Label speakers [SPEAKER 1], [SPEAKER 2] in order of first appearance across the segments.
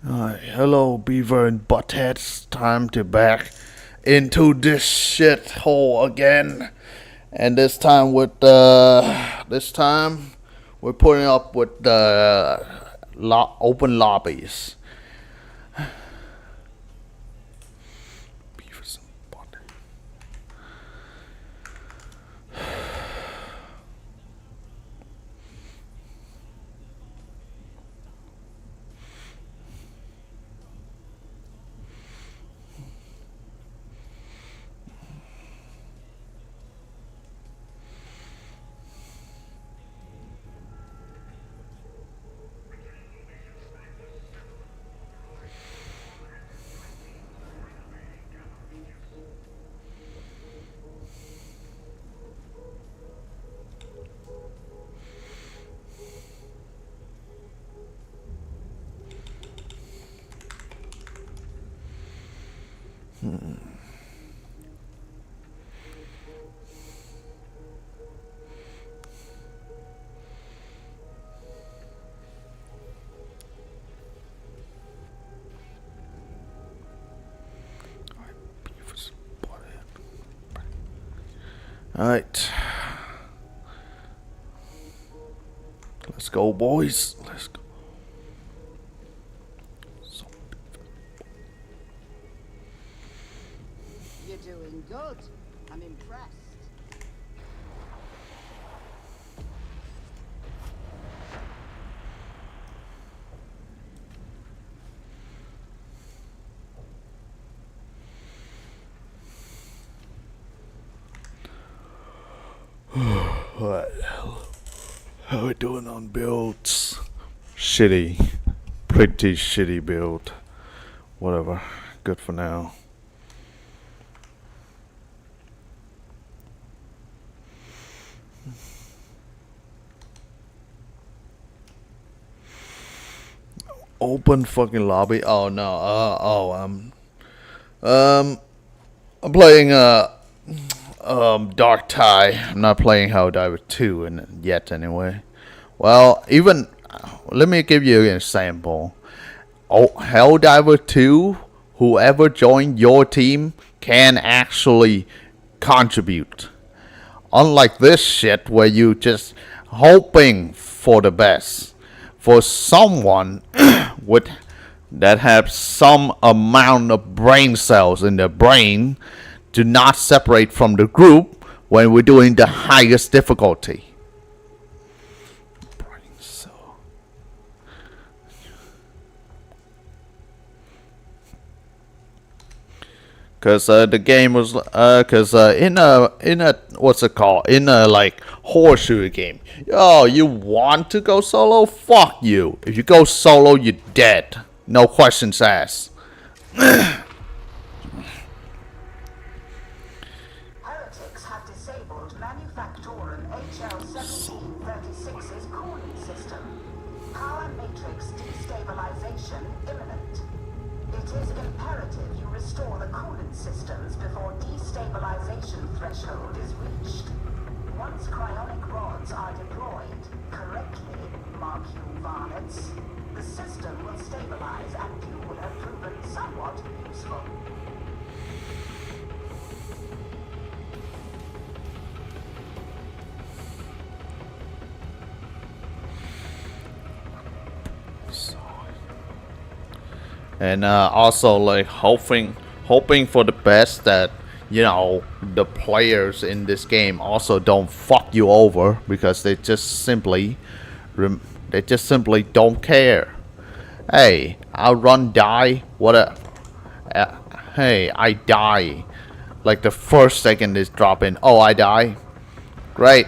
[SPEAKER 1] Hello, Beaver and Buttheads. Time to back into this shit hole again, and this time we're putting up with the open lobbies. Beavers and Buttheads. All right, let's go, boys. Let's go.
[SPEAKER 2] You're doing good. I'm impressed.
[SPEAKER 1] What? How we doing on builds? Shitty, pretty shitty build. Whatever. Good for now. Open fucking lobby. Oh no. Um. I'm playing Dark Tie. I'm not playing Helldiver 2 yet anyway. Well, even let me give you an example. Oh, Helldiver 2, whoever joined your team can actually contribute. Unlike this shit where you just hoping for the best. For someone with that have some amount of brain cells in their brain to not separate from the group when we're doing the highest difficulty. Brain cell. Cause the game was in a what's it called, in a like horseshoe game. Oh, you want to go solo? Fuck you. If you go solo, you're dead. No questions asked.
[SPEAKER 3] Heretics have disabled Manufactorum HL1736's cooling system. Power matrix destabilization imminent. It is imperative you restore the coolant systems before destabilization threshold is reached. Once cryonic rods are deployed correctly, mark you varlets, the system will stabilize and you will have proven somewhat useful.
[SPEAKER 1] And also like hoping for the best that the players in this game also don't fuck you over because they just simply don't care. Hey, Outrun die. What a hey, I die. Like the first second is dropping. Oh, I die. Great.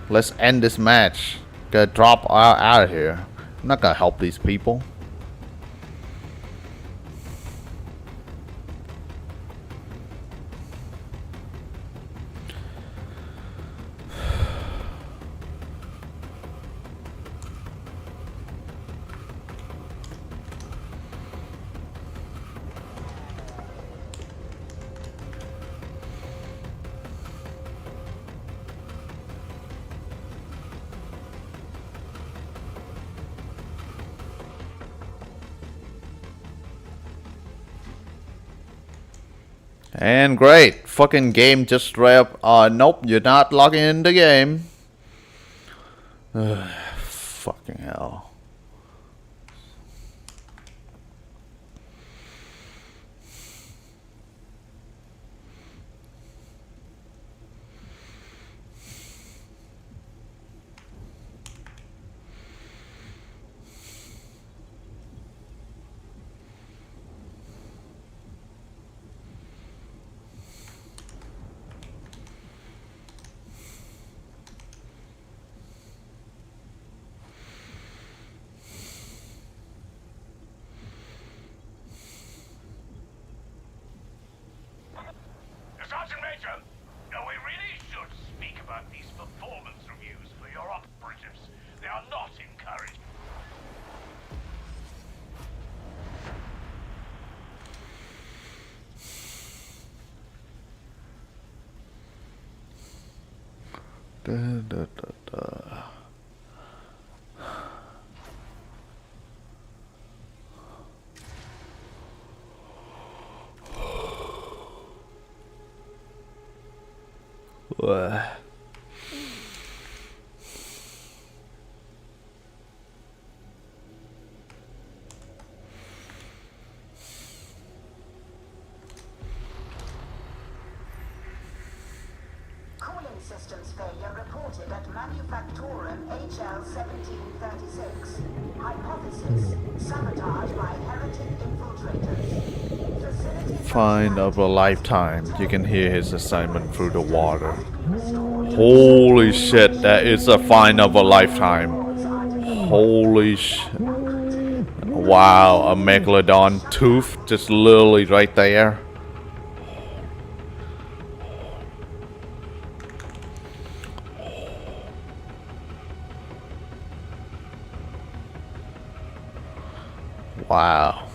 [SPEAKER 1] Let's end this match. Gotta drop out of here. I'm not gonna help these people. And great, fucking game just wrapped. Nope, you're not logging in the game. Fucking hell.
[SPEAKER 4] Sergeant Major, we really should speak about these performance reviews for your operatives. They are not encouraged.
[SPEAKER 3] Cooling systems failure reported at Manufactorum HL1736. Hypothesis: sabotage by heretic infiltrators. Facility
[SPEAKER 1] Find of a lifetime. You can hear his assignment through the water. Holy shit, that is a find of a lifetime. Holy shit. Wow, a megalodon tooth just literally right there. Wow.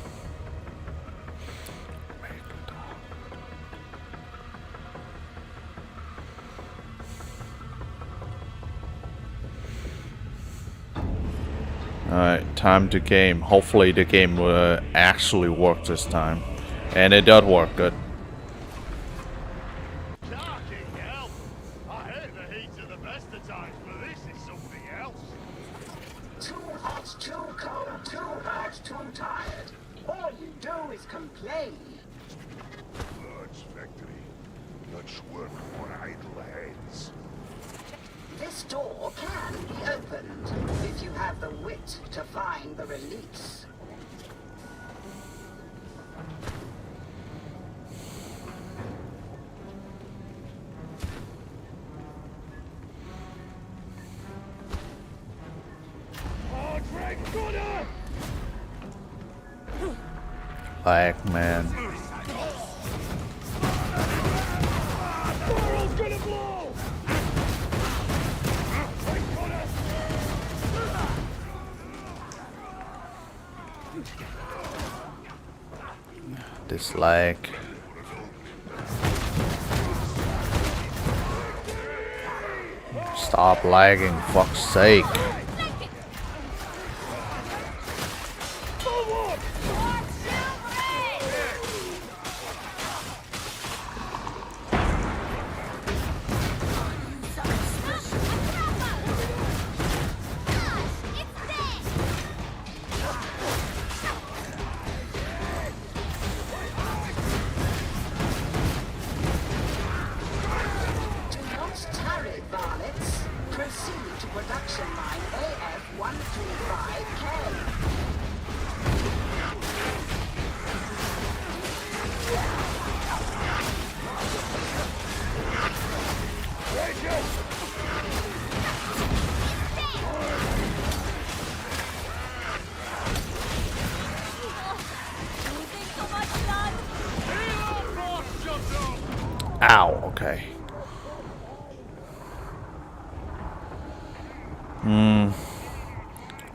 [SPEAKER 1] Alright, time to game. Hopefully the game will actually work this time. And it does work good.
[SPEAKER 4] Fucking hell! I hate the heat of the best of times, but this is something else.
[SPEAKER 2] Too hot, too cold, too hurt, too tired. All you do is complain.
[SPEAKER 5] Large factory. Much work for idle heads.
[SPEAKER 2] This door can be opened if you have the wit to find the release.
[SPEAKER 4] Oh, Drake Gunner!
[SPEAKER 1] Like, man.
[SPEAKER 4] Barrel's gonna blow! Drake Gunner!
[SPEAKER 1] Dislike. Stop lagging, fuck's sake.
[SPEAKER 2] Do not tarry, varlets. Proceed to production line AF-135K.
[SPEAKER 1] Ow, okay.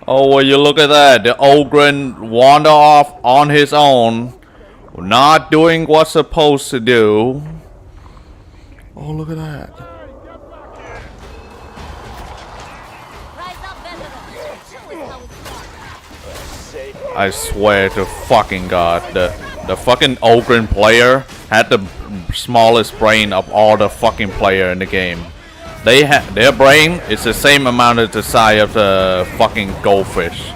[SPEAKER 1] Oh, well, you look at that. The Ogren wander off on his own. Not doing what's supposed to do. Oh, look at that. I swear to fucking God, the fucking Ogren player had the smallest brain of all the fucking player in the game. Their brain is the same amount of the size of the fucking goldfish.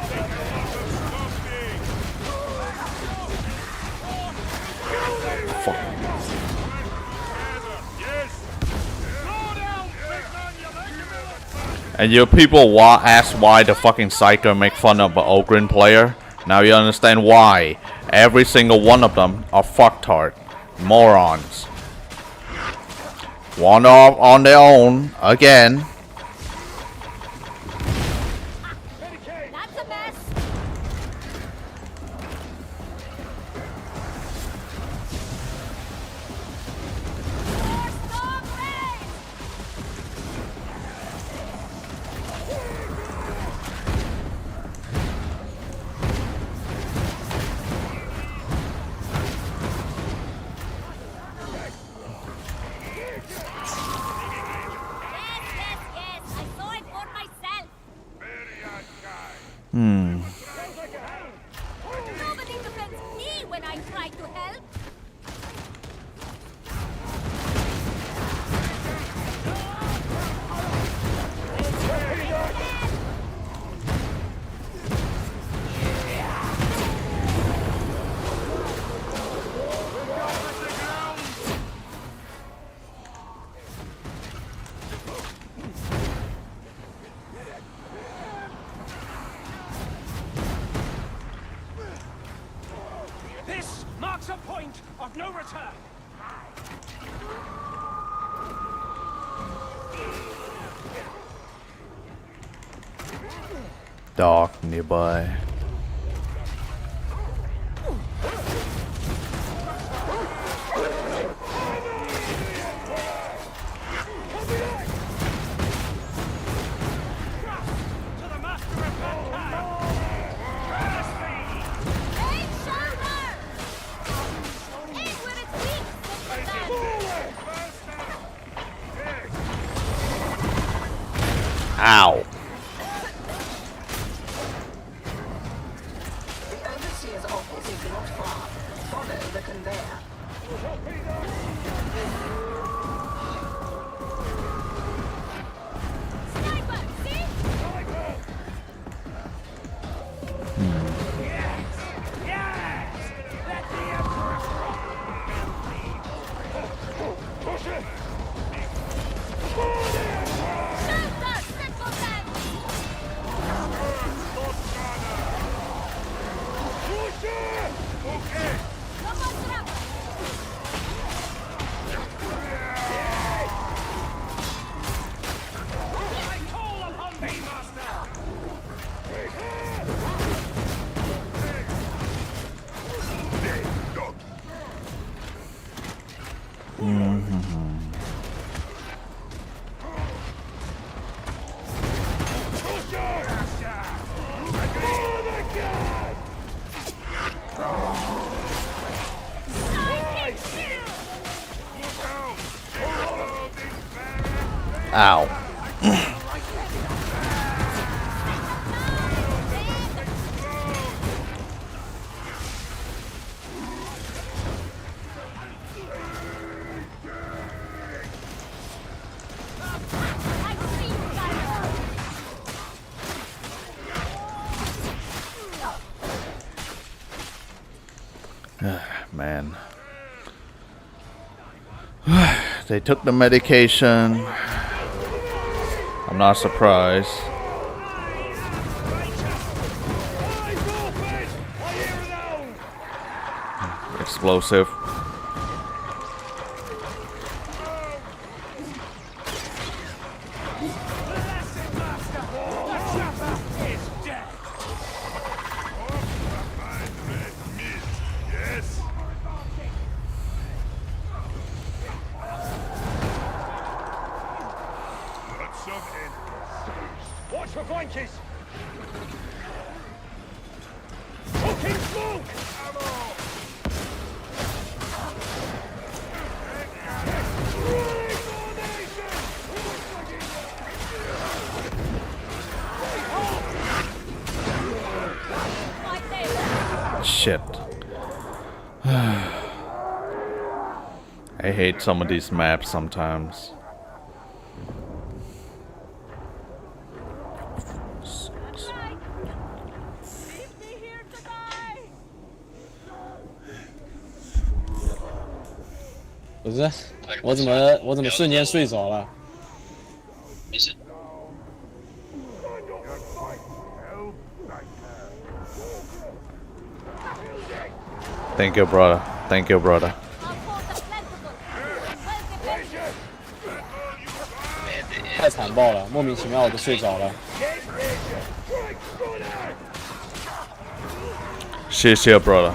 [SPEAKER 1] And you people ask why the fucking Psyker make fun of an Ogryn player? Now you understand why. Every single one of them are fucktard. Morons. One off on their own, again.
[SPEAKER 6] That's a mess. More storm rays. Yes, I saw it for myself. Nobody defends me when I try to help.
[SPEAKER 4] This marks a point of no return.
[SPEAKER 1] Dog nearby.
[SPEAKER 4] To the master of mankind.
[SPEAKER 6] Aim shoulder! Aim where it's weak,
[SPEAKER 1] Ow.
[SPEAKER 2] The Overseer's office is not far. Follow the conveyor.
[SPEAKER 6] Sniper, see?
[SPEAKER 4] Yes! Let the Emperor
[SPEAKER 6] Shoot the simpleton! No more trouble.
[SPEAKER 4] I call upon thee, master!
[SPEAKER 1] Ow.
[SPEAKER 6] I see you guys.
[SPEAKER 1] Man. They took the medication. I'm not surprised. Explosive.
[SPEAKER 4] Is dead!
[SPEAKER 5] Yes? Lots of enemies.
[SPEAKER 4] Watch for flankies! Fucking smoke!
[SPEAKER 6] Right there.
[SPEAKER 1] Shit. I hate some of these maps sometimes.
[SPEAKER 6] That's right. Leave me here to die.
[SPEAKER 7] 不是，我怎么瞬间睡着了？
[SPEAKER 1] Thank you, brother. Thank you, brother.
[SPEAKER 6] I'll call the plentiful. Well defended.
[SPEAKER 7] 太残暴了，莫名其妙我就睡着了。
[SPEAKER 1] 谢谢 brother.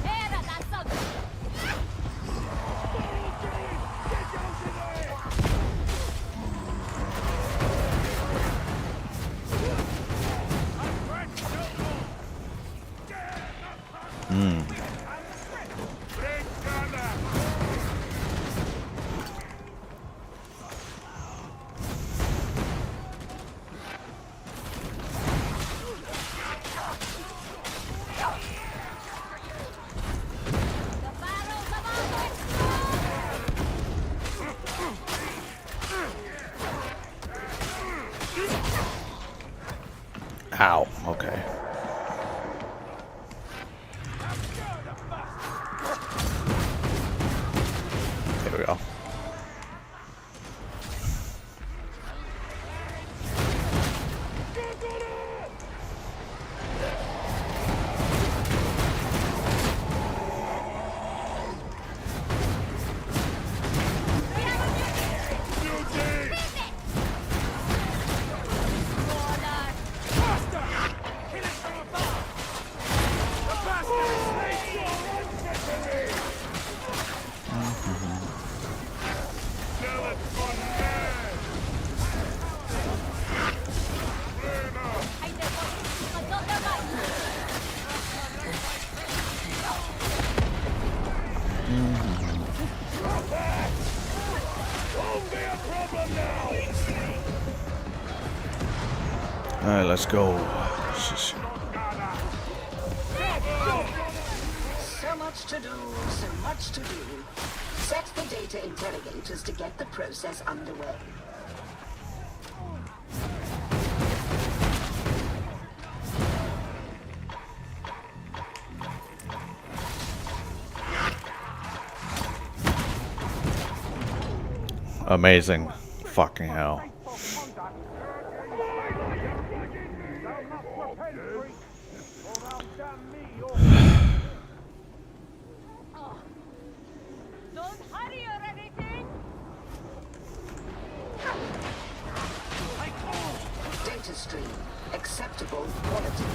[SPEAKER 6] Era that something. The barrels about to explode.
[SPEAKER 1] Ow. Okay. There we go. Alright, let's go.
[SPEAKER 2] So much to do, so much to do. Set the data interrogators to get the process underway.
[SPEAKER 1] Amazing. Fucking hell.
[SPEAKER 6] Don't hurry or anything.
[SPEAKER 2] Data stream. Acceptable quality.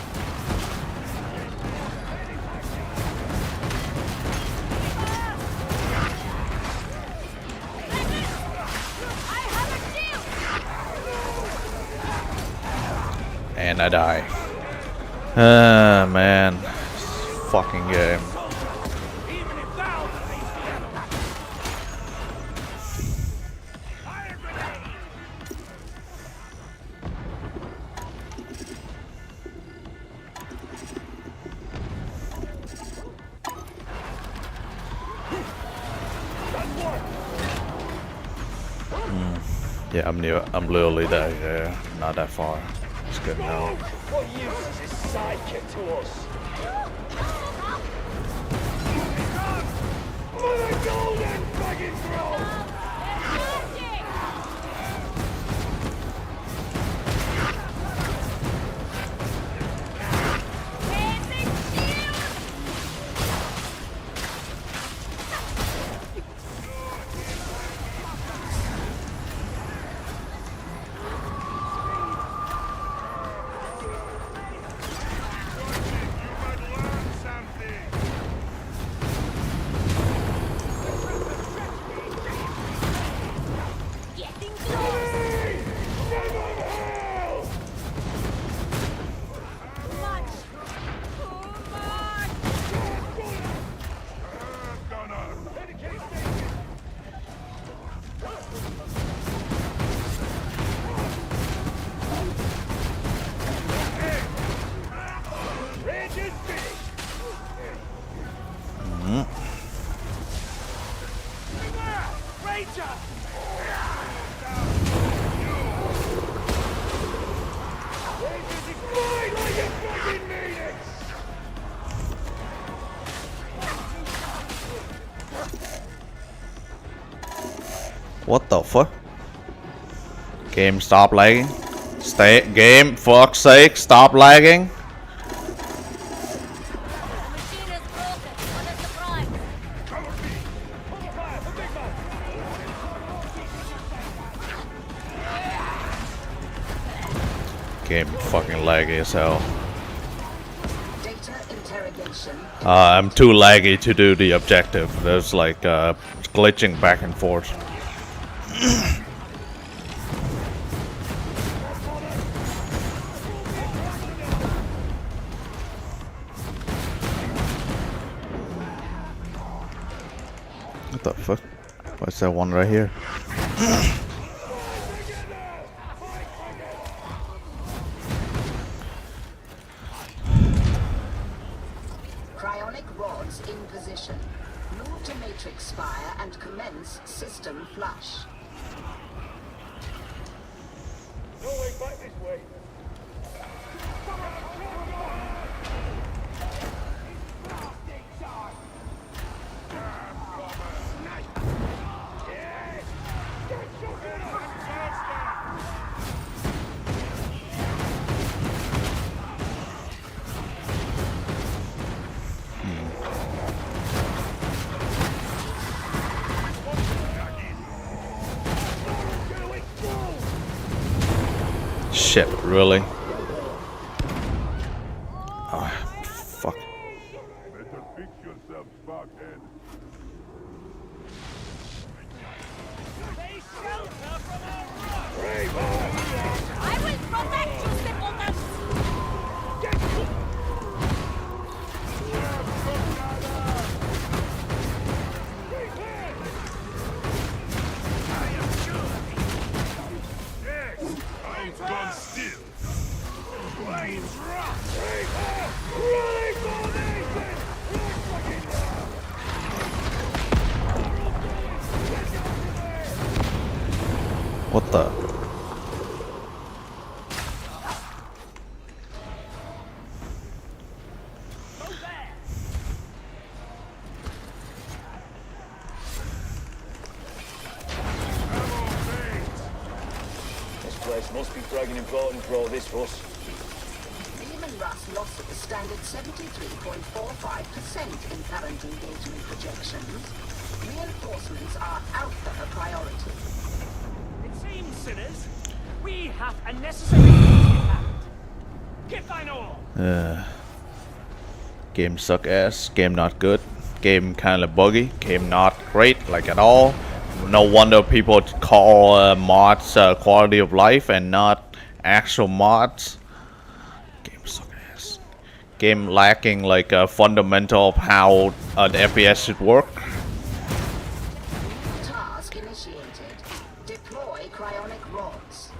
[SPEAKER 6] I have a shield.
[SPEAKER 1] And I die. Ah, man. This fucking game.
[SPEAKER 4] Even if thou fire grenade!
[SPEAKER 1] Yeah, I'm near. I'm literally there. Not that far. It's good now.
[SPEAKER 4] What use is this sidekick to us? Mother golden fucking throne!
[SPEAKER 5] Something.
[SPEAKER 1] What the fuck? Game, stop lagging. Game, fuck's sake, stop lagging.
[SPEAKER 6] The machine is broken. What a surprise.
[SPEAKER 1] Game fucking laggy as hell.
[SPEAKER 2] Data interrogation.
[SPEAKER 1] I'm too laggy to do the objective. There's like glitching back and forth. What the fuck? What's that one right here?
[SPEAKER 2] Cryonic rods in position. Move to Matrix Spire and commence system flush.
[SPEAKER 5] No way back this way.
[SPEAKER 1] Shit, really? Oh, fuck.
[SPEAKER 5] Better fix yourself, Sparkhead.
[SPEAKER 6] I will protect you, simpletons!
[SPEAKER 5] I've gone still. Flames rock.
[SPEAKER 1] What the?
[SPEAKER 8] This place must be dragging important for all this fuss.
[SPEAKER 2] Demon Rust loss at the standard 73.45% in current engagement projections. Reinforcements are alpha a priority.
[SPEAKER 4] It seems, sinners, we have a necessary duty at hand. Get thine all!
[SPEAKER 1] Game suck ass. Game not good. Game kind of buggy. Game not great, like at all. No wonder people call mods quality of life and not actual mods. Game suck ass. Game lacking like a fundamental of how an FPS should work.
[SPEAKER 2] Task initiated. Deploy cryonic rods.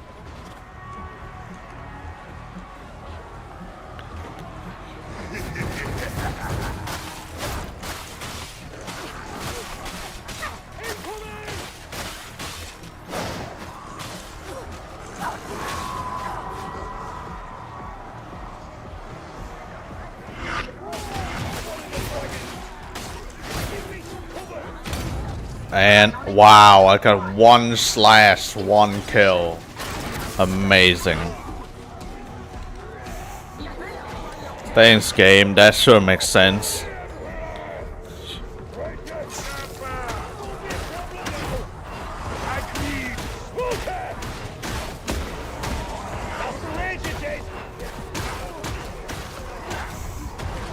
[SPEAKER 1] And wow, I got 1 slash, 1 kill. Amazing. Thanks, game. That sure makes sense.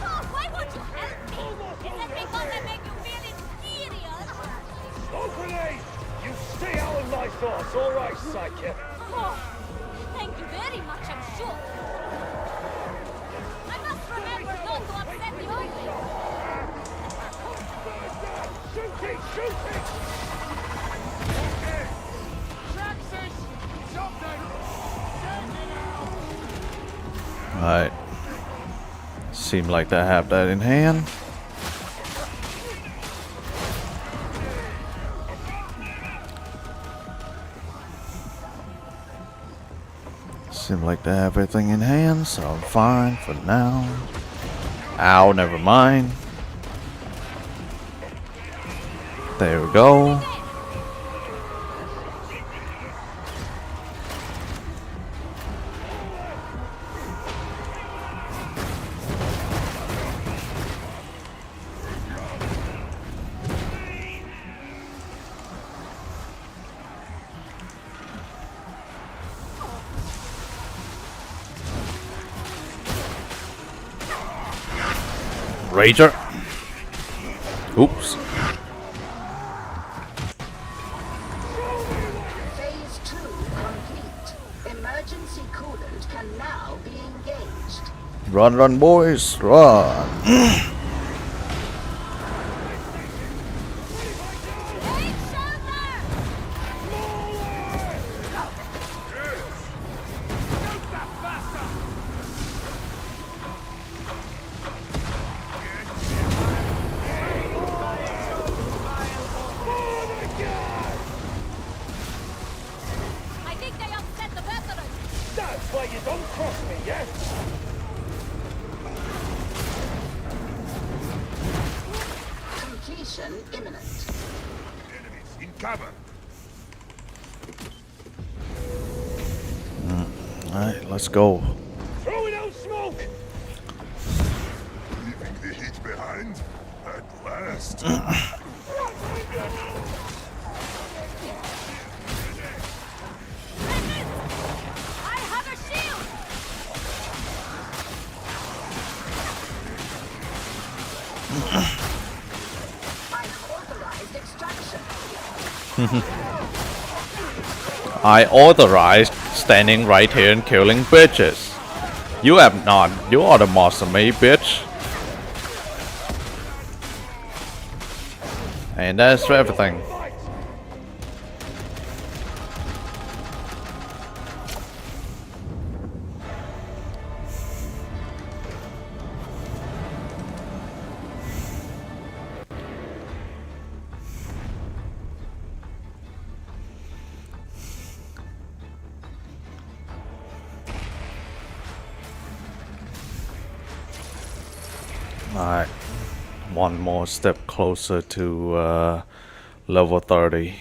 [SPEAKER 6] Oh, why won't you help me? Is it because I make you feel inferior?
[SPEAKER 8] Openly! You stay out of my thoughts, all right, Psyche?
[SPEAKER 6] Oh, thank you very much, I'm sure. I must remember not to upset the Earthling.
[SPEAKER 8] Shooting! Shooting!
[SPEAKER 1] Alright. Seem like they have that in hand. Seem like they have everything in hand, so I'm fine for now. Ow, never mind. There we go. Rager. Oops.
[SPEAKER 2] Phase 2 complete. Emergency coolant can now be engaged.
[SPEAKER 1] Run, run, boys, run.
[SPEAKER 6] Take shelter! I think they upset the veterans.
[SPEAKER 8] That's why you don't cross me, yeah?
[SPEAKER 2] Completion imminent.
[SPEAKER 5] Enemies in cover.
[SPEAKER 1] Alright, let's go.
[SPEAKER 8] Throwing out smoke!
[SPEAKER 5] Leaving the heat behind. At last.
[SPEAKER 6] I have a shield!
[SPEAKER 2] I've authorized extraction.
[SPEAKER 1] I authorized standing right here and killing bitches. You have not. You are the master me, bitch. And that's everything. Alright, one more step closer to level 30.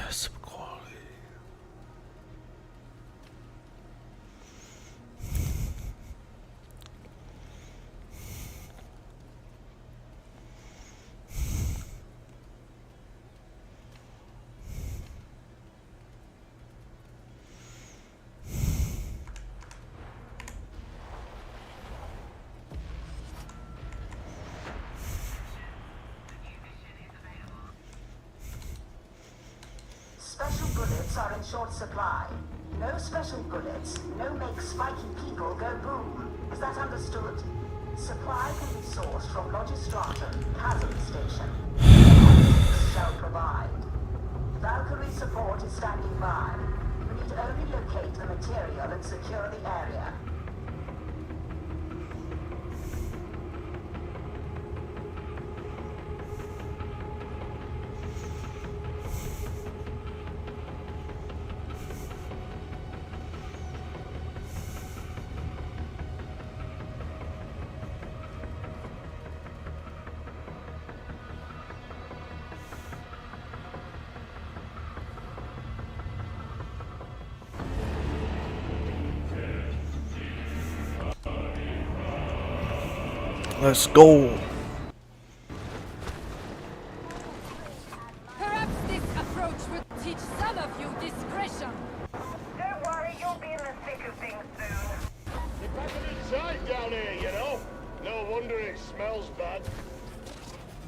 [SPEAKER 1] Some quality.
[SPEAKER 3] Special bullets are in short supply. No special bullets, no make spiky people go boom. Is that understood? Supply can be sourced from Logistratum, Chasm Station. Shall provide. Valkyrie support is standing by. We need only locate the material and secure the area.
[SPEAKER 1] Let's go.
[SPEAKER 6] Perhaps this approach will teach some of you discretion.
[SPEAKER 3] Don't worry, you'll be in the thick of things soon.
[SPEAKER 8] The battery's inside down here, you know. No wonder it smells bad.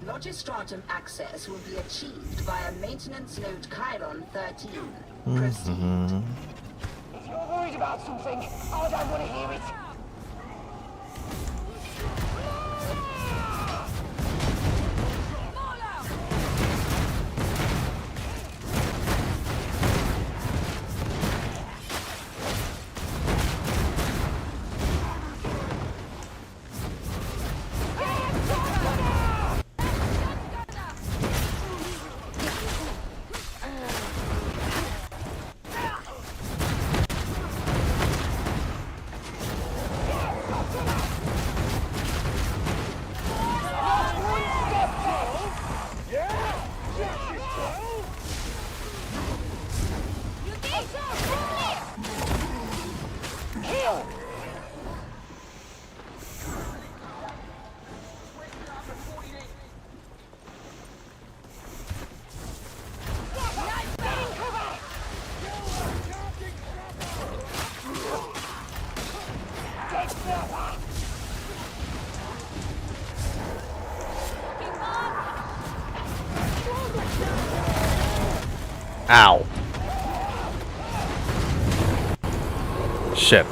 [SPEAKER 2] Logistratum access will be achieved via maintenance node Chiron 13. Proceed.
[SPEAKER 3] If you're worried about something, I don't want to hear it.
[SPEAKER 1] Ow. Shit.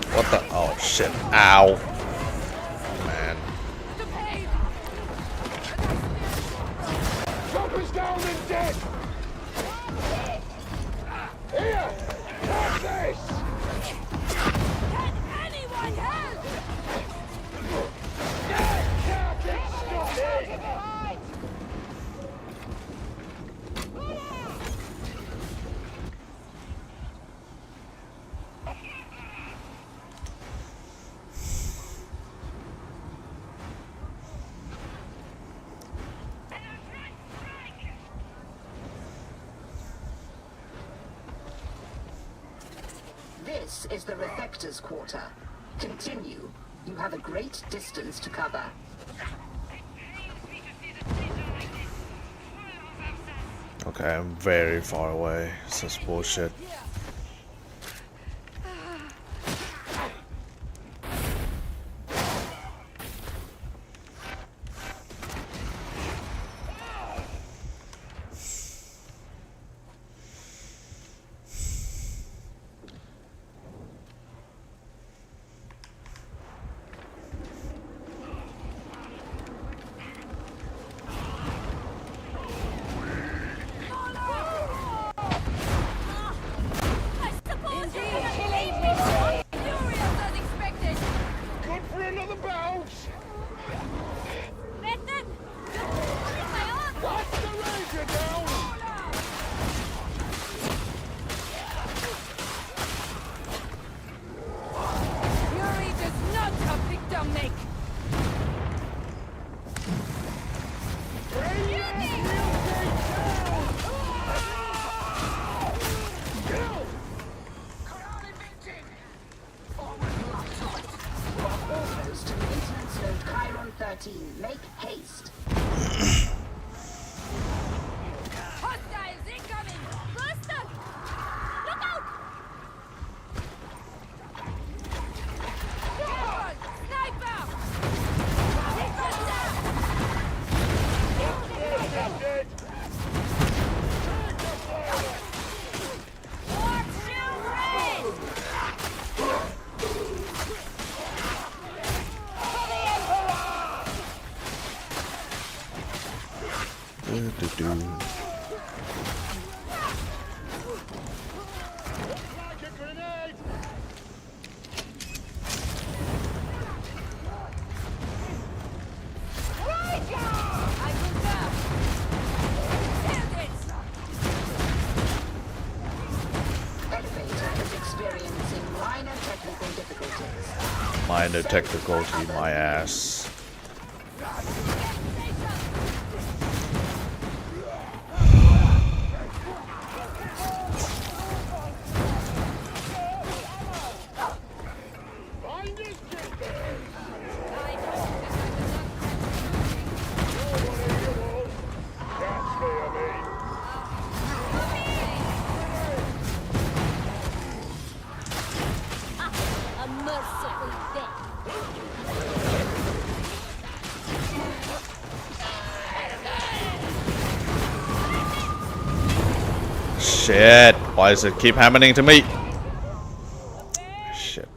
[SPEAKER 1] What the? Oh shit. Ow. Man.
[SPEAKER 8] Chopper's down and dead! Here! Have this!
[SPEAKER 6] Can anyone help?
[SPEAKER 8] Can't get started!
[SPEAKER 2] This is the Reflector's quarter. Continue. You have a great distance to cover.
[SPEAKER 1] Okay, I'm very far away. This is bullshit.
[SPEAKER 6] I suppose you can leave me furious as expected.
[SPEAKER 8] Good for another bounce!
[SPEAKER 6] Nathan! My arm!
[SPEAKER 8] Watch the Ranger down!
[SPEAKER 6] Fury does not have victim make.
[SPEAKER 2] Almost to maintenance node Chiron 13. Make haste.
[SPEAKER 6] Hostiles incoming! Buster! Look out! Sniper!
[SPEAKER 8] Dead!
[SPEAKER 6] Watch your rain!
[SPEAKER 1] Do-do-do.
[SPEAKER 8] Like a grenade!
[SPEAKER 6] I will go! Held it!
[SPEAKER 2] Elevator is experiencing minor technical difficulties.
[SPEAKER 1] My minor technical my ass.
[SPEAKER 6] A merciful death.
[SPEAKER 1] Shit, why does it keep happening to me? Shit.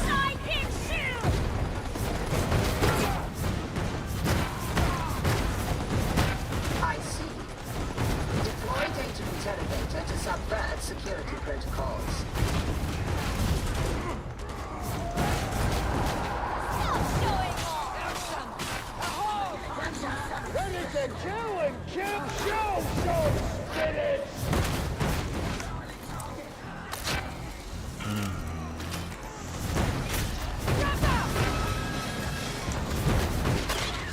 [SPEAKER 6] Sidekick shield!
[SPEAKER 2] I see. Deploy data interrogator to subvert security protocols.
[SPEAKER 6] Stop showing off!
[SPEAKER 8] Ready to kill and kill show, spirits!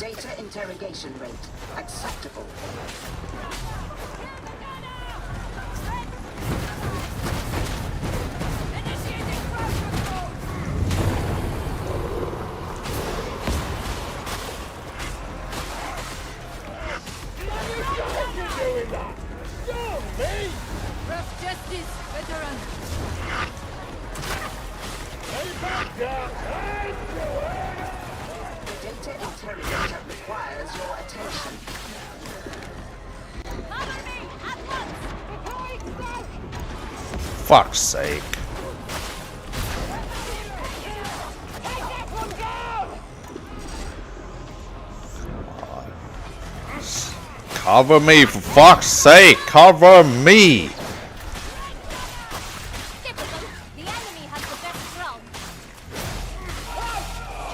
[SPEAKER 2] Data interrogation rate acceptable.
[SPEAKER 6] Initiating crash control!
[SPEAKER 8] You're doing that! Don't me!
[SPEAKER 6] Rough justice, veteran!
[SPEAKER 8] Lay back down! Hey,
[SPEAKER 2] The data interrogator requires your attention.
[SPEAKER 6] Cover me at once! Deploying smoke!
[SPEAKER 1] Fuck's sake.
[SPEAKER 6] Take that one down!
[SPEAKER 1] Cover me, for fuck's sake! Cover me!
[SPEAKER 6] Typical. The enemy has the best ground.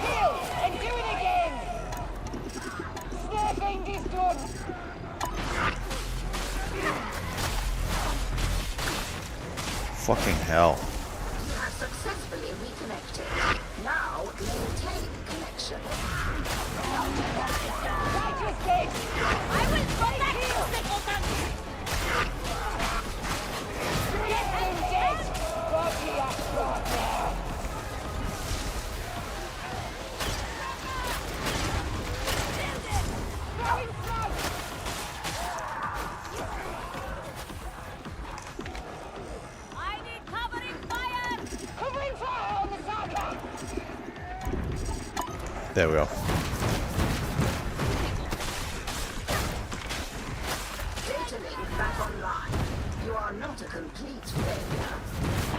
[SPEAKER 8] kill! And do it again! Snapping this gun!
[SPEAKER 1] Fucking hell.
[SPEAKER 2] You have successfully reconnected. Now maintain connection.
[SPEAKER 6] I will protect you, simpleton!
[SPEAKER 8] Get them dead! Body up right now!
[SPEAKER 6] Throwing smoke! I need covering fire!
[SPEAKER 8] Covering fire on the Saka!
[SPEAKER 1] There we go.
[SPEAKER 2] Data link back online. You are not a complete failure.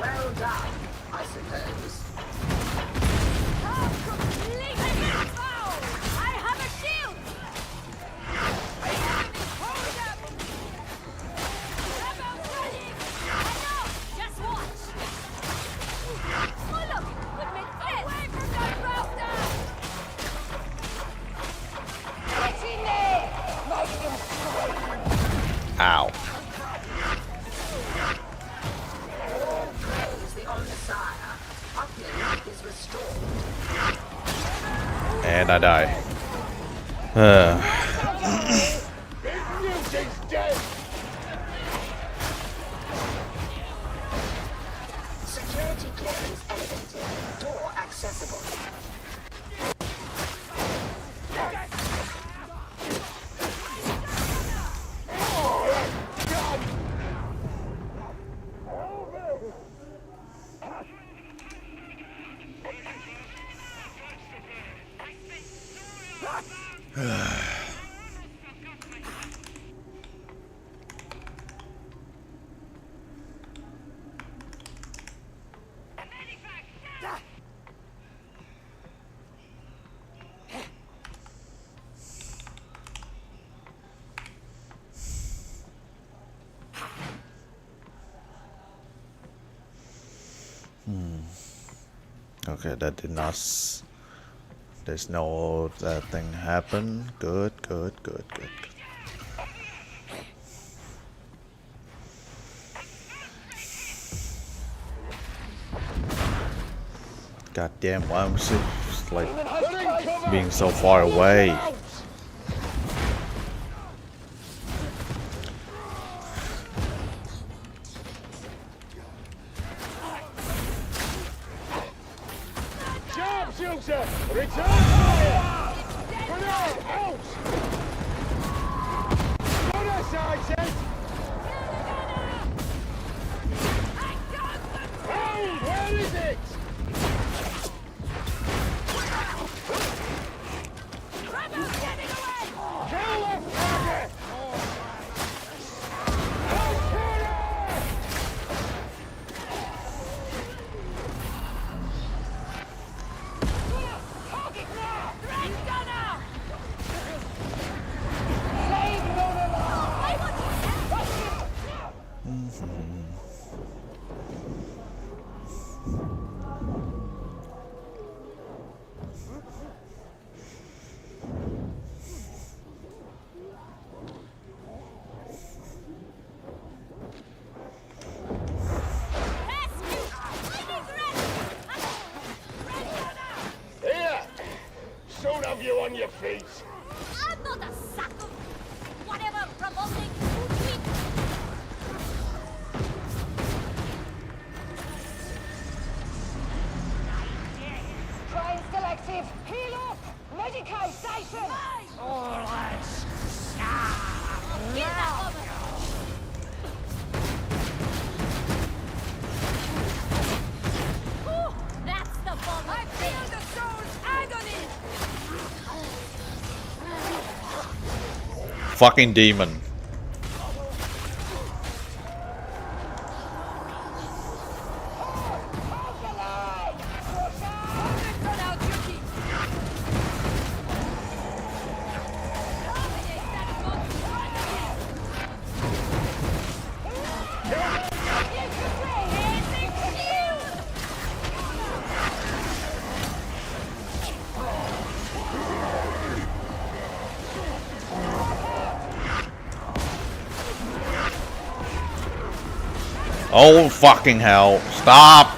[SPEAKER 2] Well done, I suppose.
[SPEAKER 6] How completely foul! I have a shield! Enemy hold up! Rebels running! I know! Just watch! Oh look! We've been fed! Away from that rafter!
[SPEAKER 8] Get in there! Make them scream!
[SPEAKER 1] Ow.
[SPEAKER 2] Praise the Omnissiah. Uplink is restored.
[SPEAKER 1] And I die.
[SPEAKER 8] Big Newton's dead!
[SPEAKER 2] Security clearance elevated. Door accessible.
[SPEAKER 1] Okay, that did not. There's no that thing happen. Good. God damn, why am I just like being so far away?
[SPEAKER 8] Sharpshooter! Return fire! Grenade out! Gunner sergeant! Hold! Where is it? Kill the target! Here! Soon have you on your feet.
[SPEAKER 6] I'm not a sack of whatever promoting food.
[SPEAKER 3] Train selective. Heal up. Medicaid station.
[SPEAKER 6] All right. Get that woman. Ooh, that's the bomb. I feel the soul's agony.
[SPEAKER 1] Fucking demon. Oh fucking hell. Stop!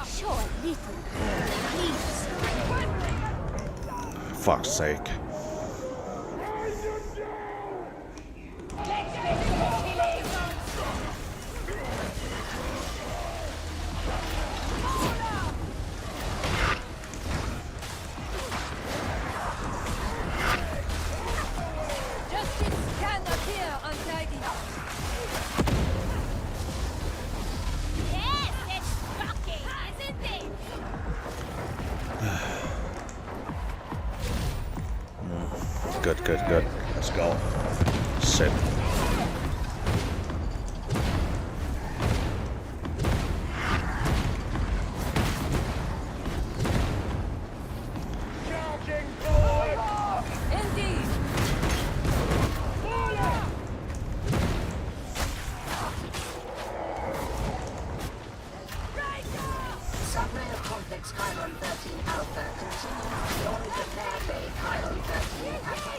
[SPEAKER 6] Sure, little. Please.
[SPEAKER 1] Fuck's sake.
[SPEAKER 6] Justice can appear untidy. Yes, it's shocking, isn't it?
[SPEAKER 1] Good. Let's go. Sit.
[SPEAKER 8] Charging forward!
[SPEAKER 6] Indeed.
[SPEAKER 2] Submarine complex Chiron 13 Alpha continues beyond the Fairway Chiron 13 Alpha.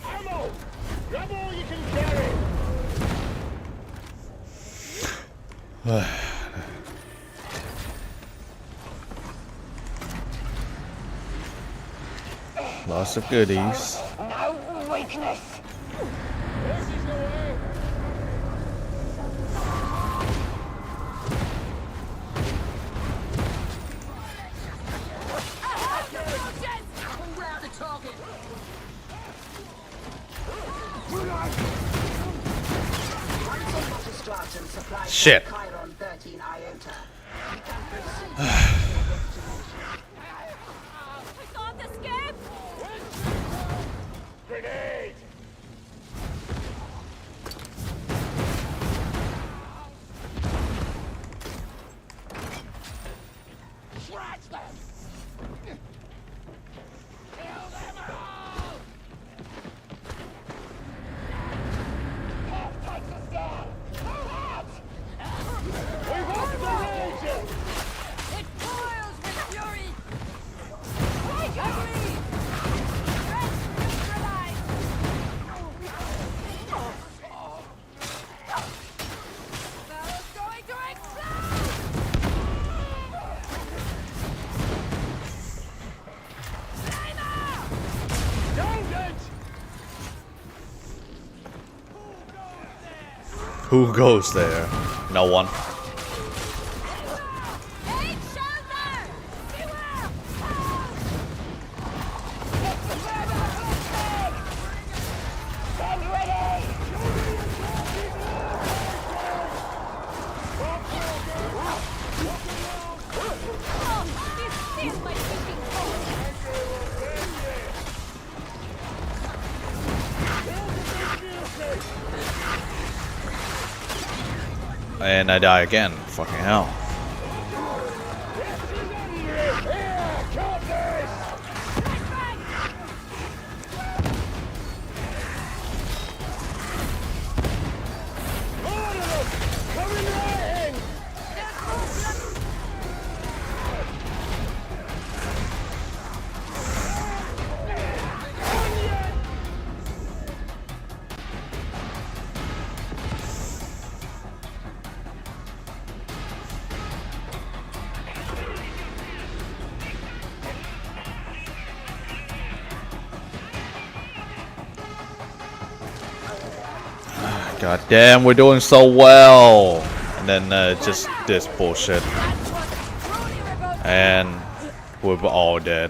[SPEAKER 8] Ammo! Grab all you can carry!
[SPEAKER 1] Lots of goodies.
[SPEAKER 3] No weakness.
[SPEAKER 8] This is the way!
[SPEAKER 2] Stratum supplies
[SPEAKER 1] Shit.
[SPEAKER 2] Chiron 13 Iota. You can proceed.
[SPEAKER 1] Who goes there? No one.
[SPEAKER 6] Take shelter! Beware! Oh, this is my thinking force.
[SPEAKER 1] And I die again. Fucking hell. God damn, we're doing so well. And then just this bullshit. And we're all dead.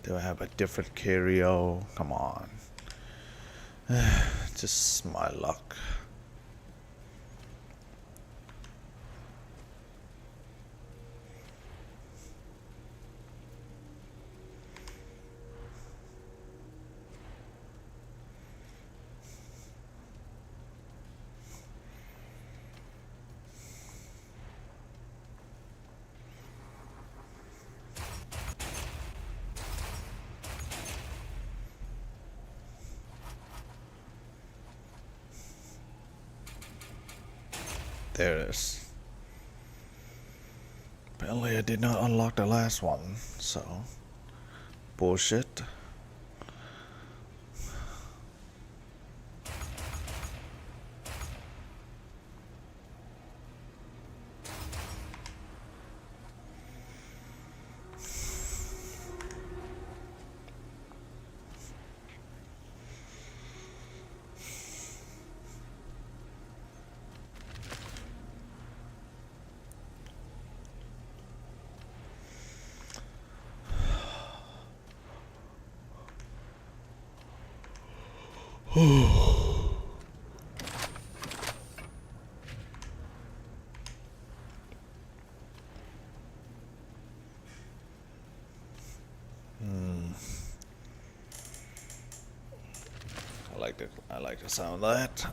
[SPEAKER 1] Do I have a different curio? Come on. Just my luck. There it is. Apparently I did not unlock the last one, so bullshit. I like the sound of that.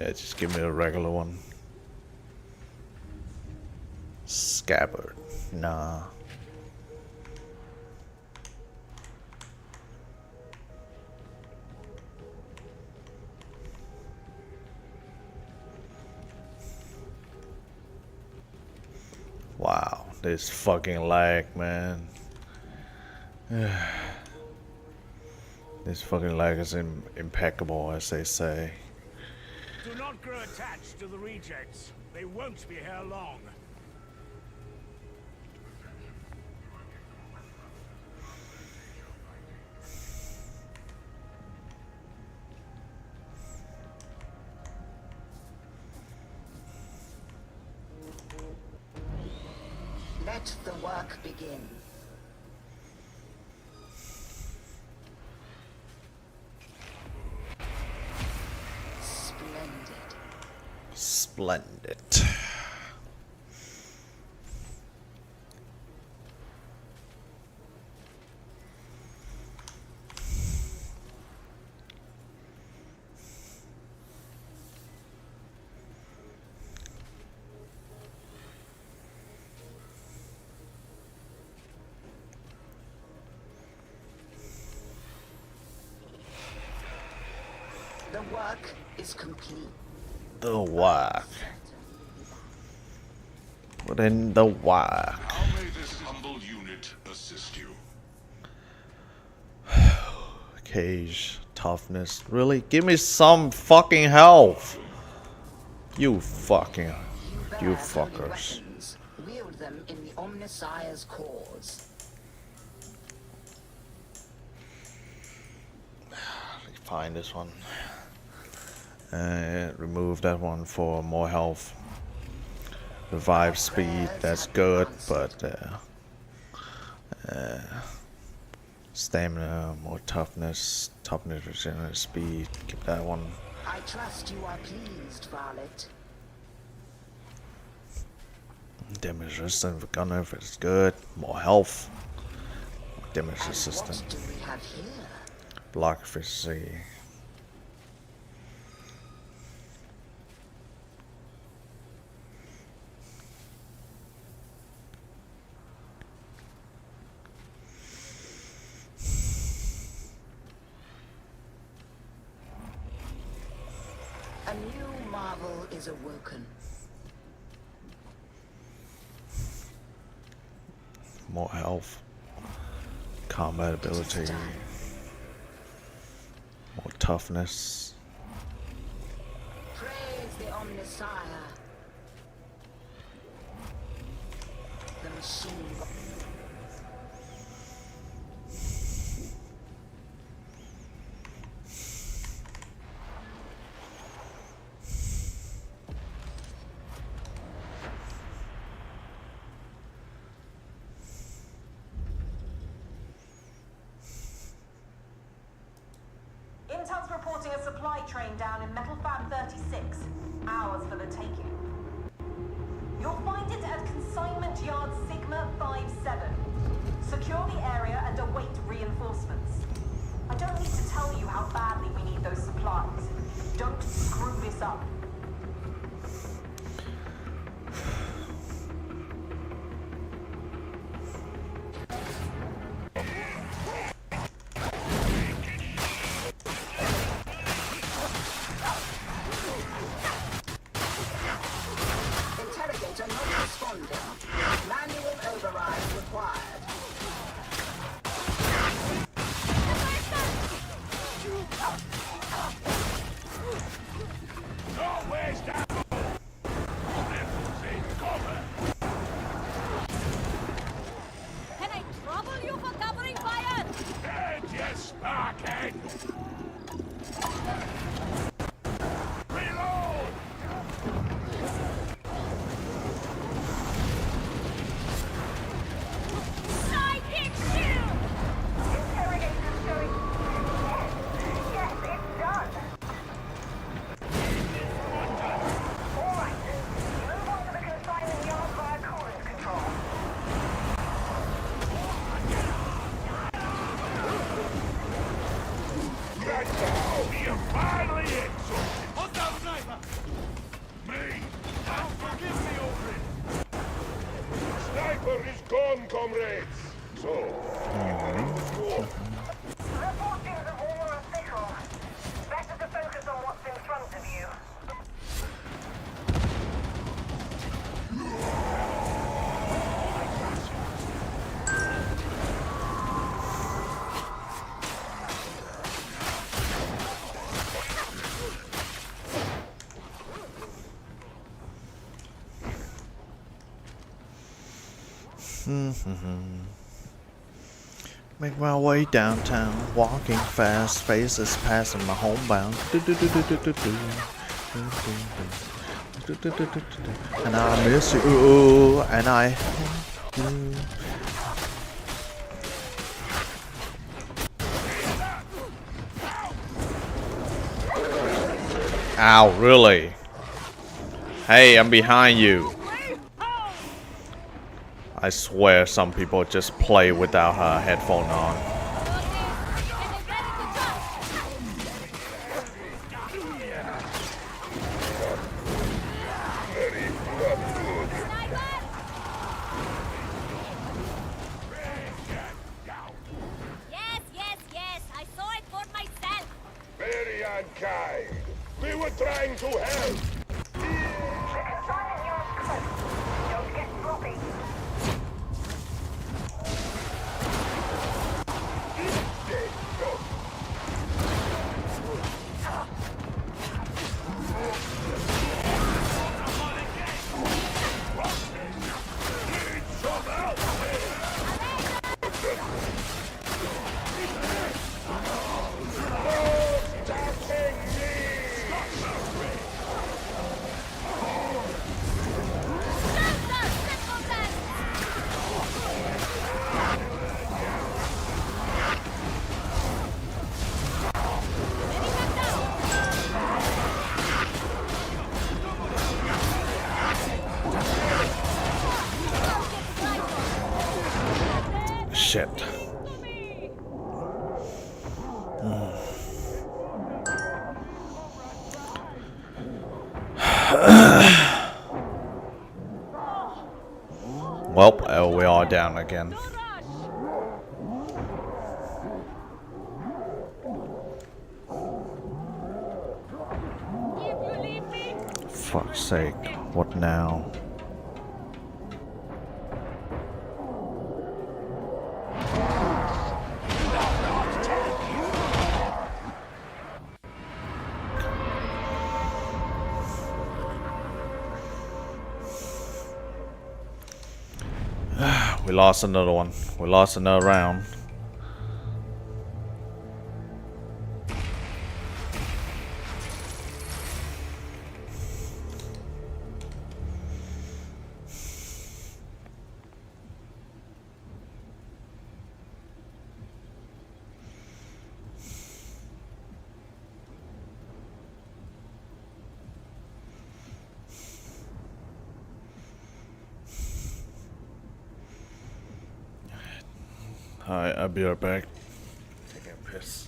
[SPEAKER 1] Yeah, just give me a regular one. Scabbard. Nah. Wow, this fucking lag, man. This fucking lag is impeccable, as they say.
[SPEAKER 8] Do not grow attached to the rejects. They won't be here long.
[SPEAKER 2] Let the work begin. Splendid.
[SPEAKER 1] Splendid.
[SPEAKER 2] The work is complete.
[SPEAKER 1] The work. Put in the work.
[SPEAKER 5] How may this humble unit assist you?
[SPEAKER 1] Cage, toughness. Really? Give me some fucking health. You fucking. You
[SPEAKER 2] Bear holy
[SPEAKER 1] fuckers.
[SPEAKER 2] weapons. Wield them in the Omnissiah's cause.
[SPEAKER 1] Find this one. Remove that one for more health. Revive speed, that's good, but stamina, more toughness, regenerate speed, keep that one.
[SPEAKER 2] I trust you are pleased, Varlet.
[SPEAKER 1] Damage resistant for gunner if it's good, more health. Damage
[SPEAKER 2] And
[SPEAKER 1] resistant,
[SPEAKER 2] what do we have here?
[SPEAKER 1] block efficiency.
[SPEAKER 2] A new marvel is awoken.
[SPEAKER 1] More health, combat ability, more toughness.
[SPEAKER 2] Praise the Omnissiah. The machine.
[SPEAKER 3] Intel's reporting a supply train down in Metal Fab 36. Hours for the taking. You'll find it at Consignment Yard Sigma 57. Secure the area and await reinforcements. I don't need to tell you how badly we need those supplies. Don't screw this up.
[SPEAKER 2] Interrogator not responding. Manual override required.
[SPEAKER 8] Empire is gone, comrades. So, war.
[SPEAKER 3] Reporting the war official. Better to focus on what's in front of you.
[SPEAKER 1] Make my way downtown, walking fast, faces passing my homebound. And I miss you, and I. Ow, really? Hey, I'm behind you. I swear some people just play without her headphone on.
[SPEAKER 6] Yes, I saw it for myself.
[SPEAKER 8] Very unkind. We were trying to help.
[SPEAKER 3] Don't get sloppy.
[SPEAKER 1] Shit. Well, we are down again. Fuck's sake, what now? We lost another one. We lost another round. Alright, I'll be right back. Taking a piss.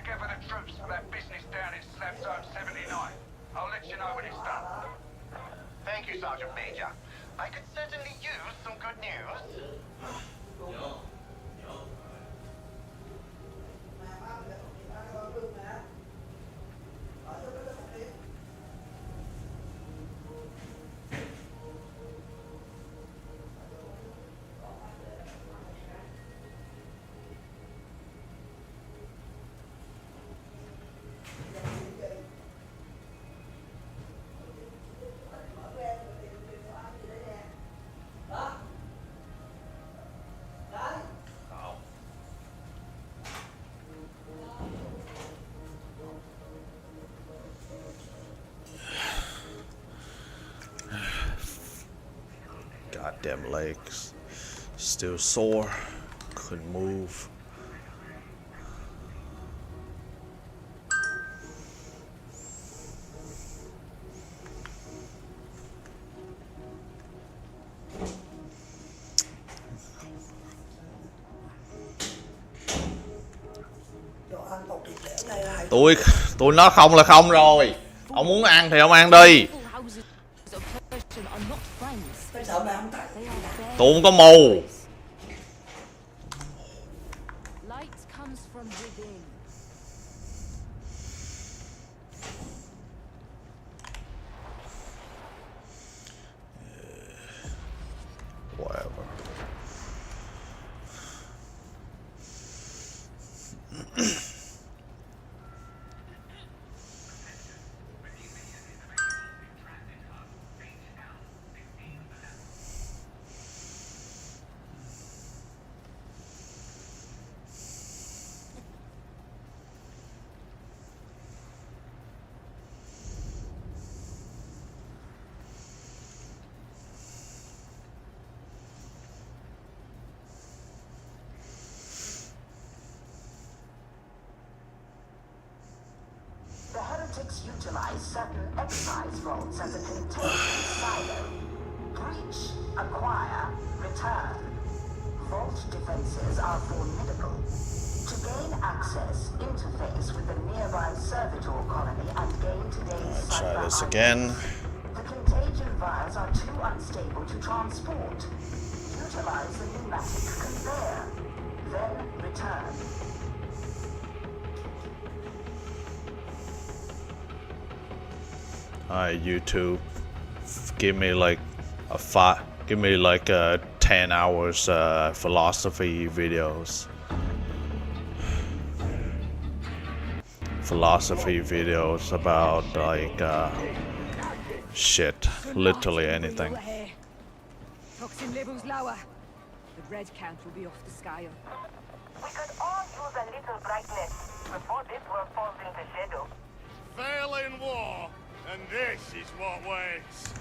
[SPEAKER 4] together the troops for that business down in Slab Zone 79. I'll let you know when it's done.
[SPEAKER 9] Thank you, Sergeant Major. I could certainly use some good news.
[SPEAKER 1] Goddamn legs. Still sore. Couldn't move. Tụi nó không là không rồi. Ông muốn ăn thì ông ăn đi. Tụi không có mù. Whatever.
[SPEAKER 3] The heretics utilize certain excise vaults as a containment silo. Breach, acquire, return. Vault defenses are formidable. To gain access, interface with the nearby servitor colony and gain today's
[SPEAKER 1] Try this again.
[SPEAKER 3] The contagion vials are too unstable to transport. Utilize the pneumatic conveyor. Then return.
[SPEAKER 1] Alright, YouTube. Give me like a 10 hours philosophy videos. Philosophy videos about like shit, literally anything.
[SPEAKER 6] Toxin levels lower. The red count will be off the scale.
[SPEAKER 3] We could all use a little brightness before this world falls into shadow.
[SPEAKER 8] Fail in war, and this is what waits.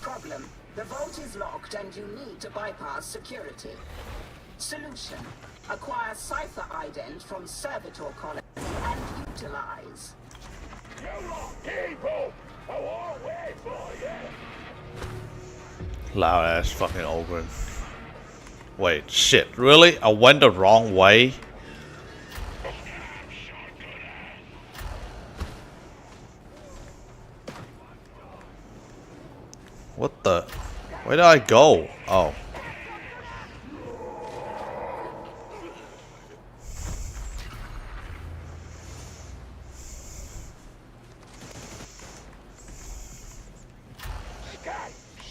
[SPEAKER 2] Problem. The vault is locked and you need to bypass security. Solution. Acquire cipher ident from servitor colony and utilize.
[SPEAKER 8] You lot people! I won't wait for you!
[SPEAKER 1] Loud ass fucking open. Wait, shit, really? I went the wrong way? What the? Where did I go? Oh.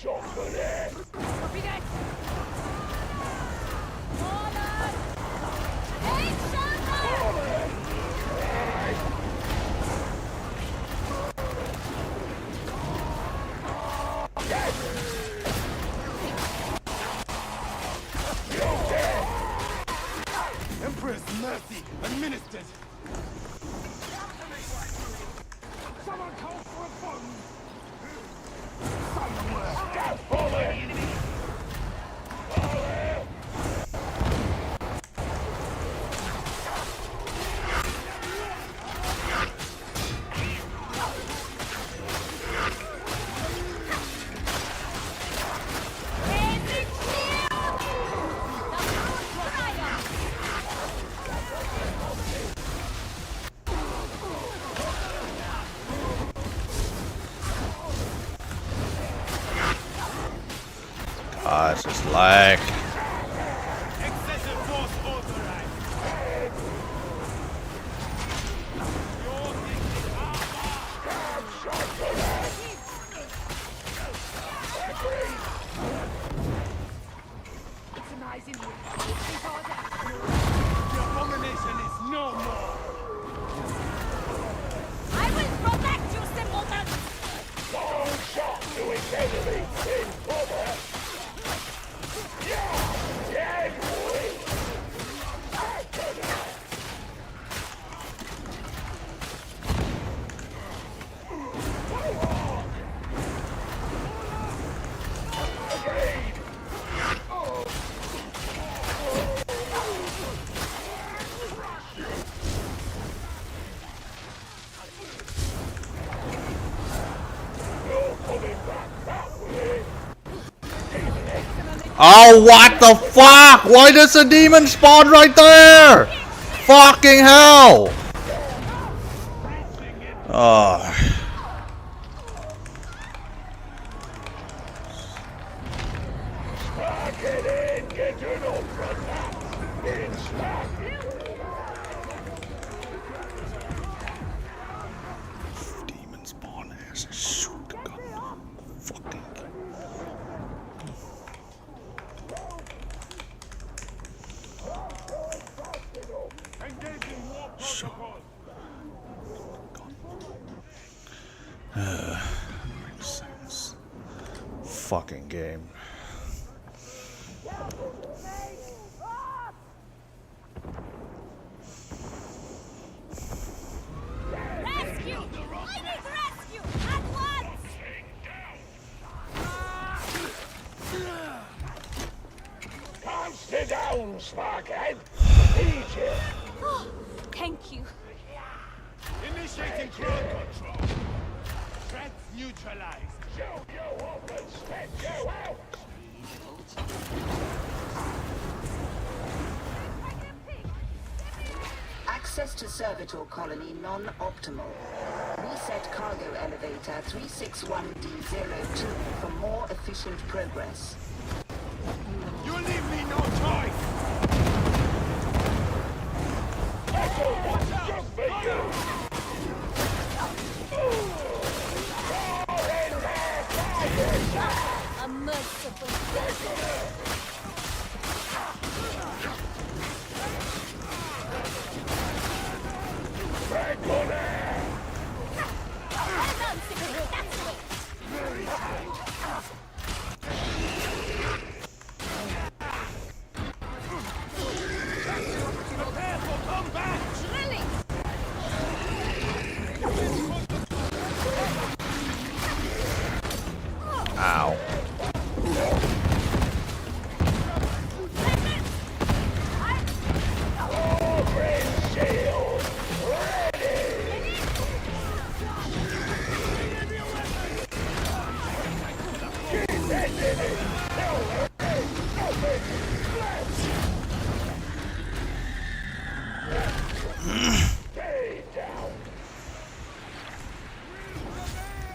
[SPEAKER 8] Shotgun there!
[SPEAKER 6] Copy that! Order! Hey, shotgun!
[SPEAKER 8] Empress mercy administered! Someone call for a phone! Somewhere! Get fully!
[SPEAKER 1] That's just lag.
[SPEAKER 8] Excessive force authorized. The abomination is no more.
[SPEAKER 6] I will protect you, simpleton!
[SPEAKER 1] Oh, what the fuck? Why does a demon spawn right there? Fucking hell! Oh. Demon spawn has a shotgun. Fucking.
[SPEAKER 8] Engaging war protocol.
[SPEAKER 1] Makes sense. Fucking game.
[SPEAKER 6] Rescue! I need rescue! At once!
[SPEAKER 8] Stay down, Sparkhead. Easy.
[SPEAKER 6] Oh, thank you.
[SPEAKER 8] Initiating crowd control. Threats neutralized. Show your weapons, spit you out.
[SPEAKER 2] Access to Servitor Colony non-optimal. Reset cargo elevator 361D02 for more efficient progress.
[SPEAKER 8] You leave me no choice. Just for you.
[SPEAKER 6] A merciful Well done, Sigurd. That's the way.
[SPEAKER 8] Prepare for combat.
[SPEAKER 6] Drilling!
[SPEAKER 1] Ow.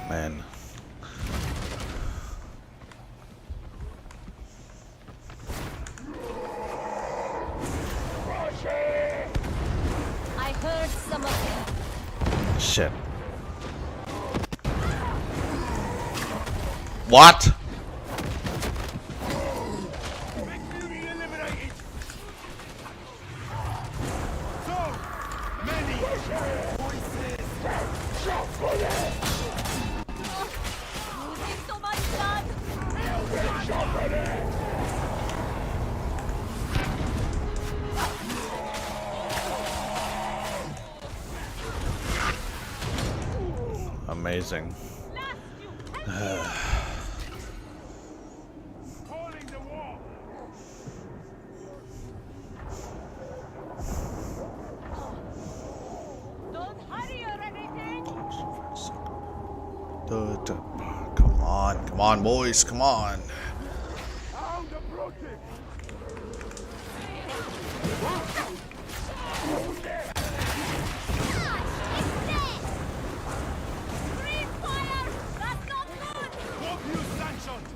[SPEAKER 1] Man.
[SPEAKER 6] I heard some of them.
[SPEAKER 1] Shit. What?
[SPEAKER 8] Victory eliminated. So many voices.
[SPEAKER 6] Losing so much blood!
[SPEAKER 1] Amazing.
[SPEAKER 8] Calling the war.
[SPEAKER 6] Don't hurry or anything!
[SPEAKER 1] Come on, boys, come on.
[SPEAKER 8] Sound approaching.
[SPEAKER 6] Green fire! That's not good!
[SPEAKER 8] Warp use sanctioned.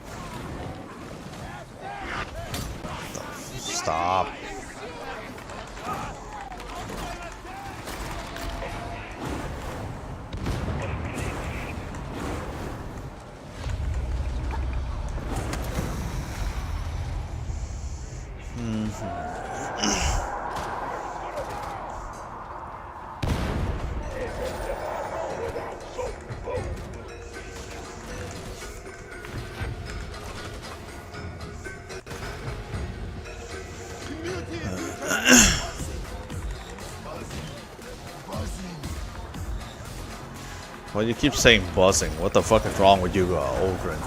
[SPEAKER 1] Well, you keep saying buzzing. What the fuck is wrong with you, Aldrin?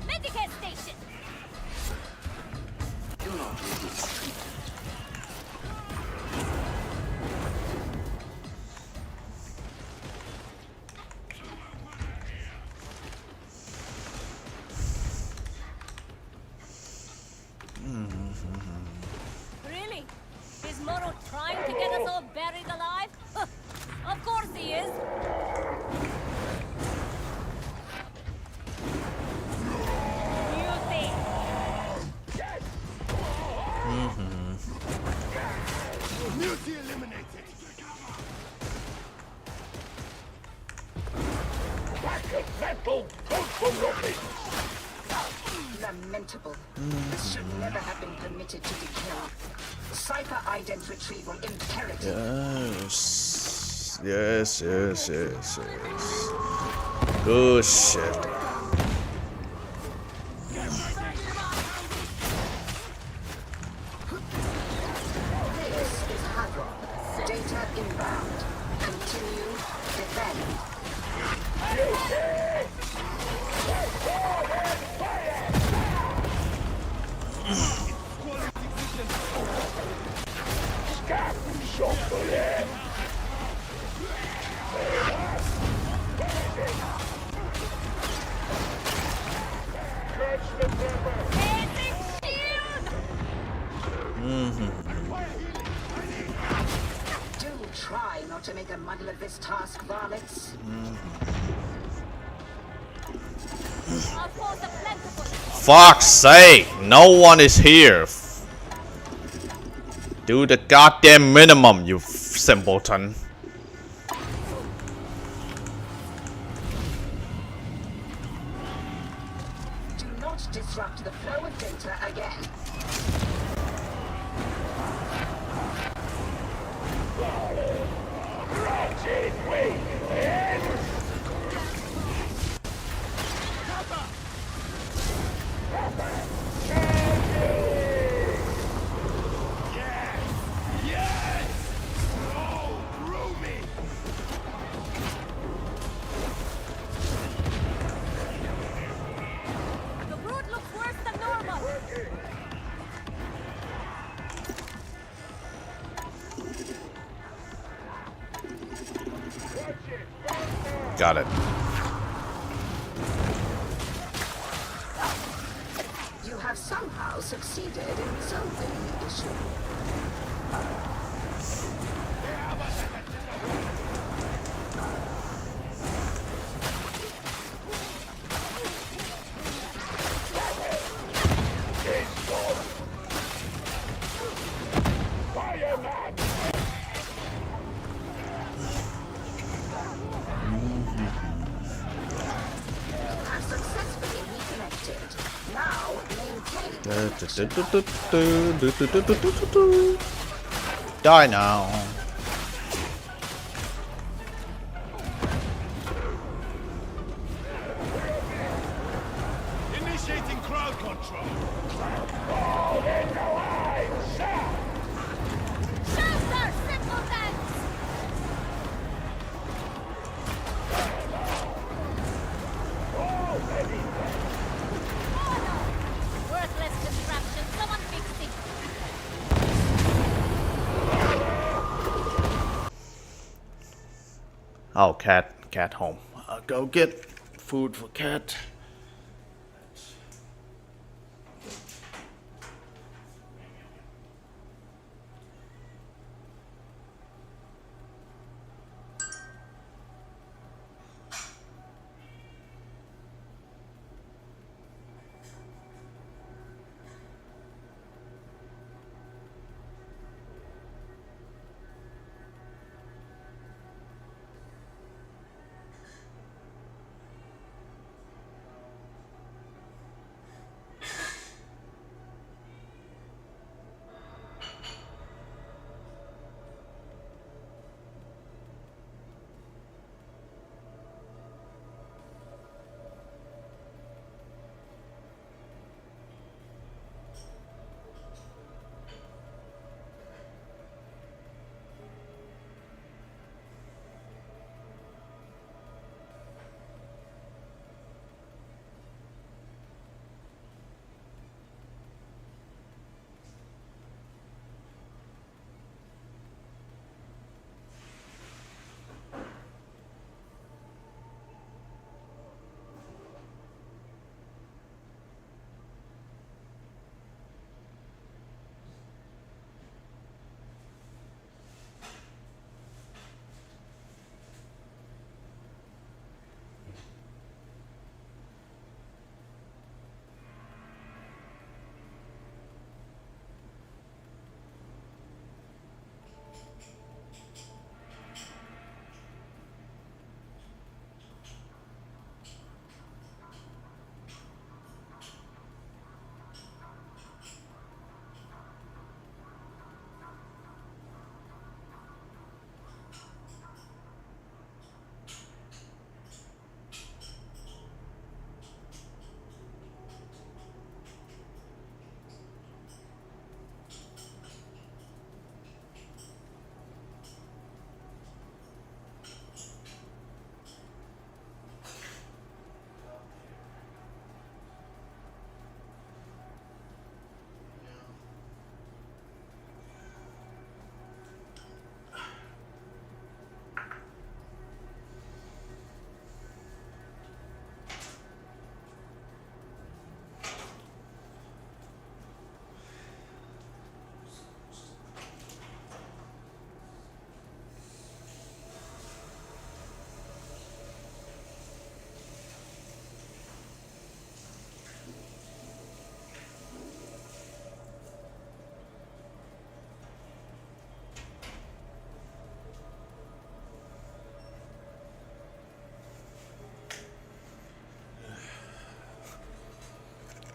[SPEAKER 6] Medicare station. Really? Is Moro trying to get us all buried alive? Of course he is. You think?
[SPEAKER 8] Muti eliminated. Pack of metal, don't for nothing.
[SPEAKER 2] Lamentable. This should never have been permitted to decay. Cipher ident retrieval imperative.
[SPEAKER 1] Yes. Good shit.
[SPEAKER 2] This is Hadron. Data inbound. Continue. Defend. Do try not to make a muddle of this task, varlets.
[SPEAKER 6] I'll force a plentiful.
[SPEAKER 1] Fuck's sake, no one is here. Do the goddamn minimum, you simpleton.
[SPEAKER 2] Do not disrupt the flow of data again.
[SPEAKER 6] The route looks worse than normal.
[SPEAKER 1] Got it.
[SPEAKER 2] You have somehow succeeded in resolving the issue. Have successfully reconnected. Now maintain.
[SPEAKER 1] Die now. Oh, cat home. I'll go get food for cat.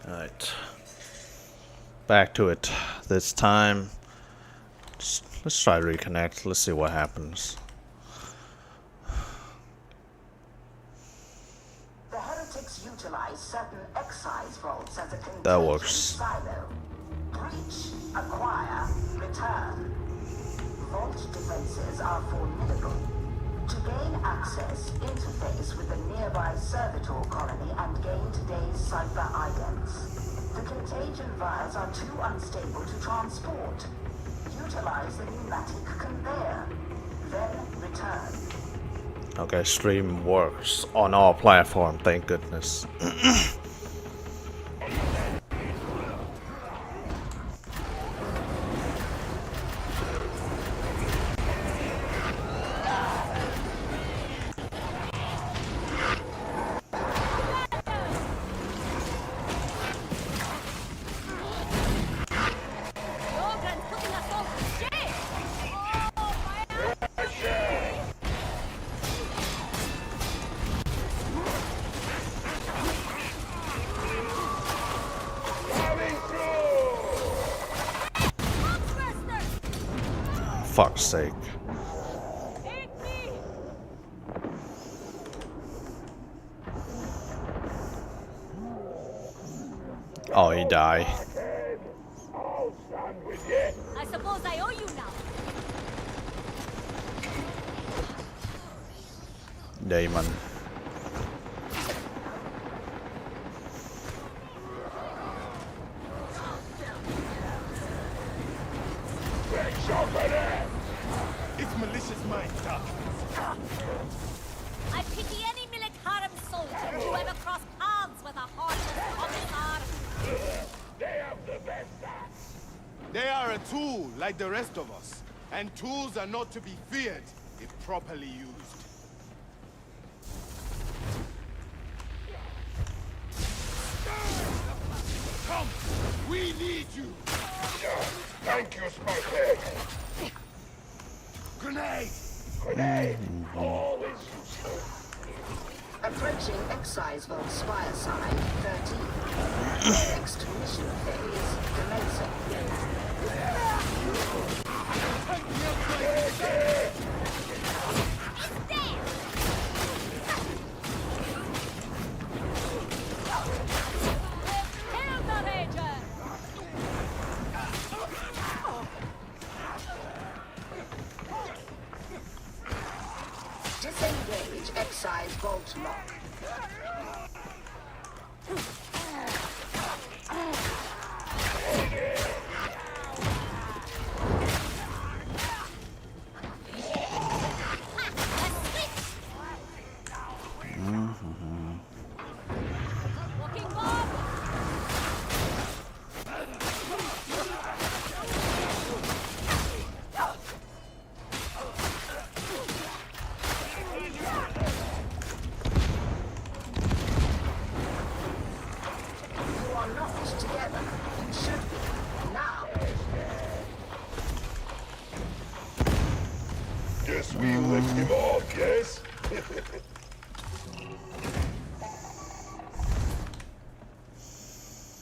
[SPEAKER 1] Alright. Back to it. This time, let's try to reconnect. Let's see what happens.
[SPEAKER 3] The heretics utilize certain excise vaults as a contagion
[SPEAKER 1] That works.
[SPEAKER 3] silo. Breach, acquire, return. Vault defenses are formidable. To gain access, interface with the nearby servitor colony and gain today's cipher idents. The contagion vials are too unstable to transport. Utilize the pneumatic conveyor. Then return.
[SPEAKER 1] Okay, stream works on all platforms, thank goodness.
[SPEAKER 6] Jorgen's putting us all to shame! Oh, my
[SPEAKER 1] Fuck's sake.
[SPEAKER 6] Take me!
[SPEAKER 1] Oh, he died.
[SPEAKER 8] I'll stand with you.
[SPEAKER 6] I suppose I owe you now.
[SPEAKER 1] Damon.
[SPEAKER 8] Get shot for that.
[SPEAKER 5] It's malicious minds.
[SPEAKER 6] I pity any Militarum soldier who ever crossed paths with a heartless commissar.
[SPEAKER 8] They are a tool like the rest of us. And tools are not to be feared if properly used. Come! We need you!
[SPEAKER 5] Thank you, Spider.
[SPEAKER 8] Grenade!
[SPEAKER 5] Grenade! All is useless.
[SPEAKER 2] Approaching Excise Vault Spire Side 13. Next mission phase commencing.
[SPEAKER 6] Kill the Ranger!
[SPEAKER 2] Disengage Excise Vault Lock.
[SPEAKER 6] Walking bomb!
[SPEAKER 2] You are not together. You should be. Now.
[SPEAKER 5] Guess we licked him off, yes?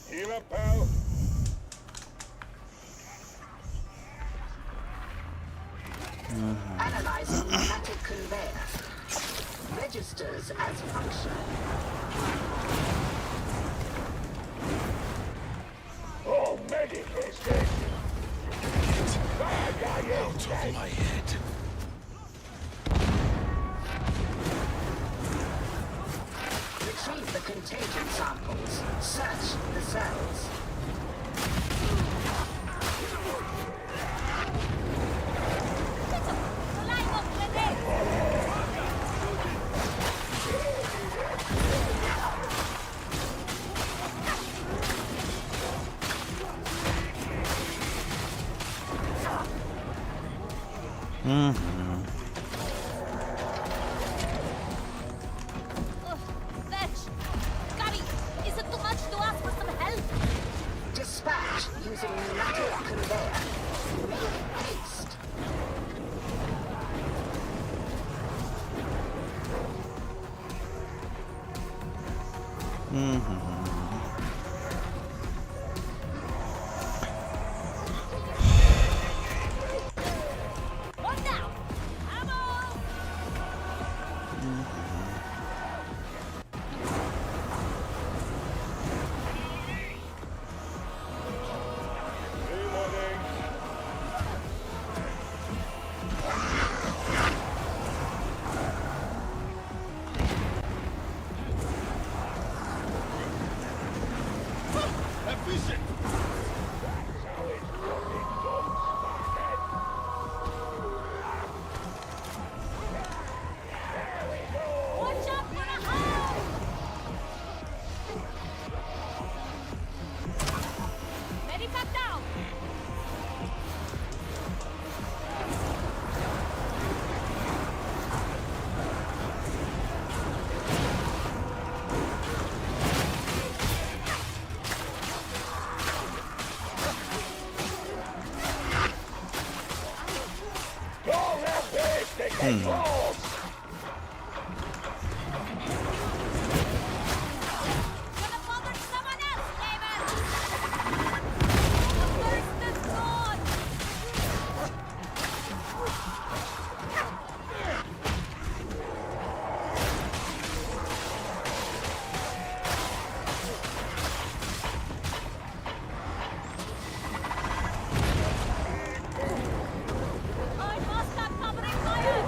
[SPEAKER 5] Heal up, pal.
[SPEAKER 2] Analyzing pneumatic conveyor. Registers as functional.
[SPEAKER 5] Oh, medical station. Out of my head.
[SPEAKER 2] Retrieve the contagion samples. Search the cells.
[SPEAKER 6] Light up grenade! Vetch! Gabby, is it too much to ask for some help?
[SPEAKER 2] Dispatch using pneumatic conveyor. Make haste.
[SPEAKER 6] One down! Ammo!
[SPEAKER 8] Efficient!
[SPEAKER 6] Watch out for the hole! Ready back down! Gonna bother someone else, David! The first is gone! I must have covering fire!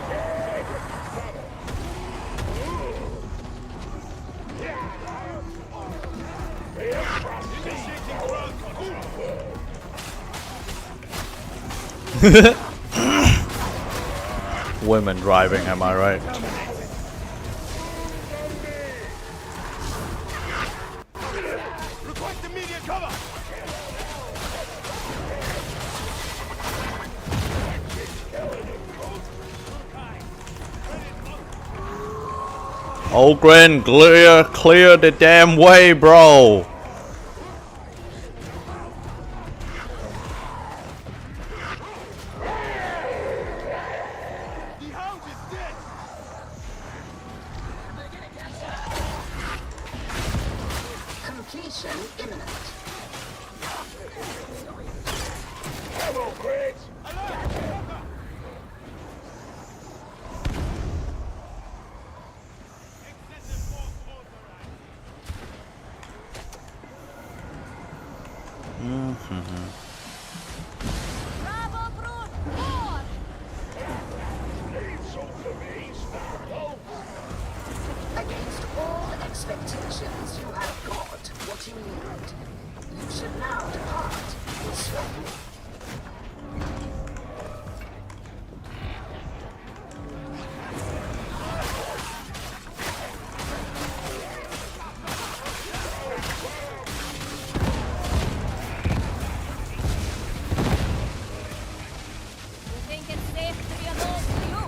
[SPEAKER 1] women driving, am I right?
[SPEAKER 8] Request immediate cover!
[SPEAKER 1] Ogren, clear the damn way, bro.
[SPEAKER 8] The hound is dead!
[SPEAKER 2] Completion imminent.
[SPEAKER 5] Ammo crates!
[SPEAKER 8] Excessive force authorized.
[SPEAKER 6] Bravo, Brute! More!
[SPEAKER 5] Need some for me, Sparrow?
[SPEAKER 2] Against all expectations, you have got what you need. You should now depart swiftly.
[SPEAKER 6] You think it's safe to be alone, do you?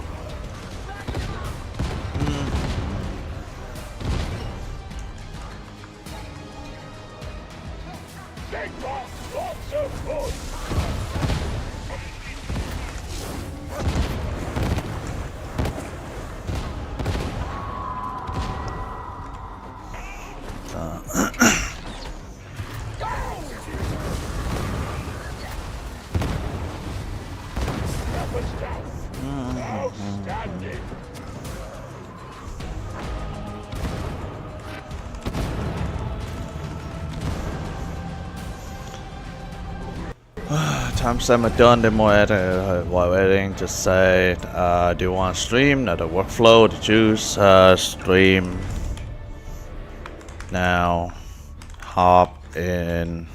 [SPEAKER 5] Big boss, lots of food! Weapons down! Outstanding!
[SPEAKER 1] Time I'm done the more while editing, just say, do you want to stream? Not a workflow to choose. Stream now. Hop in.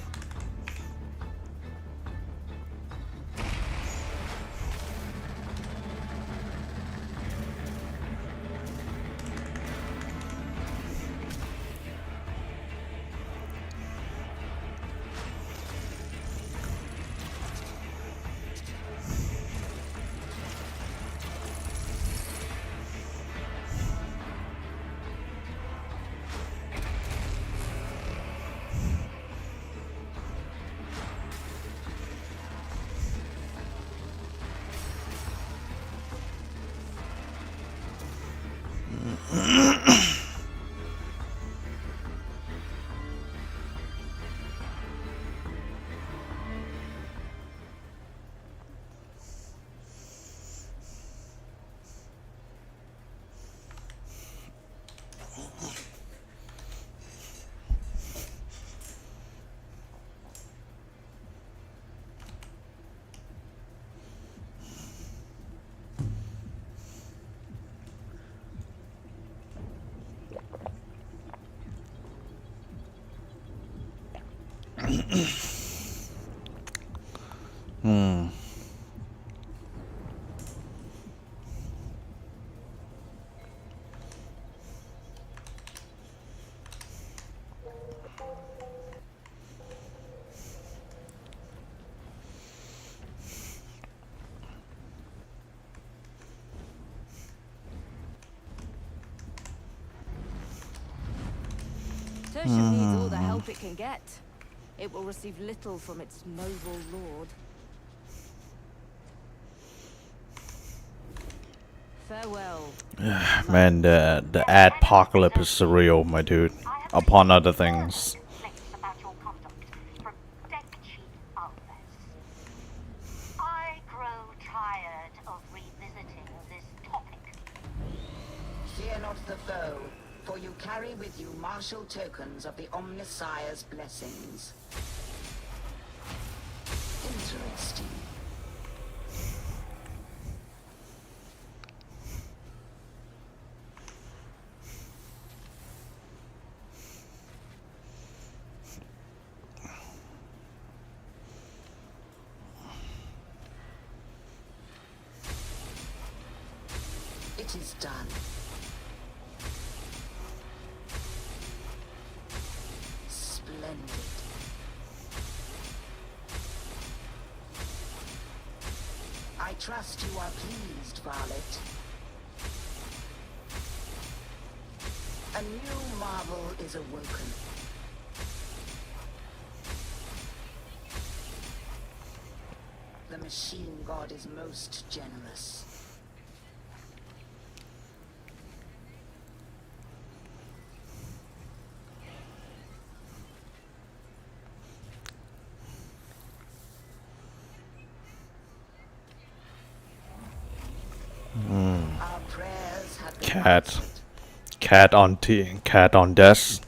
[SPEAKER 6] Tertium needs all the help it can get. It will receive little from its noble lord. Farewell.
[SPEAKER 1] Man, the adpocalypse is surreal, my dude. Upon other things.
[SPEAKER 3] About your conduct from Deck Chief Alves. I grow tired of revisiting this topic.
[SPEAKER 2] Fear not the foe, for you carry with you martial tokens of the Omnissiah's blessings. Interesting. It is done. Splendid. I trust you are pleased, Varlet. A new marvel is awoken. The machine god is most generous. Our prayers have been
[SPEAKER 1] Cat.
[SPEAKER 2] answered.
[SPEAKER 1] Cat on desk.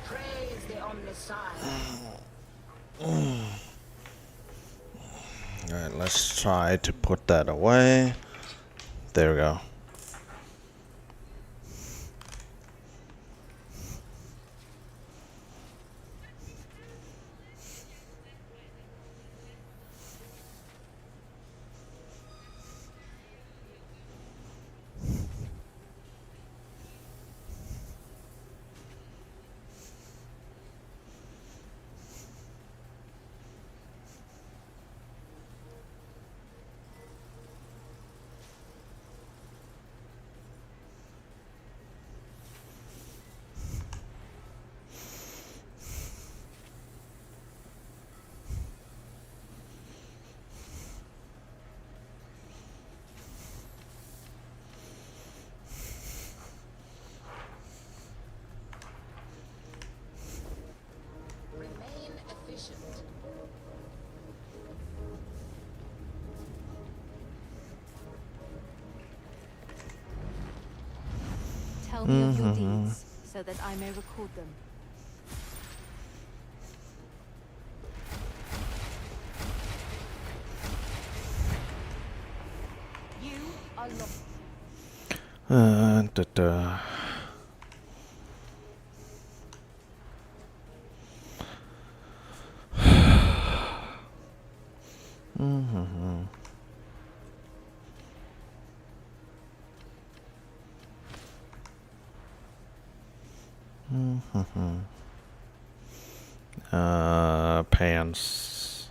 [SPEAKER 2] Praise the Omnissiah.
[SPEAKER 1] Alright, let's try to put that away. There we go.
[SPEAKER 2] Remain efficient.
[SPEAKER 6] Tell me of your deeds, so that I may record them. You are lost.
[SPEAKER 1] Da. Pants.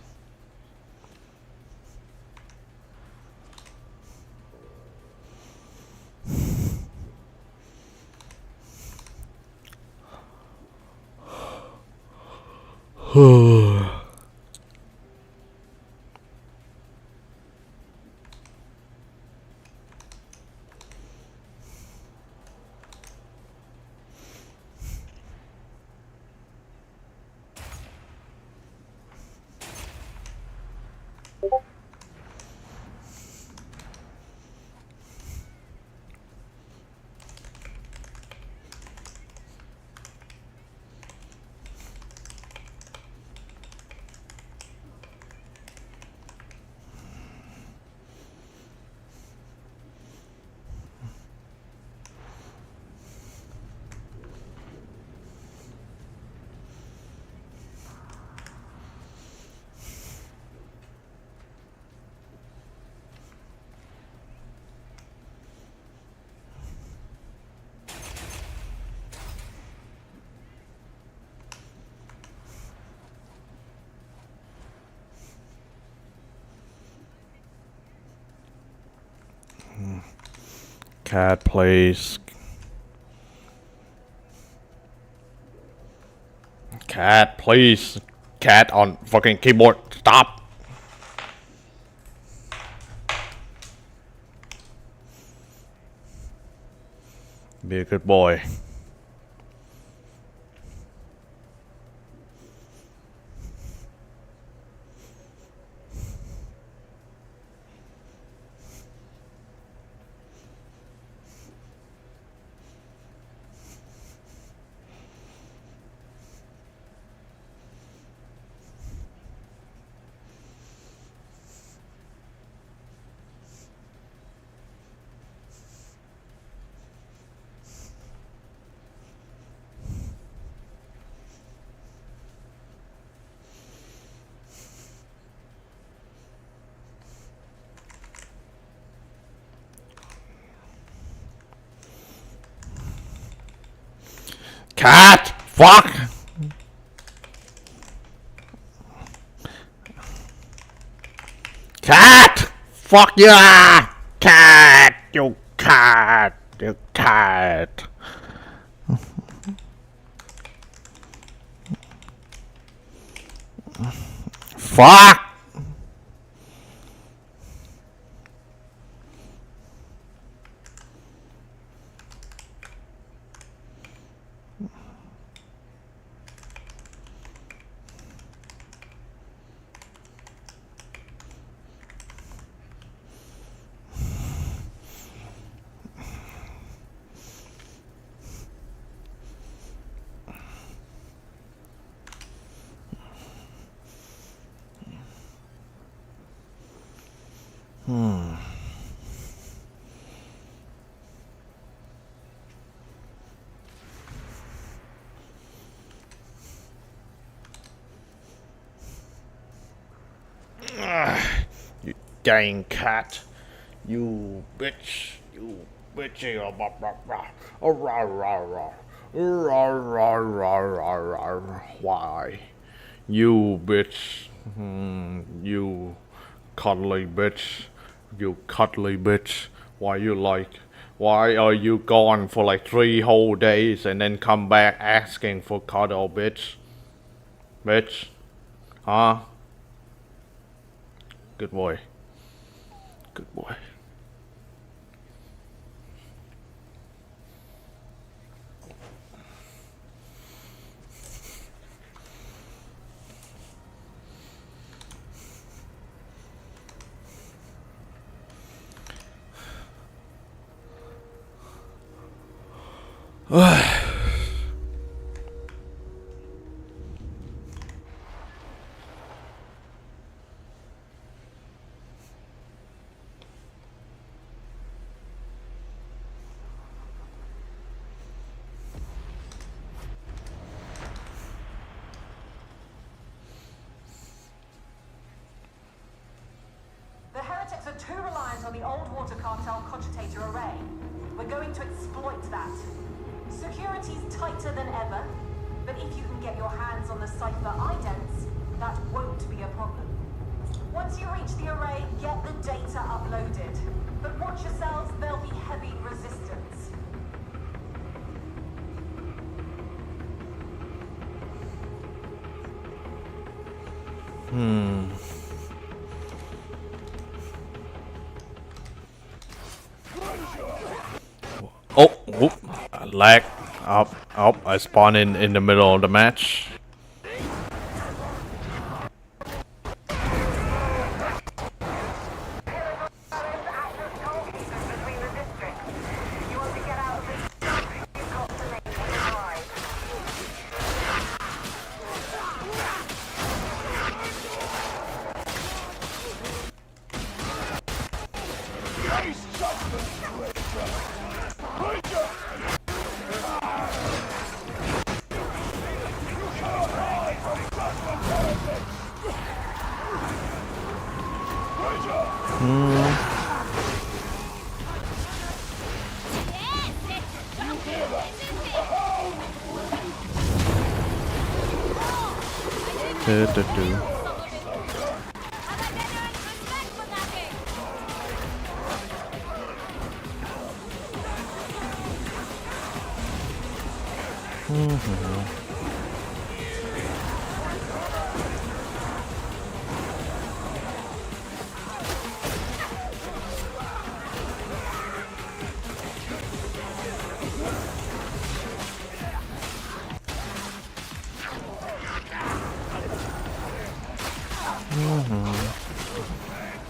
[SPEAKER 1] Cat, please. Cat, please. Cat on fucking keyboard. Stop. Be a good boy. Cat! Fuck! Cat! Fuck yeah! Cat! You cat! You cat! Fuck! You dang cat. You bitch. You bitchy. Why? You bitch. You cuddly bitch. You cuddly bitch. Why are you gone for like 3 whole days and then come back asking for cuddle, bitch? Bitch? Huh? Good boy. Good boy.
[SPEAKER 3] The heretics are too reliant on the old water cartel cogitator array. We're going to exploit that. Security's tighter than ever, but if you can get your hands on the Cypher idents, that won't be a problem. Once you reach the array, get the data uploaded. But watch yourselves, there'll be heavy resistance.
[SPEAKER 1] Oh, whoop. Lag. Up. I spawn in the middle of the match.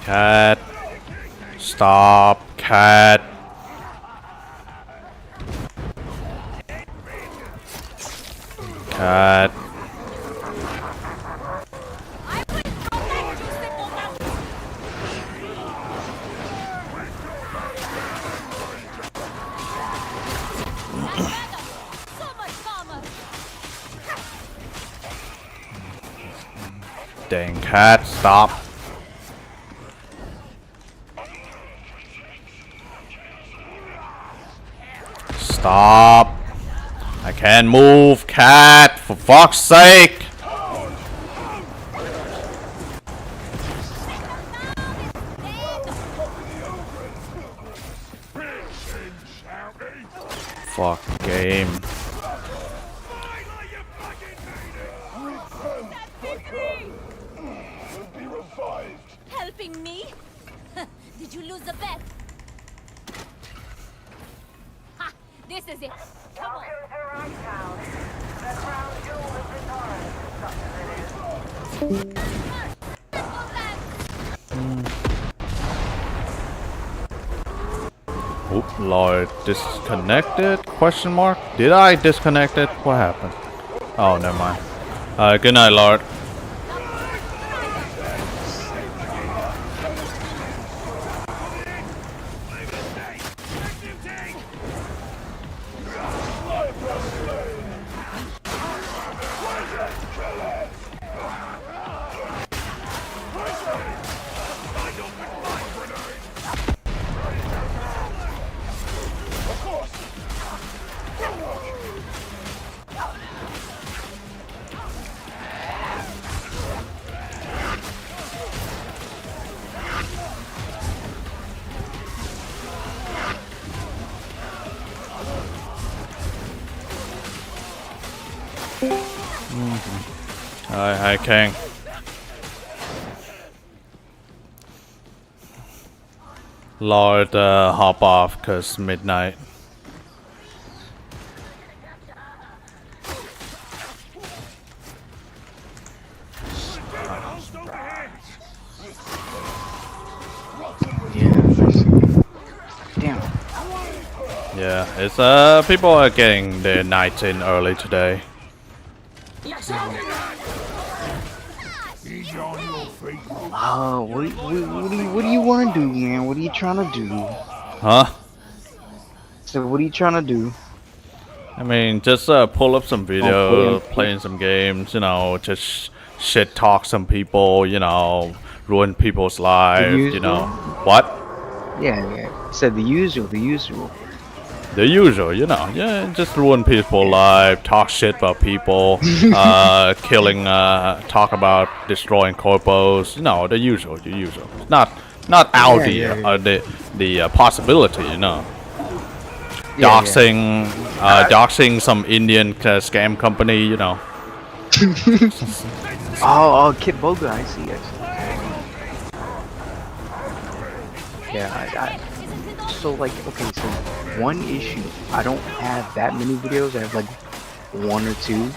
[SPEAKER 1] Cat. Stop, cat. Cat. Dang cat, stop. Stop. I Can't move, cat, for fuck's sake! Fuck game.
[SPEAKER 6] Helping me? Did you lose the bet? Ha! This is it. Come on.
[SPEAKER 1] Oop, Lord, disconnected? Question mark? Did I disconnect it? What happened? Oh, never mind. Good night, Lord. Hi, King. Lord, hop off, cause midnight.
[SPEAKER 10] Damn.
[SPEAKER 1] Yeah, it's people are getting their nights in early today.
[SPEAKER 10] What do you want to do, man? What are you trying to do?
[SPEAKER 1] Huh?
[SPEAKER 10] So what are you trying to do?
[SPEAKER 1] I mean, just pull up some video, playing some games, you know, just shit talk some people, you know, ruin people's lives, you know. What?
[SPEAKER 10] Yeah. Said the usual.
[SPEAKER 1] The usual, you know. Yeah, just ruin people's lives, talk shit about people, killing, talk about destroying corpos, you know, the usual. Not out the possibility, you know. Doxing some Indian scam company, you know.
[SPEAKER 10] Oh, Kit Boga, I see it. Yeah, so like, okay, so one issue, I don't have that many videos, I have like one or two.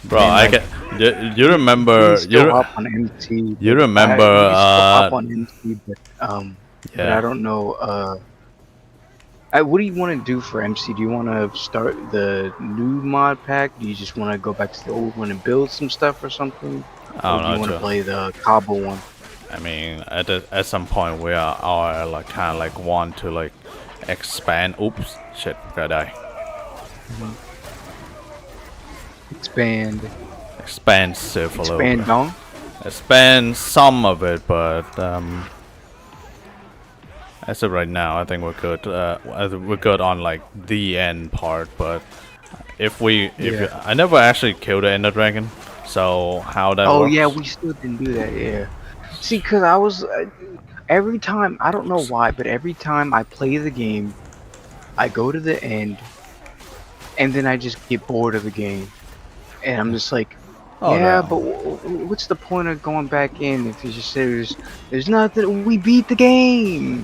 [SPEAKER 1] Bro,
[SPEAKER 10] and,
[SPEAKER 1] I
[SPEAKER 10] like,
[SPEAKER 1] get. You remember?
[SPEAKER 10] Still up on MT.
[SPEAKER 1] You remember?
[SPEAKER 10] Up on MT, but
[SPEAKER 1] yeah.
[SPEAKER 10] But I don't know. What do you want to do for MC? Do you want to start the new mod pack? Do you just want to go back to the old one and build some stuff or something?
[SPEAKER 1] I don't
[SPEAKER 10] or do you want to play the Cobble one?
[SPEAKER 1] I mean, at some point we are like kind of like want to like expand. Oops, shit, gotta die. Expansive a little bit.
[SPEAKER 10] Expand
[SPEAKER 1] Expand some of it, but as of right now, I think we're good. We're good on like the end part, but I never actually killed the Ender Dragon, so how that works?
[SPEAKER 10] Oh yeah, we still didn't do that. Yeah. See, cause I was every time, I don't know why, but every time I play the game, I go to the end, and then I just get bored of the game, and I'm just like, but what's the point of going back in if you just say there's nothing? We beat the game.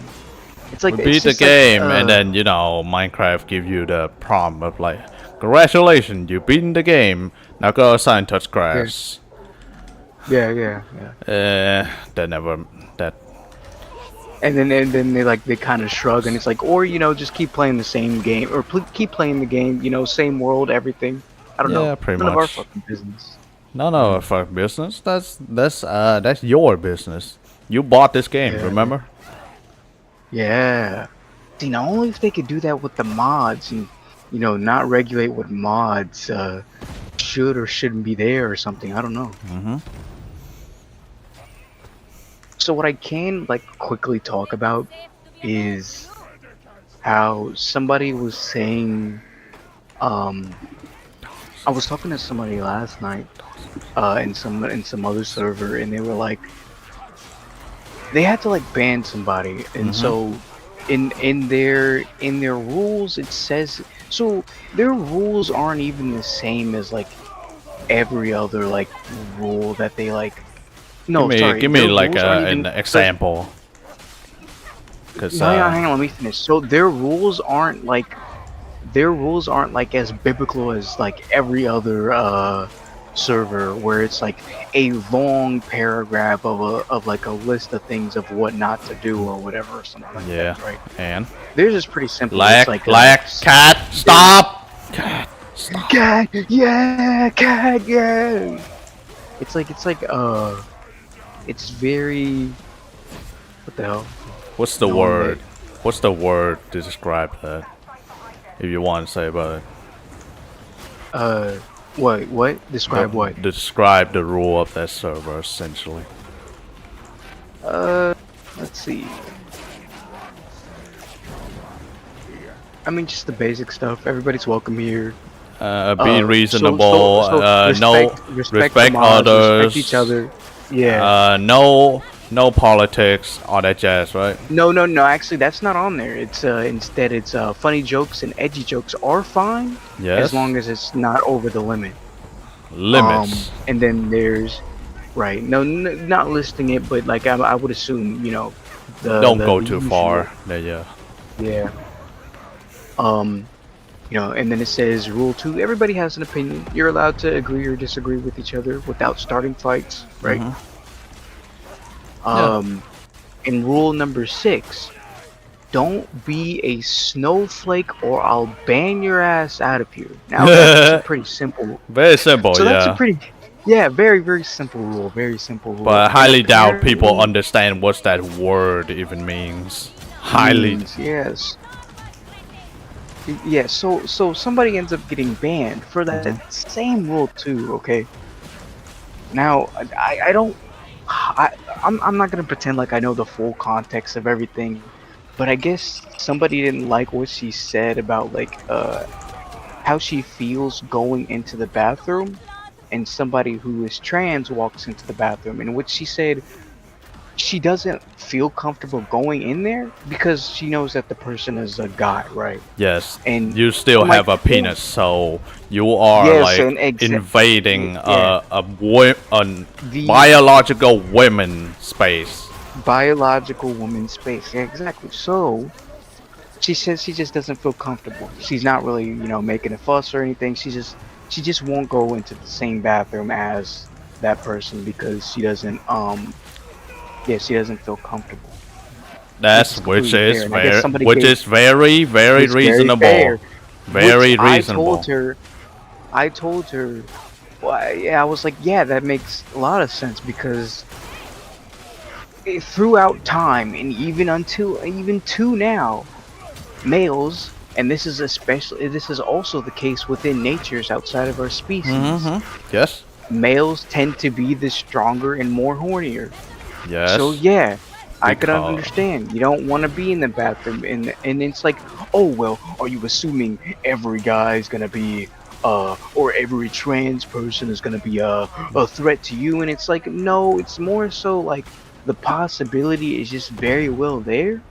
[SPEAKER 10] It's like
[SPEAKER 1] we beat the game, and then you know Minecraft give you the prompt of like, congratulations, you beaten the game. Now go outside and touch grass.
[SPEAKER 10] Yeah. And then they kind of shrug, and it's like, or you know, just keep playing the same game, or keep playing the game, you know, same world, everything. I don't know.
[SPEAKER 1] Yeah, pretty
[SPEAKER 10] None
[SPEAKER 1] much.
[SPEAKER 10] of our fucking business.
[SPEAKER 1] None of our fucking business. That's your business. You bought this game, remember?
[SPEAKER 10] Yeah. See, now only if they could do that with the mods, and you know, not regulate what mods should or shouldn't be there or something. I don't know. So what I can like quickly talk about is how somebody was saying I was talking to somebody last night, in some other server, and they were like, they had to like ban somebody, and so in their rules it says, so their rules aren't even the same as like every other like rule that they like. No, sorry,
[SPEAKER 1] give me
[SPEAKER 10] their
[SPEAKER 1] like
[SPEAKER 10] rules aren't
[SPEAKER 1] an
[SPEAKER 10] even-
[SPEAKER 1] example. Cause
[SPEAKER 10] No, hang on, let me finish. So their rules aren't like as biblical as like every other server, where it's like a long paragraph of like a list of things of what not to do or whatever or something like
[SPEAKER 1] yeah,
[SPEAKER 10] that, right?
[SPEAKER 1] and
[SPEAKER 10] They're just pretty simple.
[SPEAKER 1] lag,
[SPEAKER 10] It's like
[SPEAKER 1] cat, stop, cat, stop.
[SPEAKER 10] cat, yeah, cat, yeah. It's very, what the hell?
[SPEAKER 1] What's the
[SPEAKER 10] No,
[SPEAKER 1] word? What's the word to describe that? If you want to say about it.
[SPEAKER 10] What? Describe what?
[SPEAKER 1] Describe the rule of that server, essentially.
[SPEAKER 10] Let's see. I mean, just the basic stuff. Everybody's welcome here.
[SPEAKER 1] Be reasonable. Respect
[SPEAKER 10] the mods,
[SPEAKER 1] others.
[SPEAKER 10] respect each other. Yeah.
[SPEAKER 1] No politics, all that jazz, right?
[SPEAKER 10] No. Actually, that's not on there. It's instead, it's funny jokes and edgy jokes are fine.
[SPEAKER 1] Yes.
[SPEAKER 10] As long as it's not over the limit.
[SPEAKER 1] Limits.
[SPEAKER 10] And then there's, right? No, not listing it, but like I would assume, you know,
[SPEAKER 1] Don't go
[SPEAKER 10] the
[SPEAKER 1] too
[SPEAKER 10] usual.
[SPEAKER 1] far. Yeah.
[SPEAKER 10] Yeah. You know, and then it says rule 2, everybody has an opinion. You're allowed to agree or disagree with each other without starting fights, right? And rule number 6, don't be a snowflake or I'll ban your ass out of here. Now that's a pretty simple.
[SPEAKER 1] Very simple,
[SPEAKER 10] So
[SPEAKER 1] yeah.
[SPEAKER 10] that's a pretty, very, very simple rule. Very simple rule.
[SPEAKER 1] But I highly doubt people
[SPEAKER 10] Apparently-
[SPEAKER 1] understand what that word even means. Highly.
[SPEAKER 10] Yes. Yeah, so somebody ends up getting banned for that same rule too, okay? Now, I'm not gonna pretend like I know the full context of everything, but I guess somebody didn't like what she said about like how she feels going into the bathroom, and somebody who is trans walks into the bathroom, in which she said she doesn't feel comfortable going in there because she knows that the person is a guy, right?
[SPEAKER 1] Yes.
[SPEAKER 10] And
[SPEAKER 1] you still
[SPEAKER 10] I'm like,
[SPEAKER 1] have a penis, so you are
[SPEAKER 10] Yes,
[SPEAKER 1] like
[SPEAKER 10] and
[SPEAKER 1] invading
[SPEAKER 10] yeah.
[SPEAKER 1] a
[SPEAKER 10] The
[SPEAKER 1] biological women space.
[SPEAKER 10] biological woman's space. Yeah, exactly. So she says she just doesn't feel comfortable. She's not really, you know, making a fuss or anything. She just won't go into the same bathroom as that person because she doesn't she doesn't feel comfortable.
[SPEAKER 1] That's
[SPEAKER 10] It's
[SPEAKER 1] which
[SPEAKER 10] completely
[SPEAKER 1] is
[SPEAKER 10] fair, and I guess
[SPEAKER 1] very,
[SPEAKER 10] somebody
[SPEAKER 1] which
[SPEAKER 10] gave-
[SPEAKER 1] is very, very
[SPEAKER 10] It's very
[SPEAKER 1] reasonable.
[SPEAKER 10] fair.
[SPEAKER 1] Very
[SPEAKER 10] Which
[SPEAKER 1] reasonable.
[SPEAKER 10] I told her, well, yeah, I was like, yeah, that makes a lot of sense because throughout time and even to now, males, and this is also the case within natures outside of our species.
[SPEAKER 1] Yes.
[SPEAKER 10] Males tend to be the stronger and more hornier.
[SPEAKER 1] Yes.
[SPEAKER 10] So yeah, I could
[SPEAKER 1] Because-
[SPEAKER 10] understand. You don't want to be in the bathroom, and it's like, oh well, are you assuming every guy's gonna be, or every trans person is gonna be a threat to you? And it's like, no, it's more so like the possibility is just very well there,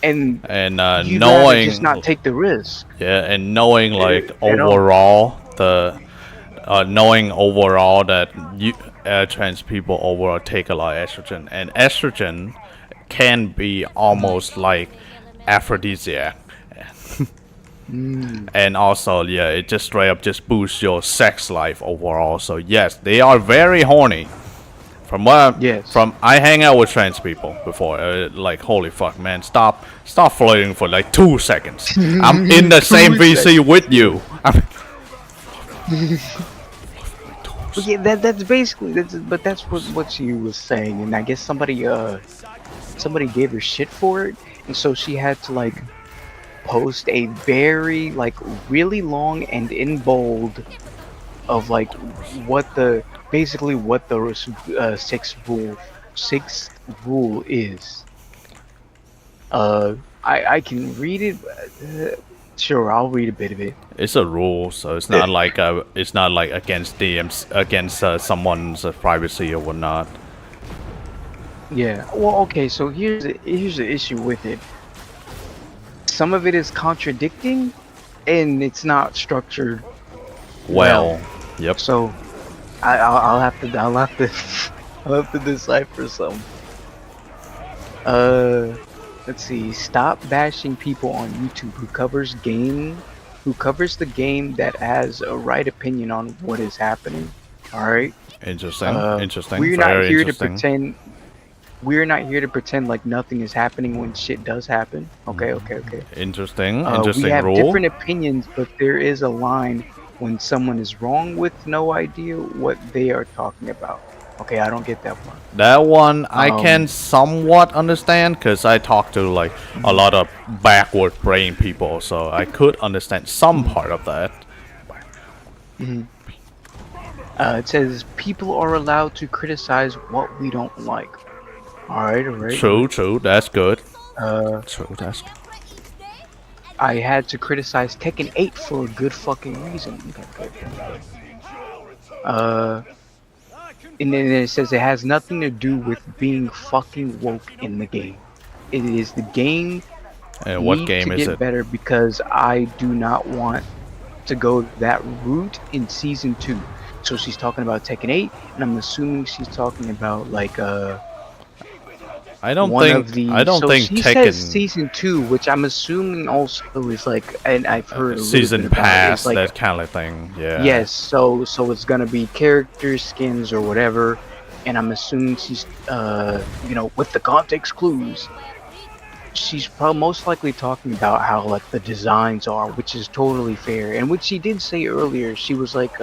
[SPEAKER 10] and
[SPEAKER 1] And
[SPEAKER 10] you
[SPEAKER 1] knowing,
[SPEAKER 10] gotta just not take the risk.
[SPEAKER 1] yeah, and knowing like
[SPEAKER 10] you know?
[SPEAKER 1] overall knowing overall that trans people overall take a lot of estrogen, and estrogen can be almost like aphrodisiac. And also, yeah, it just straight up just boosts your sex life overall. So yes, they are very horny. From what I hang out with trans people before, like holy fuck, man, stop flirting for like 2 seconds. I'm in the same VC with you.
[SPEAKER 10] But yeah, that's what she was saying, and I guess somebody gave her shit for it, and so she had to like post a very like really long and in bold of like what the sixth rule is. I can read it. Sure, I'll read a bit of it.
[SPEAKER 1] It's a rule, so it's not like against DMs against someone's privacy or whatnot.
[SPEAKER 10] Yeah. Well, okay. So here's the issue with it. Some of it is contradicting, and it's not structured
[SPEAKER 1] Well, yep.
[SPEAKER 10] So I'll have to I'll have to decipher some. Let's see. Stop bashing people on YouTube who covers the game that has a right opinion on what is happening. All right.
[SPEAKER 1] Interesting. Interesting.
[SPEAKER 10] We're
[SPEAKER 1] Very
[SPEAKER 10] not here
[SPEAKER 1] interesting.
[SPEAKER 10] to pretend. We're not here to pretend like nothing is happening when shit does happen. Okay.
[SPEAKER 1] Interesting.
[SPEAKER 10] We
[SPEAKER 1] Interesting
[SPEAKER 10] have
[SPEAKER 1] rule.
[SPEAKER 10] different opinions, but there is a line when someone is wrong with no idea what they are talking about. Okay, I don't get that one.
[SPEAKER 1] That one I can somewhat understand because I talk to like a lot of backward brain people, so I could understand some part of that.
[SPEAKER 10] It says people are allowed to criticize what we don't like. All right.
[SPEAKER 1] True. That's good.
[SPEAKER 10] True. That's. I had to criticize Tekken 8 for a good fucking reason. And then it says it has nothing to do with being fucking woke in the game. It is the game.
[SPEAKER 1] And what
[SPEAKER 10] need
[SPEAKER 1] game
[SPEAKER 10] to
[SPEAKER 1] is
[SPEAKER 10] get
[SPEAKER 1] it?
[SPEAKER 10] better because I do not want to go that route in season 2. So she's talking about Tekken 8, and I'm assuming she's talking about like
[SPEAKER 1] I don't
[SPEAKER 10] one
[SPEAKER 1] think
[SPEAKER 10] of the.
[SPEAKER 1] so
[SPEAKER 10] she
[SPEAKER 1] Tekken
[SPEAKER 10] says season 2, which I'm assuming also is like, and I've heard a little
[SPEAKER 1] season
[SPEAKER 10] bit about it,
[SPEAKER 1] pass,
[SPEAKER 10] it's like,
[SPEAKER 1] that kind of thing. Yeah.
[SPEAKER 10] yes, so it's gonna be character skins or whatever, and I'm assuming she's with the context clues. She's probably most likely talking about how like the designs are, which is totally fair. And what she did say earlier, she was like,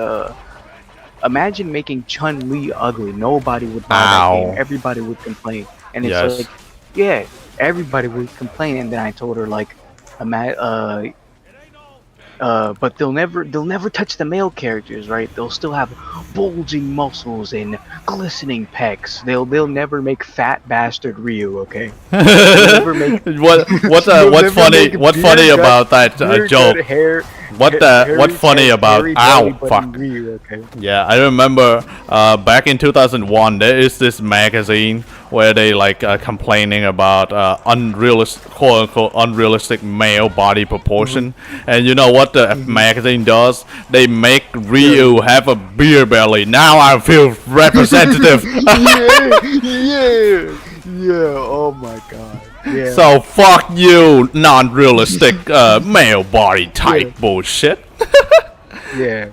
[SPEAKER 10] imagine making Chun-Li ugly. Nobody would buy that game. Everybody would complain. And it's like, yeah, everybody would complain. And then I told her like, but they'll never touch the male characters, right? They'll still have bulging muscles and glistening pecs. They'll never make fat bastard Ryu, okay? Never make,
[SPEAKER 1] what's funny about that joke? What's funny about fuck?
[SPEAKER 10] Ryu, okay?
[SPEAKER 1] Yeah, I remember back in 2001 there is this magazine where they like complaining about quote unquote unrealistic male body proportion, and you know what the magazine does? They make Ryu have a beer belly. Now I feel representative.
[SPEAKER 10] Yeah. Oh my god. Yeah.
[SPEAKER 1] So fuck you, non-realistic male body type bullshit.
[SPEAKER 10] Yeah.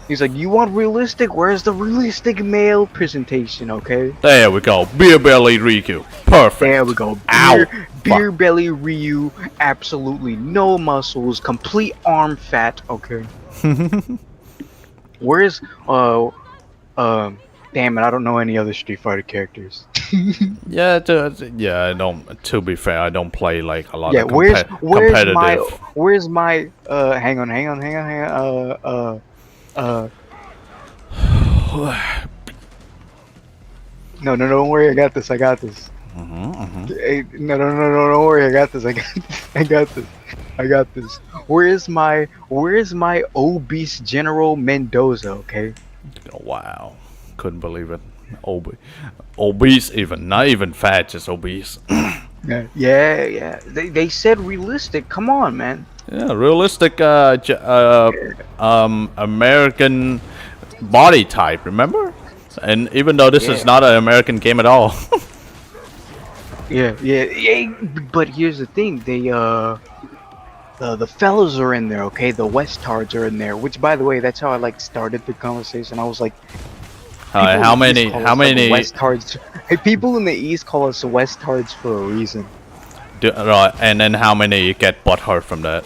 [SPEAKER 10] He's like, you want realistic? Where's the realistic male presentation, okay?
[SPEAKER 1] There we go. Beer belly Ryu. Perfect.
[SPEAKER 10] There we go. Beer belly Ryu. Absolutely no muscles. Complete arm fat, okay? Where's, damn it, I don't know any other Street Fighter characters.
[SPEAKER 1] Yeah, I don't. To be fair, I don't play like a lot of competitive.
[SPEAKER 10] Where's my hang on. No, don't worry, I got this. Hey, no, don't worry, I got this. Where's my obese General Mendoza, okay?
[SPEAKER 1] Wow, couldn't believe it. Obese, even not even fat, just obese.
[SPEAKER 10] Yeah. They said realistic. Come on, man.
[SPEAKER 1] Yeah, realistic. American body type. Remember? And even though this is not an American game at all.
[SPEAKER 10] Yeah. But here's the thing. They the fellas are in there, okay? The Westards are in there. Which, by the way, that's how I like started the conversation. I was like,
[SPEAKER 1] how many
[SPEAKER 10] Westards? Hey, people in the East call us Westards for a reason.
[SPEAKER 1] Right, and then how many get butthurt from that?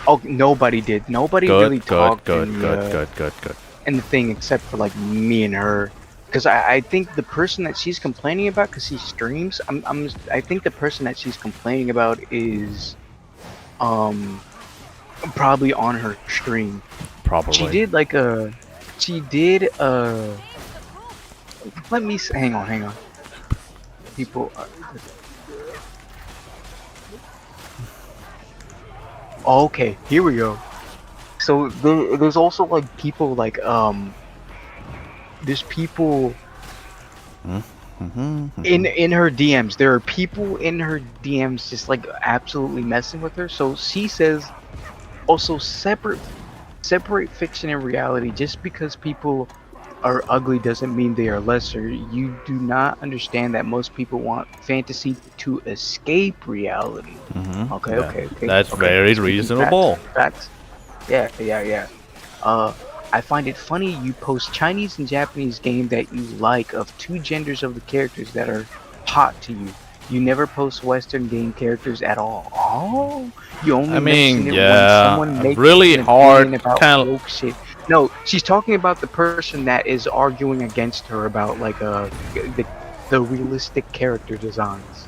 [SPEAKER 10] Oh, nobody did. Nobody really talked.
[SPEAKER 1] Good.
[SPEAKER 10] And the thing, except for like me and her, because I think the person that she's complaining about, because she streams, I think the person that she's complaining about is, probably on her stream.
[SPEAKER 1] Probably.
[SPEAKER 10] She did let me hang on. People. Okay, here we go. So there's also like people like there's people in her DMs. There are people in her DMs just like absolutely messing with her. So she says also separate fiction and reality. Just because people are ugly doesn't mean they are lesser. You do not understand that most people want fantasy to escape reality. Okay.
[SPEAKER 1] That's very reasonable.
[SPEAKER 10] Facts. Yeah. I find it funny you post Chinese and Japanese game that you like of two genders of the characters that are hot to you. You never post Western game characters at all. Oh, you only mention it when someone makes
[SPEAKER 1] really
[SPEAKER 10] an
[SPEAKER 1] hard
[SPEAKER 10] opinion about woke shit. No, she's talking about the person that is arguing against her about like the realistic character designs.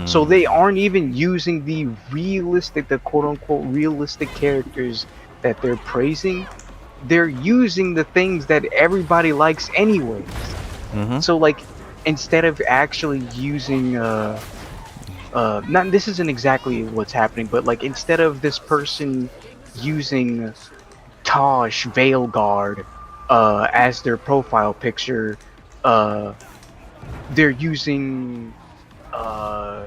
[SPEAKER 10] So they aren't even using the quote unquote realistic characters that they're praising. They're using the things that everybody likes anyways. So like instead of actually using this isn't exactly what's happening, but like instead of this person using Tosh Veilguard as their profile picture, they're using a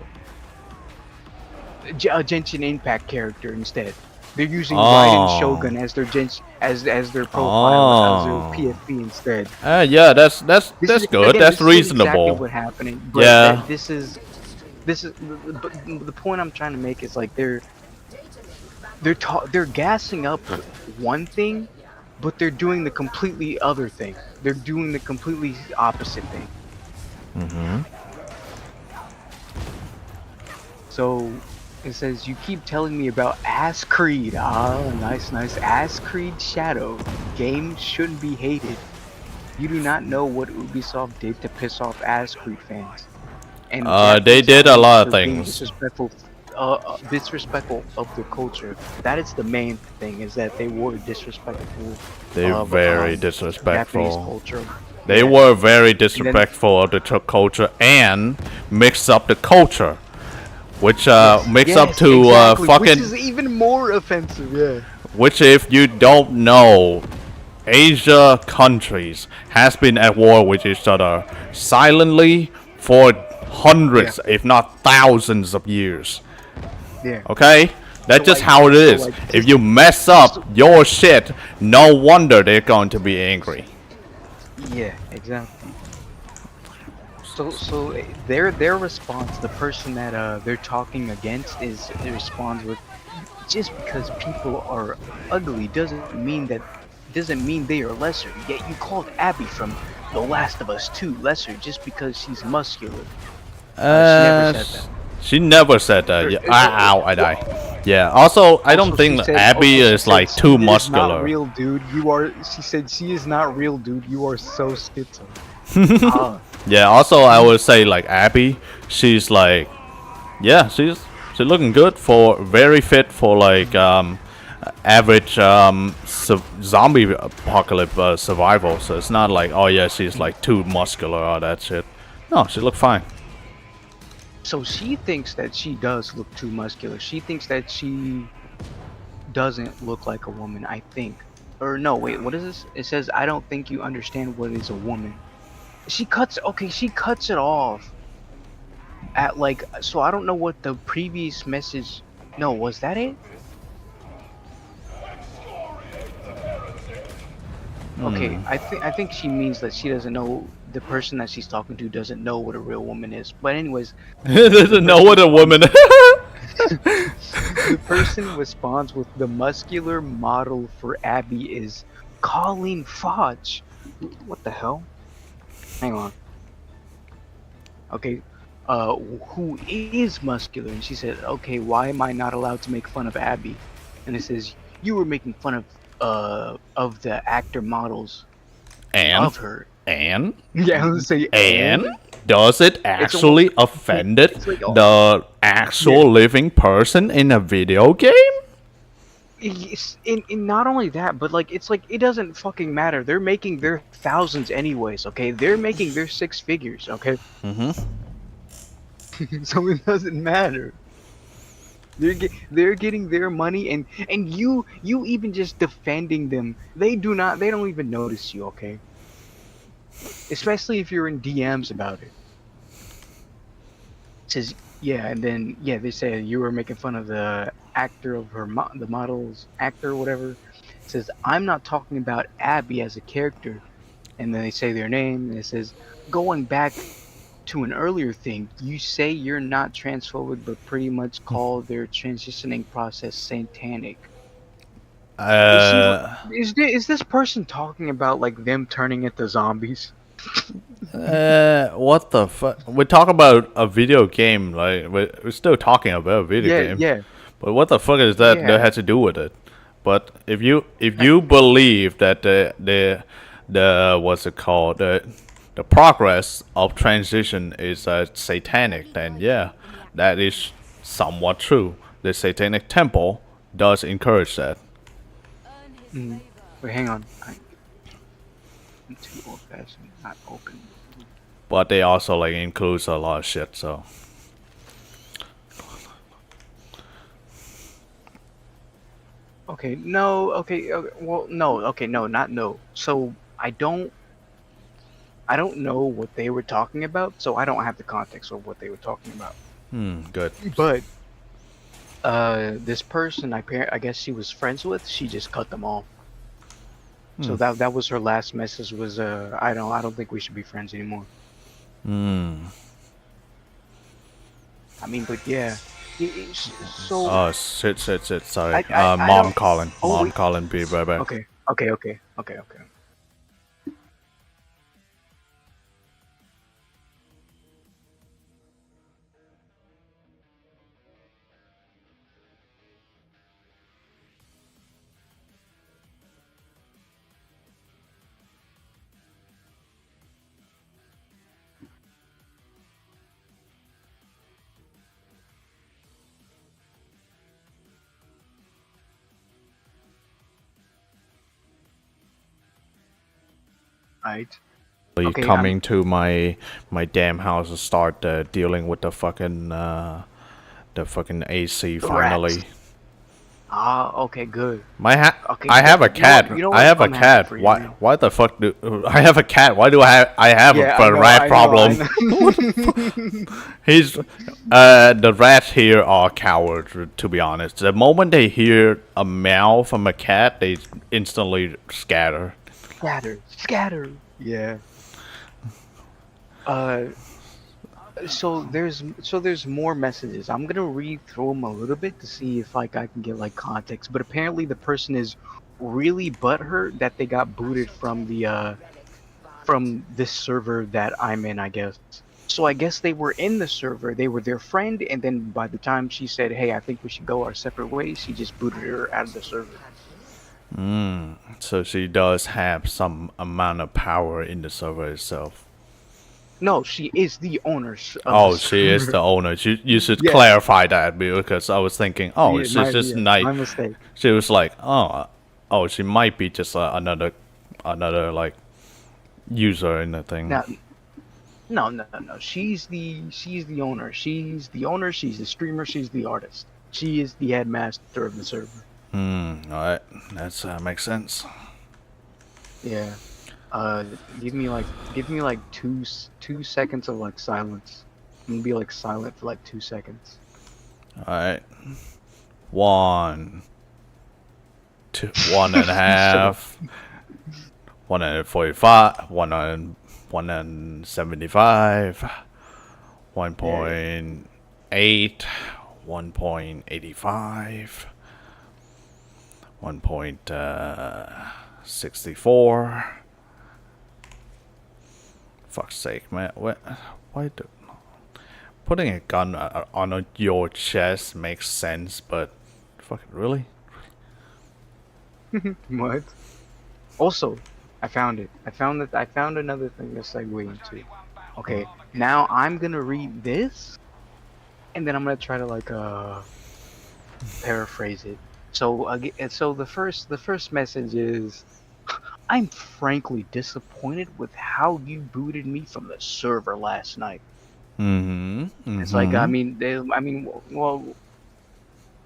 [SPEAKER 10] Genshin Impact character instead. They're using Raiden Shogun as their as their profile, as their PFP instead.
[SPEAKER 1] Yeah, that's good.
[SPEAKER 10] Again,
[SPEAKER 1] that's
[SPEAKER 10] this
[SPEAKER 1] reasonable.
[SPEAKER 10] Is exactly what's happening. But
[SPEAKER 1] Yeah.
[SPEAKER 10] This is but the point I'm trying to make is like they're gassing up one thing, but they're doing the completely other thing. They're doing the completely opposite thing. So it says you keep telling me about Ass Creed. Nice. Ass Creed Shadow. Game shouldn't be hated. You do not know what Ubisoft did to piss off Ass Creed fans. And
[SPEAKER 1] they did a lot of things.
[SPEAKER 10] Disrespectful of the culture. That is the main thing, is that they were disrespectful.
[SPEAKER 1] They're very
[SPEAKER 10] Japanese
[SPEAKER 1] disrespectful.
[SPEAKER 10] culture.
[SPEAKER 1] They were very disrespectful of the culture and mix up the culture, which mix up to
[SPEAKER 10] exactly,
[SPEAKER 1] fucking.
[SPEAKER 10] which is even more offensive. Yeah.
[SPEAKER 1] Which, if you don't know, Asia countries has been at war with each other silently for hundreds, if not thousands of years.
[SPEAKER 10] Yeah.
[SPEAKER 1] Okay? That's
[SPEAKER 10] So,
[SPEAKER 1] just
[SPEAKER 10] like-
[SPEAKER 1] how it is.
[SPEAKER 10] so, like,
[SPEAKER 1] If you mess up your shit, no wonder they're going to be angry.
[SPEAKER 10] Yeah, exactly. So their response, the person that they're talking against, responds with, just because people are ugly doesn't mean they are lesser. Yet you called Abby from The Last of Us 2 lesser just because she's muscular. She never said that.
[SPEAKER 1] Yeah. Ow, I die. Yeah. Also, I don't think Abby is like too muscular.
[SPEAKER 10] Not real, dude. She said she is not real, dude. You are so schizo.
[SPEAKER 1] Yeah. Also, I would say like Abby, she's like, yeah, she's looking good very fit for like average zombie apocalypse survival. So it's not like, oh yeah, she's like too muscular or that shit. No, she look fine.
[SPEAKER 10] So she thinks that she does look too muscular. She thinks that she doesn't look like a woman, I think. Or no, wait, what is this? It says, I don't think you understand what is a woman. She cuts it off at like, so I don't know what the previous message, no, was that it? Okay, I think she means that she doesn't know, the person that she's talking to doesn't know what a real woman is. But anyways,
[SPEAKER 1] doesn't know what a woman.
[SPEAKER 10] The person responds with, the muscular model for Abby is Colleen Foch. What the hell? Hang on. Okay, who is muscular? And she said, okay, why am I not allowed to make fun of Abby? And it says, you were making fun of the actor models of her.
[SPEAKER 1] And?
[SPEAKER 10] Yeah, let's say
[SPEAKER 1] And? Does it actually offend the actual
[SPEAKER 10] Yeah.
[SPEAKER 1] living person in a video game?
[SPEAKER 10] In not only that, but like it's like it doesn't fucking matter. They're making their thousands anyways, okay? They're making their six figures, okay? So it doesn't matter. They're getting their money, and you even just defending them. They don't even notice you, okay? Especially if you're in DMs about it. It says yeah, and then yeah, they say you were making fun of the actor of the model's actor or whatever. It says I'm not talking about Abby as a character, and then they say their name, and it says going back to an earlier thing, you say you're not transphobic, but pretty much call their transitioning process satanic. Is this person talking about like them turning into zombies?
[SPEAKER 1] What the fuck? We talk about a video game, like we're still talking about a video game.
[SPEAKER 10] Yeah.
[SPEAKER 1] But what the fuck is that
[SPEAKER 10] Yeah.
[SPEAKER 1] that has to do with it? But if you believe that the what's it called, the progress of transition is satanic, then yeah, that is somewhat true. The Satanic Temple does encourage that.
[SPEAKER 10] Wait, hang on. I'm too old-fashioned. Not open.
[SPEAKER 1] But they also like includes a lot of shit. So
[SPEAKER 10] Okay, no. Okay, well, no. Okay, no, not no. So I don't know what they were talking about, so I don't have the context of what they were talking about.
[SPEAKER 1] Good.
[SPEAKER 10] But this person I guess she was friends with, she just cut them off. So that was her last message was I don't think we should be friends anymore. I mean, but yeah. So
[SPEAKER 1] Oh shit! Sorry.
[SPEAKER 10] I
[SPEAKER 1] Mom
[SPEAKER 10] don't-
[SPEAKER 1] calling.
[SPEAKER 10] Oh,
[SPEAKER 1] Mom
[SPEAKER 10] wait.
[SPEAKER 1] calling. Be right back.
[SPEAKER 10] okay. Right. Okay,
[SPEAKER 1] Coming to my damn house and start dealing with the fucking AC
[SPEAKER 10] The
[SPEAKER 1] finally.
[SPEAKER 10] rats. Okay, good. Okay,
[SPEAKER 1] I have a
[SPEAKER 10] you know
[SPEAKER 1] cat.
[SPEAKER 10] what- you know
[SPEAKER 1] I
[SPEAKER 10] what?
[SPEAKER 1] have a
[SPEAKER 10] I'm happy
[SPEAKER 1] cat.
[SPEAKER 10] for you,
[SPEAKER 1] Why
[SPEAKER 10] man.
[SPEAKER 1] why the fuck do I have a cat? Why do I have
[SPEAKER 10] Yeah,
[SPEAKER 1] a rat problem? He's the rats here are cowards, to be honest. The moment they hear a meow from a cat, they instantly scatter.
[SPEAKER 10] Scatter. Yeah. So there's more messages. I'm gonna read through them a little bit to see if like I can get like context. But apparently the person is really butthurt that they got booted from this server that I'm in, I guess. So I guess they were in the server. They were their friend, and then by the time she said, "Hey, I think we should go our separate ways," she just booted her out of the server.
[SPEAKER 1] So she does have some amount of power in the server itself.
[SPEAKER 10] No, she is the owner.
[SPEAKER 1] Oh, she is the owner. You should
[SPEAKER 10] Yeah.
[SPEAKER 1] clarify that because I was thinking, oh,
[SPEAKER 10] Yeah,
[SPEAKER 1] she's just nice.
[SPEAKER 10] my mistake.
[SPEAKER 1] She was like, oh, she might be just another like user in the thing.
[SPEAKER 10] No. She's the owner. She's the owner. She's the streamer. She's the artist. She is the headmaster of the server.
[SPEAKER 1] Alright, that makes sense.
[SPEAKER 10] Yeah. Give me like 2 seconds of like silence. I'm gonna be like silent for like 2 seconds.
[SPEAKER 1] Alright. 1, 2, 1.5, 145, 175, 1.8, 1.85, 1.64. Fuck's sake, man. Why do putting a gun on your chest makes sense, but fucking really?
[SPEAKER 10] What? Also, I found it. I found another thing to segue into. Okay, now I'm gonna read this, and then I'm gonna try to like paraphrase it. So so the first message is, I'm frankly disappointed with how you booted me from the server last night. It's like well,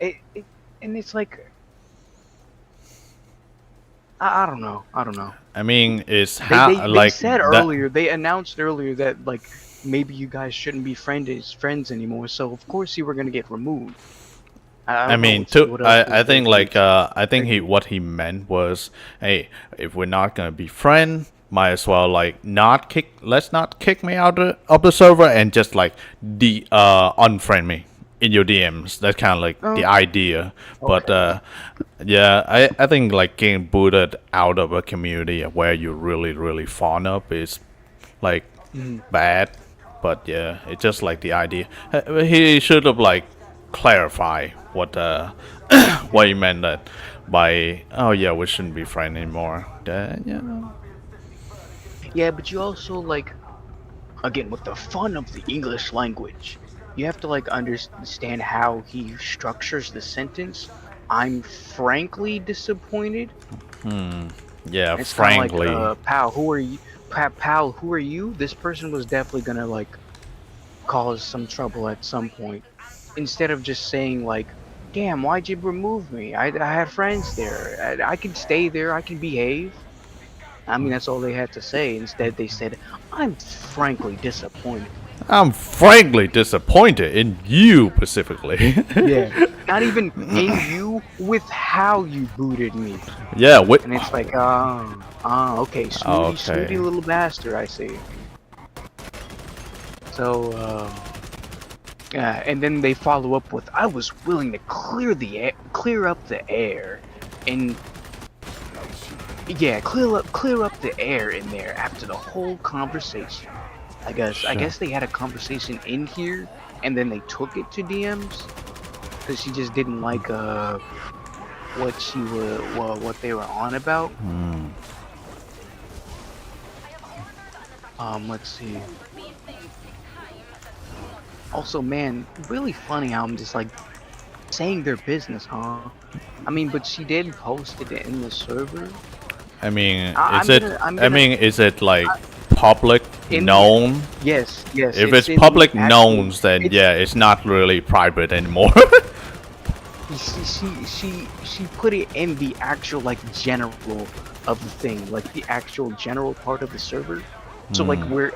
[SPEAKER 10] And it's like, I don't know. I don't know.
[SPEAKER 1] I mean, it's
[SPEAKER 10] They,
[SPEAKER 1] how
[SPEAKER 10] they
[SPEAKER 1] like
[SPEAKER 10] said
[SPEAKER 1] that.
[SPEAKER 10] earlier, they announced earlier that like maybe you guys shouldn't be friends anymore. So of course you were gonna get removed. I
[SPEAKER 1] I
[SPEAKER 10] don't know
[SPEAKER 1] mean,
[SPEAKER 10] what else
[SPEAKER 1] I
[SPEAKER 10] was
[SPEAKER 1] think
[SPEAKER 10] there.
[SPEAKER 1] like I think what he meant was, hey, if we're not gonna be friends, might as well like let's not kick me out of the server and just like unfriend me in your DMs. That's kind of like the idea. But yeah, I think like getting booted out of a community where you're really fond of is like bad. But yeah, it's just like the idea. He should have like clarify what what he meant that by oh yeah, we shouldn't be friends anymore. Yeah.
[SPEAKER 10] Yeah, but you also like, again, with the fun of the English language, you have to like understand how he structures the sentence. I'm frankly disappointed.
[SPEAKER 1] Yeah,
[SPEAKER 10] It's kind of
[SPEAKER 1] frankly.
[SPEAKER 10] like, pal, who are you? Pal, who are you? This person was definitely gonna like cause some trouble at some point. Instead of just saying like, damn, why'd you remove me? I had friends there. I can stay there. I can behave. I mean, that's all they had to say. Instead, they said, I'm frankly disappointed.
[SPEAKER 1] I'm frankly disappointed in you specifically.
[SPEAKER 10] Yeah. Not even in you, with how you booted me.
[SPEAKER 1] Yeah,
[SPEAKER 10] And it's like, okay, snooty little bastard, I see. So, yeah, and then they follow up with, I was willing to clear up the air, and yeah, clear up the air in there after the whole conversation. I guess they had a conversation in here, and then they took it to DMs, because she just didn't like what they were on about. Let's see. Also, man, really funny how I'm just like saying their business, huh? I mean, but she did post it in the server.
[SPEAKER 1] I mean,
[SPEAKER 10] I'm gonna-
[SPEAKER 1] is it like public known?
[SPEAKER 10] Yes.
[SPEAKER 1] If it's
[SPEAKER 10] in
[SPEAKER 1] public
[SPEAKER 10] the actual-
[SPEAKER 1] known, then
[SPEAKER 10] it's-
[SPEAKER 1] yeah, it's not really private anymore.
[SPEAKER 10] She put it in the actual like general of the thing, like the actual general part of the server. So like we're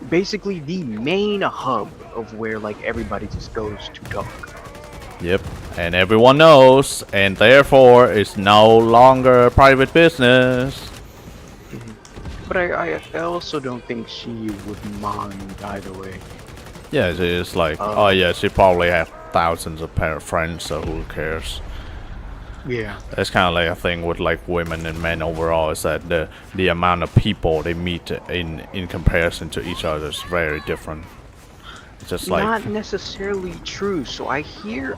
[SPEAKER 10] basically the main hub of where like everybody just goes to talk.
[SPEAKER 1] Yep, and everyone knows, and therefore it's no longer private business.
[SPEAKER 10] But I also don't think she would mind either way.
[SPEAKER 1] Yeah, it's like, oh yeah, she probably has thousands of friends, so who cares?
[SPEAKER 10] Yeah.
[SPEAKER 1] That's kind of like a thing with like women and men overall, is that the amount of people they meet in comparison to each other is very different. It's just like
[SPEAKER 10] Not necessarily true. So I hear,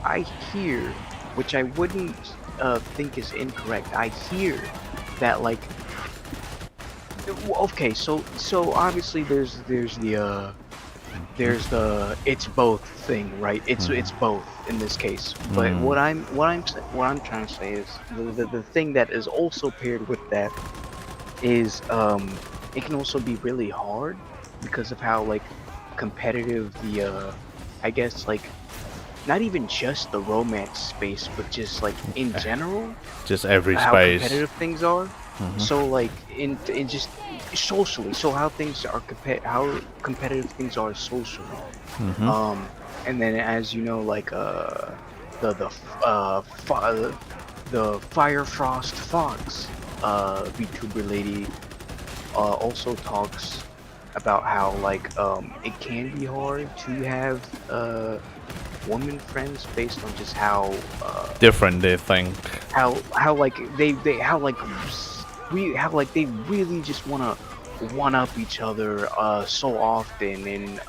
[SPEAKER 10] which I wouldn't think is incorrect. I hear that like, okay, so obviously there's the it's both thing, right? It's both in this case. But what I'm trying to say is the thing that is also paired with that is it can also be really hard because of how like competitive the I guess like not even just the romance space, but just like in general,
[SPEAKER 1] just every
[SPEAKER 10] how
[SPEAKER 1] space.
[SPEAKER 10] competitive things are. So like in just socially, so how things are how competitive things are socially. And then as you know, like the Firefrost Fox VTuber lady also talks about how like it can be hard to have woman friends based on just how
[SPEAKER 1] Different they think.
[SPEAKER 10] how like they how like they really just want to one up each other so often, and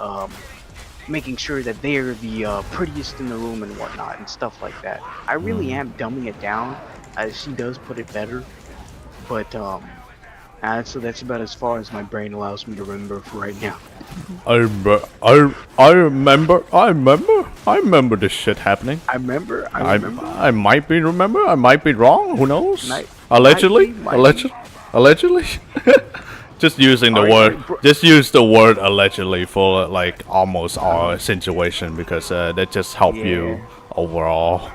[SPEAKER 10] making sure that they're the prettiest in the room and whatnot and stuff like that. I really am dumbing it down, as she does put it better, but so that's about as far as my brain allows me to remember for right now.
[SPEAKER 1] I remember this shit happening.
[SPEAKER 10] I remember.
[SPEAKER 1] I might be I might be wrong. Who knows?
[SPEAKER 10] Might-
[SPEAKER 1] Allegedly.
[SPEAKER 10] might be.
[SPEAKER 1] Allegedly. Just using the word. Just use the word allegedly for like almost all situation, because that just help you overall.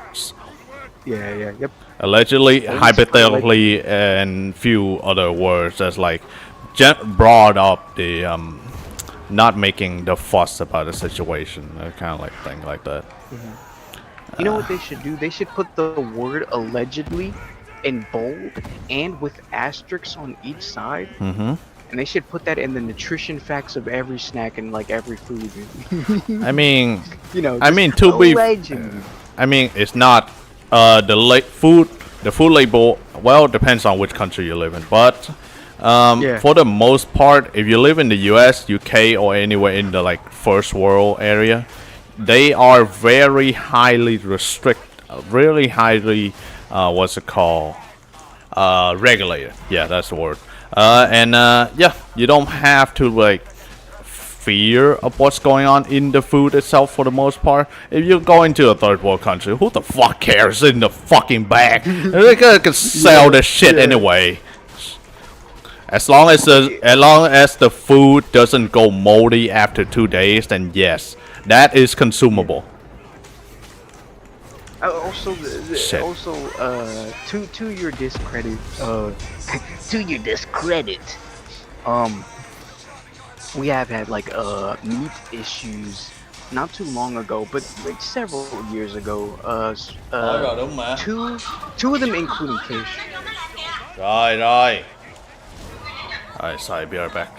[SPEAKER 10] Yeah. Yep.
[SPEAKER 1] Allegedly, hypothetically, and few other words that's like brought up the not making the fuss about the situation, kind of like thing like that.
[SPEAKER 10] You know what they should do? They should put the word allegedly in bold and with asterisks on each side.
[SPEAKER 1] Mm-hmm.
[SPEAKER 10] And they should put that in the nutrition facts of every snack and like every food.
[SPEAKER 1] I mean,
[SPEAKER 10] You know,
[SPEAKER 1] I
[SPEAKER 10] just
[SPEAKER 1] mean to be.
[SPEAKER 10] allegedly.
[SPEAKER 1] I mean, it's not the food label. Well, depends on which country you live in, but
[SPEAKER 10] Yeah.
[SPEAKER 1] for the most part, if you live in the U.S., UK, or anywhere in the like first world area, they are very highly really highly what's it called? Regulated. Yeah, that's the word. Yeah, you don't have to like fear of what's going on in the food itself for the most part. If you go into a third world country, who the fuck cares in the fucking bag? They can sell the shit anyway. As long as the food doesn't go moldy after 2 days, then yes, that is consumable.
[SPEAKER 10] Also,
[SPEAKER 1] Shit.
[SPEAKER 10] to your discredit, we have had like meat issues not too long ago, but like several years ago.
[SPEAKER 1] Rồi đúng mà.
[SPEAKER 10] Two of them including Kish.
[SPEAKER 1] Rồi. Alright, sorry, be right back.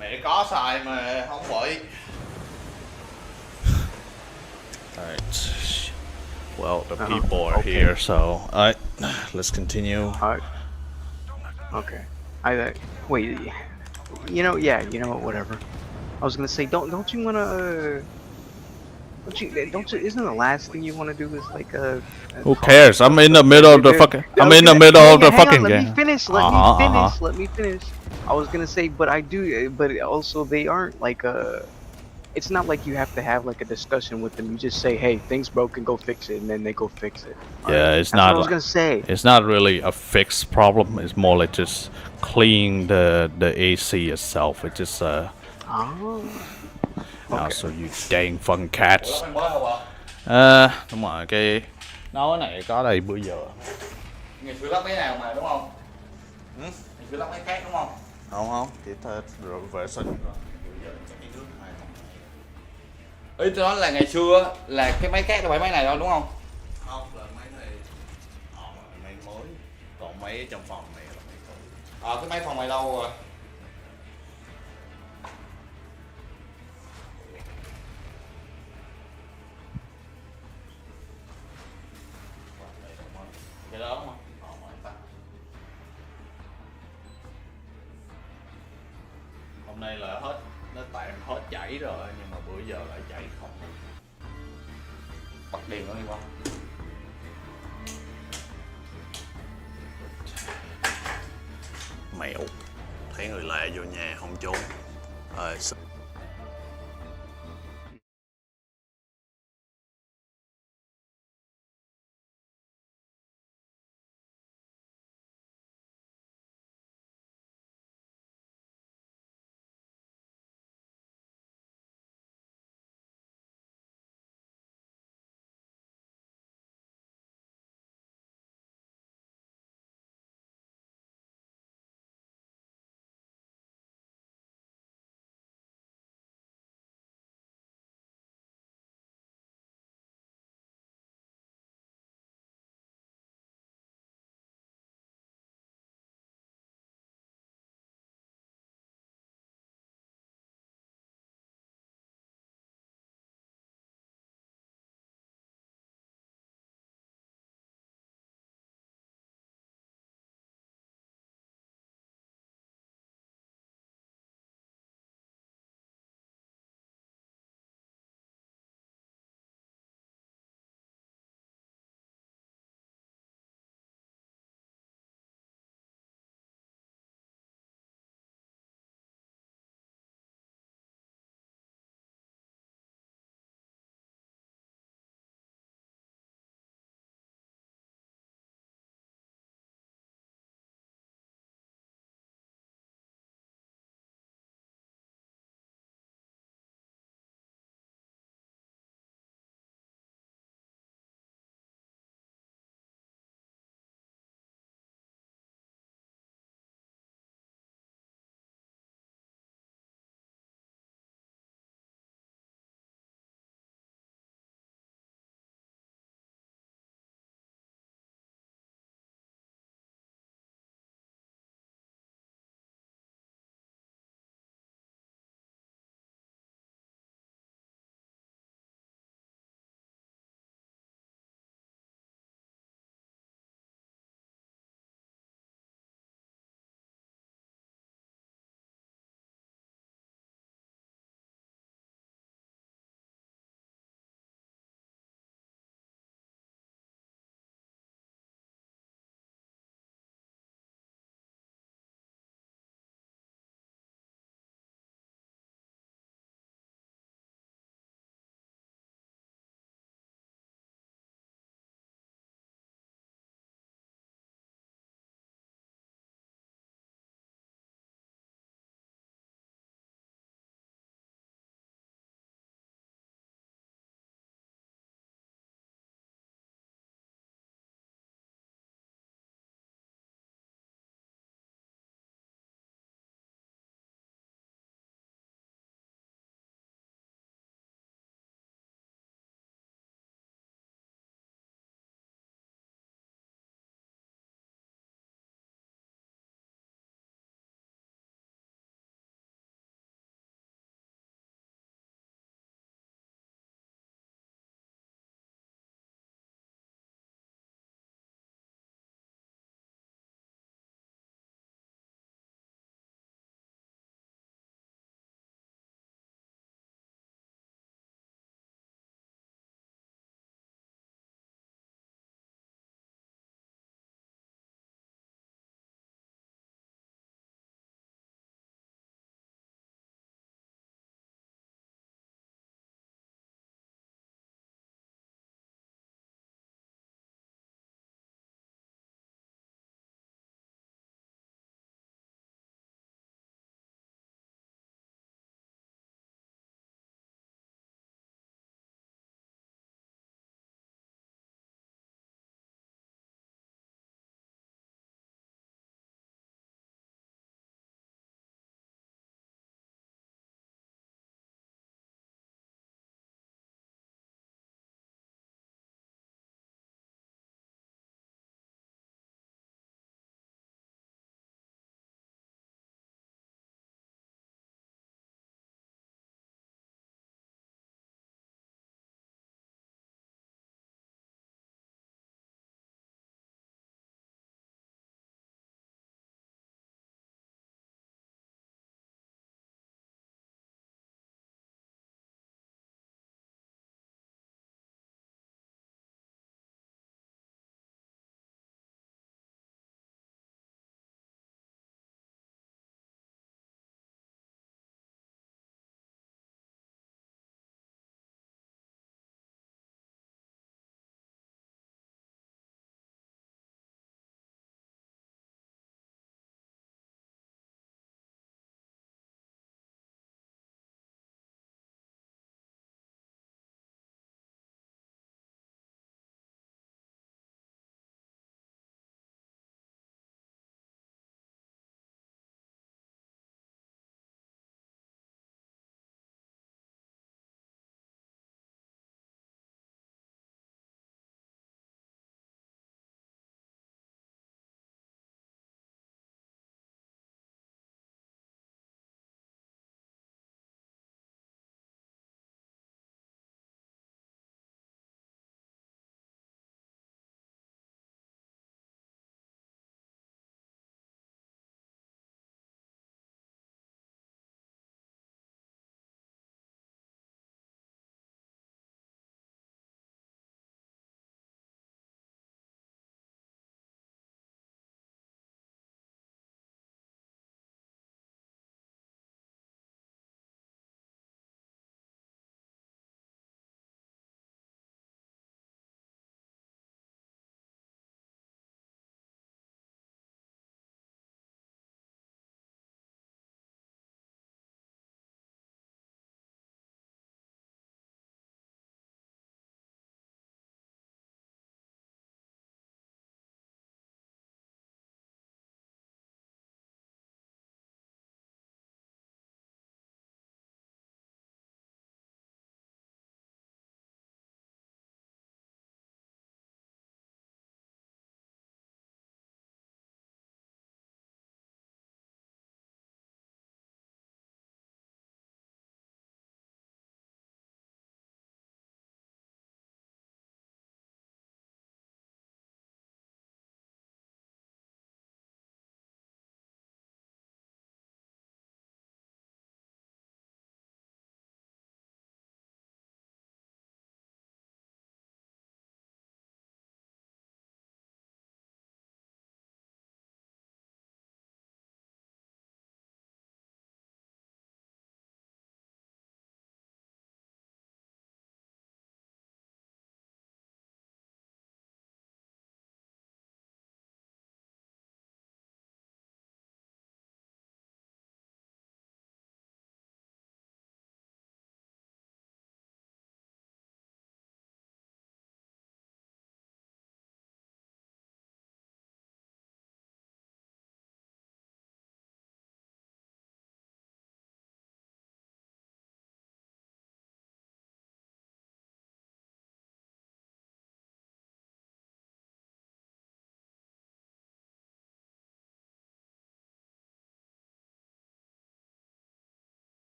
[SPEAKER 1] Mẹ có xài mà không bị. Alright. Well, the people are
[SPEAKER 10] okay.
[SPEAKER 1] here, so alright, let's continue.
[SPEAKER 10] Okay. Wait. You know what? Whatever. I was gonna say, don't you wanna? Isn't the last thing you wanna do is like
[SPEAKER 1] Who cares? I'm in the middle of the fucking. I'm in the middle of the fucking game.
[SPEAKER 10] Let me finish. I was gonna say, but also they aren't like it's not like you have to have like a discussion with them. You just say, hey, things broken, go fix it, and then they go fix it.
[SPEAKER 1] Yeah, it's
[SPEAKER 10] That's
[SPEAKER 1] not.
[SPEAKER 10] what I was gonna say.
[SPEAKER 1] It's not really a fixed problem. It's more like just clean the AC itself. It just
[SPEAKER 10] Okay.
[SPEAKER 1] so you dang fucking cats. Đúng rồi, cái nói này có đây bữa giờ. Ngày xưa lắp cái nào mà đúng không? Ngày xưa lắp cái khác đúng không? Không, chỉ thôi rồi vệ sinh.
[SPEAKER 11] Ý tôi nói là ngày xưa là cái máy khác đâu phải máy này đâu đúng không?
[SPEAKER 1] Không, là máy này máy mới. Còn máy trong phòng này là máy cũ.
[SPEAKER 11] Cái máy phòng này lâu rồi.
[SPEAKER 1] Hôm nay là hết, nó tạm hết chảy rồi nhưng mà bữa giờ lại chảy không.
[SPEAKER 11] Bật đèn nó đi qua.
[SPEAKER 1] Mẹo, thấy người lạ vô nhà không trốn.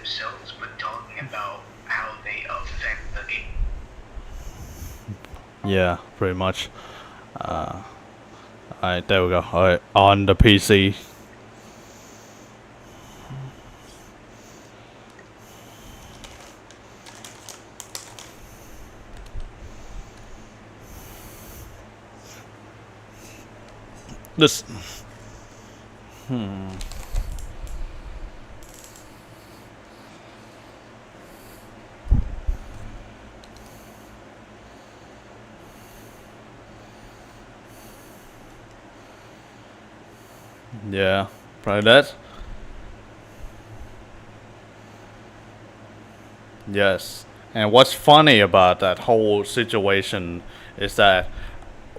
[SPEAKER 9] themselves, but talking about how they affect the game.
[SPEAKER 1] Yeah, pretty much. Alright, there we go. Alright, on the PC. This. Yeah, probably that. Yes. And what's funny about that whole situation is that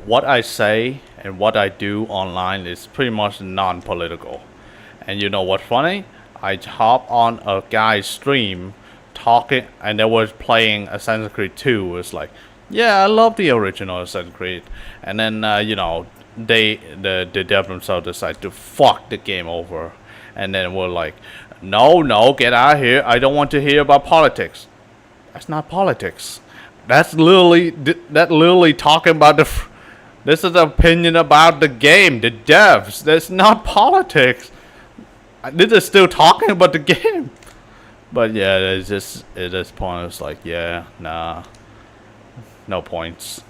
[SPEAKER 1] what I say and what I do online is pretty much non-political. And you know what's funny? I hop on a guy's stream talking, and they were playing Assassin's Creed 2. It's like, yeah, I love the original Assassin's Creed. And then, the dev themselves decide to fuck the game over. And then we're like, no, get out of here. I don't want to hear about politics. That's not politics. That's literally talking about this is the opinion about the game, the devs. That's not politics. This is still talking about the game. But yeah, it's just at this point, it's like, yeah, nah, no points.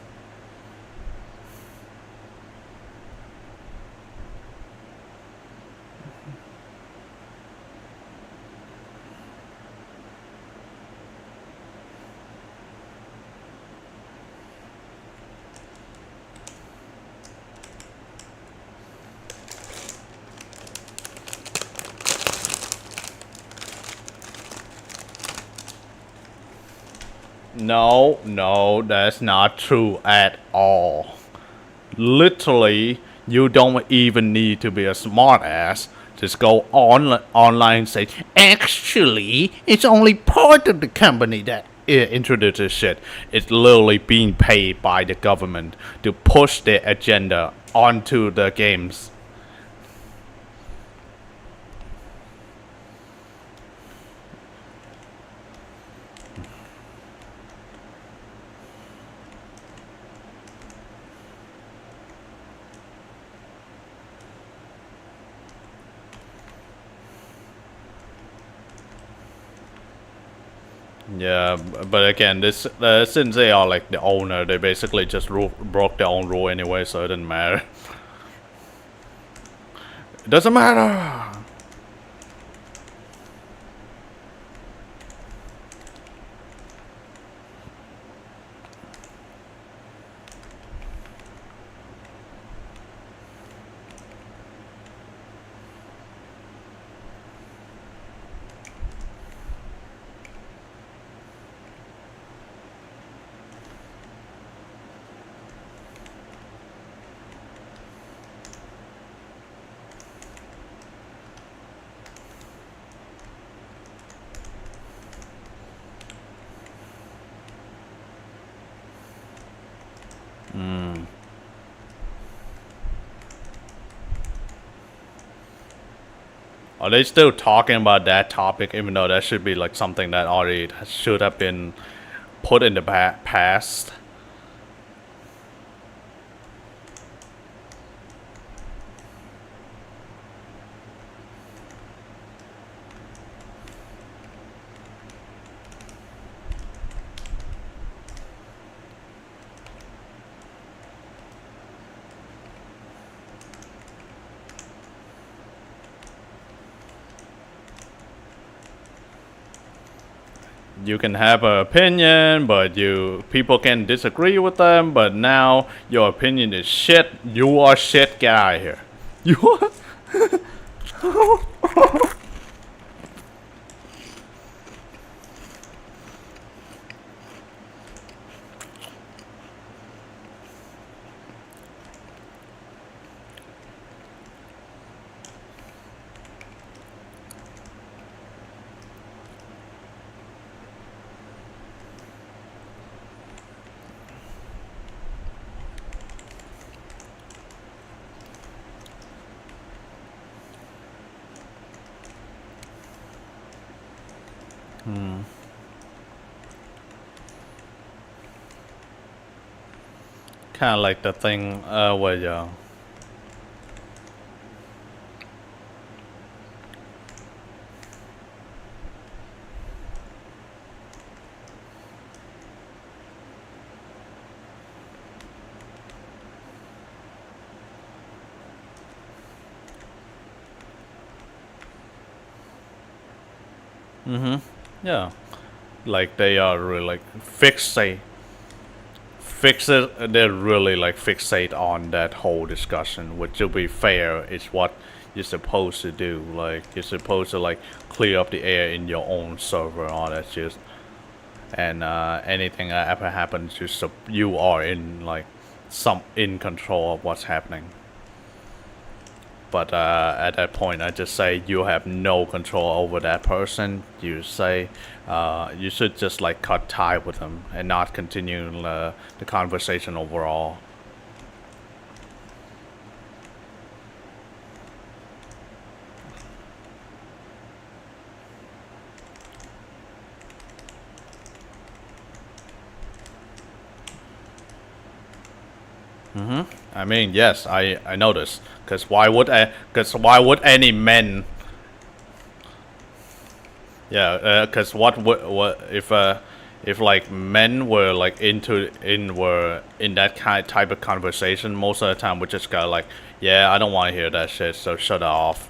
[SPEAKER 1] No, that's not true at all. Literally, you don't even need to be a smart ass. Just go online and say, actually, it's only part of the company that introduced this shit. It's literally being paid by the government to push their agenda onto the games. Yeah, but again, this since they are like the owner, they basically just broke their own rule anyway, so it didn't matter. It doesn't matter. Are they still talking about that topic, even though that should be like something that already should have been put in the past? You can have an opinion, but people can disagree with them, but now your opinion is shit. You are shit, get out of here. You are Kind of like the thing where you. Yeah, like they are really like fixate. They're really like fixate on that whole discussion, which to be fair is what you're supposed to do. Like you're supposed to like clear up the air in your own server, all that shit. And anything that ever happens, you are in control of what's happening. But at that point, I just say you have no control over that person. You say you should just like cut tie with them and not continue the conversation overall. I mean, yes, I noticed. Cause why would any men? Yeah, cause what if like men were like were in that type of conversation, most of the time we just go like, yeah, I don't want to hear that shit, so shut it off.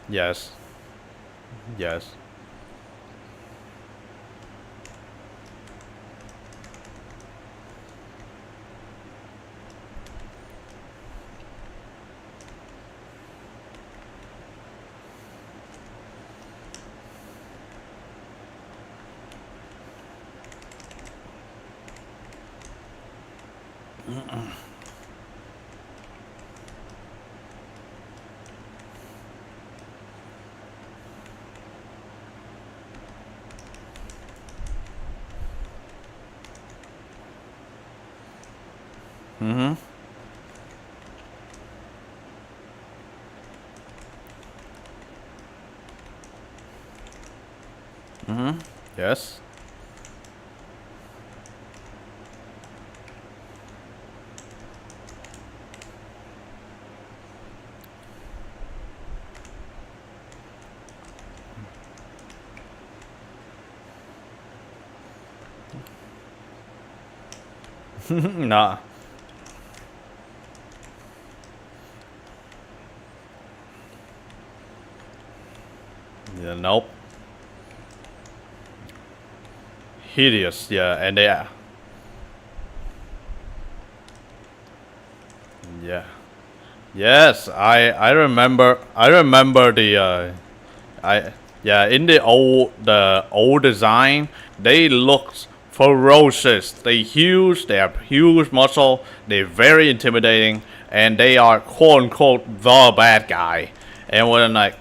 [SPEAKER 1] Yes. Yes. Yes. Nah. Yeah, nope. Hideous, yeah, and yeah. Yeah. Yes, I remember the in the old design, they looked ferocious. They have huge muscle, they're very intimidating, and they are quote unquote the bad guy. And we're like,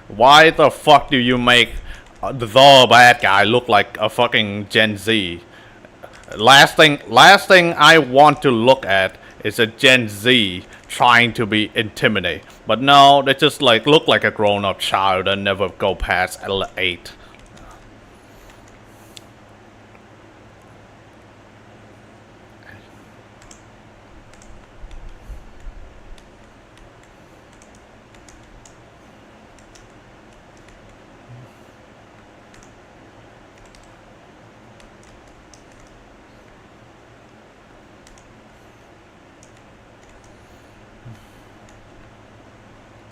[SPEAKER 1] why the fuck do you make the bad guy look like a fucking Gen Z? Last thing I want to look at is a Gen Z trying to be intimidating. But no, they just like look like a grown-up child and never go past L8.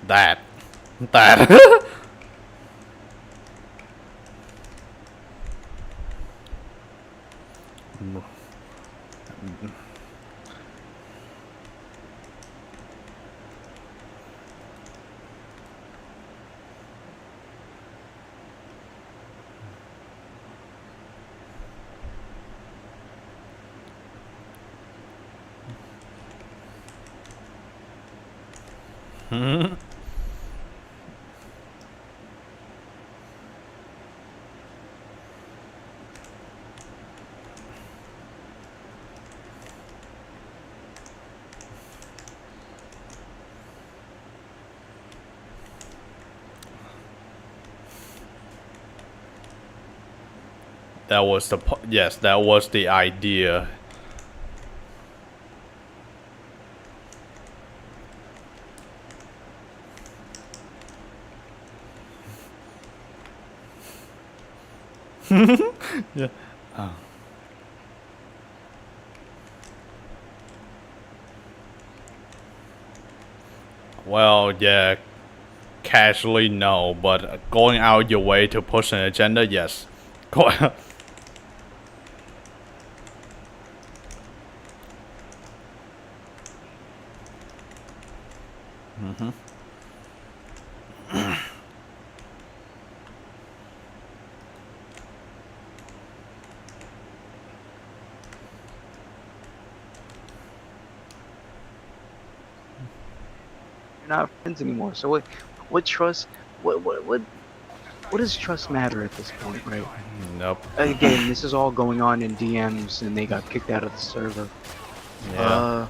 [SPEAKER 1] That. That was the yes, that was the idea. Yeah. Well, yeah. Casually, no, but going out your way to push an agenda, yes. Go
[SPEAKER 10] You're not friends anymore. So what trust? What does trust matter at this point, right?
[SPEAKER 1] Nope.
[SPEAKER 10] Again, this is all going on in DMs, and they got kicked out of the server.
[SPEAKER 1] Yeah.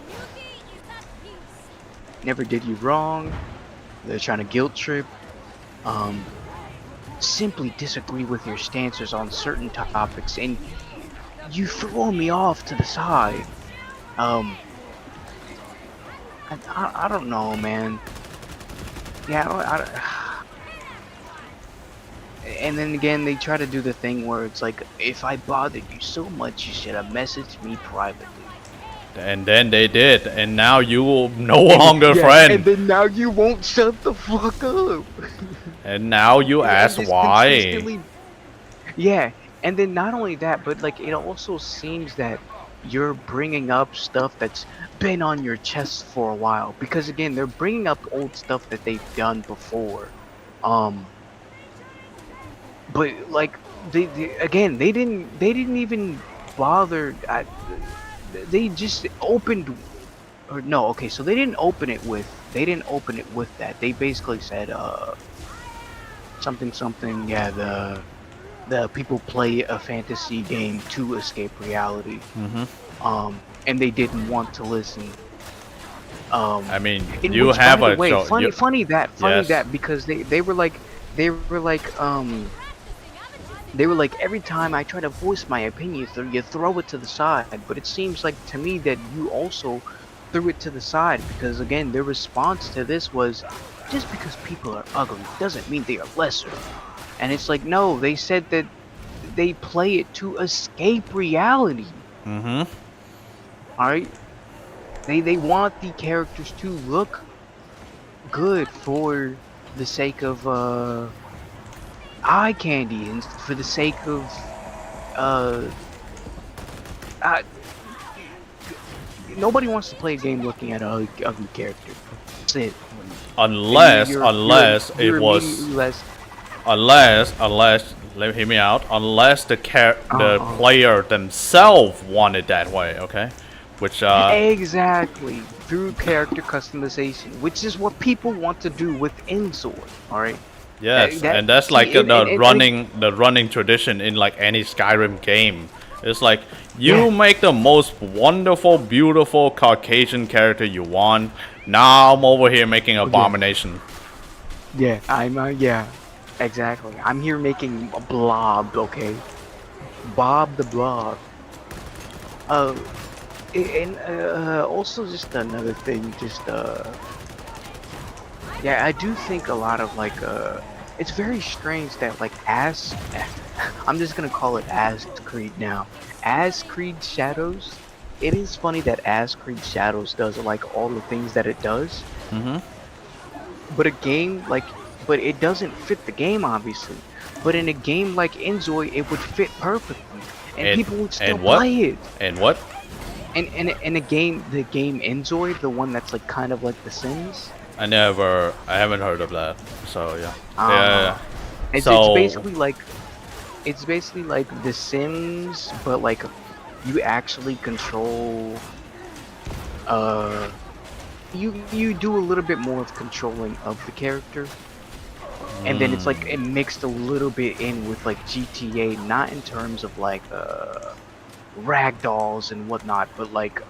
[SPEAKER 10] Never did you wrong. They're trying to guilt trip. Simply disagree with your stances on certain topics, and you throw me off to the side. I don't know, man. Yeah, and then again, they try to do the thing where it's like, if I bothered you so much, you should have messaged me privately.
[SPEAKER 1] And then they did, and now you no longer friend.
[SPEAKER 10] And then now you won't shut the fuck up.
[SPEAKER 1] And now you ask why.
[SPEAKER 10] Yeah, and then not only that, but like it also seems that you're bringing up stuff that's been on your chest for a while, because again, they're bringing up old stuff that they've done before. But like they didn't even bother. They just opened, or no, okay, so they didn't open it with that. They basically said something. Yeah, the people play a fantasy game to escape reality. And they didn't want to listen.
[SPEAKER 1] I mean, you have a
[SPEAKER 10] funny that because they were like every time I try to voice my opinion, you throw it to the side. But it seems like to me that you also threw it to the side, because again, their response to this was, just because people are ugly doesn't mean they are lesser. And it's like, no, they said that they play it to escape reality. Alright? They want the characters to look good for the sake of eye candy, and for the sake of nobody wants to play a game looking at an ugly character. That's it.
[SPEAKER 1] Unless let me hear me out. Unless the player themselves want it that way, okay? Which
[SPEAKER 10] exactly, through character customization, which is what people want to do with Inzoi. All right.
[SPEAKER 1] Yes, and that's like the running tradition in like any Skyrim game. It's like you make the most wonderful, beautiful Caucasian character you want. Now I'm over here making Abomination.
[SPEAKER 10] Yeah, yeah, exactly. I'm here making a Blob, okay? Bob the Blob. And also just another thing, yeah, I do think a lot of like it's very strange that like I'm just gonna call it As Creed now. As Creed Shadows. It is funny that As Creed Shadows does like all the things that it does. But a game like, but it doesn't fit the game obviously. But in a game like Inzoi, it would fit perfectly, and people would still play it.
[SPEAKER 1] And what?
[SPEAKER 10] And in a game, the game Inzoi, the one that's like kind of like The Sims.
[SPEAKER 1] I haven't heard of that. So yeah.
[SPEAKER 10] It's basically like The Sims, but like you actually control you do a little bit more of controlling of the character, and then it's like it mixed a little bit in with like GTA, not in terms of like ragdolls and whatnot, but like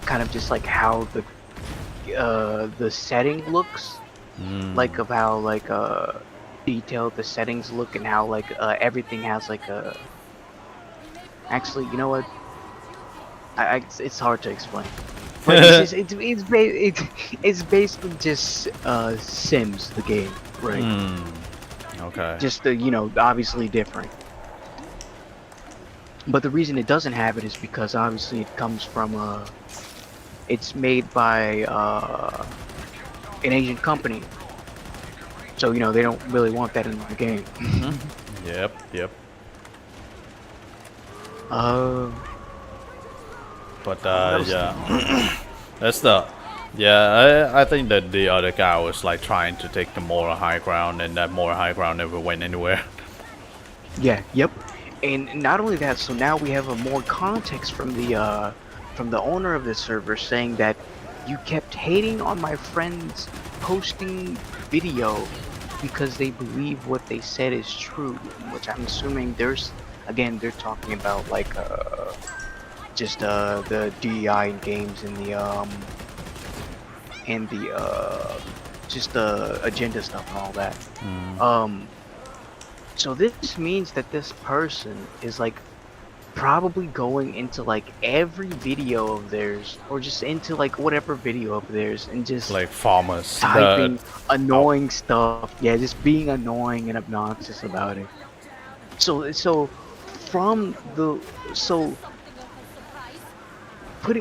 [SPEAKER 10] kind of just like how the setting looks, like of how like detailed the settings look, and how like everything has like a. Actually, you know what? It's hard to explain. But it's basically just Sims, the game, right?
[SPEAKER 1] Okay.
[SPEAKER 10] Just you know, obviously different. But the reason it doesn't have it is because obviously it comes from it's made by an Asian company, so you know they don't really want that in the game.
[SPEAKER 1] Yep. But yeah, that's the I think that the other guy was like trying to take the moral high ground, and that moral high ground never went anywhere.
[SPEAKER 10] Yeah. Yep. And not only that, so now we have a more context from the owner of the server saying that you kept hating on my friends posting video because they believe what they said is true, which I'm assuming they're talking about like just the DEI in games and the just the agenda stuff and all that. So this means that this person is like probably going into like every video of theirs, or just into like whatever video of theirs, and just
[SPEAKER 1] Like farmers.
[SPEAKER 10] typing annoying stuff. Yeah, just being annoying and obnoxious about it. So from the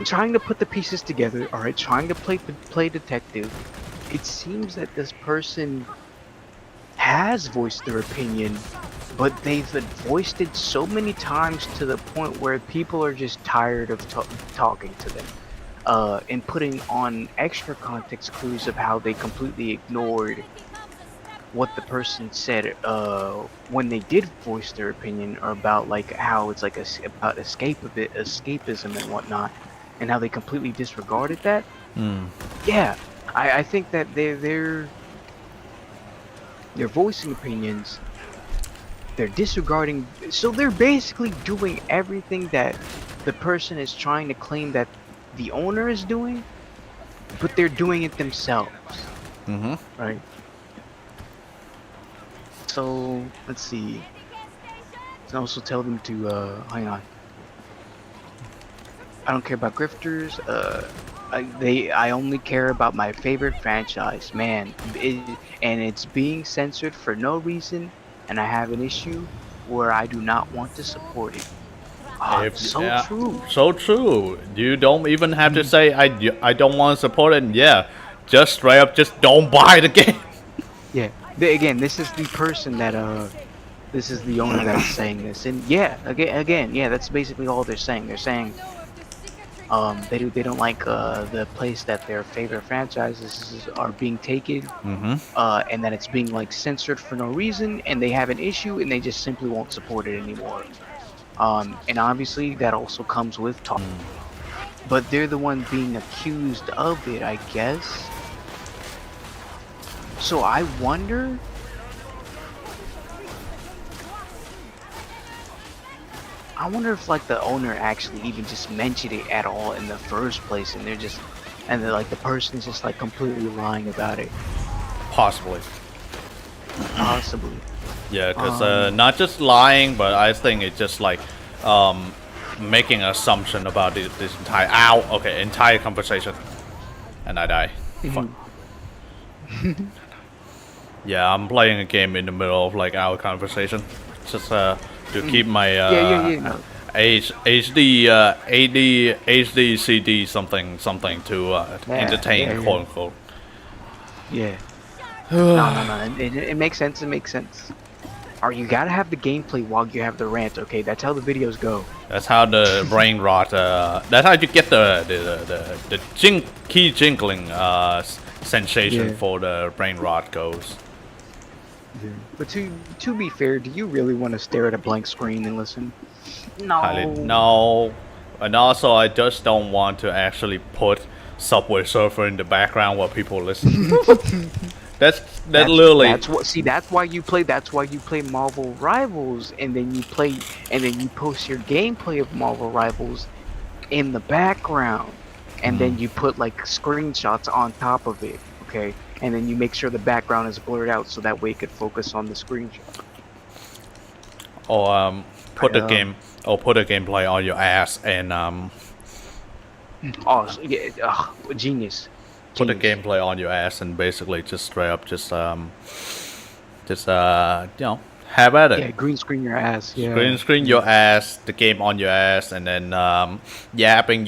[SPEAKER 10] trying to put the pieces together, all right, trying to play detective, it seems that this person has voiced their opinion, but they've voiced it so many times to the point where people are just tired of talking to them, and putting on extra context clues of how they completely ignored what the person said when they did voice their opinion, or about like how it's like about escapism and whatnot, and how they completely disregarded that. Yeah, I think that they're voicing opinions, they're disregarding, so they're basically doing everything that the person is trying to claim that the owner is doing, but they're doing it themselves. Right? So let's see. And also tell them to hang on. I don't care about grifters. I only care about my favorite franchise, man. And it's being censored for no reason, and I have an issue where I do not want to support it. True.
[SPEAKER 1] So true. You don't even have to say I don't want to support it. Yeah, just straight up, just don't buy the game.
[SPEAKER 10] Yeah. Again, this is the person that this is the owner that's saying this, and yeah, again, yeah, that's basically all they're saying. They're saying they don't like the place that their favorite franchises are being taken, and that it's being like censored for no reason, and they have an issue, and they just simply won't support it anymore. And obviously that also comes with talk, but they're the one being accused of it, I guess. So I wonder. I wonder if like the owner actually even just mentioned it at all in the first place, and they're like the person's just like completely lying about it.
[SPEAKER 1] Possibly. Yeah, because not just lying, but I think it's just like making an assumption about this entire conversation, and I die. Fuck. Yeah, I'm playing a game in the middle of like our conversation, just to keep my HD CD something to entertain, quote unquote.
[SPEAKER 10] Yeah. No. It makes sense. It makes sense. Or you gotta have the gameplay while you have the rant. Okay, that's how the videos go.
[SPEAKER 1] That's how the brain rot. That's how you get the key jingling sensation for the brain rot goes.
[SPEAKER 10] But to be fair, do you really want to stare at a blank screen and listen? No.
[SPEAKER 1] No. And also, I just don't want to actually put Subway Surfer in the background while people listen. That's literally.
[SPEAKER 10] That's why you play Marvel Rivals, and then you post your gameplay of Marvel Rivals in the background, and then you put like screenshots on top of it, okay? And then you make sure the background is blurred out so that way it could focus on the screenshot.
[SPEAKER 1] Or put the gameplay on your ass and
[SPEAKER 10] Oh yeah, genius.
[SPEAKER 1] put the gameplay on your ass and basically just straight up just have at it.
[SPEAKER 10] Yeah, green screen your ass. Yeah.
[SPEAKER 1] Green screen your ass, the game on your ass, and then yapping.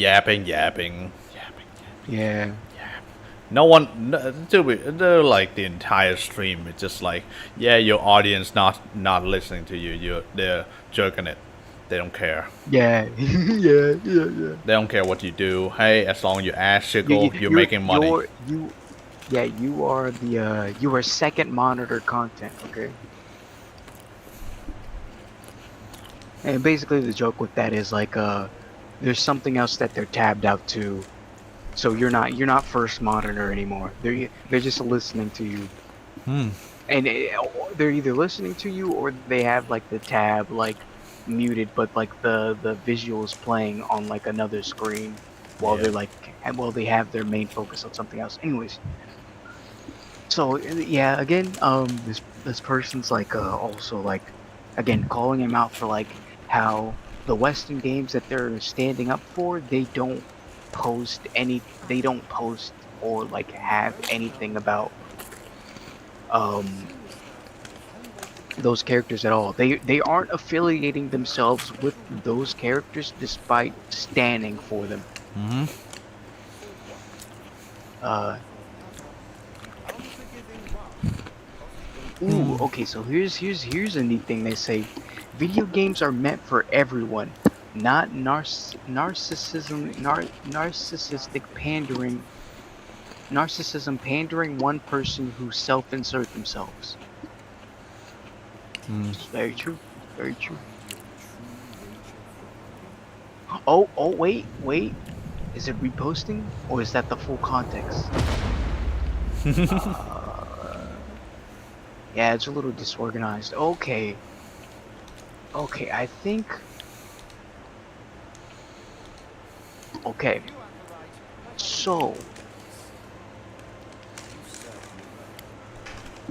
[SPEAKER 10] Yeah.
[SPEAKER 1] No one, they're like the entire stream. It's just like, yeah, your audience not listening to you. They're jerking it. They don't care.
[SPEAKER 10] Yeah. yeah.
[SPEAKER 1] They don't care what you do. Hey, as long as your ass jiggle, you're making money.
[SPEAKER 10] You are second monitor content, okay? And basically the joke with that is like there's something else that they're tabbed out to, so you're not first monitor anymore. They're just listening to you. And they're either listening to you or they have like the tab like muted, but like the visuals playing on like another screen while they're like they have their main focus on something else. Anyways, so yeah, again, this person's like also like again calling him out for like how the Western games that they're standing up for, they don't post or like have anything about those characters at all. They aren't affiliating themselves with those characters despite standing for them. Okay, so here's a neat thing they say. Video games are meant for everyone, not narcissism pandering one person who self-insert themselves. It's very true. Very true. Oh, wait. Is it reposting? Or is that the full context? Yeah, it's a little disorganized. Okay, I think... Okay. So...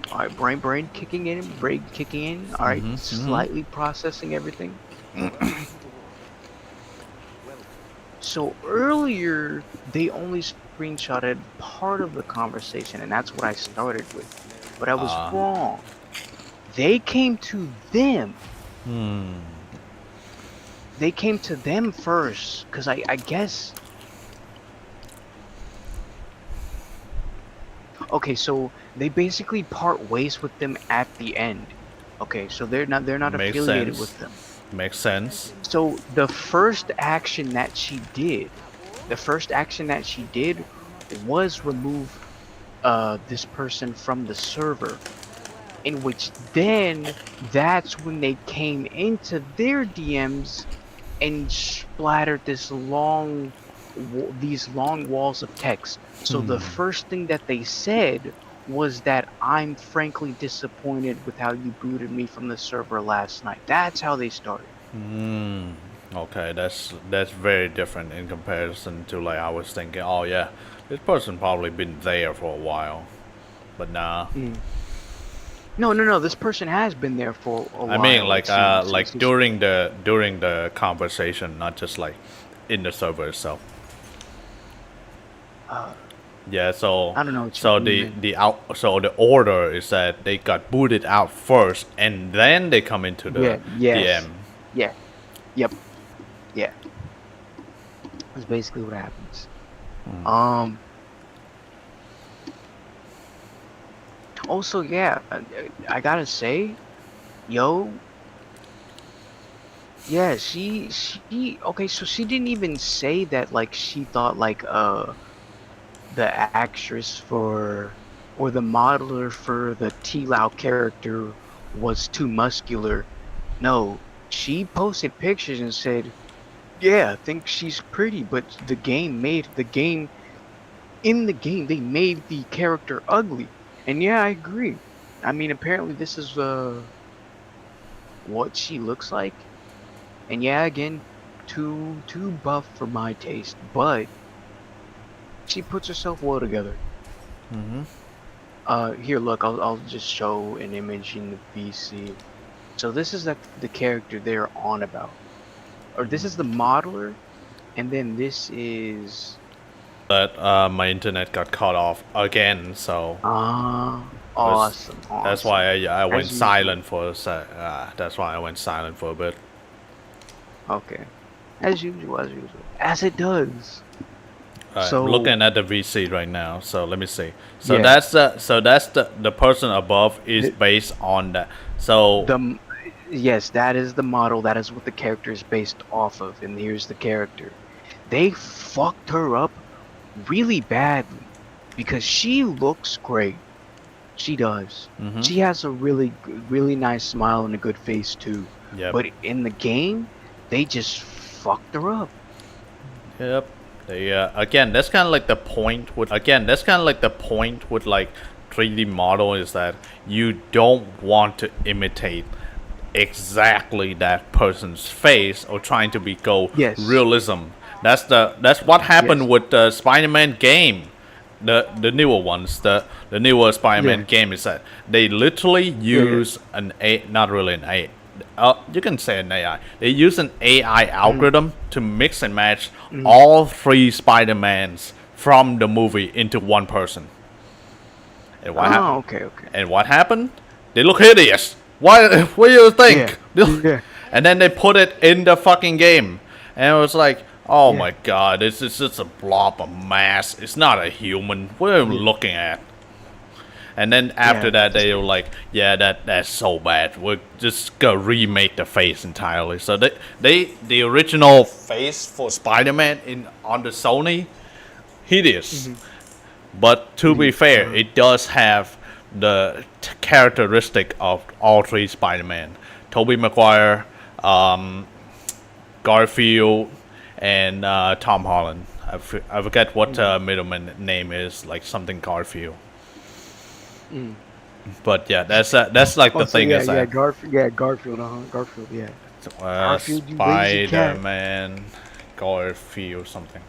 [SPEAKER 10] Alright, brain kicking in. Alright, slightly processing everything. So earlier, they only screenshotted part of the conversation, and that's what I started with. But I was wrong. They came to them. They came to them first, because I guess... Okay, so they basically part ways with them at the end. Okay, so they're not affiliated with them.
[SPEAKER 1] Makes sense.
[SPEAKER 10] So the first action that she did was remove this person from the server, in which then that's when they came into their DMs and splattered these long walls of text. So the first thing that they said was that I'm frankly disappointed with how you booted me from the server last night. That's how they started.
[SPEAKER 1] Okay, that's very different in comparison to like I was thinking, oh yeah, this person probably been there for a while, but nah.
[SPEAKER 10] No. This person has been there for a while.
[SPEAKER 1] I mean, like during the conversation, not just like in the server itself. Yeah, so
[SPEAKER 10] I don't know.
[SPEAKER 1] So the order is that they got booted out first, and then they come into the DM.
[SPEAKER 10] Yeah. Yep. Yeah. That's basically what happens. Also, yeah, I gotta say, yeah, she okay, so she didn't even say that like she thought like the actress or the modeler for the T-Lao character was too muscular. No, she posted pictures and said, yeah, think she's pretty, but in the game they made the character ugly. And yeah, I agree. I mean, apparently this is what she looks like. And yeah, again, too buff for my taste, but she puts herself well together. Here, look, I'll just show an image in the VC. So this is the character they're on about, or this is the modeler, and then this is.
[SPEAKER 1] But my internet got cut off again, so
[SPEAKER 10] Awesome.
[SPEAKER 1] that's why I went
[SPEAKER 10] As
[SPEAKER 1] silent for a sec. That's why I went silent for a bit.
[SPEAKER 10] Okay, as usual, as it does.
[SPEAKER 1] I'm looking at the VC right now, so let me see. So
[SPEAKER 10] Yeah.
[SPEAKER 1] that's the person above is based on that. So
[SPEAKER 10] Yes, that is the model. That is what the character is based off of. And here's the character. They fucked her up really badly because she looks great. She does. She has a really nice smile and a good face too.
[SPEAKER 1] Yep.
[SPEAKER 10] But in the game, they just fucked her up.
[SPEAKER 1] Yep. They again, that's kind of like the point with like 3D model is that you don't want to imitate exactly that person's face or trying to go realism. That's what happened with the Spider-Man game. The newer ones, the newer Spider-Man game is that they literally use not really an AI. You can say an AI. They use an AI algorithm to mix and match all 3 Spider-Mans from the movie into one person. And what
[SPEAKER 10] Okay.
[SPEAKER 1] And what happened? They look hideous. What do you think?
[SPEAKER 10] Yeah.
[SPEAKER 1] And then they put it in the fucking game, and it was like, oh my god, it's just a blob of mass. It's not a human. What are we looking at? And then after that, they were like, yeah, that's so bad. We're just gonna remake the face entirely. So the original face for Spider-Man on the Sony, hideous. But to be fair, it does have the characteristic of all 3 Spider-Man: Tobey Maguire, Garfield, and Tom Holland. I forget what middleman name is, like something Garfield. But yeah, that's like the thing is that
[SPEAKER 10] Garfield, Garfield, yeah. Garfield, you lazy cat.
[SPEAKER 1] Spider-Man, Garfield something.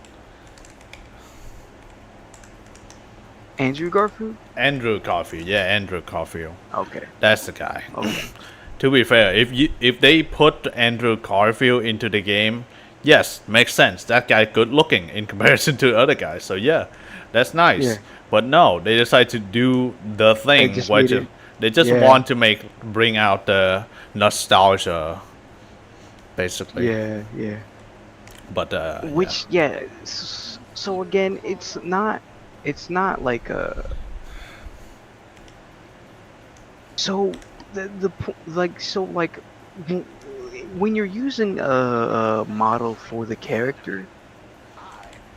[SPEAKER 10] Andrew Garfield?
[SPEAKER 1] Andrew Garfield, yeah, Andrew Garfield.
[SPEAKER 10] Okay.
[SPEAKER 1] That's the guy.
[SPEAKER 10] Okay.
[SPEAKER 1] To be fair, if they put Andrew Garfield into the game, yes, makes sense. That guy good looking in comparison to other guys. So yeah, that's nice.
[SPEAKER 10] Yeah.
[SPEAKER 1] But no, they decide to do the thing where they just want to bring out the nostalgia, basically.
[SPEAKER 10] Yeah.
[SPEAKER 1] But
[SPEAKER 10] so again, it's not like a. So when you're using a model for the character,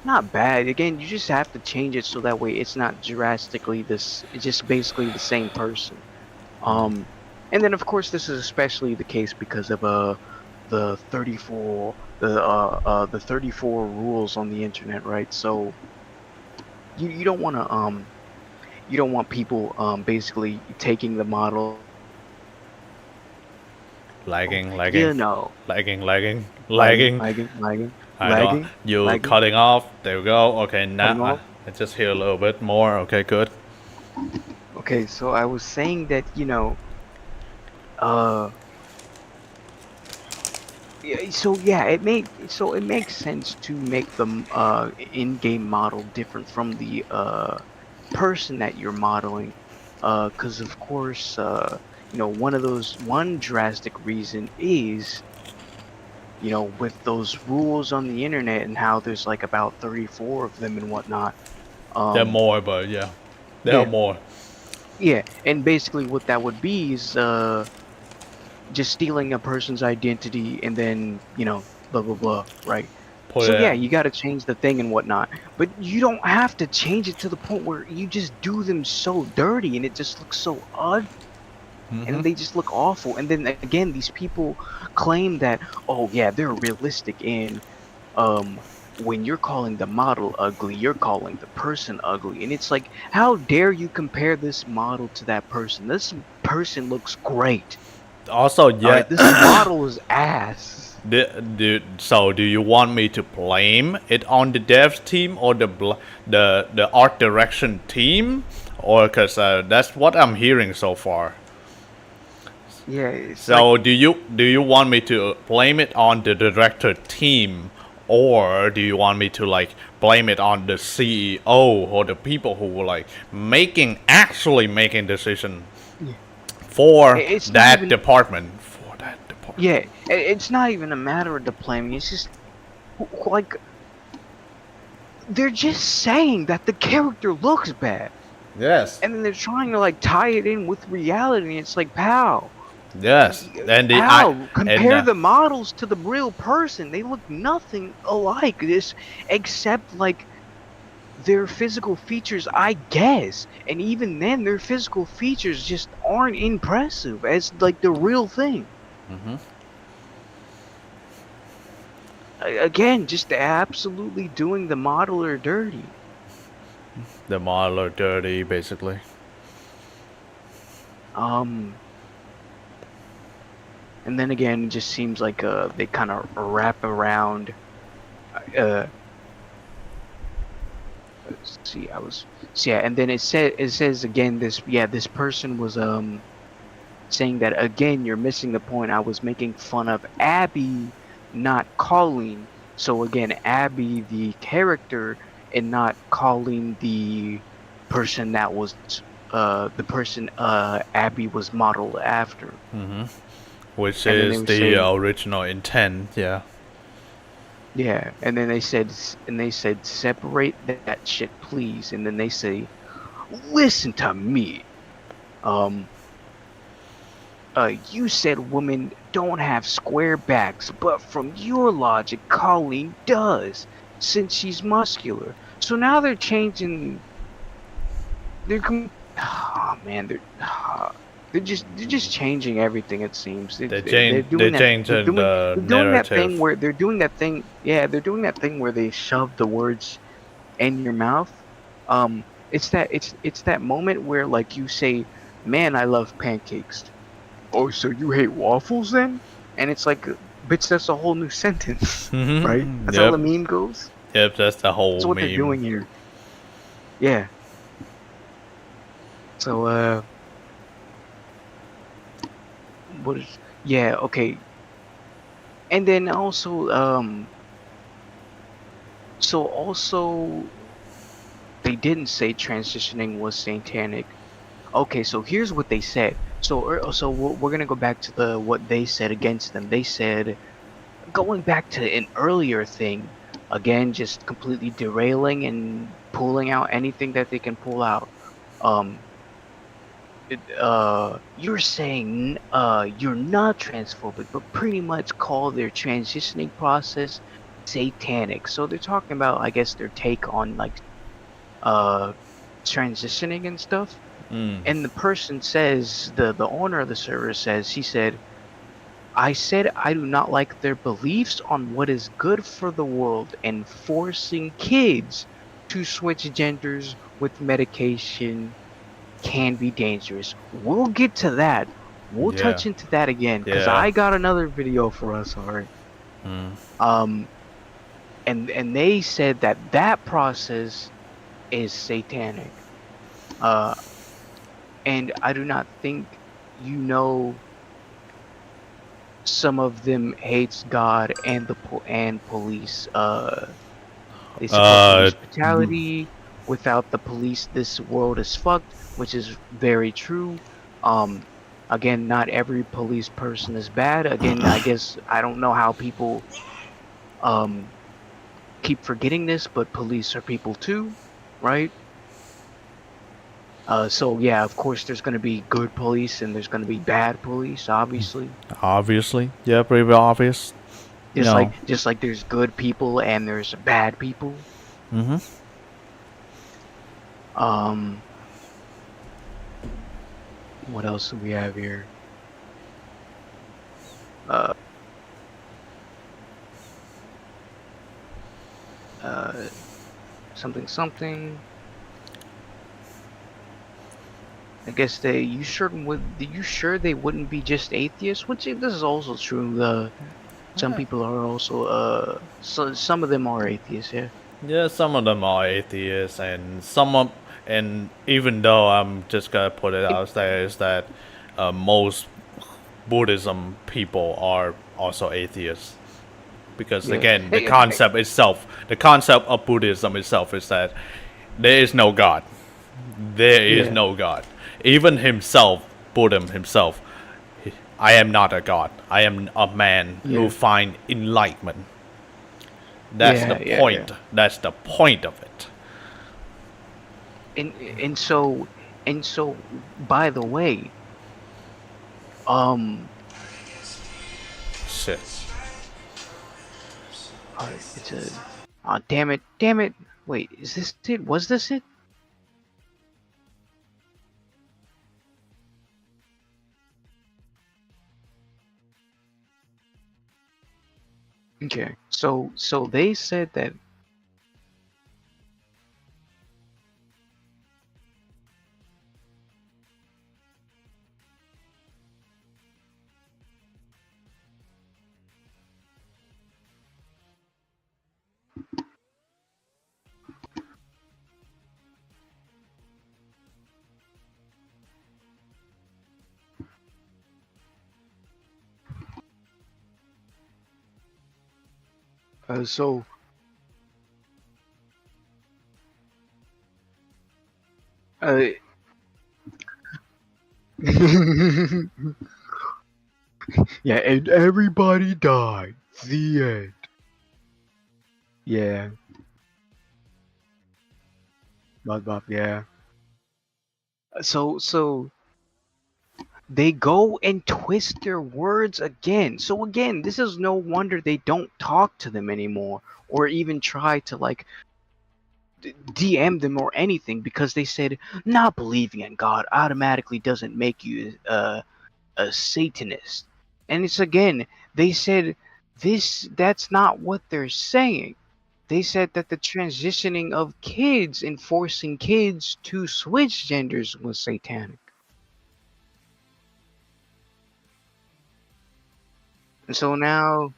[SPEAKER 10] not bad. Again, you just have to change it so that way it's not drastically it's just basically the same person. And then of course this is especially the case because of the 34 rules on the internet, right? So you don't want to you don't want people basically taking the model.
[SPEAKER 1] Lagging.
[SPEAKER 10] You know.
[SPEAKER 1] Lagging. You cutting off. There we go. Okay, now I just hear a little bit more. Okay, good.
[SPEAKER 10] Okay, so I was saying that, you know, it makes sense to make the in-game model different from the person that you're modeling, because of course, you know, one drastic reason is, you know, with those rules on the internet and how there's like about 34 of them and whatnot.
[SPEAKER 1] There are more, but yeah, there are more.
[SPEAKER 10] Yeah, and basically what that would be is just stealing a person's identity and then, you know, blah blah blah, right? You got to change the thing and whatnot, but you don't have to change it to the point where you just do them so dirty and it just looks so odd. And they just look awful. And then again, these people claim that, oh yeah, they're realistic and when you're calling the model ugly, you're calling the person ugly, and it's like, how dare you compare this model to that person? This person looks great.
[SPEAKER 1] Also,
[SPEAKER 10] All
[SPEAKER 1] yeah.
[SPEAKER 10] right, this model is ass.
[SPEAKER 1] So, do you want me to blame it on the devs team or the art direction team, or because that's what I'm hearing so far?
[SPEAKER 10] Yeah. It's
[SPEAKER 1] So, do you want me to blame it on the director team, or do you want me to like blame it on the CEO or the people who were like actually making decision for
[SPEAKER 10] It's not
[SPEAKER 1] that
[SPEAKER 10] even-
[SPEAKER 1] department?
[SPEAKER 10] Yeah, it's not even a matter of the blaming. It's just like they're just saying that the character looks bad,
[SPEAKER 1] Yes.
[SPEAKER 10] and then they're trying to like tie it in with reality. It's like, pal,
[SPEAKER 1] Yes. And
[SPEAKER 10] compare the models to the real person. They look nothing alike. This except like their physical features, I guess. And even then, their physical features just aren't impressive as like the real thing. Again, just absolutely doing the modeler dirty.
[SPEAKER 1] The modeler dirty, basically.
[SPEAKER 10] And then again, it just seems like they kind of wrap around. Let's see, and then it says again this person was saying that again you're missing the point. I was making fun of Abby, not Colleen. So again, Abby the character, and not Colleen the person that was the person Abby was modeled after.
[SPEAKER 1] Which
[SPEAKER 10] And then
[SPEAKER 1] is
[SPEAKER 10] they
[SPEAKER 1] the
[SPEAKER 10] were saying-
[SPEAKER 1] original intent, yeah.
[SPEAKER 10] Yeah, and then they said separate that shit, please. And then they say, listen to me. You said women don't have square backs, but from your logic, Colleen does, since she's muscular. So now they're changing. They're just changing everything. It seems
[SPEAKER 1] They're changing the narrative.
[SPEAKER 10] They're doing that thing where they shove the words in your mouth. It's that moment where like you say, "Man, I love pancakes." Oh, so you hate waffles then? And it's like, bitch, that's a whole new sentence, right? That's how the meme goes.
[SPEAKER 1] Yep, that's the whole
[SPEAKER 10] That's what
[SPEAKER 1] meme.
[SPEAKER 10] they're doing here. Yeah. So, what is? Yeah, okay. And then also, they didn't say transitioning was satanic. Okay, so here's what they said. So we're gonna go back to what they said against them. They said, going back to an earlier thing, again, just completely derailing and pulling out anything that they can pull out. You're saying you're not transphobic, but pretty much call their transitioning process satanic. So they're talking about, I guess, their take on like transitioning and stuff. And the person says, the owner of the server says, he said, I said I do not like their beliefs on what is good for the world and forcing kids to switch genders with medication can be dangerous. We'll get to that. We'll touch into that again because I got another video for us, alright? And they said that process is satanic. And I do not think some of them hates God and police. They support police brutality. Without the police, this world is fucked, which is very true. Again, not every police person is bad. Again, I guess I don't know how people keep forgetting this, but police are people too, right? So yeah, of course there's gonna be good police and there's gonna be bad police, obviously.
[SPEAKER 1] Obviously, yeah, pretty obvious.
[SPEAKER 10] Just like there's good people and there's bad people. What else do we have here? something something. I guess you sure they wouldn't be just atheists? Which this is also true. Some people are also some of them are atheists, yeah.
[SPEAKER 1] Yeah, some of them are atheists, and even though I'm just gonna put it out there is that most Buddhism people are also atheists, because
[SPEAKER 10] Yeah.
[SPEAKER 1] again, the
[SPEAKER 10] Hey,
[SPEAKER 1] concept itself, the concept of Buddhism itself is that there is no God. There is
[SPEAKER 10] Yeah.
[SPEAKER 1] no God. Even himself, Buddha himself, I am not a God. I am a man
[SPEAKER 10] Yeah.
[SPEAKER 1] who find enlightenment. That's
[SPEAKER 10] Yeah,
[SPEAKER 1] the
[SPEAKER 10] yeah,
[SPEAKER 1] point.
[SPEAKER 10] yeah.
[SPEAKER 1] That's the point of it.
[SPEAKER 10] And so by the way,
[SPEAKER 1] Shit.
[SPEAKER 10] it's a damn it. Wait, is this it? Was this it? Okay. So they said that so yeah, and everybody died. The end. Yeah. Yeah. So they go and twist their words again. So again, this is no wonder they don't talk to them anymore, or even try to like DM them or anything, because they said not believing in God automatically doesn't make you a Satanist. And it's again, they said that's not what they're saying. They said that the transitioning of kids and forcing kids to switch genders was satanic. And so now,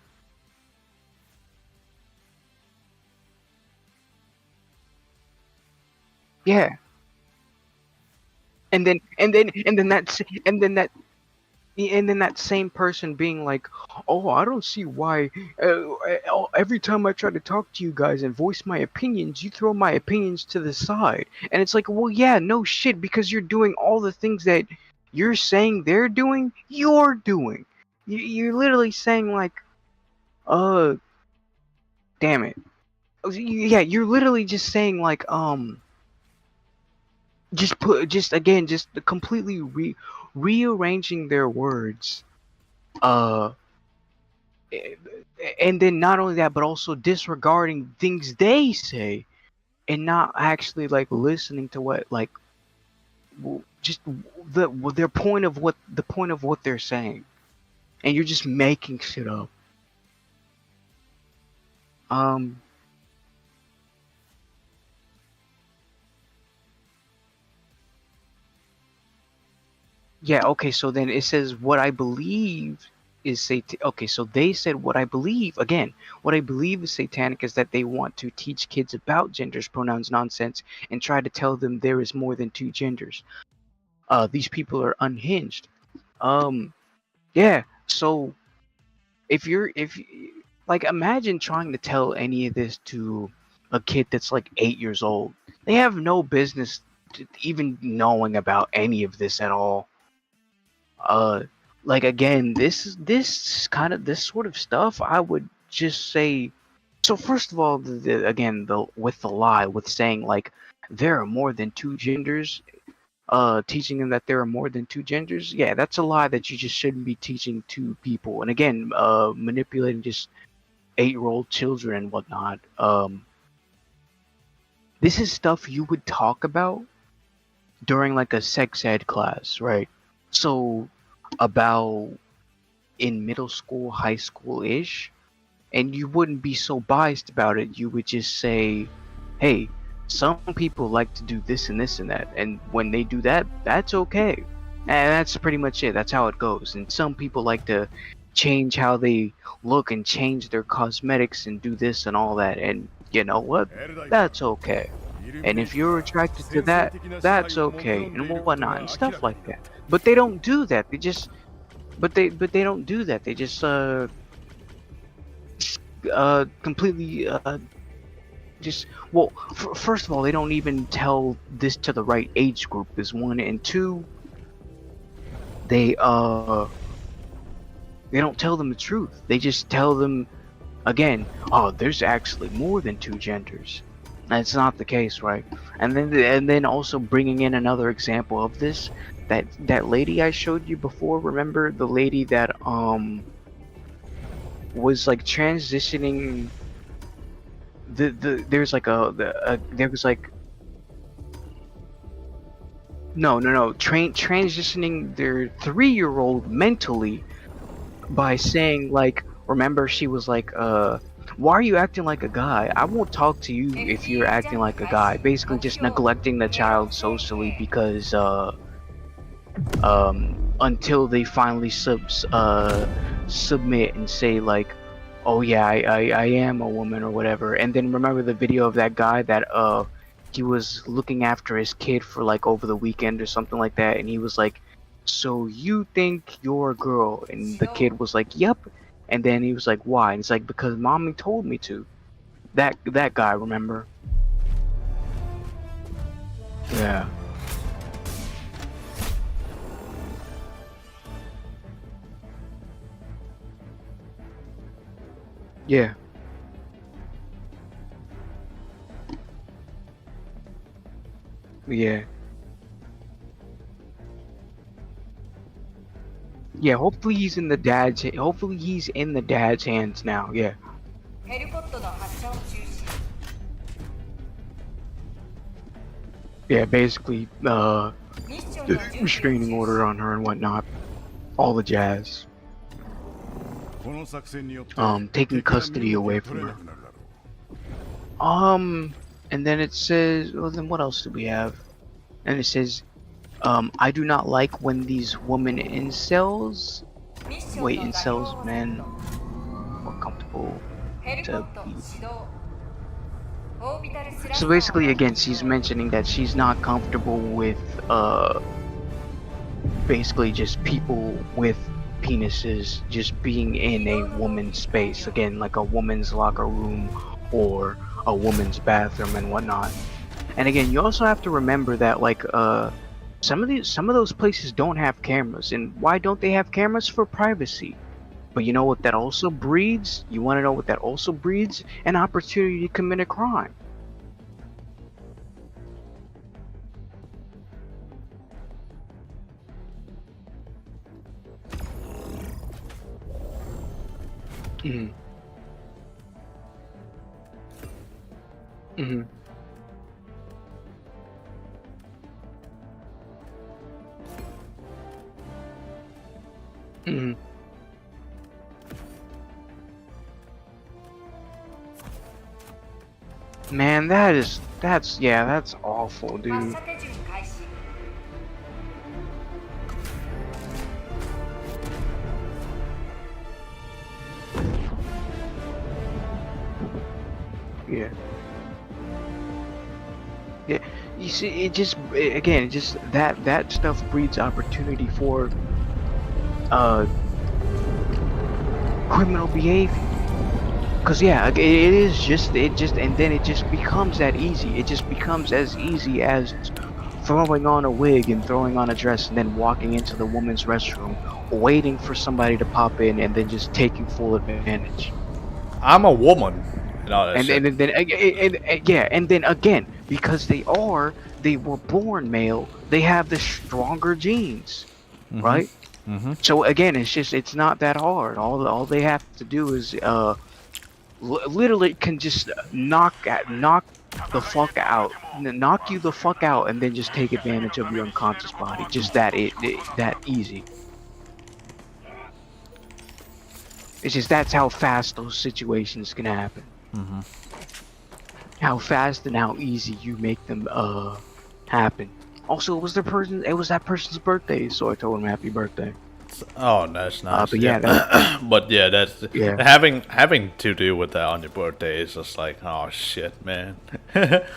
[SPEAKER 10] yeah. And then that same person being like, "Oh, I don't see why. Every time I try to talk to you guys and voice my opinions, you throw my opinions to the side." And it's like, well, yeah, no shit, because you're doing all the things that you're saying they're doing. You're doing. You're literally saying like, uh, damn it. Yeah, you're literally just saying like, just completely rearranging their words. Uh and then not only that, but also disregarding things they say, and not actually like listening to what like just their point of what they're saying, and you're just making shit up. um yeah, okay, so then it says what I believe is okay, so they said what I believe is satanic is that they want to teach kids about genders, pronouns, nonsense, and try to tell them there is more than two genders. These people are unhinged. Yeah, so if like, imagine trying to tell any of this to a kid that's like 8 years old. They have no business even knowing about any of this at all. Like, again, this sort of stuff, I would just say. So first of all, again, with the lie, with saying like there are more than two genders, teaching them that there are more than two genders, yeah, that's a lie that you just shouldn't be teaching to people. And again, manipulating just 8-year-old children and whatnot. This is stuff you would talk about during like a sex ed class, right? So about in middle school, high school ish, and you wouldn't be so biased about it. You would just say, hey, some people like to do this and this and that, and when they do that, that's okay, and that's pretty much it. That's how it goes. And some people like to change how they look and change their cosmetics and do this and all that, and you know what? That's okay. And if you're attracted to that, that's okay, and whatnot, and stuff like that. But they don't do that. They just, but they don't do that. They just completely just, well, first of all, they don't even tell this to the right age group, is one, and two, they don't tell them the truth. They just tell them, again, oh, there's actually more than two genders. That's not the case, right? And then also bringing in another example of this, that lady I showed you before, remember the lady that was like transitioning, there's like there was like transitioning their 3-year-old mentally by saying, like, remember, she was like, why are you acting like a guy? I won't talk to you if you're acting like a guy. Basically just neglecting the child socially because until they finally submit and say, like, oh yeah, I am a woman or whatever. And then remember the video of that guy that he was looking after his kid for like over the weekend or something like that, and he was like, so you think you're a girl? And the kid was like, yep. And then he was like, why? And it's like, because mommy told me to. That guy, remember? Yeah. Yeah. Yeah. Yeah, hopefully he's in the dad's hands now. Yeah. Yeah, basically restraining order on her and whatnot. All the jazz. Taking custody away from her. And then it says, well, then what else do we have? And it says, I do not like when these women incels, men, are comfortable to be. So basically, again, she's mentioning that she's not comfortable with, basically just people with penises just being in a woman's space. Again, like a woman's locker room or a woman's bathroom and whatnot. And again, you also have to remember that, like, some of those places don't have cameras. And why don't they have cameras? For privacy. But you know what that also breeds? You want to know what that also breeds? An opportunity to commit a crime. Mm-hmm. Mm-hmm. Mm-hmm. Man, that's awful, dude. Yeah. Yeah, you see, it just that stuff breeds opportunity for criminal behavior. Cause yeah, it just becomes that easy. It just becomes as easy as throwing on a wig and throwing on a dress and then walking into the woman's restroom, waiting for somebody to pop in and then just taking full advantage.
[SPEAKER 1] I'm a woman. And
[SPEAKER 10] then again, because they were born male, they have the stronger genes, right?
[SPEAKER 1] Mm-hmm.
[SPEAKER 10] So again, it's not that hard. All they have to do is literally can just knock the fuck out, knock you the fuck out, and then just take advantage of your unconscious body. Just that easy. It's just that's how fast those situations can happen.
[SPEAKER 1] Mm-hmm.
[SPEAKER 10] how fast and how easy you make them happen. Also, it was that person's birthday, so I told him happy birthday.
[SPEAKER 1] Oh, that's nice.
[SPEAKER 10] But yeah,
[SPEAKER 1] but yeah, that's
[SPEAKER 10] Yeah.
[SPEAKER 1] having to deal with that on your birthday is just like, oh shit, man.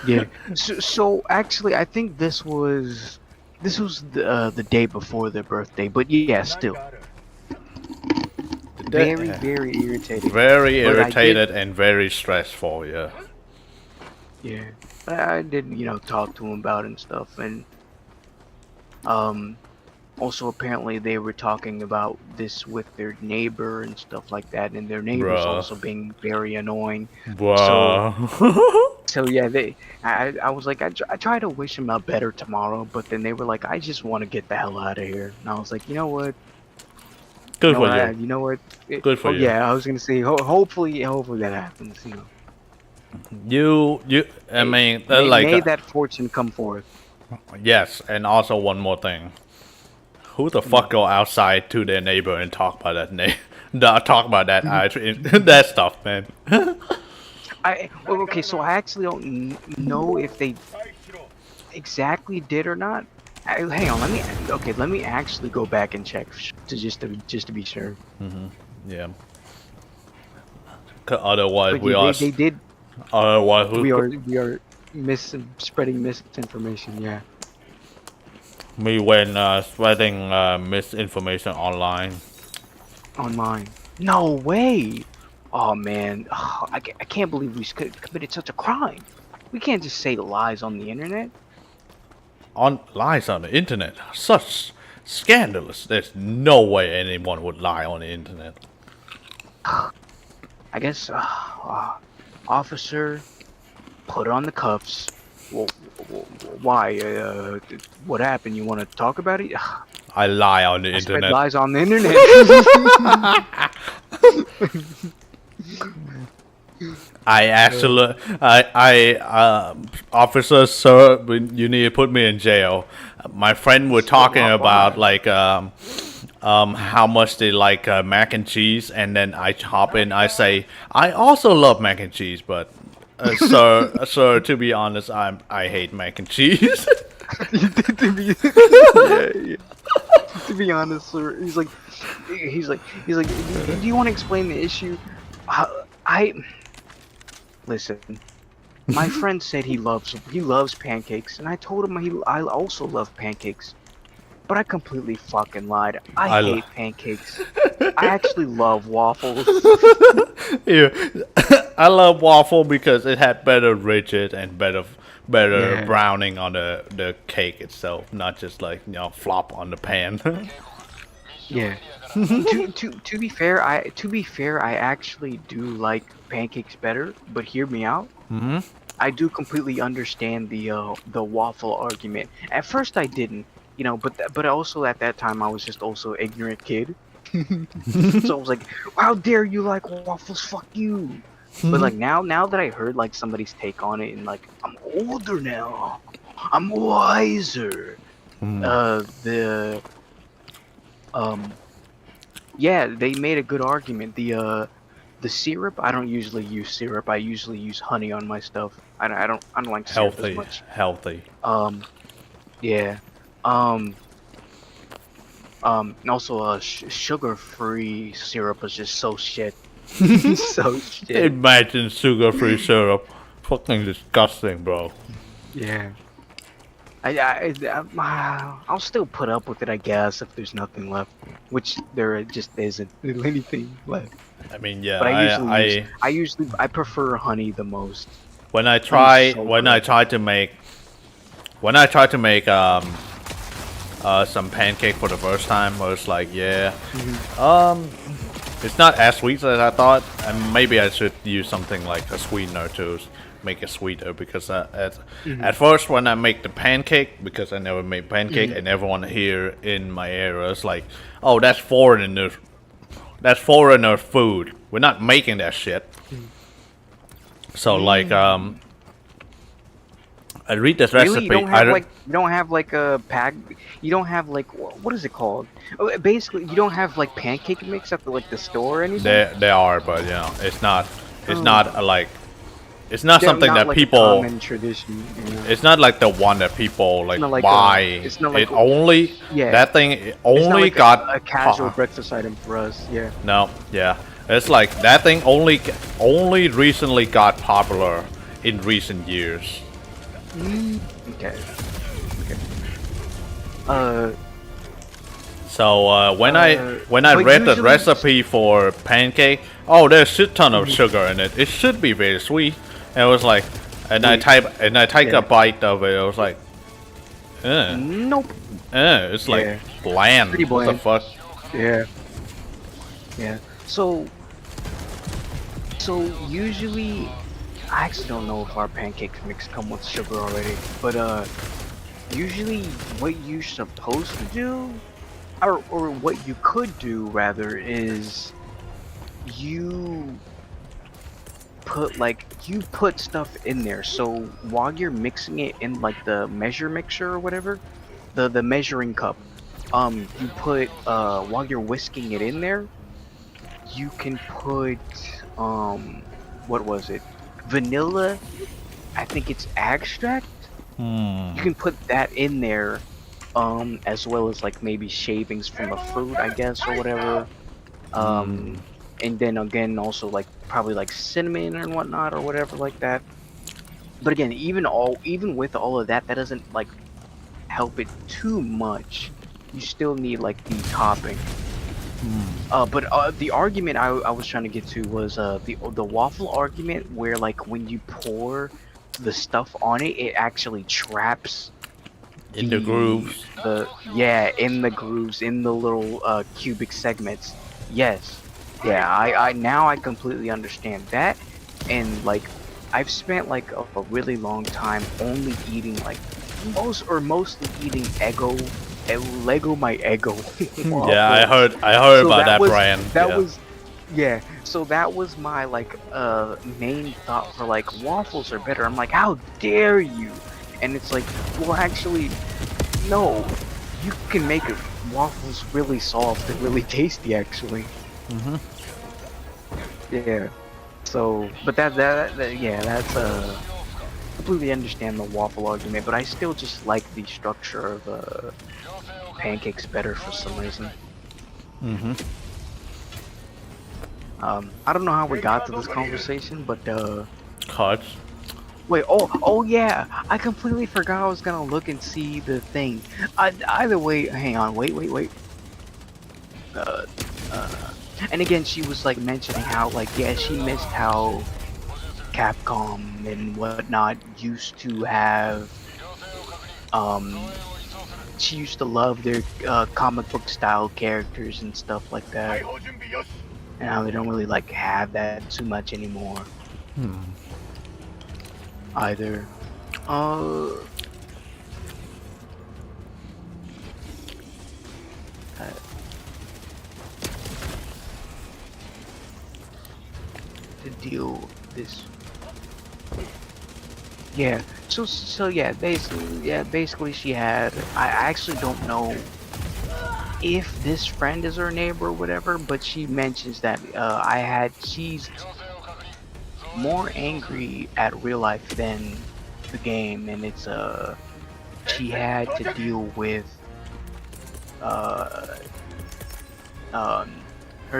[SPEAKER 10] yeah. So actually, I think this was the day before their birthday, but yeah, still very irritating.
[SPEAKER 1] Very
[SPEAKER 10] But I
[SPEAKER 1] irritated and very stressful. Yeah.
[SPEAKER 10] Yeah, I did, talk to him about it and stuff, and also apparently they were talking about this with their neighbor and stuff like that, and their neighbor's
[SPEAKER 1] Bruh.
[SPEAKER 10] also being very annoying.
[SPEAKER 1] Wow.
[SPEAKER 10] So yeah, I was like, I try to wish him a better tomorrow, but then they were like, I just want to get the hell out of here, and I was like, you know what?
[SPEAKER 1] Good
[SPEAKER 10] You
[SPEAKER 1] for
[SPEAKER 10] know what?
[SPEAKER 1] you.
[SPEAKER 10] You know what?
[SPEAKER 1] Good for you.
[SPEAKER 10] Yeah, I was gonna say, hopefully that happens.
[SPEAKER 1] I mean,
[SPEAKER 10] May,
[SPEAKER 1] like
[SPEAKER 10] may that fortune come forth.
[SPEAKER 1] yes, and also one more thing. Who the fuck go outside to their neighbor and talk about talk about that that stuff, man?
[SPEAKER 10] Okay, so I actually don't know if they exactly did or not. Hang on, let me actually go back and check just to be sure.
[SPEAKER 1] Yeah. Otherwise,
[SPEAKER 10] But
[SPEAKER 1] we
[SPEAKER 10] yeah,
[SPEAKER 1] are.
[SPEAKER 10] they did.
[SPEAKER 1] Otherwise,
[SPEAKER 10] We are spreading misinformation. Yeah.
[SPEAKER 1] Me when spreading misinformation online.
[SPEAKER 10] Online. No way. Oh man, I can't believe we committed such a crime. We can't just say lies on the internet.
[SPEAKER 1] On lies on the internet, such scandalous. There's no way anyone would lie on the internet.
[SPEAKER 10] I guess, officer, put on the cuffs. Well, why? What happened? You want to talk about it?
[SPEAKER 1] I lie on the
[SPEAKER 10] I spread
[SPEAKER 1] internet.
[SPEAKER 10] lies on the internet.
[SPEAKER 1] I actually, officer, sir, you need to put me in jail. My friend were talking about like how much they like mac and cheese, and then I hop in. I say I also love mac and cheese, but sir, to be honest, I hate mac and cheese.
[SPEAKER 10] To be honest, sir, he's like, do you want to explain the issue? Listen. My friend said he loves pancakes, and I told him I also love pancakes. But I completely fucking lied. I hate pancakes. I actually love waffles.
[SPEAKER 1] Yeah. I love waffle because it had better rigid and better browning on the cake itself, not just like flop on the pan.
[SPEAKER 10] Yeah. To be fair, I actually do like pancakes better. But hear me out.
[SPEAKER 1] Mm-hmm.
[SPEAKER 10] I do completely understand the waffle argument. At first, I didn't, but also at that time I was just also ignorant kid. So I was like, how dare you like waffles? Fuck you. But like now that I heard like somebody's take on it, and like I'm older now, I'm wiser. Yeah, they made a good argument. The syrup, I don't usually use syrup. I usually use honey on my stuff. I don't like syrup as much.
[SPEAKER 1] Healthy.
[SPEAKER 10] Yeah. And also sugar-free syrup is just so shit. So shit.
[SPEAKER 1] Imagine sugar-free syrup. Fucking disgusting, bro.
[SPEAKER 10] Yeah. I'll still put up with it, I guess, if there's nothing left, which there just isn't anything left.
[SPEAKER 1] I mean, yeah.
[SPEAKER 10] But I prefer honey the most.
[SPEAKER 1] When I tried to make some pancake for the first time, I was like, yeah, it's not as sweet as I thought, and maybe I should use something like a sweetener to make it sweeter, because at first when I make the pancake, because I never made pancake, and everyone here in my area is like, oh, that's foreigner food, we're not making that shit. So like I read this recipe.
[SPEAKER 10] You don't have like a pack. You don't have like what is it called? Oh, basically, you don't have like pancake mix at the store or anything.
[SPEAKER 1] There are, but it's not like it's not
[SPEAKER 10] They're
[SPEAKER 1] something
[SPEAKER 10] not
[SPEAKER 1] that
[SPEAKER 10] like
[SPEAKER 1] people.
[SPEAKER 10] a common tradition. You know?
[SPEAKER 1] It's not like the one that people like,
[SPEAKER 10] not like
[SPEAKER 1] buy.
[SPEAKER 10] it's not like
[SPEAKER 1] it only
[SPEAKER 10] yeah.
[SPEAKER 1] that thing
[SPEAKER 10] It's not
[SPEAKER 1] only
[SPEAKER 10] like
[SPEAKER 1] got
[SPEAKER 10] a casual breakfast item for us. Yeah.
[SPEAKER 1] No, yeah, it's like that thing only recently got popular in recent years.
[SPEAKER 10] Okay. Okay.
[SPEAKER 1] So when I
[SPEAKER 10] but
[SPEAKER 1] read the
[SPEAKER 10] usually-
[SPEAKER 1] recipe for pancake, oh, there's a shit ton of sugar in it. It should be very sweet. And it was like, I take
[SPEAKER 10] Yeah.
[SPEAKER 1] a bite of it. I was like,
[SPEAKER 10] Nope.
[SPEAKER 1] it's like
[SPEAKER 10] Yeah.
[SPEAKER 1] bland.
[SPEAKER 10] Pretty
[SPEAKER 1] What the
[SPEAKER 10] bland.
[SPEAKER 1] fuck?
[SPEAKER 10] Yeah. Yeah. So usually, I actually don't know if our pancake mix come with sugar already, but usually what you're supposed to do, or what you could do rather, is you put stuff in there. So while you're mixing it in like the measure mixer or whatever, the measuring cup, you put while you're whisking it in there, you can put what was it? Vanilla, I think it's extract. You can put that in there, as well as like maybe shavings from a fruit, I guess, or whatever. And then again, also like probably like cinnamon and whatnot or whatever like that. But again, even with all of that, that doesn't like help it too much. You still need like the topping. But the argument I was trying to get to was the waffle argument, where like when you pour the stuff on it, it actually traps
[SPEAKER 1] In the grooves.
[SPEAKER 10] in the grooves, in the little cubic segments. Yes. Yeah, I now I completely understand that, and like I've spent like a really long time only eating like mostly eating Lego my Eggo.
[SPEAKER 1] Yeah, I heard
[SPEAKER 10] So
[SPEAKER 1] about that
[SPEAKER 10] was,
[SPEAKER 1] brand.
[SPEAKER 10] That
[SPEAKER 1] yeah.
[SPEAKER 10] was, yeah. So that was my like main thought for like waffles are better. I'm like, how dare you? And it's like, well, actually, no. You can make waffles really soft and really tasty, actually. Yeah. So, but that yeah, that's completely understand the waffle argument, but I still just like the structure of pancakes better for some reason. I don't know how we got to this conversation, but
[SPEAKER 1] Cards.
[SPEAKER 10] wait, oh yeah, I completely forgot I was gonna look and see the thing. Either way, hang on, wait. And again, she was like mentioning how like, yeah, she missed how Capcom and whatnot used to have, she used to love their comic book style characters and stuff like that. And how they don't really like have that too much anymore. Either. To deal with this. Yeah. So yeah, basically she had, I actually don't know if this friend is her neighbor or whatever, but she mentions that she's more angry at real life than the game, and it's she had to deal with her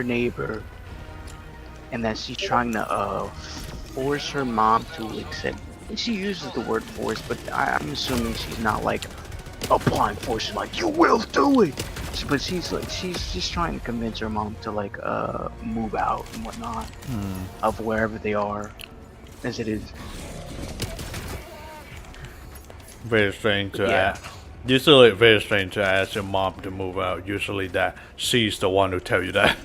[SPEAKER 10] neighbor, and that she's trying to force her mom to accept. And she uses the word force, but I'm assuming she's not like applying force, like you will do it. But she's just trying to convince her mom to like move out and whatnot of wherever they are, as it is.
[SPEAKER 1] Very strange to
[SPEAKER 10] Yeah.
[SPEAKER 1] Usually, very strange to ask your mom to move out. Usually, that she's the one who tell you that.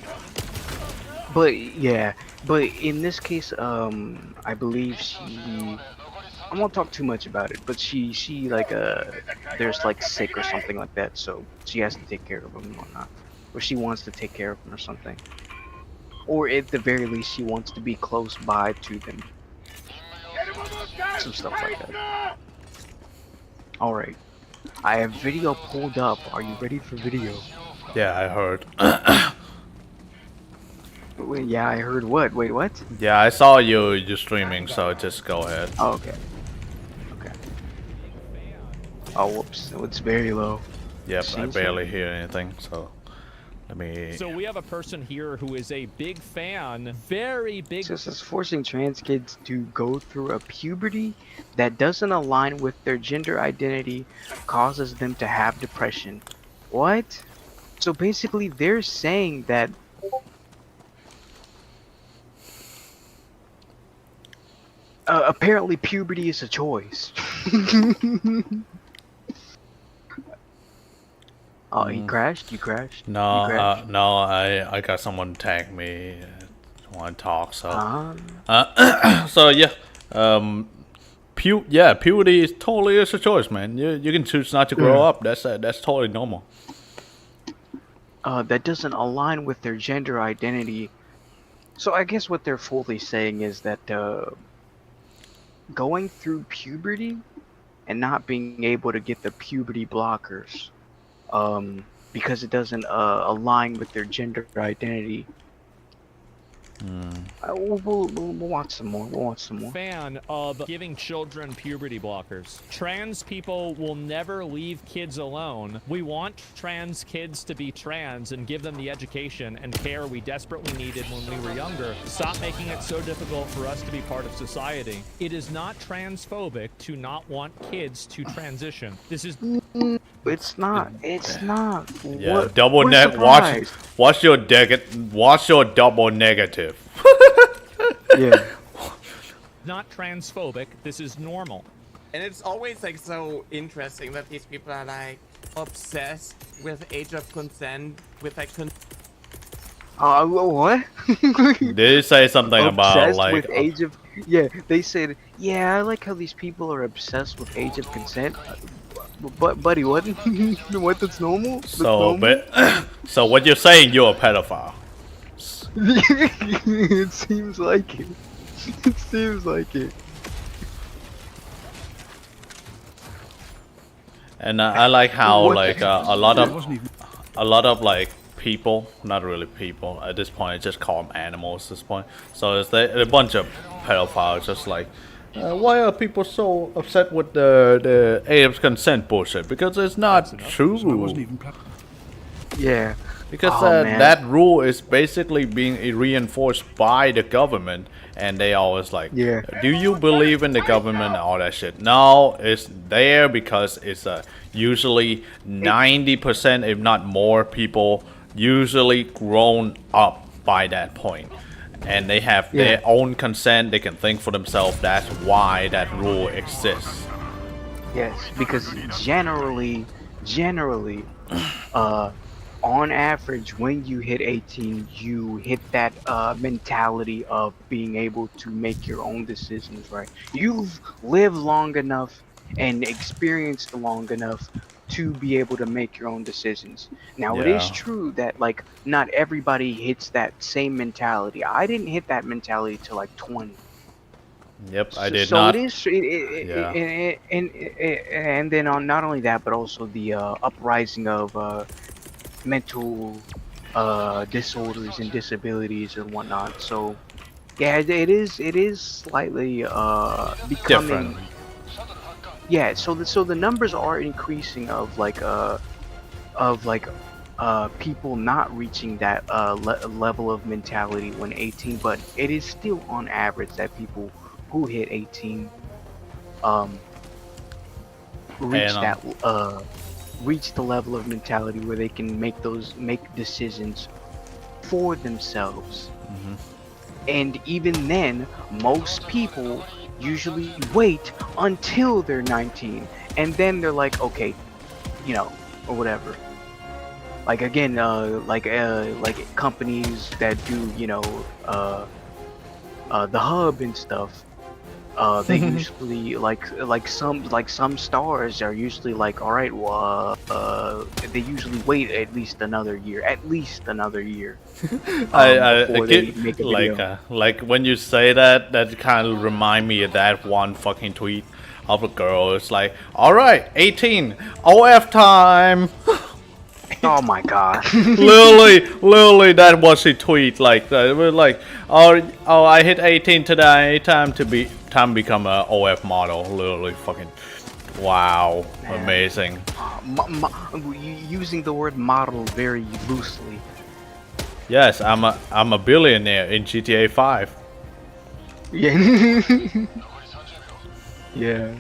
[SPEAKER 10] But yeah, but in this case, I believe she. I won't talk too much about it, but she like there's like sick or something like that, so she has to take care of him and whatnot, or she wants to take care of him or something, or at the very least she wants to be close by to them, some stuff like that. All right, I have video pulled up. Are you ready for video?
[SPEAKER 1] Yeah, I heard.
[SPEAKER 10] Wait, yeah, I heard what? Wait, what?
[SPEAKER 1] Yeah, I saw you streaming, so just go ahead.
[SPEAKER 10] Oh, okay. Okay. Oh, whoops. It's very low.
[SPEAKER 1] Yep, I
[SPEAKER 10] Seems
[SPEAKER 1] barely hear anything, so let me...
[SPEAKER 5] So we have a person here who is a big fan, very big.
[SPEAKER 10] So it's forcing trans kids to go through a puberty that doesn't align with their gender identity causes them to have depression. What? So basically they're saying that apparently puberty is a choice. Oh, you crashed? You crashed?
[SPEAKER 1] No,
[SPEAKER 10] You crashed?
[SPEAKER 1] no, I got someone tag me, want to talk, so... so yeah, puberty is totally is a choice, man. You can choose not to grow up. That's totally normal.
[SPEAKER 10] That doesn't align with their gender identity. So I guess what they're fully saying is that going through puberty and not being able to get the puberty blockers, because it doesn't align with their gender identity. We'll watch some more. We'll watch some more.
[SPEAKER 5] Fan of giving children puberty blockers. Trans people will never leave kids alone. We want trans kids to be trans and give them the education and care we desperately needed when we were younger. Stop making it so difficult for us to be part of society. It is not transphobic to not want kids to transition. This is...
[SPEAKER 10] It's not. It's not.
[SPEAKER 1] Yeah,
[SPEAKER 10] what?
[SPEAKER 1] double
[SPEAKER 10] We're
[SPEAKER 1] net.
[SPEAKER 10] surprised.
[SPEAKER 1] Watch your double negative.
[SPEAKER 10] Yeah.
[SPEAKER 5] not transphobic. This is normal.
[SPEAKER 12] And it's always like so interesting that these people are like obsessed with age of consent, with like
[SPEAKER 10] What?
[SPEAKER 1] Did you say something about
[SPEAKER 10] Obsessed
[SPEAKER 1] like?
[SPEAKER 10] with age of? Yeah, they said. Yeah, I like how these people are obsessed with age of consent. But buddy, what? What? That's normal. That's
[SPEAKER 1] So,
[SPEAKER 10] normal?
[SPEAKER 1] but so what you're saying? You're a pedophile.
[SPEAKER 10] It seems like it. It seems like it.
[SPEAKER 1] And I like how
[SPEAKER 10] What?
[SPEAKER 1] like a lot of like people, not really people at this point, I just call them animals at this point. So it's a bunch of pedophiles just like, why are people so upset with the age of consent bullshit? Because it's not true.
[SPEAKER 10] Yeah.
[SPEAKER 1] Because
[SPEAKER 10] man.
[SPEAKER 1] that rule is basically being reinforced by the government, and they always like,
[SPEAKER 10] Yeah.
[SPEAKER 1] do you believe in the government and all that shit? No, it's there because it's usually 90%, if not more, people usually grown up by that point. And they have their own consent, they can think for themselves, that's why that rule exists.
[SPEAKER 10] Yes, because generally, on average, when you hit 18, you hit that mentality of being able to make your own decisions, right? You've lived long enough and experienced long enough to be able to make your own decisions. Now, it is
[SPEAKER 1] Yeah.
[SPEAKER 10] true that, like, not everybody hits that same mentality. I didn't hit that mentality till, like, 20.
[SPEAKER 1] Yep, I did
[SPEAKER 10] so
[SPEAKER 1] not.
[SPEAKER 10] it is,
[SPEAKER 1] Yeah.
[SPEAKER 10] and then on not only that, but also the uprising of mental disorders and disabilities and whatnot. So yeah, it is slightly becoming
[SPEAKER 1] Different.
[SPEAKER 10] Yeah, so the numbers are increasing of people not reaching that level of mentality when 18, but it is still on average that people who hit 18 reach
[SPEAKER 1] And,
[SPEAKER 10] reach the level of mentality where they can make decisions for themselves. And even then, most people usually wait until they're 19, and then they're like, okay, you know, or whatever. Like again, like companies that do, you know, the hub and stuff. They usually like some stars are usually like, all right, well, they usually wait at least another year,
[SPEAKER 1] I
[SPEAKER 10] before they
[SPEAKER 1] get,
[SPEAKER 10] make a video.
[SPEAKER 1] like when you say that, that kind of remind me of that one fucking tweet of a girl. It's like, all right, 18, OF time.
[SPEAKER 10] Oh my god.
[SPEAKER 1] literally, that was a tweet. Like, we're like, oh, I hit 18 today. Time to become a OF model. Literally, fucking, wow, amazing.
[SPEAKER 10] Using the word model very loosely.
[SPEAKER 1] Yes, I'm a billionaire in GTA 5.
[SPEAKER 10] Yeah. Yeah.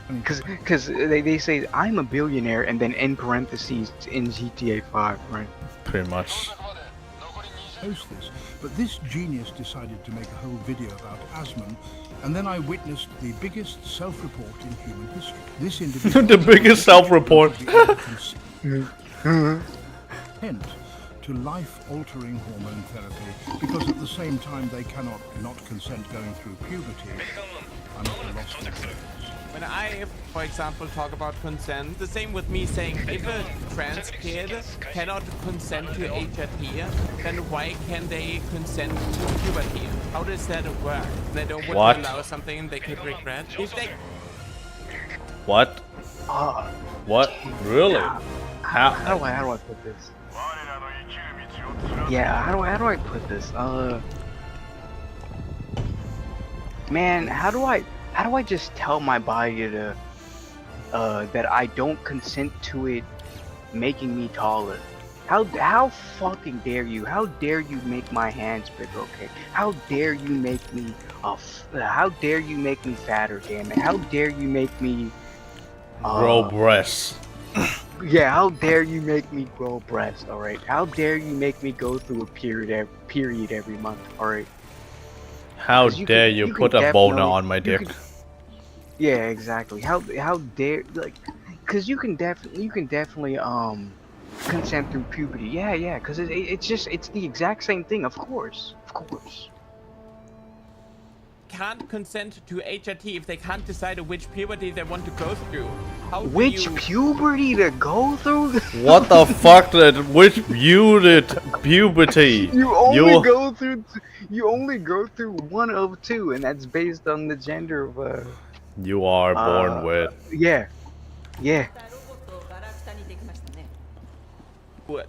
[SPEAKER 10] Because they say I'm a billionaire and then in parentheses in GTA 5, right?
[SPEAKER 1] Pretty much.
[SPEAKER 13] Post this, but this genius decided to make a whole video about Asmon, and then I witnessed the biggest self-report in human history. This individual
[SPEAKER 1] The biggest self-report.
[SPEAKER 13] Hint to life-altering hormone therapy, because at the same time they cannot not consent going through puberty. I'm at a loss for words.
[SPEAKER 12] When I, for example, talk about consent, the same with me saying if a trans kid cannot consent to HRT, then why can they consent to puberty? How does that work? They don't want to allow something they could regret. If they...
[SPEAKER 1] What? What? Really?
[SPEAKER 10] How do I put this? Yeah, how do I put this? Man, how do I just tell my body to that I don't consent to it making me taller? How fucking dare you? How dare you make my hands big? Okay. How dare you make me how dare you make me fatter? Damn it! How dare you make me
[SPEAKER 1] grow breasts?
[SPEAKER 10] Yeah, how dare you make me grow breasts? All right. How dare you make me go through a period every month? All right.
[SPEAKER 1] How dare you put a boner on my dick?
[SPEAKER 10] Yeah, exactly. How dare, like, cause you can definitely consent through puberty. Yeah, cause it's the exact same thing. Of course.
[SPEAKER 12] Can't consent to HRT if they can't decide which puberty they want to go through.
[SPEAKER 10] Which puberty to go through?
[SPEAKER 1] What the fuck? Which puberty?
[SPEAKER 10] You only go through one of two, and that's based on the gender of
[SPEAKER 1] you are born with.
[SPEAKER 10] Yeah.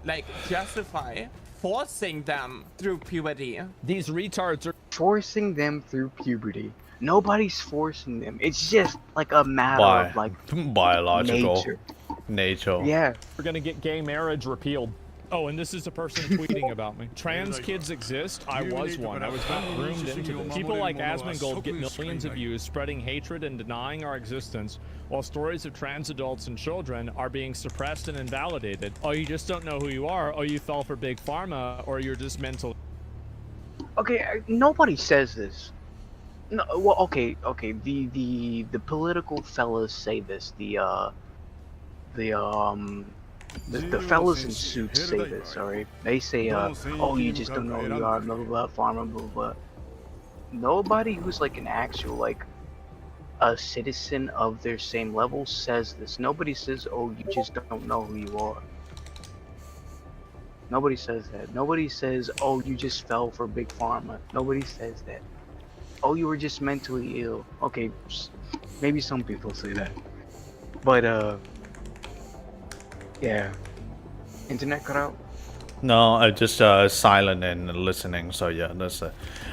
[SPEAKER 12] Like justify forcing them through puberty.
[SPEAKER 5] These retards are
[SPEAKER 10] forcing them through puberty. Nobody's forcing them. It's just like a matter of like
[SPEAKER 1] biological nature.
[SPEAKER 10] Yeah.
[SPEAKER 5] We're gonna get gay marriage repealed. Oh, and this is a person tweeting about me. Trans kids exist. I was one. I was not groomed into this. People like Asmongold get millions of views spreading hatred and denying our existence, while stories of trans adults and children are being suppressed and invalidated. Oh, you just don't know who you are. Oh, you fell for Big Pharma, or you're just mental.
[SPEAKER 10] Okay, nobody says this. No, well, okay. The political fellas say this. The fellas in suits say this, alright? They say, oh, you just don't know who you are, blah, blah, blah, pharma, blah, blah. Nobody who's like an actual, like, a citizen of their same level says this. Nobody says, oh, you just don't know who you are. Nobody says that. Nobody says, oh, you just fell for Big Pharma. Nobody says that. Oh, you were just mentally ill. Okay, maybe some people say that. But, yeah. Internet cut out?
[SPEAKER 1] No, I just silent and listening. So yeah, that's.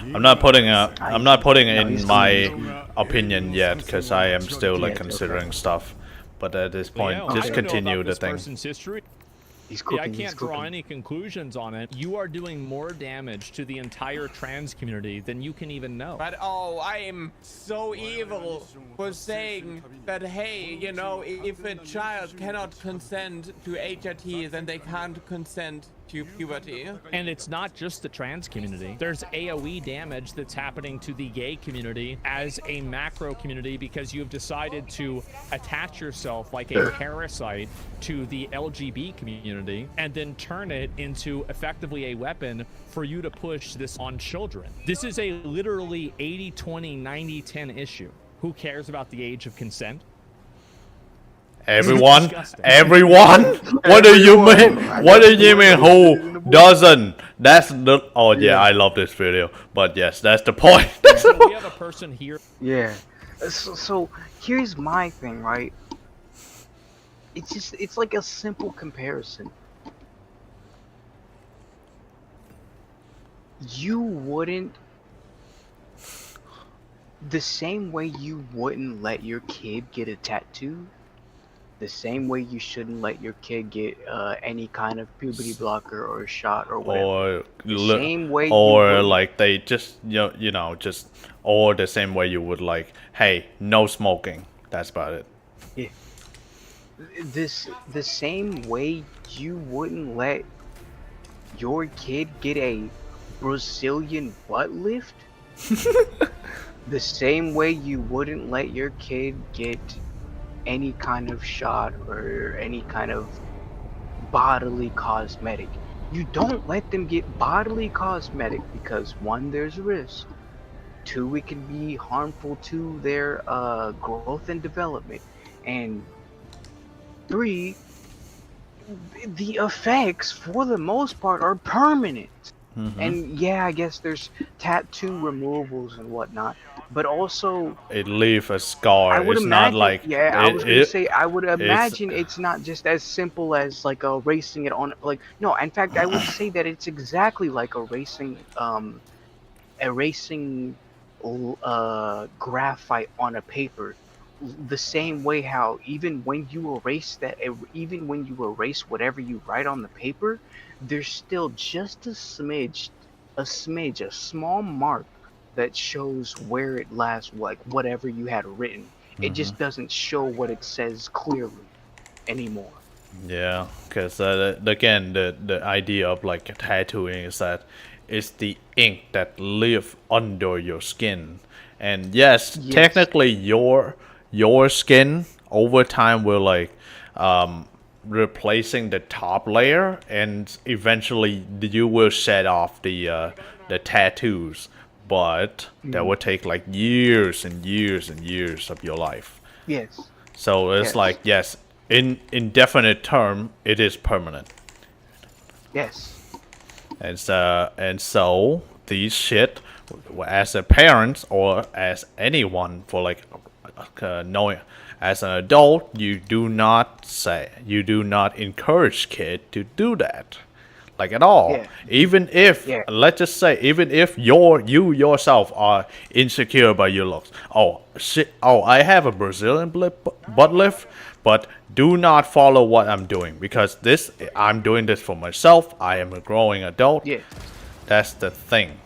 [SPEAKER 1] I'm not putting in my opinion yet because I am still like considering stuff. But at this point, just continue the thing.
[SPEAKER 5] I can't draw any conclusions on it. You are doing more damage to the entire trans community than you can even know.
[SPEAKER 12] But oh, I am so evil for saying that, hey, you know, if a child cannot consent to HRT, then they can't consent to puberty.
[SPEAKER 5] And it's not just the trans community. There's AoE damage that's happening to the gay community as a macro community because you have decided to attach yourself like a parasite to the LGB community and then turn it into effectively a weapon for you to push this on children. This is a literally 80-20, 90-10 issue. Who cares about the age of consent?
[SPEAKER 1] Everyone? What do you mean? What do you mean who doesn't? That's the... Oh yeah, I love this video. But yes, that's the point.
[SPEAKER 5] So we have a person here.
[SPEAKER 10] Yeah. So here's my thing, right? it's like a simple comparison. You wouldn't, the same way you wouldn't let your kid get a tattoo, the same way you shouldn't let your kid get any kind of puberty blocker or a shot or whatever. Same way
[SPEAKER 1] or like they just just or the same way you would like, hey, no smoking. That's about it.
[SPEAKER 10] Yeah. The same way you wouldn't let your kid get a Brazilian butt lift, the same way you wouldn't let your kid get any kind of shot or any kind of bodily cosmetic. You don't let them get bodily cosmetic because 1, there's a risk. 2, it can be harmful to their growth and development. And 3, the effects for the most part are permanent. And yeah, I guess there's tattoo removals and whatnot, but also
[SPEAKER 1] it leaves a scar.
[SPEAKER 10] I would
[SPEAKER 1] it's
[SPEAKER 10] imagine,
[SPEAKER 1] not like
[SPEAKER 10] I was gonna say I would imagine it's not just as simple as like erasing it on like no. In fact, I would say that it's exactly like erasing graphite on a paper. The same way how even when you erase whatever you write on the paper, there's still just a small mark that shows where it last, like whatever you had written. It just doesn't show what it says clearly anymore.
[SPEAKER 1] Yeah, because again, the idea of like tattooing is that it's the ink that live under your skin, and yes, technically your skin over time will like replacing the top layer, and eventually you will shed off the tattoos, but that will take like years and years and years of your life.
[SPEAKER 10] Yes.
[SPEAKER 1] So it's like, yes, in indefinite term, it is permanent.
[SPEAKER 10] Yes.
[SPEAKER 1] And so these shit, as a parent or as anyone for like knowing, as an adult, you do not encourage kid to do that, like at all.
[SPEAKER 10] Yeah.
[SPEAKER 1] Even if, let's just say, even if you yourself are insecure about your looks. Oh shit! Oh, I have a Brazilian butt lift, but do not follow what I'm doing because I'm doing this for myself. I am a growing adult.
[SPEAKER 10] Yeah.
[SPEAKER 1] That's the thing.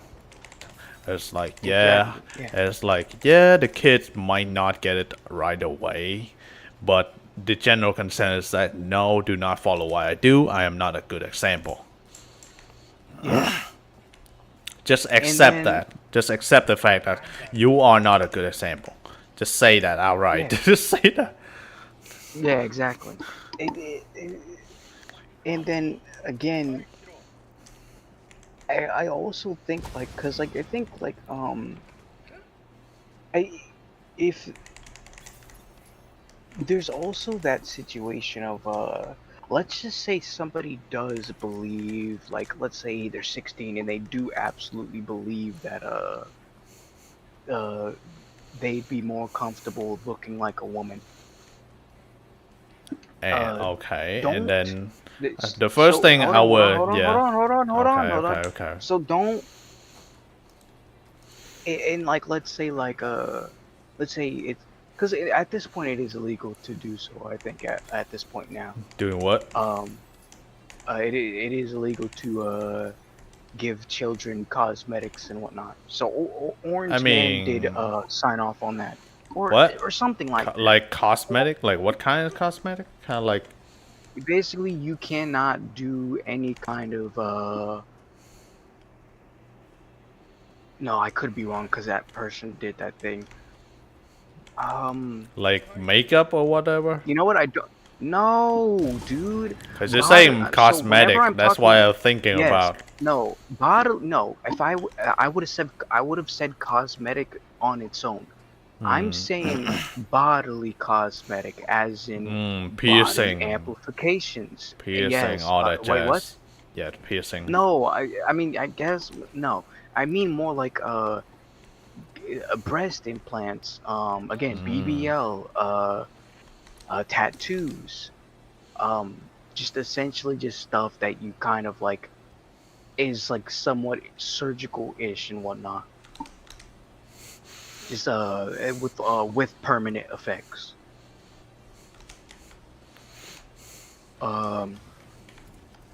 [SPEAKER 1] It's like, the kids might not get it right away, but the general consensus is that no, do not follow what I do. I am not a good example.
[SPEAKER 10] Yeah.
[SPEAKER 1] Just accept that. Just accept the fact that you are not a good example. Just say that outright.
[SPEAKER 10] Yeah.
[SPEAKER 1] Just say that.
[SPEAKER 10] Yeah, exactly. And then again, I also think like, cause like I think like if there's also that situation of let's just say somebody does believe, like let's say they're 16 and they do absolutely believe that they'd be more comfortable looking like a woman.
[SPEAKER 1] Okay, and then the first thing I would,
[SPEAKER 10] hold on.
[SPEAKER 1] Okay.
[SPEAKER 10] So don't, and like let's say it's, because at this point it is illegal to do so. I think at this point now.
[SPEAKER 1] Doing what?
[SPEAKER 10] It is illegal to give children cosmetics and whatnot. So Orange Man did sign off on that. Or something like that.
[SPEAKER 1] Like cosmetic? Like what kind of cosmetic? Kind of like...
[SPEAKER 10] Basically, you cannot do any kind of... No, I could be wrong because that person did that thing.
[SPEAKER 1] Like makeup or whatever?
[SPEAKER 10] You know what? I don't... No, dude.
[SPEAKER 1] Because you're saying cosmetic. That's why I'm thinking about...
[SPEAKER 10] No, no. If I would have said cosmetic on its own. I'm saying bodily cosmetic, as in
[SPEAKER 1] piercing,
[SPEAKER 10] amplifications,
[SPEAKER 1] piercing, all that jazz.
[SPEAKER 10] Wait, what?
[SPEAKER 1] Yeah, piercing.
[SPEAKER 10] No, I mean, I guess no. I mean more like breast implants. Again, BBL, tattoos, just essentially just stuff that you kind of like is like somewhat surgical-ish and whatnot. Just with permanent effects.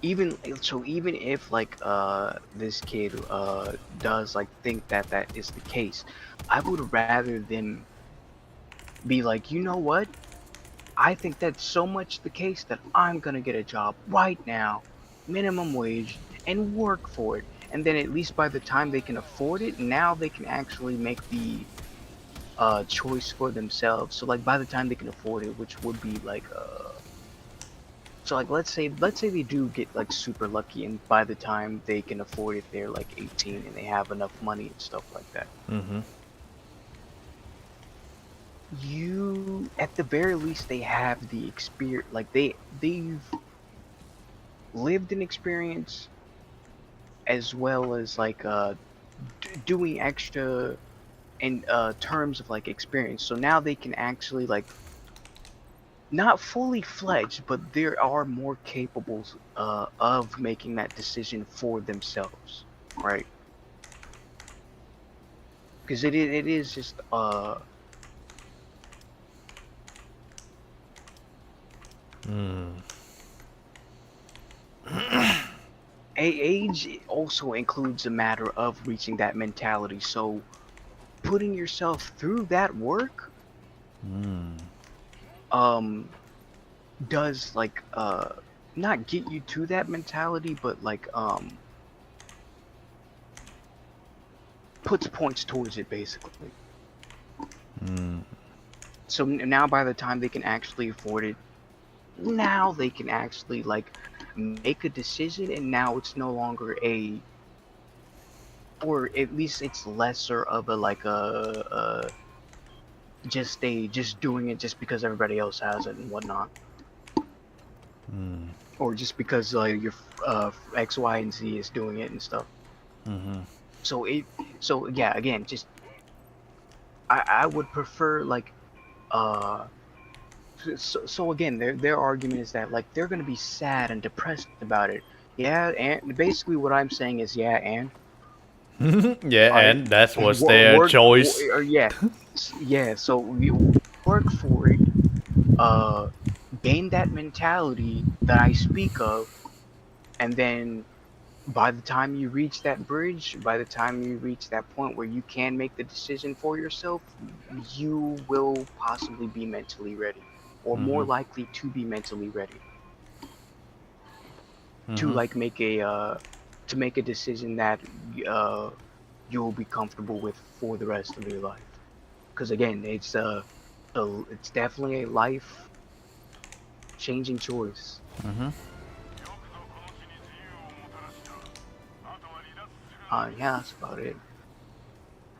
[SPEAKER 10] Even if like this kid does like think that is the case, I would rather them be like, you know what? I think that's so much the case that I'm gonna get a job right now, minimum wage, and work for it. And then at least by the time they can afford it, now they can actually make the choice for themselves. So like by the time they can afford it, which would be like so like let's say they do get like super lucky, and by the time they can afford it, they're like 18 and they have enough money and stuff like that. You, at the very least, they have the experience. Like they've lived an experience, as well as like doing extra in terms of like experience. So now they can actually like, not fully fledged, but they are more capable of making that decision for themselves, right? Because it is just age also includes a matter of reaching that mentality. So putting yourself through that work does like not get you to that mentality, but like puts points towards it, basically. So now by the time they can actually afford it, now they can actually like make a decision, and now it's no longer a, or at least it's lesser of a like a just doing it just because everybody else has it and whatnot, or just because like your X, Y, and Z is doing it and stuff. So yeah, again, just I would prefer like so again, their argument is that like they're gonna be sad and depressed about it. Yeah, and basically what I'm saying is and
[SPEAKER 1] that's what's their choice.
[SPEAKER 10] Yeah. So you work for it, gain that mentality that I speak of, and then by the time you reach that bridge, by the time you reach that point where you can make the decision for yourself, you will possibly be mentally ready, or more likely to be mentally ready to like make a decision that you'll be comfortable with for the rest of your life. Because again, it's definitely a life changing choice. Yeah, that's about it.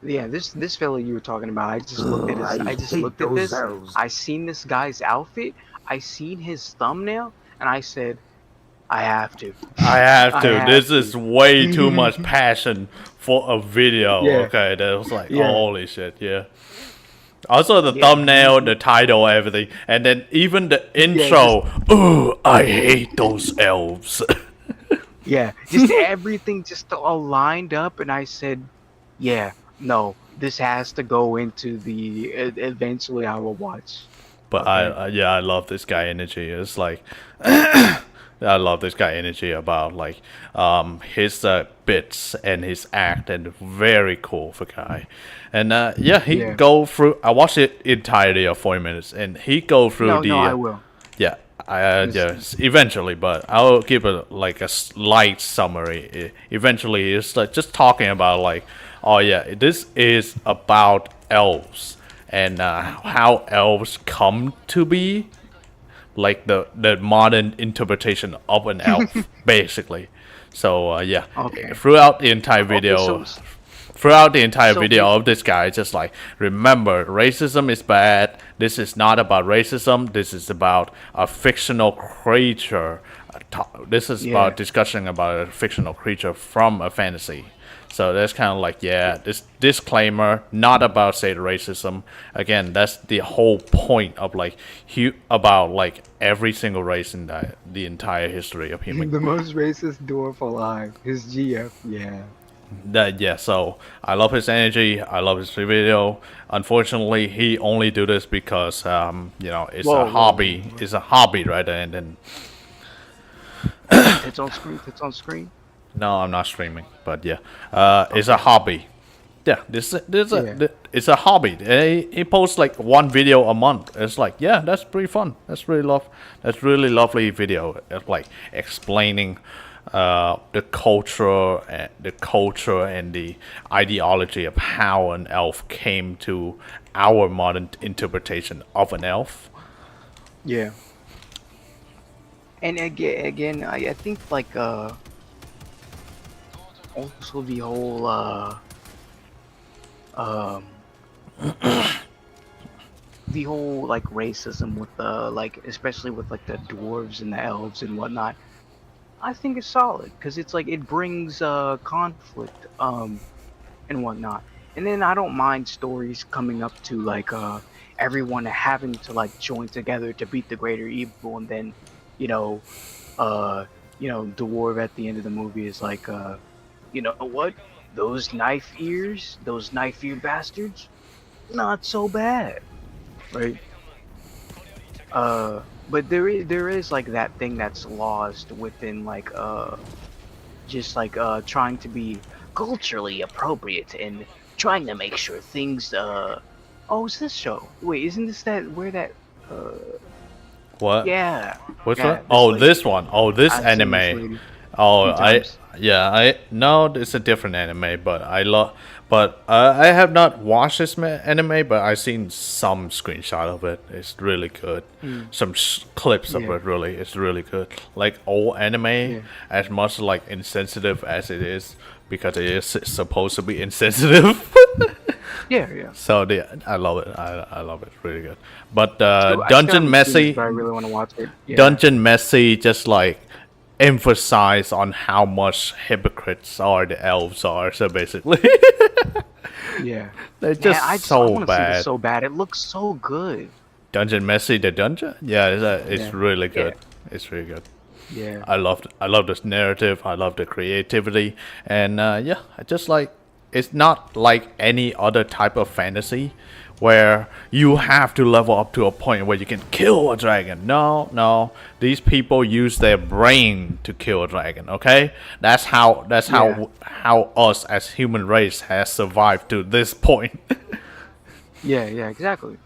[SPEAKER 10] Yeah, this fella you were talking about, I just looked at this. I seen this guy's outfit, I seen his thumbnail, and I said, I have to.
[SPEAKER 1] This is way too much passion for a video.
[SPEAKER 10] Yeah.
[SPEAKER 1] Okay, that was like, holy shit, yeah. Also the thumbnail, the title, everything, and then even the intro. Oh, I hate those elves.
[SPEAKER 10] Yeah, just everything just all lined up, and I said, yeah, no, this has to go into the eventually I will watch.
[SPEAKER 1] But I love this guy energy. It's like I love this guy energy about like his bits and his act, and very cool for guy. And he go through. I watched it entirely of 40 minutes, and he go through
[SPEAKER 10] I will.
[SPEAKER 1] Yeah. Yes, eventually, but I'll give it like a slight summary. Eventually, it's like just talking about like, oh yeah, this is about elves and how elves come to be, like the modern interpretation of an elf, basically. So throughout the entire video. Throughout the entire video of this guy, just like, remember, racism is bad. This is not about racism. This is about a fictional creature. This is about discussion about a fictional creature from a fantasy. So that's kind of like, yeah, this disclaimer, not about say racism. Again, that's the whole point of like about like every single race in the entire history of human.
[SPEAKER 10] The most racist dwarf alive. His GF, yeah.
[SPEAKER 1] Yeah, so I love his energy. I love his video. Unfortunately, he only do this because you know, it's a hobby. It's a hobby, right? And then
[SPEAKER 10] it's on screen. It's on screen.
[SPEAKER 1] No, I'm not streaming, but yeah, it's a hobby. Yeah, it's a hobby. He posts like one video a month. It's like, yeah, that's pretty fun. That's really lovely video. It's like explaining the culture and the ideology of how an elf came to our modern interpretation of an elf.
[SPEAKER 10] Yeah. And again, I think like also the whole the whole like racism with like especially with like the dwarves and the elves and whatnot, I think it's solid because it's like it brings conflict and whatnot. And then I don't mind stories coming up to like everyone having to like join together to beat the greater evil, and then dwarf at the end of the movie is like you know what? Those knife-eared bastards, not so bad, right? But there is like that thing that's lost within like just like trying to be culturally appropriate and trying to make sure things oh, it's this show. Wait, isn't this where that
[SPEAKER 1] what?
[SPEAKER 10] Yeah.
[SPEAKER 1] What's that? Oh, like, this one. Oh, this anime. Oh, no, it's a different anime, but I have not watched this anime, but I've seen some screenshot of it. It's really good. Some clips of it, really. It's really good. Like old anime, as much like insensitive as it is, because it is supposed to be insensitive.
[SPEAKER 10] Yeah.
[SPEAKER 1] So I love it. I love it. Really good. But Dungeon Meshi,
[SPEAKER 10] but I really want to watch it. Yeah.
[SPEAKER 1] Dungeon Meshi just like emphasize on how much hypocrites the elves are. So basically,
[SPEAKER 10] yeah,
[SPEAKER 1] they're just so bad.
[SPEAKER 10] So bad. It looks so good.
[SPEAKER 1] Dungeon Meshi, the dungeon. Yeah, it's really good. Yeah. It's really good.
[SPEAKER 10] Yeah,
[SPEAKER 1] I love this narrative. I love the creativity, and I just like. It's not like any other type of fantasy where you have to level up to a point where you can kill a dragon. No. These people use their brain to kill a dragon, okay? That's how us as human race has survived to this point.
[SPEAKER 10] yeah, exactly.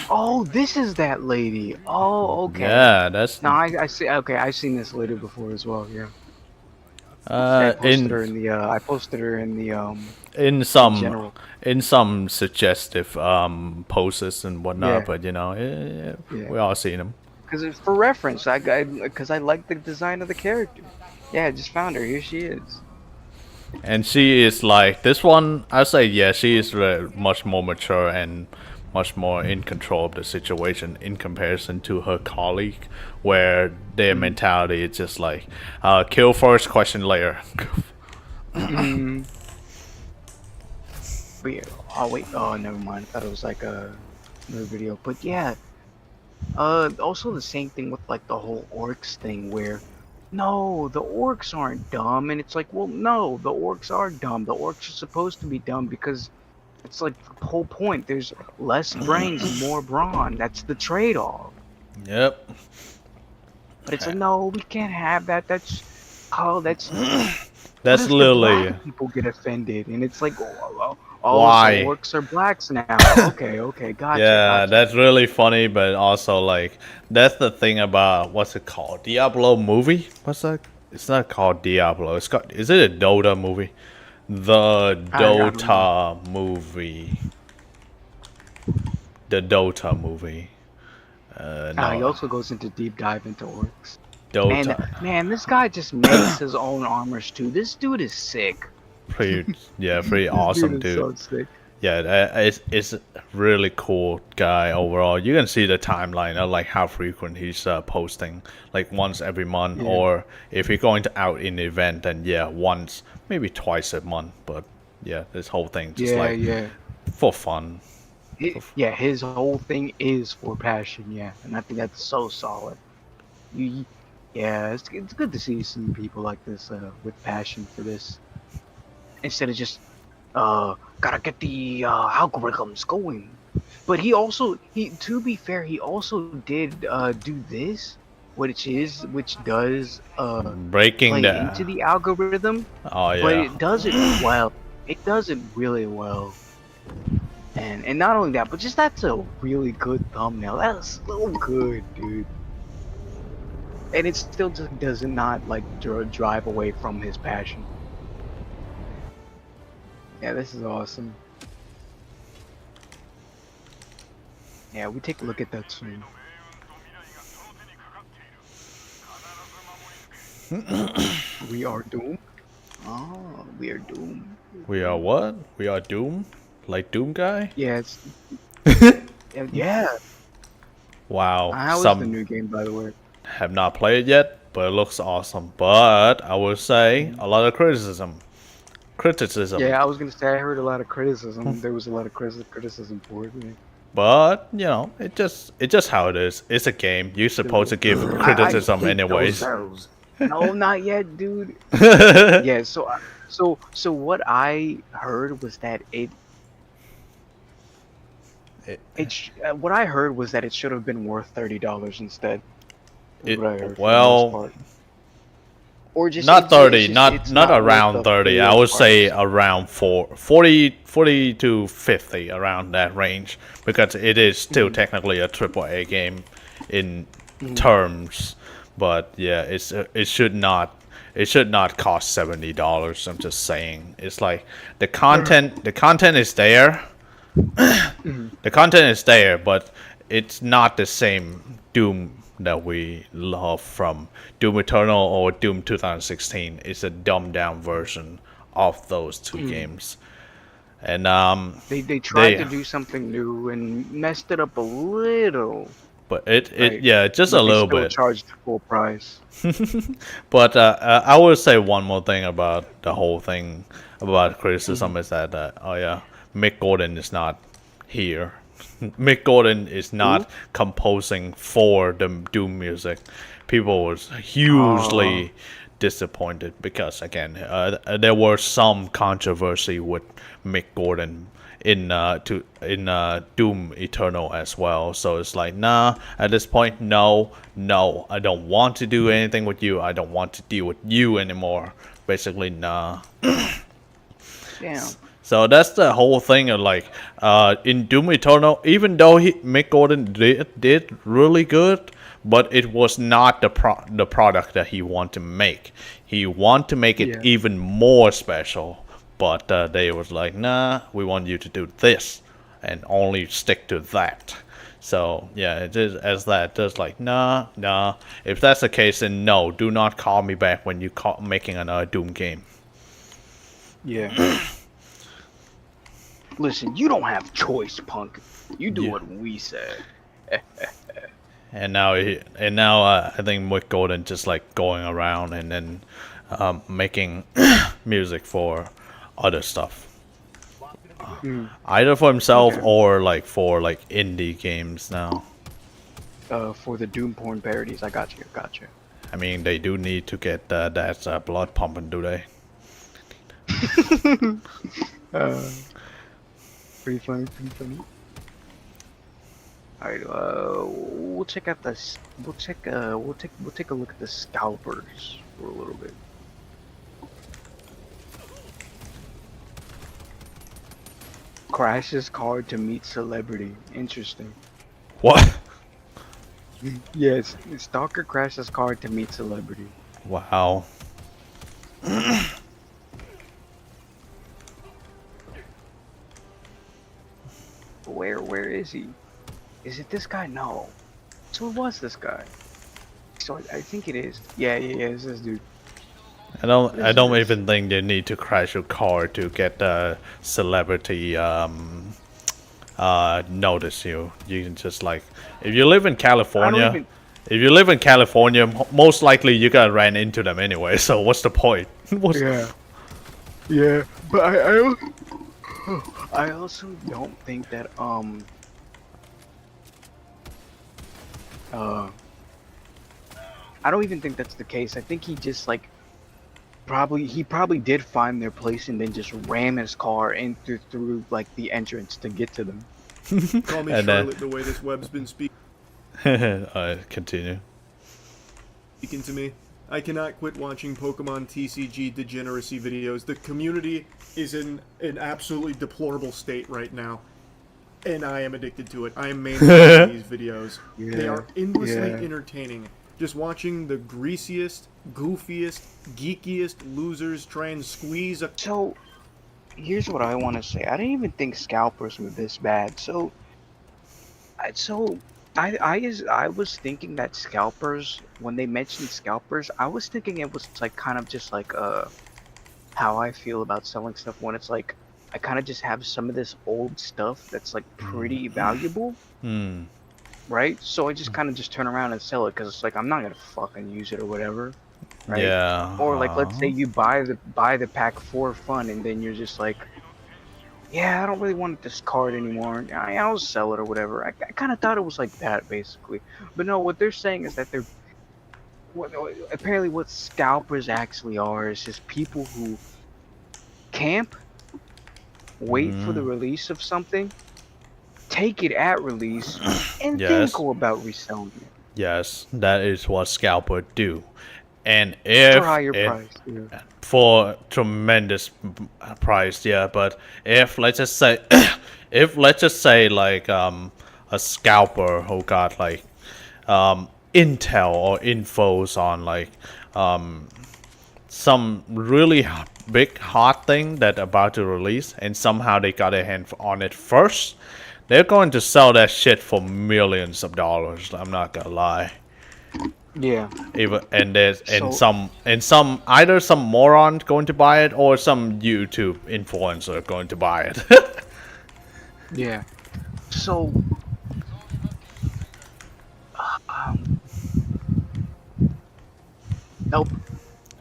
[SPEAKER 10] Oh, this is that lady. Oh, okay.
[SPEAKER 1] Yeah, that's...
[SPEAKER 10] No, I see. Okay, I've seen this lady before as well, yeah.
[SPEAKER 1] I
[SPEAKER 10] posted her in the
[SPEAKER 1] in some suggestive poses and whatnot, but we all seen them.
[SPEAKER 10] Because for reference, because I like the design of the character. Yeah, I just found her. Here she is.
[SPEAKER 1] And she is like this one. I say she is much more mature and much more in control of the situation in comparison to her colleague, where their mentality is just like kill first, question later.
[SPEAKER 10] But yeah, never mind. I thought it was like another video. But yeah, also the same thing with like the whole orcs thing, where no, the orcs aren't dumb, and it's like, well, no, the orcs are dumb. The orcs are supposed to be dumb because it's like the whole point. There's less brains and more brawn. That's the trade-off.
[SPEAKER 1] Yep.
[SPEAKER 10] But it's like, no, we can't have that. That's
[SPEAKER 1] literally
[SPEAKER 10] people get offended, and it's like,
[SPEAKER 1] why?
[SPEAKER 10] So orcs are blacks now. Okay, gotcha.
[SPEAKER 1] Yeah, that's really funny, but also like that's the thing about what's it called? Diablo movie? What's that? It's not called Diablo. Is it a Dota movie? The Dota movie. The Dota movie. No.
[SPEAKER 10] He also goes into deep dive into orcs.
[SPEAKER 1] Dota.
[SPEAKER 10] Man, this guy just makes his own armors too. This dude is sick.
[SPEAKER 1] Pretty awesome, dude.
[SPEAKER 10] So sick.
[SPEAKER 1] yeah, it's a really cool guy overall. You can see the timeline of like how frequent he's posting, like once every month, or if you're going to out in the event, then yeah, once, maybe twice a month. But yeah, this whole thing just for fun.
[SPEAKER 10] Yeah, his whole thing is for passion, yeah, and I think that's so solid. Yeah, it's good to see some people like this with passion for this, instead of just gotta get the algorithms going. But to be fair, he also did do this, which does
[SPEAKER 1] breaking
[SPEAKER 10] play into the algorithm.
[SPEAKER 1] Oh yeah,
[SPEAKER 10] but it does it well. It does it really well. And not only that, but just that's a really good thumbnail. That's so good, dude. And it still just does not like drive away from his passion. Yeah, this is awesome. Yeah, we take a look at that soon. We are doomed. Oh, we are doomed.
[SPEAKER 1] We are what? We are doomed? Like Doom guy?
[SPEAKER 10] Yeah, it's yeah.
[SPEAKER 1] Wow.
[SPEAKER 10] How is the new game, by the way?
[SPEAKER 1] Have not played it yet, but it looks awesome. But I would say a lot of criticism.
[SPEAKER 10] Yeah, I was gonna say I heard a lot of criticism. There was a lot of criticism for it. Yeah.
[SPEAKER 1] But you know, it just how it is. It's a game. You're supposed to give criticism anyways.
[SPEAKER 10] No, not yet, dude. Yeah. So what I heard was that what I heard was that it should have been worth $30 instead.
[SPEAKER 1] Well,
[SPEAKER 10] or just
[SPEAKER 1] not 30, not around 30. I would say around 40 to 50, around that range, because it is still technically a AAA game in terms. But yeah, it should not cost $70. I'm just saying. It's like the content is there. The content is there, but it's not the same Doom that we love from Doom Eternal or Doom 2016. It's a dumbed down version of those two games. And
[SPEAKER 10] they tried to do something new and messed it up a little.
[SPEAKER 1] But just a little bit.
[SPEAKER 10] Charged full price.
[SPEAKER 1] But I would say one more thing about the whole thing about criticism is that Mick Gordon is not here. Mick Gordon is not composing for the Doom music. People was hugely disappointed because again, there was some controversy with Mick Gordon in Doom Eternal as well. So it's like, nah, at this point, no, I don't want to do anything with you. I don't want to deal with you anymore. Basically, nah.
[SPEAKER 10] Damn.
[SPEAKER 1] So that's the whole thing of like, in Doom Eternal, even though Mick Gordon did really good, but it was not the product that he wanted to make. He wanted to make it even more special, but they was like, nah, we want you to do this and only stick to that. So yeah, it is as that. Just like, nah. If that's the case, then no, do not call me back when you making another Doom game.
[SPEAKER 10] Yeah. Listen, you don't have choice, punk. You do what we say.
[SPEAKER 1] And now I think Mick Gordon just like going around and then making music for other stuff, either for himself or like for like indie games now.
[SPEAKER 10] For the Doom porn parodies, I got you.
[SPEAKER 1] I mean, they do need to get that blood pumping, do they?
[SPEAKER 10] Pretty funny. All right, we'll check out this. We'll take a look at the scalpers for a little bit. Crashes car to meet celebrity. Interesting.
[SPEAKER 1] What?
[SPEAKER 10] Yes, stalker crashes car to meet celebrity.
[SPEAKER 1] Wow.
[SPEAKER 10] Where is he? Is it this guy? No. So it was this guy. So I think it is. Yeah, it's this dude.
[SPEAKER 1] I don't even think you need to crash your car to get the celebrity notice you. You can just like, if you live in California, most likely you're gonna run into them anyway. So what's the point?
[SPEAKER 10] Yeah, but I also don't think that I don't even think that's the case. I think he just like he probably did find their place and then just ram his car in through like the entrance to get to them.
[SPEAKER 14] Call me Charlotte the way this web's been speaking
[SPEAKER 1] continue.
[SPEAKER 14] Speaking to me. I cannot quit watching Pokemon TCG degeneracy videos. The community is in an absolutely deplorable state right now. And I am addicted to it. I am mainly watching these videos. They are endlessly entertaining. Just watching the greasiest, goofiest, geekiest losers try and squeeze a...
[SPEAKER 10] So, here's what I want to say. I didn't even think scalpers were this bad. So I was thinking that scalpers, when they mentioned scalpers, I was thinking it was like kind of just like how I feel about selling stuff when it's like I kind of just have some of this old stuff that's like pretty valuable. Right? So I just kind of just turn around and sell it because it's like I'm not gonna fucking use it or whatever. Right?
[SPEAKER 1] Yeah.
[SPEAKER 10] Or like let's say you buy the pack for fun and then you're just like, yeah, I don't really want this card anymore. I'll sell it or whatever. I kind of thought it was like that basically. But no, what they're saying is that apparently what scalpers actually are is just people who camp, wait for the release of something, take it at release, and then go about reselling it.
[SPEAKER 1] Yes, that is what scalpers do. And if
[SPEAKER 10] for higher price,
[SPEAKER 1] for tremendous price, but if let's just say like a scalper who got like intel or infos on like some really big hot thing that about to release, and somehow they got a hand on it first, they're going to sell that shit for millions of dollars. I'm not gonna lie.
[SPEAKER 10] Yeah.
[SPEAKER 1] Even some either some moron going to buy it or some YouTube influencer going to buy it.
[SPEAKER 10] Yeah. So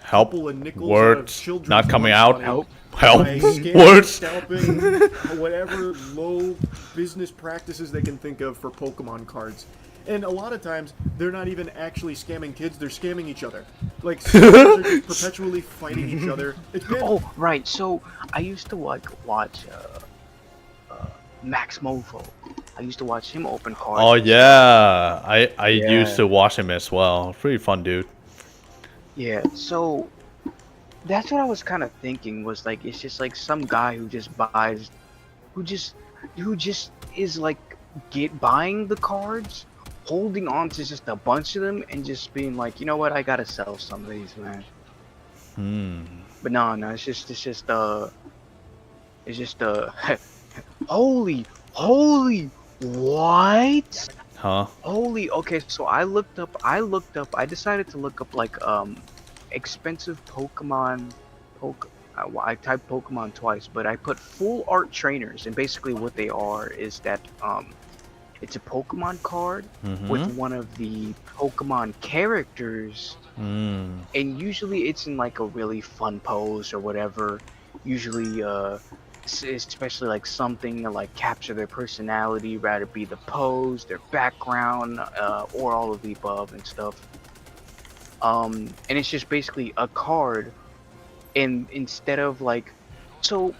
[SPEAKER 1] help. Words not coming out.
[SPEAKER 14] Help.
[SPEAKER 1] Words.
[SPEAKER 14] Scalping, whatever low business practices they can think of for Pokemon cards. And a lot of times, they're not even actually scamming kids, they're scamming each other. Like, scammers are just perpetually fighting each other. It's been...
[SPEAKER 10] Oh, right, so I used to watch Max Mofo. I used to watch him open cards.
[SPEAKER 1] Oh yeah, I used to watch him as well. Pretty fun dude.
[SPEAKER 10] Yeah, so that's what I was kind of thinking was like it's just like some guy who just buys, who just is like buying the cards, holding on to just a bunch of them, and just being like, you know what, I gotta sell some of these, man. But no, it's just holy, what?
[SPEAKER 1] Huh?
[SPEAKER 10] Holy, okay, so I decided to look up like expensive Pokemon, I typed Pokemon twice, but I put full art trainers, and basically what they are is that it's a Pokemon card with one of the Pokemon characters, and usually it's in like a really fun pose or whatever. Usually, especially like something to like capture their personality, rather be the pose, their background, or all of the above and stuff. And it's just basically a card, and instead of like, so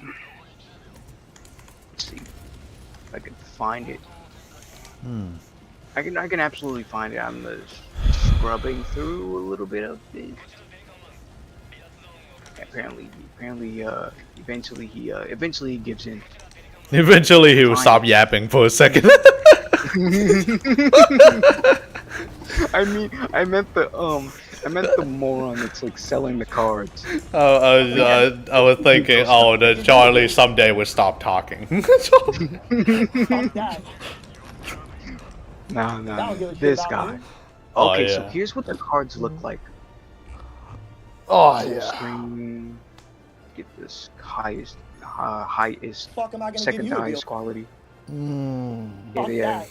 [SPEAKER 10] let's see if I can find it. I can absolutely find it. I'm scrubbing through a little bit of this. Apparently, eventually he gives in.
[SPEAKER 1] Eventually he will stop yapping for a second.
[SPEAKER 10] I meant the moron that's like selling the cards.
[SPEAKER 1] I was thinking, the Charlie someday will stop talking.
[SPEAKER 10] No, this guy. Okay, so here's what the cards look like.
[SPEAKER 1] Oh
[SPEAKER 10] full
[SPEAKER 1] yeah.
[SPEAKER 10] screen. Get this highest,
[SPEAKER 15] Fuck am I gonna
[SPEAKER 10] second
[SPEAKER 15] give you
[SPEAKER 10] to
[SPEAKER 15] a
[SPEAKER 10] highest
[SPEAKER 15] deal?
[SPEAKER 10] quality.
[SPEAKER 15] Fuck
[SPEAKER 10] Yeah.
[SPEAKER 15] that.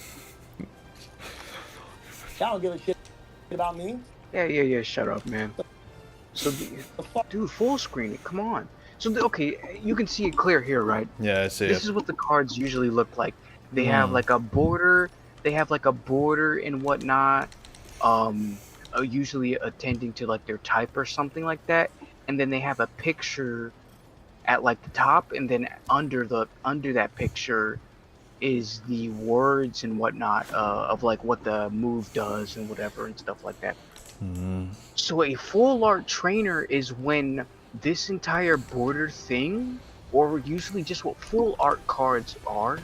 [SPEAKER 15] Y'all don't give a shit about me.
[SPEAKER 10] Yeah. Shut up, man. So, dude, full screen it. Come on. So, okay, you can see it clear here, right?
[SPEAKER 1] Yeah, I see
[SPEAKER 10] This
[SPEAKER 1] it.
[SPEAKER 10] is what the cards usually look like. They have like a border. They have like a border and whatnot. Usually attending to like their type or something like that. And then they have a picture at like the top, and then under that picture is the words and whatnot of like what the move does and whatever and stuff like that. So a full art trainer is when this entire border thing, or usually just what full art cards are,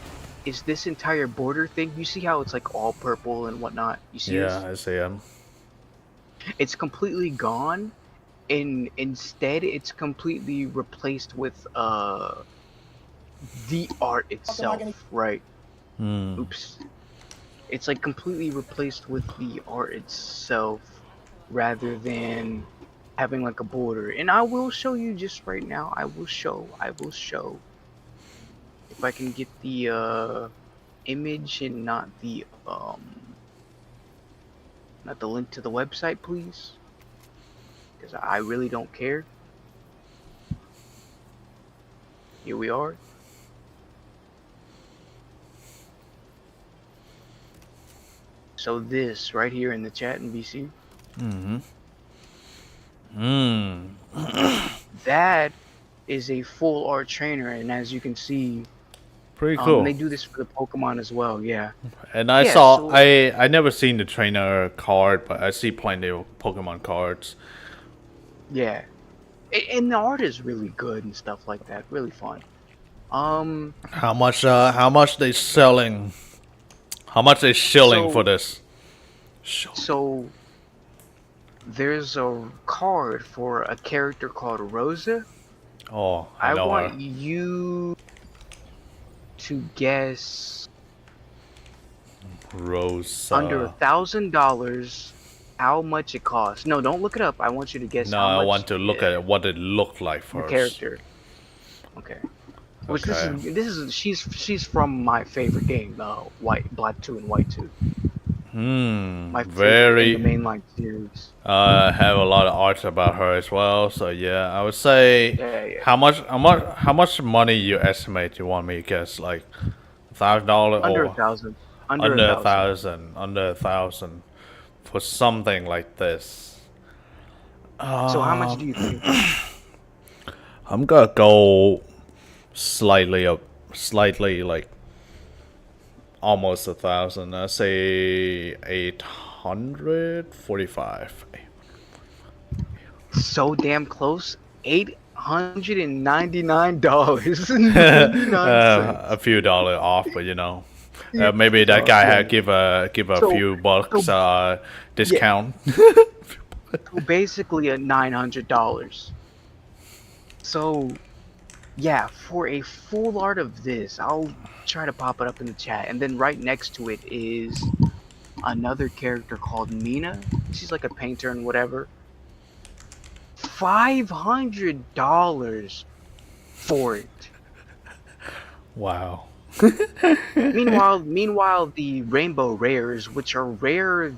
[SPEAKER 10] is this entire border thing. You see how it's like all purple and whatnot? You see
[SPEAKER 1] Yeah,
[SPEAKER 10] this?
[SPEAKER 1] I see him.
[SPEAKER 10] It's completely gone, and instead it's completely replaced with the art itself, right? Oops. It's like completely replaced with the art itself rather than having like a border. And I will show you just right now. I will show if I can get the image and not the link to the website, please, because I really don't care. Here we are. So this right here in the chat in BC. That is a full art trainer, and as you can see,
[SPEAKER 1] Pretty cool.
[SPEAKER 10] they do this for the Pokemon as well. Yeah.
[SPEAKER 1] And I saw, I never seen the trainer card, but I see plenty of Pokemon cards.
[SPEAKER 10] Yeah. And the art is really good and stuff like that. Really fun.
[SPEAKER 1] How much they selling? How much they shilling for this?
[SPEAKER 10] So there's a card for a character called Rosa.
[SPEAKER 1] Oh, I know
[SPEAKER 10] want
[SPEAKER 1] her.
[SPEAKER 10] you to guess
[SPEAKER 1] Rosa.
[SPEAKER 10] under $1,000 how much it costs. No, don't look it up. I want you to guess
[SPEAKER 1] No,
[SPEAKER 10] how much
[SPEAKER 1] I want to look at what it looked like
[SPEAKER 10] the
[SPEAKER 1] first.
[SPEAKER 10] character. Okay. Which this is she's from my favorite game, Black 2 and White 2. My favorite in the mainline series.
[SPEAKER 1] Have a lot of art about her as well. So yeah, I would say how much money you estimate you want me to guess, like $1,000
[SPEAKER 10] Under
[SPEAKER 1] or
[SPEAKER 10] $1,000.
[SPEAKER 1] under $1,000 for something like this.
[SPEAKER 10] So how much do you think?
[SPEAKER 1] I'm gonna go slightly like almost 1,000. I say 845.
[SPEAKER 10] So damn close. $899.99.
[SPEAKER 1] A few dollars off, but you know, maybe that guy had give a few bucks discount.
[SPEAKER 10] So basically a $900. So yeah, for a full art of this, I'll try to pop it up in the chat, and then right next to it is another character called Mina. She's like a painter and whatever. $500 for it.
[SPEAKER 1] Wow.
[SPEAKER 10] Meanwhile, the rainbow rares, which are rarer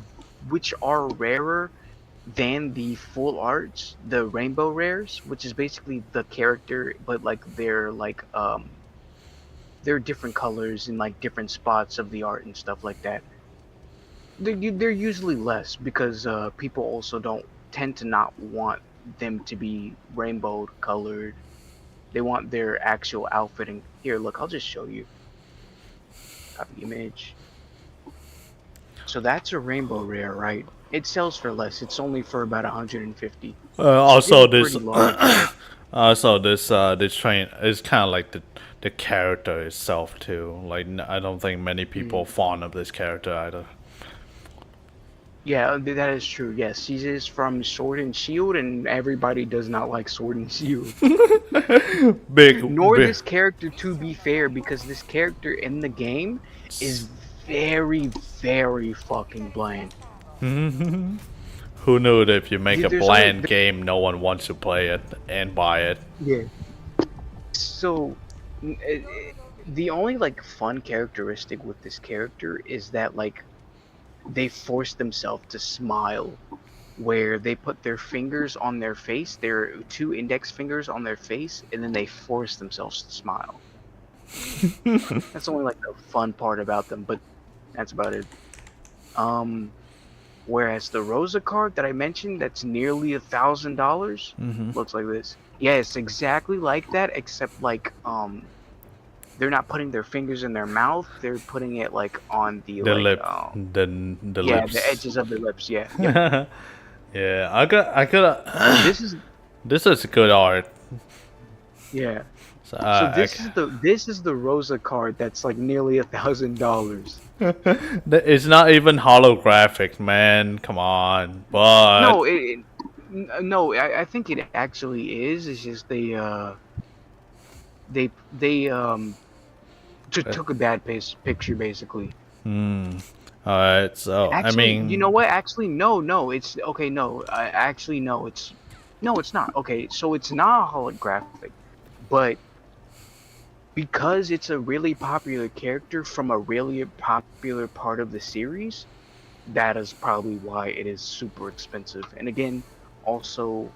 [SPEAKER 10] than the full arts, the rainbow rares, which is basically the character, but like they're different colors in like different spots of the art and stuff like that. They're usually less because people also don't tend to not want them to be rainbow colored. They want their actual outfit. And here, look, I'll just show you. Copy image. So that's a rainbow rare, right? It sells for less. It's only for about 150.
[SPEAKER 1] Also, this train is kind of like the character itself too. Like I don't think many people are fond of this character either.
[SPEAKER 10] Yeah, that is true. Yes, she is from Sword and Shield, and everybody does not like Sword and Shield. Nor this character, to be fair, because this character in the game is very, very fucking bland.
[SPEAKER 1] Who knew that if you make a
[SPEAKER 10] There's
[SPEAKER 1] bland
[SPEAKER 10] only-
[SPEAKER 1] game, no one wants to play it and buy it?
[SPEAKER 10] Yeah. So, the only like fun characteristic with this character is that like they force themselves to smile, where they put their fingers on their face, their 2 index fingers on their face, and then they force themselves to smile. That's only like the fun part about them, but that's about it. Whereas the Rosa card that I mentioned, that's nearly $1,000, looks like this. Yeah, it's exactly like that, except like they're not putting their fingers in their mouth; they're putting it like on the like,
[SPEAKER 1] lip, the
[SPEAKER 10] yeah,
[SPEAKER 1] lips.
[SPEAKER 10] the edges of the lips. Yeah. Yep.
[SPEAKER 1] Yeah, I got.
[SPEAKER 10] This is
[SPEAKER 1] good art.
[SPEAKER 10] Yeah.
[SPEAKER 1] So,
[SPEAKER 10] So this is the Rosa card that's like nearly $1,000.
[SPEAKER 1] It's not even holographic, man. Come on, but
[SPEAKER 10] No, no, I think it actually is. It's just they took a bad picture basically.
[SPEAKER 1] Alright, so
[SPEAKER 10] Actually,
[SPEAKER 1] I mean,
[SPEAKER 10] you know what? Actually, no, it's okay. No, actually, no, it's not. Okay, so it's not holographic, but because it's a really popular character from a really popular part of the series, that is probably why it is super expensive. And again, also,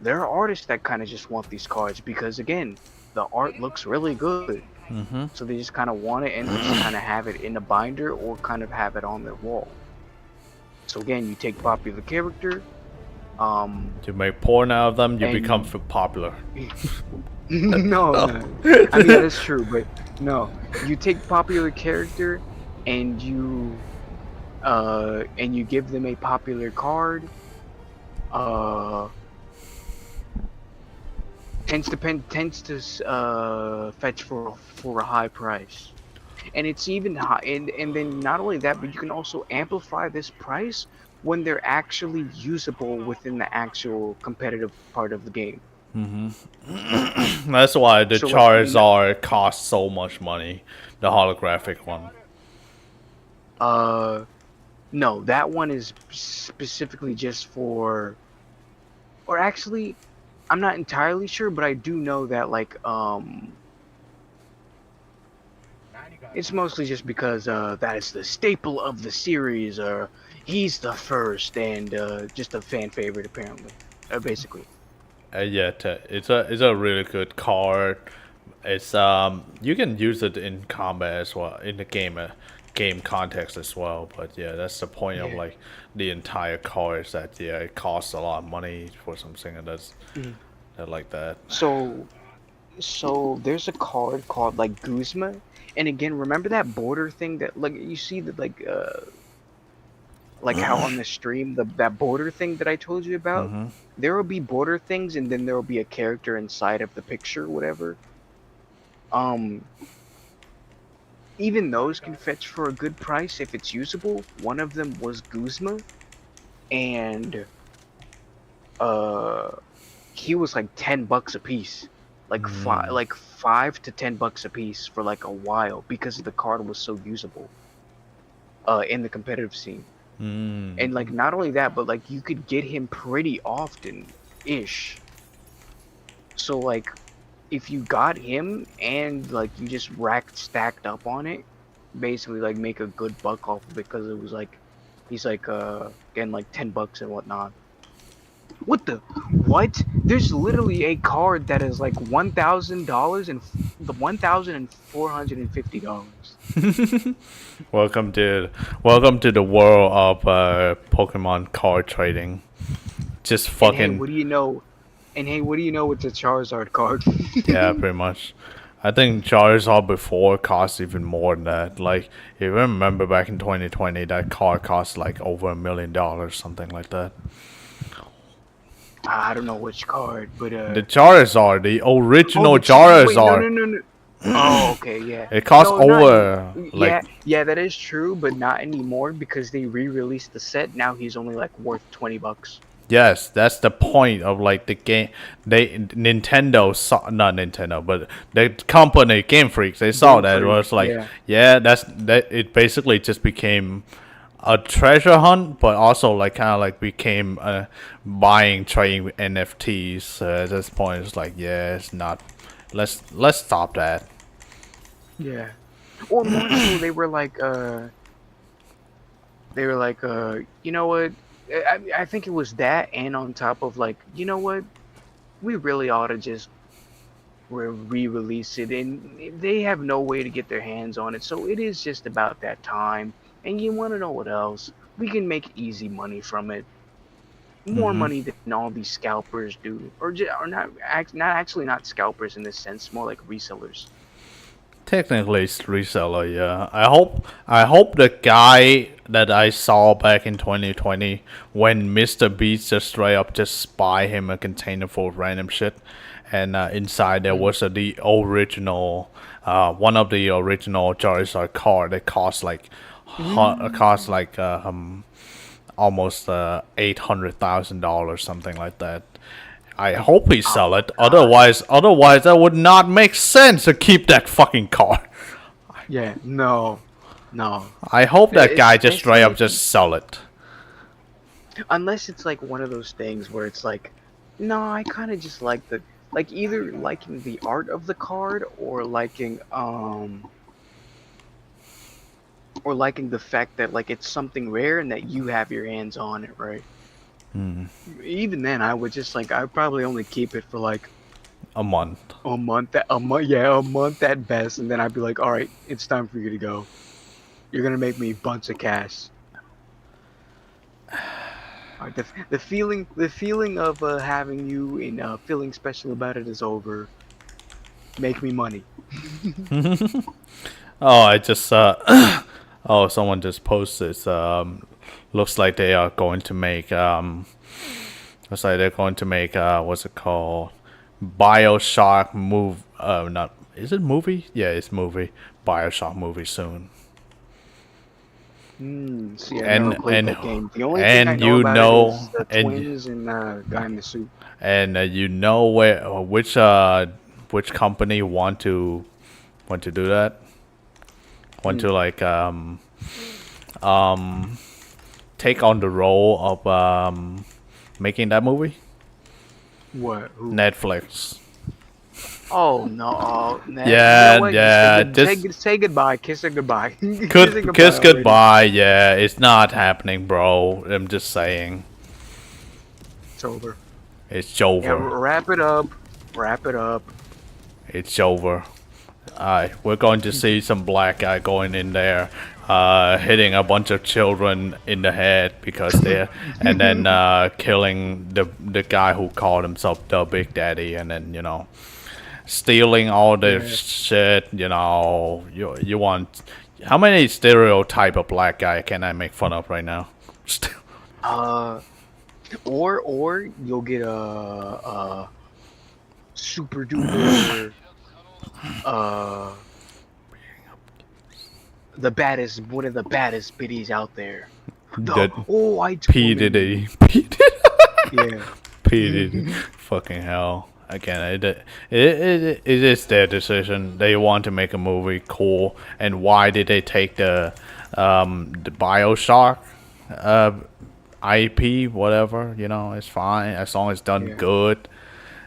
[SPEAKER 10] there are artists that kind of just want these cards because again, the art looks really good. So they just kind of want it and they just kind of have it in a binder or kind of have it on their wall. So again, you take popular character,
[SPEAKER 1] to make porn out of them, you
[SPEAKER 10] and-
[SPEAKER 1] become popular.
[SPEAKER 10] no, I mean that's true, but no, you take popular character and you give them a popular card. Tends to fetch for a high price, and it's even high. And then not only that, but you can also amplify this price when they're actually usable within the actual competitive part of the game.
[SPEAKER 1] That's why the
[SPEAKER 10] So, like,
[SPEAKER 1] Charizard costs so much money. The holographic one.
[SPEAKER 10] No, that one is specifically just for, or actually, I'm not entirely sure, but I do know that like it's mostly just because that is the staple of the series, or he's the first, and just a fan favorite apparently, basically.
[SPEAKER 1] Yeah, it's a really good card. It's you can use it in combat as well, in the game context as well. But yeah, that's the point of
[SPEAKER 10] Yeah.
[SPEAKER 1] like the entire card is that it costs a lot of money for something and that's that like that.
[SPEAKER 10] So there's a card called like Guzma, and again, remember that border thing that like you see that like how on the stream that border thing that I told you about. There will be border things, and then there will be a character inside of the picture, whatever. Even those can fetch for a good price if it's usable. One of them was Guzma, and he was like $10 a piece, like $5 to $10 a piece for like a while because the card was so usable in the competitive scene. And like not only that, but like you could get him pretty often ish. So like if you got him and like you just stacked up on it, basically like make a good buck off of it, because it was like he's like getting like $10 and whatnot. What? There's literally a card that is like $1,000 and the $1,450.
[SPEAKER 1] Welcome to the world of Pokemon card trading. Just fucking
[SPEAKER 10] And hey, what do you know? It's a Charizard card.
[SPEAKER 1] yeah, pretty much. I think Charizard before cost even more than that. Like, if you remember back in 2020, that card cost like over $1 million, something like that.
[SPEAKER 10] I don't know which card, but
[SPEAKER 1] The Charizard, the original
[SPEAKER 10] wait,
[SPEAKER 1] Charizard.
[SPEAKER 10] no. Oh, okay, yeah.
[SPEAKER 1] It costs
[SPEAKER 10] No, not-
[SPEAKER 1] over like
[SPEAKER 10] yeah, that is true, but not anymore because they re-released the set. Now he's only like worth $20.
[SPEAKER 1] yes, that's the point of like the game. Not Nintendo, but the company Game Freak. They saw
[SPEAKER 10] Game
[SPEAKER 1] that it
[SPEAKER 10] Freak,
[SPEAKER 1] was like
[SPEAKER 10] yeah.
[SPEAKER 1] that. It basically just became a treasure hunt, but also like kind of like became buying trading NFTs. At this point, it's like, yeah, it's not. Let's stop that.
[SPEAKER 10] Yeah. Or more so, they were like, you know what? I think it was that, and on top of like, you know what? We really ought to just re-release it, and they have no way to get their hands on it, so it is just about that time. And you want to know what else? We can make easy money from it, more money than all these scalpers do, or not actually not scalpers in this sense, more like resellers.
[SPEAKER 1] Technically, it's reseller. Yeah, I hope the guy that I saw back in 2020 when Mr. Beast just straight up just spy him a container full of random shit, and inside there was the original, one of the original Charizard card that cost like, almost $800,000, something like that. I hope he sell it. Otherwise, that would not make sense to keep that fucking card.
[SPEAKER 10] Yeah, no.
[SPEAKER 1] I hope that guy just straight up just sell it.
[SPEAKER 10] Unless it's like one of those things where it's like, no, I kind of just like either liking the art of the card or liking the fact that like it's something rare and that you have your hands on it, right? Even then, I would just like, I'd probably only keep it for like
[SPEAKER 1] a month.
[SPEAKER 10] A month at best, and then I'd be like, all right, it's time for you to go. You're gonna make me a bunch of cash. Right, the feeling of having you and feeling special about it is over. Make me money.
[SPEAKER 1] Oh, I just oh, someone just posted. Looks like they are going to make what's it called? BioShock move. Not, is it movie? Yeah, it's movie. BioShock movie soon.
[SPEAKER 10] See, I never played that game. The only
[SPEAKER 1] and
[SPEAKER 10] thing I
[SPEAKER 1] you
[SPEAKER 10] know about it is the twins and guy in the suit.
[SPEAKER 1] And you know which company want to do that? Want to like take on the role of making that movie?
[SPEAKER 10] What? Who?
[SPEAKER 1] Netflix.
[SPEAKER 10] Oh no!
[SPEAKER 1] Yeah,
[SPEAKER 10] you know
[SPEAKER 1] yeah.
[SPEAKER 10] Just say goodbye. Kiss her goodbye.
[SPEAKER 1] Kiss goodbye. Yeah, it's not happening, bro. I'm just saying.
[SPEAKER 10] It's over.
[SPEAKER 1] It's over.
[SPEAKER 10] Yeah, wrap it up. Wrap it up.
[SPEAKER 1] It's over. Alright, we're going to see some black guy going in there, hitting a bunch of children in the head because they're, and then killing the guy who called himself the Big Daddy, and then, you know, stealing all the shit. You know, you want, how many stereotype of black guy can I make fun of right now?
[SPEAKER 10] Or you'll get a super duper one of the baddest biddies out there.
[SPEAKER 1] P Diddy.
[SPEAKER 10] Yeah.
[SPEAKER 1] P Diddy. Fucking hell. Again, it is their decision. They want to make a movie, cool. And why did they take the BioShock IP, whatever, you know, it's fine as long as it's done good.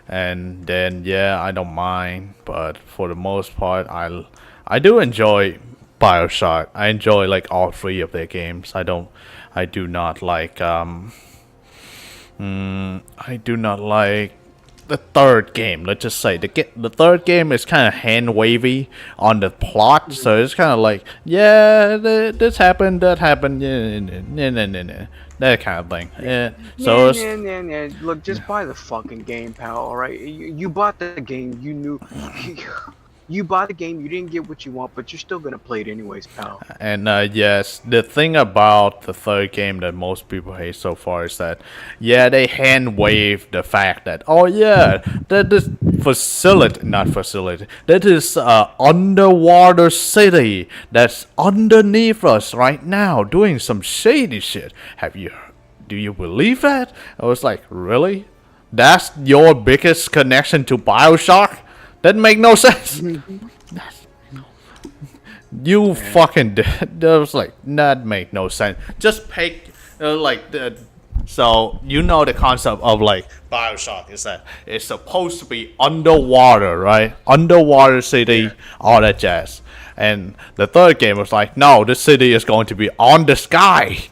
[SPEAKER 1] And then yeah, I don't mind, but for the most part, I do enjoy BioShock. I enjoy like all three of their games. I do not like the third game. Let's just say the third game is kind of hand wavy on the plot, so it's kind of like, yeah, this happened, that happened, yeah, that kind of thing. Yeah. So
[SPEAKER 10] look, just buy the fucking game, pal. All right, you bought the game. You knew. You bought the game, you didn't get what you want, but you're still gonna play it anyways, pal.
[SPEAKER 1] And yes, the thing about the third game that most people hate so far is that, yeah, they hand wave the fact that, oh yeah, that this that is underwater city that's underneath us right now doing some shady shit. Do you believe that? I was like, really? That's your biggest connection to BioShock? That make no sense. You fucking did. That was like, that make no sense. Just pick, like, so you know the concept of like Bioshock is that it's supposed to be underwater, right? Underwater city, all that jazz. And the third game was like, no, the city is going to be on the sky.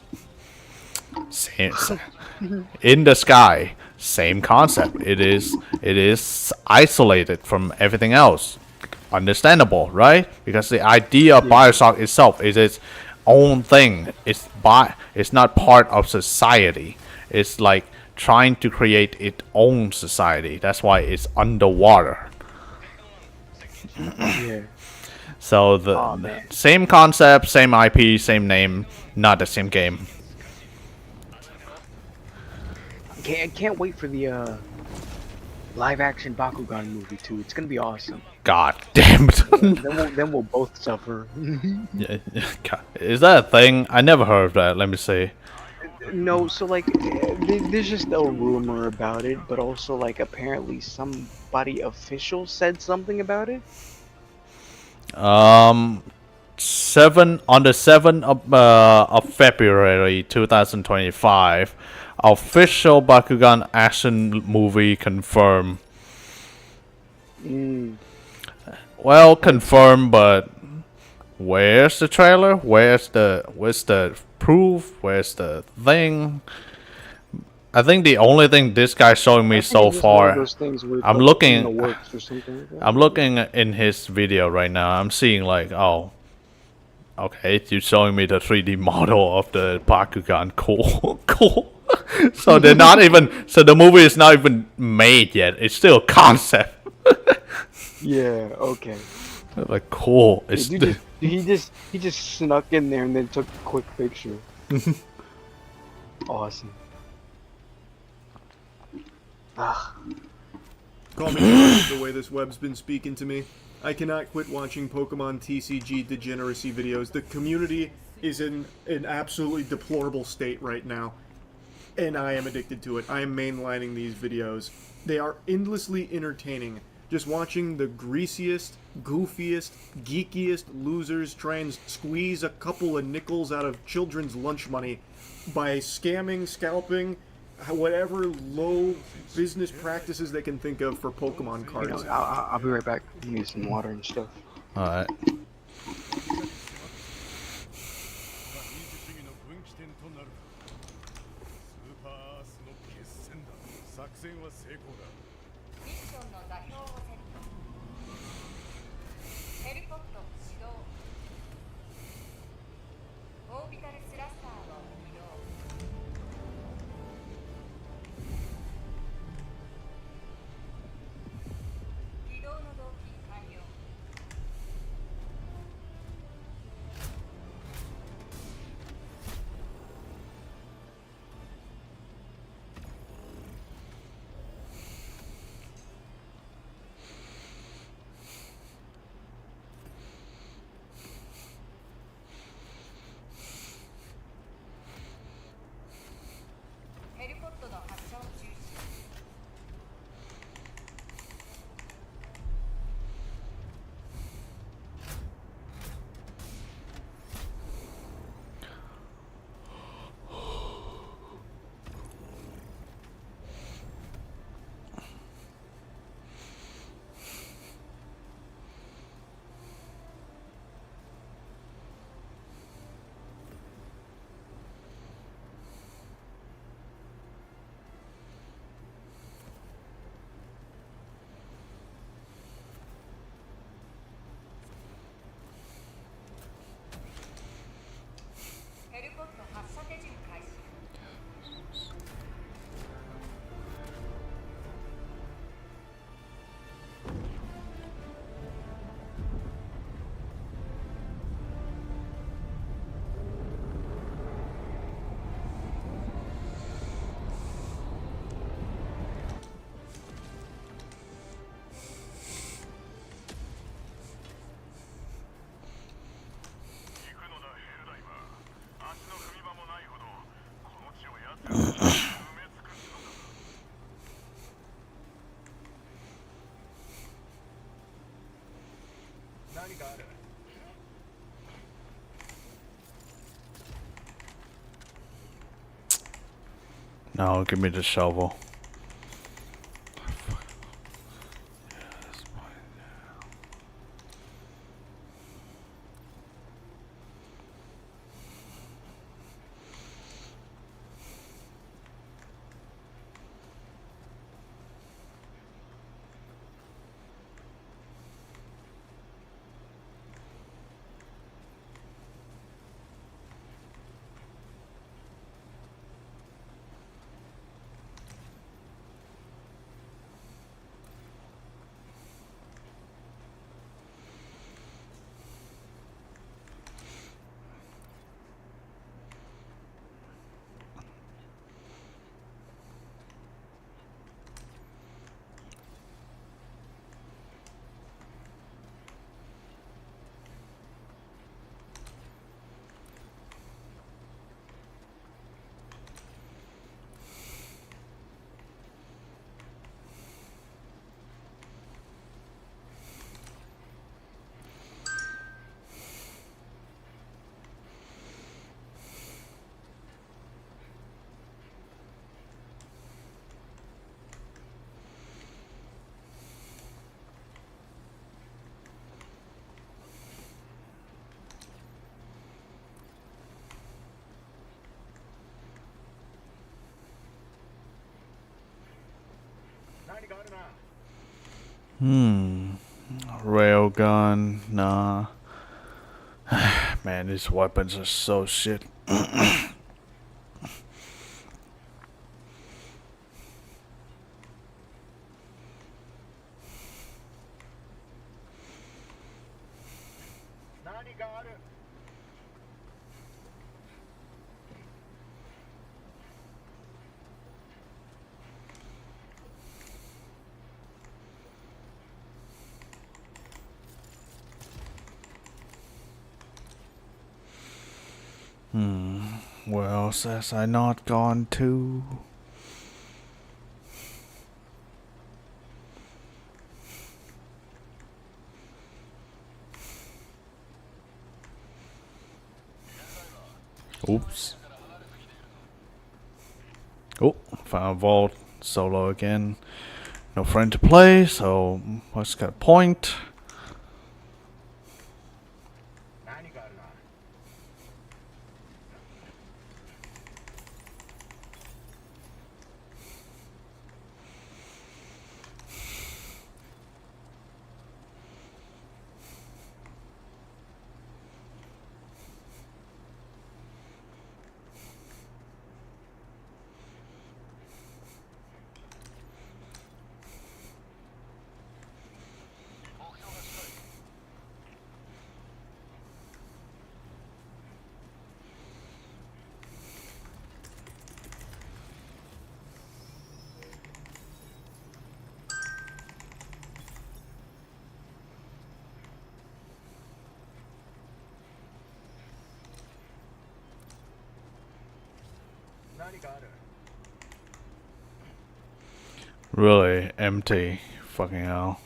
[SPEAKER 1] In the sky. Same concept. It is isolated from everything else. Understandable, right? Because the idea of Bioshock itself is its own thing. It's not part of society. It's like trying to create its own society. That's why it's underwater.
[SPEAKER 10] Yeah.
[SPEAKER 1] So the same concept, same IP, same name, not the same game.
[SPEAKER 10] I can't wait for the live action Bakugan movie too. It's gonna be awesome.
[SPEAKER 1] God damn it.
[SPEAKER 10] then we'll both suffer.
[SPEAKER 1] Yeah, is that a thing? I never heard of that. Let me see.
[SPEAKER 10] No, so like, there's just a rumor about it, but also like apparently somebody official said something about it.
[SPEAKER 1] On the 7th of February 2025, official Bakugan action movie confirmed. Well, confirmed, but where's the trailer? Where's the proof? Where's the thing? I think the only thing this guy's showing me so far, I'm looking in his video right now. I'm seeing like, oh, okay, you're showing me the 3D model of the Bakugan. Cool, cool. So they're not even. So the movie is not even made yet. It's still a concept.
[SPEAKER 10] Yeah. Okay.
[SPEAKER 1] Like cool. It's
[SPEAKER 10] he just snuck in there and then took a quick picture. Awesome.
[SPEAKER 14] Call me the way this web's been speaking to me. I cannot quit watching Pokemon TCG degeneracy videos. The community is in an absolutely deplorable state right now, and I am addicted to it. I am mainlining these videos. They are endlessly entertaining. Just watching the greasiest, goofiest, geekiest losers try and squeeze a couple of nickels out of children's lunch money by scamming, scalping, whatever low business practices they can think of for Pokemon cards.
[SPEAKER 10] You know, I'll be right back. I need some water and stuff.
[SPEAKER 1] Alright. No, give me the shovel. Railgun, nah. Man, these weapons are so shit. Where else has I not gone to? Oops. Oh, found vault solo again. No friend to play, so what's got a point? Really empty. Fucking hell.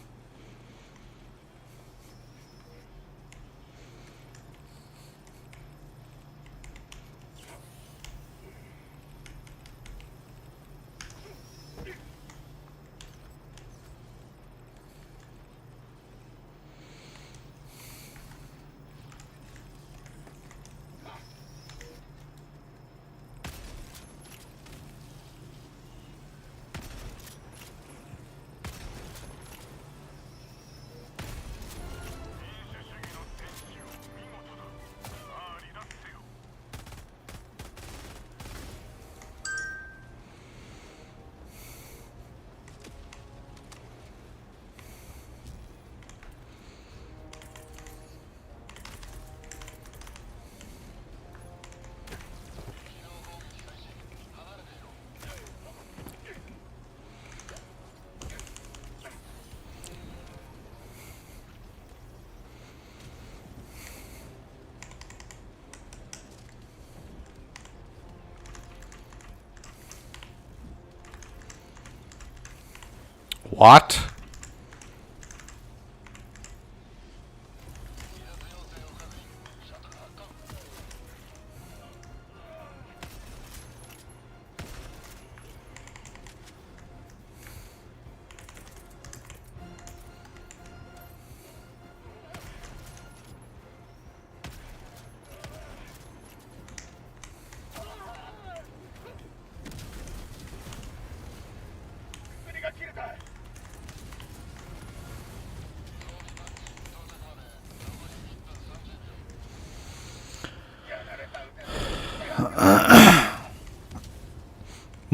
[SPEAKER 1] What?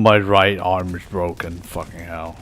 [SPEAKER 1] My right arm is broken. Fucking hell.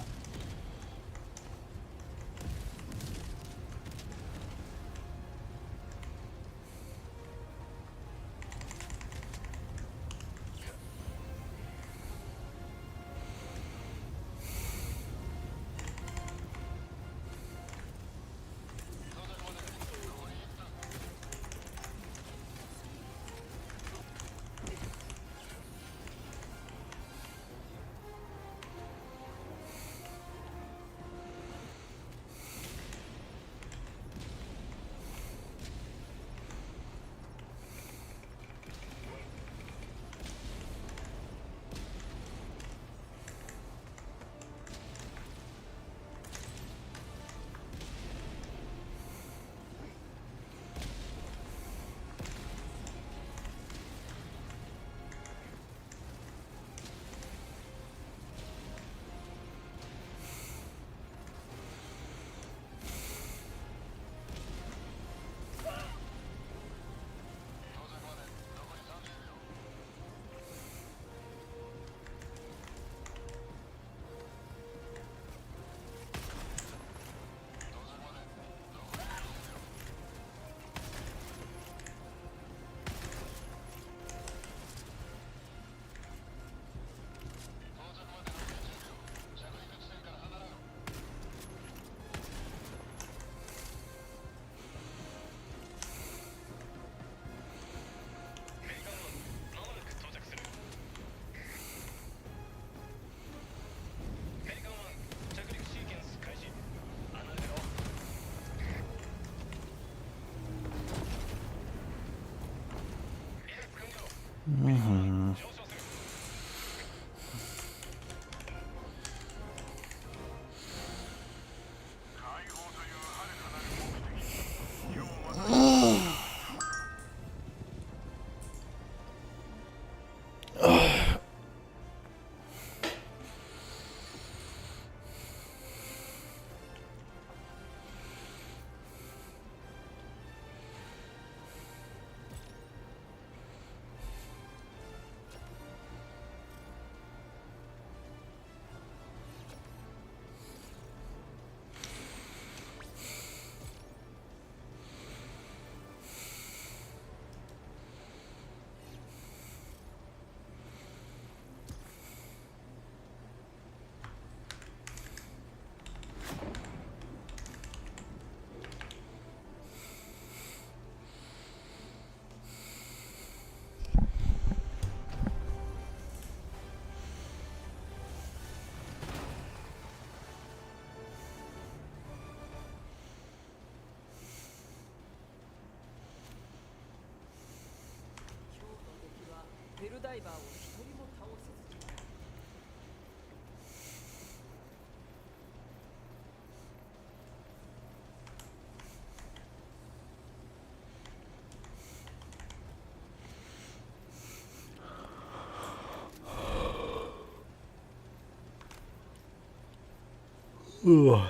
[SPEAKER 1] Ugh.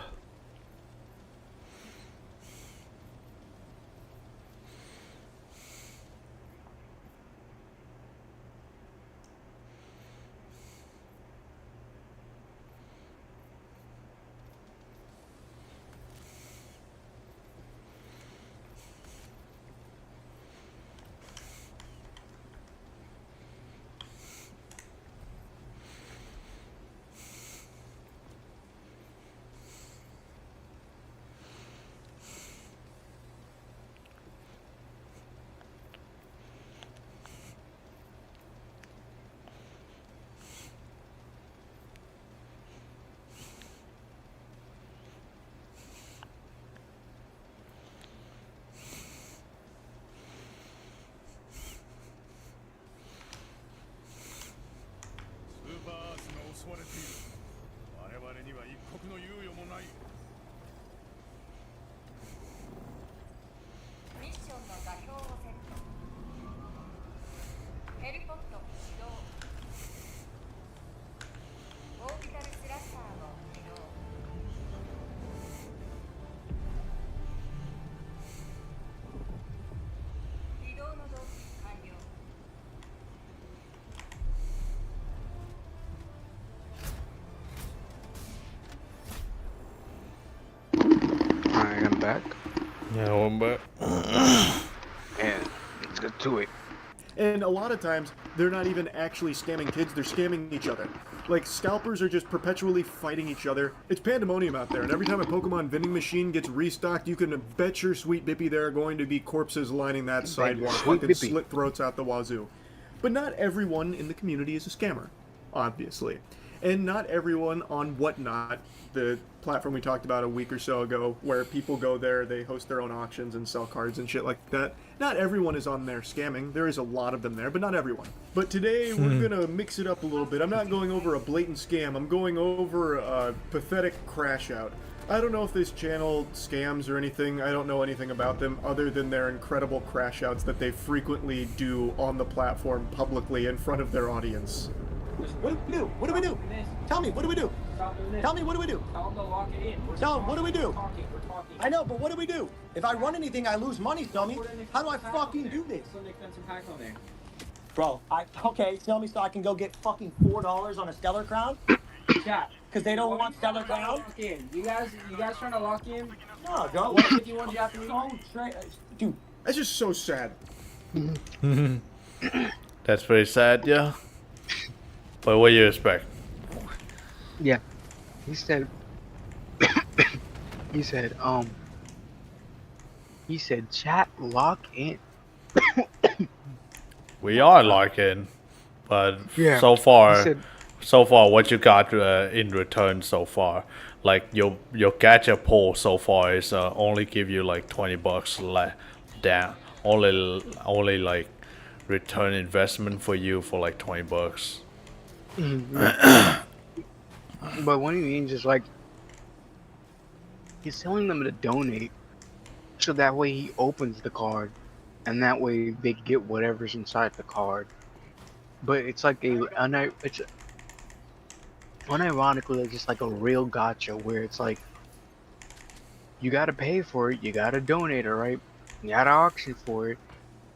[SPEAKER 10] back.
[SPEAKER 1] Yeah, I'm back.
[SPEAKER 10] And let's get to it.
[SPEAKER 14] And a lot of times, they're not even actually scamming kids, they're scamming each other. Like, scalpers are just perpetually fighting each other. It's pandemonium out there, and every time a Pokemon vending machine gets restocked, you can bet your sweet Bippy there are going to be corpses lining that sidewalk, fucking slit throats out the wazoo. But not everyone in the community is a scammer, obviously. And not everyone on Whatnot, the platform we talked about a week or so ago, where people go there, they host their own auctions and sell cards and shit like that. Not everyone is on there scamming. There is a lot of them there, but not everyone. But today, we're gonna mix it up a little bit. I'm not going over a blatant scam. I'm going over a pathetic crash out. I don't know if this channel scams or anything. I don't know anything about them other than their incredible crash outs that they frequently do on the platform publicly in front of their audience.
[SPEAKER 15] What do we do? What do we do? Tell me, what do we do? Tell me, what do we do?
[SPEAKER 16] Tell them to lock it in.
[SPEAKER 15] Tell them, what do we do?
[SPEAKER 16] We're talking.
[SPEAKER 15] I know, but what do we do? If I run anything, I lose money, dummy. How do I fucking do this?
[SPEAKER 16] So Nick, some packs on there.
[SPEAKER 15] Bro, okay, tell me so I can go get fucking $4 on a Stellar Crown?
[SPEAKER 16] Yeah.
[SPEAKER 15] Because they don't want Stellar Crown?
[SPEAKER 16] Lock in. You guys trying to lock in?
[SPEAKER 15] No, don't.
[SPEAKER 16] 151 Japanese?
[SPEAKER 15] Dude.
[SPEAKER 14] That's just so sad.
[SPEAKER 1] That's pretty sad, yeah. But what do you expect?
[SPEAKER 10] Yeah. He said, he said, chat, lock in.
[SPEAKER 1] We are locked in, but
[SPEAKER 10] Yeah,
[SPEAKER 1] so far,
[SPEAKER 10] he said-
[SPEAKER 1] what you got in return so far, like your gacha pull so far is only give you like $20 down, only like return investment for you for like $20.
[SPEAKER 10] But what he means is like, he's telling them to donate, so that way he opens the card, and that way they get whatever's inside the card. But it's like it's unironically like just like a real gacha where it's like, you gotta pay for it, you gotta donate, alright? You gotta auction for it,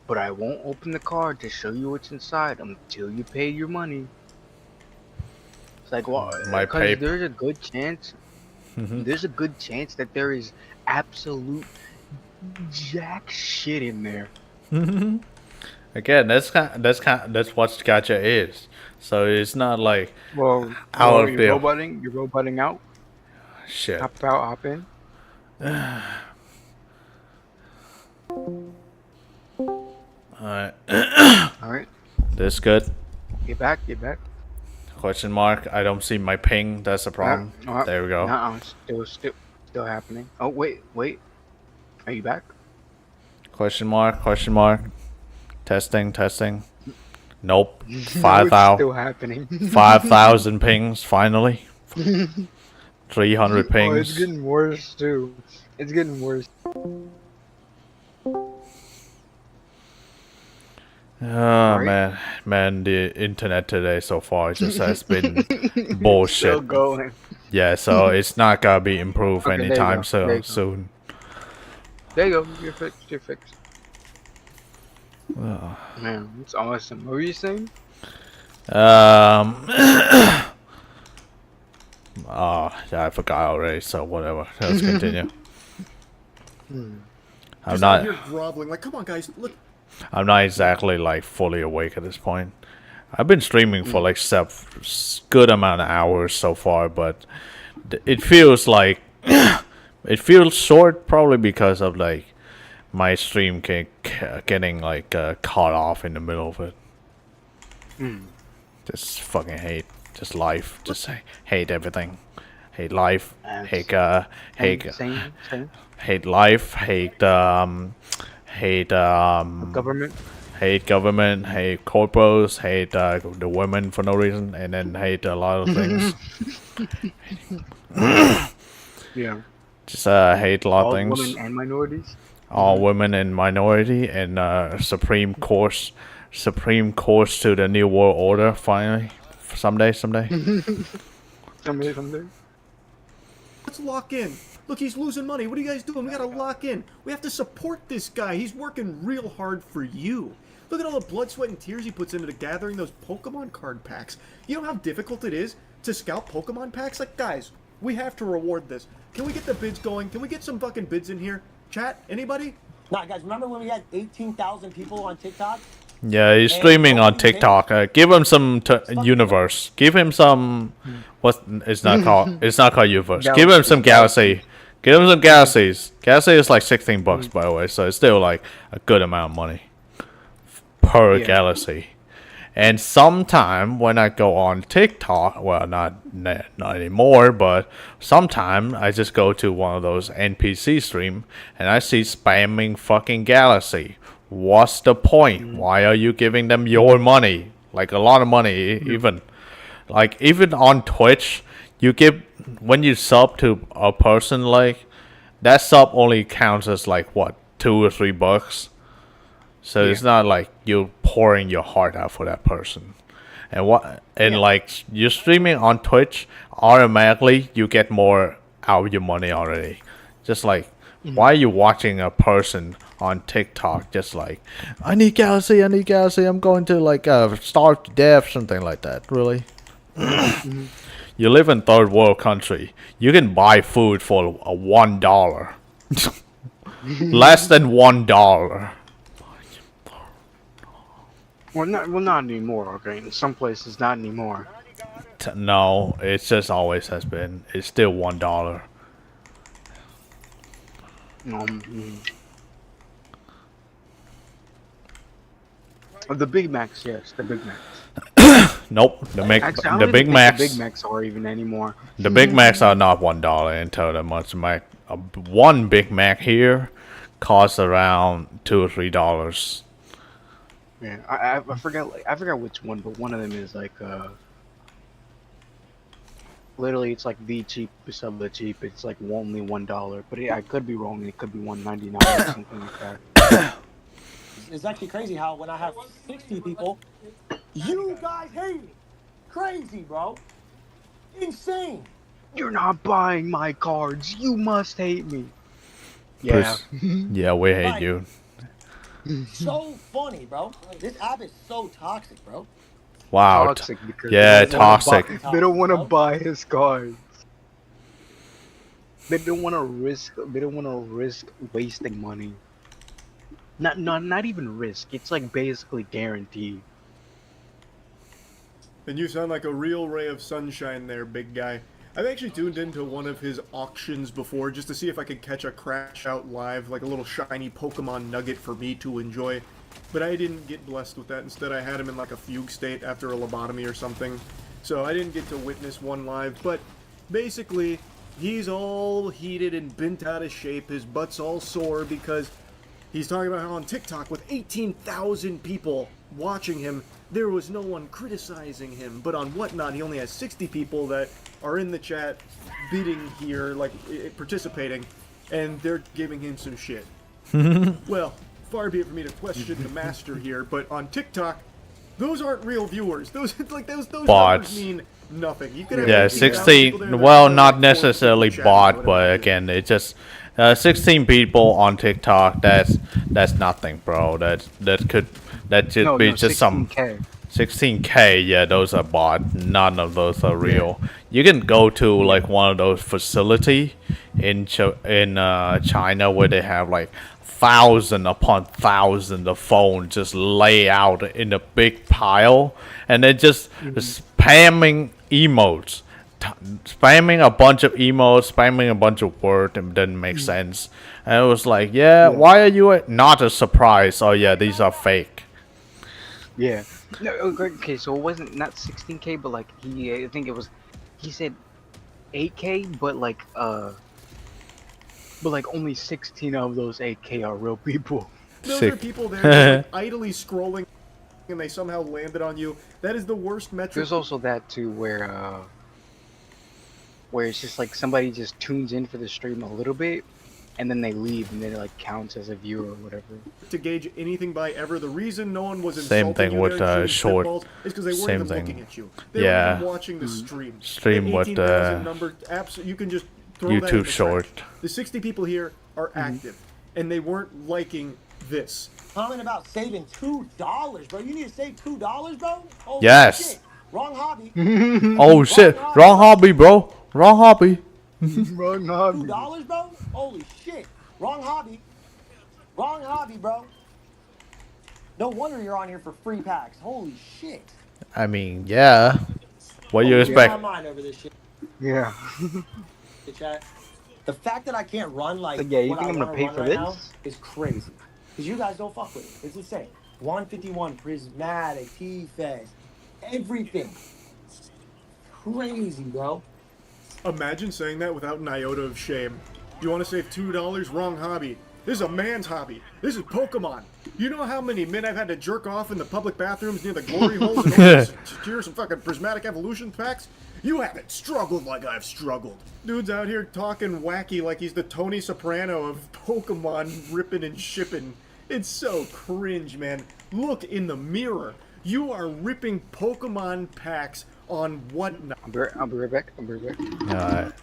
[SPEAKER 10] but I won't open the card to show you what's inside until you pay your money. It's like, well, because there's a good chance, there's a good chance that there is absolute jack shit in there.
[SPEAKER 1] Again, that's what gacha is. So it's not like
[SPEAKER 10] Well,
[SPEAKER 1] out of
[SPEAKER 10] you're roboting out.
[SPEAKER 1] Shit.
[SPEAKER 10] Hop out, hop in.
[SPEAKER 1] Alright.
[SPEAKER 10] Alright.
[SPEAKER 1] This good?
[SPEAKER 10] Get back.
[SPEAKER 1] Question mark. I don't see my ping. That's a problem. There we go.
[SPEAKER 10] Still happening. Oh wait. Are you back?
[SPEAKER 1] Question mark. Testing. Nope.
[SPEAKER 10] No,
[SPEAKER 1] 5,000.
[SPEAKER 10] still happening.
[SPEAKER 1] 5,000 pings finally. 300 pings.
[SPEAKER 10] Oh, it's getting worse too. It's getting worse.
[SPEAKER 1] Oh man, the internet today so far just has been bullshit.
[SPEAKER 10] Still going.
[SPEAKER 1] Yeah, so it's not gonna be improved
[SPEAKER 10] Okay, there you
[SPEAKER 1] anytime
[SPEAKER 10] go. There you go.
[SPEAKER 1] soon.
[SPEAKER 10] There you go. You're fixed.
[SPEAKER 1] Oh.
[SPEAKER 10] Man, it's awesome. What were you saying?
[SPEAKER 1] Oh, yeah, I forgot already. So whatever. Let's continue. I'm
[SPEAKER 14] Just
[SPEAKER 1] not.
[SPEAKER 14] out here groveling. Like, come on, guys, look.
[SPEAKER 1] I'm not exactly like fully awake at this point. I've been streaming for like good amount of hours so far, but it feels like it feels short, probably because of like my stream getting like caught off in the middle of it. Just fucking hate just life. Just hate everything. Hate life. Hate
[SPEAKER 10] Same.
[SPEAKER 1] hate life. Hate
[SPEAKER 10] Government.
[SPEAKER 1] Hate government, hate corporals, hate the women for no reason, and then hate a lot of things.
[SPEAKER 10] Yeah.
[SPEAKER 1] Just hate a lot of things.
[SPEAKER 10] All women and minorities.
[SPEAKER 1] All women and minority, and Supreme Course to the New World Order finally. Someday.
[SPEAKER 10] Someday.
[SPEAKER 14] Let's lock in. Look, he's losing money. What are you guys doing? We gotta lock in. We have to support this guy. He's working real hard for you. Look at all the blood, sweat, and tears he puts into gathering those Pokemon card packs. You know how difficult it is to scout Pokemon packs? Like, guys, We have to reward this. Can we get the bids going? Can we get some fucking bids in here? Chat, anybody?
[SPEAKER 15] Nah, guys, remember when we had 18,000 people on TikTok?
[SPEAKER 1] Yeah, he's streaming on TikTok. Give him some universe. Give him some. What? It's not called. It's not called universe. Give him some galaxy. Give him some galaxies. Galaxy is like $16 by the way, so it's still like a good amount of money per galaxy. And sometime when I go on TikTok, well, not anymore, but sometime I just go to one of those NPC stream and I see spamming fucking galaxy. What's the point? Why are you giving them your money? Like a lot of money, even on Twitch, you give when you sub to a person, like that sub only counts as like what, $2 or $3. So it's not like you're pouring your heart out for that person. And like you're streaming on Twitch, automatically you get more out of your money already. Just like why are you watching a person on TikTok just like I need galaxy, I'm going to like starve to death, something like that, really? You live in third world country. You can buy food for $1. Less than $1.
[SPEAKER 10] Well, not anymore. Okay, in some places, not anymore.
[SPEAKER 1] No, it just always has been. It's still $1.
[SPEAKER 10] The Big Macs, yes, the Big Macs.
[SPEAKER 1] Nope, the Big Macs.
[SPEAKER 10] The Big Macs are even anymore.
[SPEAKER 1] The Big Macs are not $1 until the much Mac. One Big Mac here costs around $2 or $3.
[SPEAKER 10] Yeah, I forgot which one, but one of them is like literally it's like the cheapest of the cheap. It's like only $1, but I could be wrong. It could be $1.99 or something like that.
[SPEAKER 15] It's actually crazy how when I have 60 people, you guys hate me. Crazy, bro. Insane.
[SPEAKER 10] You're not buying my cards. You must hate me. Yeah.
[SPEAKER 1] Yeah, we hate you.
[SPEAKER 15] So funny, bro. This app is so toxic, bro.
[SPEAKER 1] Wow.
[SPEAKER 10] Toxic because
[SPEAKER 1] toxic.
[SPEAKER 10] They don't want to buy his cards. They don't want to risk. They don't want to risk wasting money. Not even risk. It's like basically guaranteed.
[SPEAKER 14] And you sound like a real ray of sunshine there, big guy. I've actually tuned into one of his auctions before just to see if I could catch a crash out live, like a little shiny Pokemon nugget for me to enjoy. But I didn't get blessed with that. Instead, I had him in like a fugue state after a lobotomy or something. So I didn't get to witness one live. But basically, he's all heated and bent out of shape. His butt's all sore because he's talking about how on TikTok with 18,000 people watching him, there was no one criticizing him. But on Whatnot, he only has 60 people that are in the chat bidding here, like participating, and they're giving him some shit. Well, far be it for me to question the master here, but on TikTok, those aren't real viewers. Those numbers mean nothing. You could have
[SPEAKER 1] 16. Well, not necessarily bot, but again, it's just 16 people on TikTok. That's nothing, bro. That should be just 16K. 16K, yeah, those are bot. None of those are real. You can go to like one of those facility in China where they have like 1,000 upon 1,000 of phones just lay out in a big pile, and they're just spamming emotes, spamming a bunch of emotes, spamming a bunch of words. It didn't make sense. And it was like, why are you not a surprise? Oh yeah, these are fake.
[SPEAKER 10] Yeah. No, okay, so it wasn't not 16K, but like I think it was, he said 8K, but like only 16 of those 8K are real people.
[SPEAKER 14] Those are people there like, idly scrolling, and they somehow landed on you. That is the worst metric.
[SPEAKER 10] There's also that too, where it's just like somebody just tunes in for the stream a little bit, and then they leave, and then it like counts as a viewer or whatever.
[SPEAKER 14] To gauge anything by ever, the reason no one was
[SPEAKER 1] same
[SPEAKER 14] insulting
[SPEAKER 1] thing
[SPEAKER 14] you
[SPEAKER 1] with
[SPEAKER 14] there
[SPEAKER 1] short.
[SPEAKER 14] is because they weren't even looking at you. They
[SPEAKER 1] yeah.
[SPEAKER 14] were even watching the stream.
[SPEAKER 1] Stream with
[SPEAKER 14] number, you can just throw that in
[SPEAKER 1] YouTube
[SPEAKER 14] the
[SPEAKER 1] short.
[SPEAKER 14] trash. The 60 people here are active, and they weren't liking this.
[SPEAKER 15] Comment about saving $2, bro. You need to save $2, bro. Oh,
[SPEAKER 1] yes.
[SPEAKER 15] Shit. Wrong hobby.
[SPEAKER 1] Oh shit! Wrong hobby, bro. Wrong hobby.
[SPEAKER 10] Wrong hobby.
[SPEAKER 15] $2, bro? Holy shit. Wrong hobby. Wrong hobby, bro. No wonder you're on here for free packs. Holy shit.
[SPEAKER 1] I mean, yeah. What do you expect?
[SPEAKER 15] My mind over this shit.
[SPEAKER 10] Yeah.
[SPEAKER 15] Chat. The fact that I can't run like
[SPEAKER 10] But yeah, you
[SPEAKER 15] what
[SPEAKER 10] think
[SPEAKER 15] I
[SPEAKER 10] I'm gonna
[SPEAKER 15] wanna
[SPEAKER 10] pay
[SPEAKER 15] run
[SPEAKER 10] for
[SPEAKER 15] right now
[SPEAKER 10] this?
[SPEAKER 15] is crazy. Because you guys don't fuck with it. It's insane. 151, prismatic, T-Fest, everything. Crazy, bro.
[SPEAKER 14] Imagine saying that without an iota of shame. You want to save $2? Wrong hobby. This is a man's hobby. This is Pokemon. You know how many men I've had to jerk off in the public bathrooms near the glory holes in order to secure some fucking prismatic evolution packs? You haven't struggled like I've struggled. Dude's out here talking wacky like he's the Tony Soprano of Pokemon ripping and shipping. It's so cringe, man. Look in the mirror. You are ripping Pokemon packs on whatnot.
[SPEAKER 10] I'll be right back. I'll be right back.
[SPEAKER 1] Alright.
[SPEAKER 10] Back.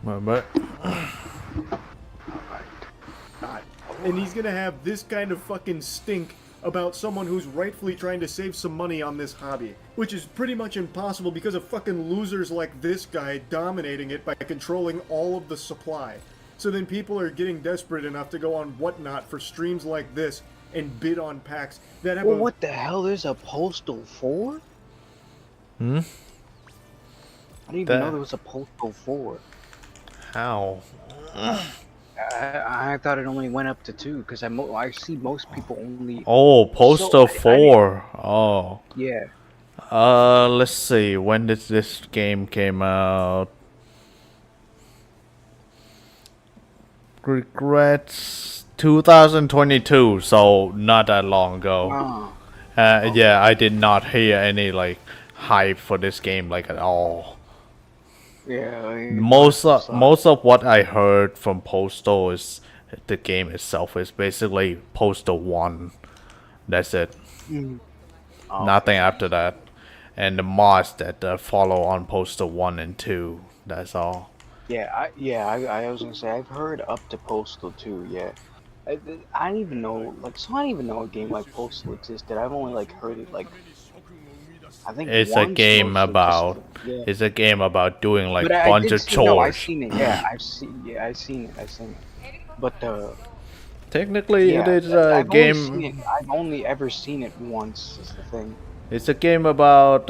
[SPEAKER 1] But
[SPEAKER 14] And he's gonna have this kind of fucking stink about someone who's rightfully trying to save some money on this hobby. Which is pretty much impossible because of fucking losers like this guy dominating it by controlling all of the supply. So then people are getting desperate enough to go on Whatnot for streams like this and bid on packs that have
[SPEAKER 10] Well, what the hell? There's a Postal 4?
[SPEAKER 1] Hmm?
[SPEAKER 10] I didn't even know there was a Postal 4.
[SPEAKER 1] How?
[SPEAKER 10] I thought it only went up to 2 because I see most people only.
[SPEAKER 1] Oh, Postal 4. Oh.
[SPEAKER 10] Yeah.
[SPEAKER 1] Let's see. When did this game came out? Regrets 2022, so not that long ago.
[SPEAKER 10] Oh.
[SPEAKER 1] Yeah, I did not hear any like hype for this game like at all.
[SPEAKER 10] Yeah.
[SPEAKER 1] Most of what I heard from Postal is the game itself is basically Postal 1. That's it.
[SPEAKER 10] Mm.
[SPEAKER 1] Nothing after that. And the mods that follow on Postal 1 and 2. That's all.
[SPEAKER 10] Yeah, I was gonna say I've heard up to Postal 2. Yeah. I didn't even know I didn't even know a game like Postal existed. I've only like heard it like I think
[SPEAKER 1] It's a
[SPEAKER 10] once
[SPEAKER 1] game
[SPEAKER 10] mostly,
[SPEAKER 1] about.
[SPEAKER 10] yeah.
[SPEAKER 1] It's a game about doing like
[SPEAKER 10] But I
[SPEAKER 1] bunch
[SPEAKER 10] did
[SPEAKER 1] of
[SPEAKER 10] see, no, I've
[SPEAKER 1] chores.
[SPEAKER 10] seen it. Yeah, I've seen it. But
[SPEAKER 1] Technically, it
[SPEAKER 10] yeah,
[SPEAKER 1] is a
[SPEAKER 10] I've only ever seen it once. Is the thing.
[SPEAKER 1] It's a game about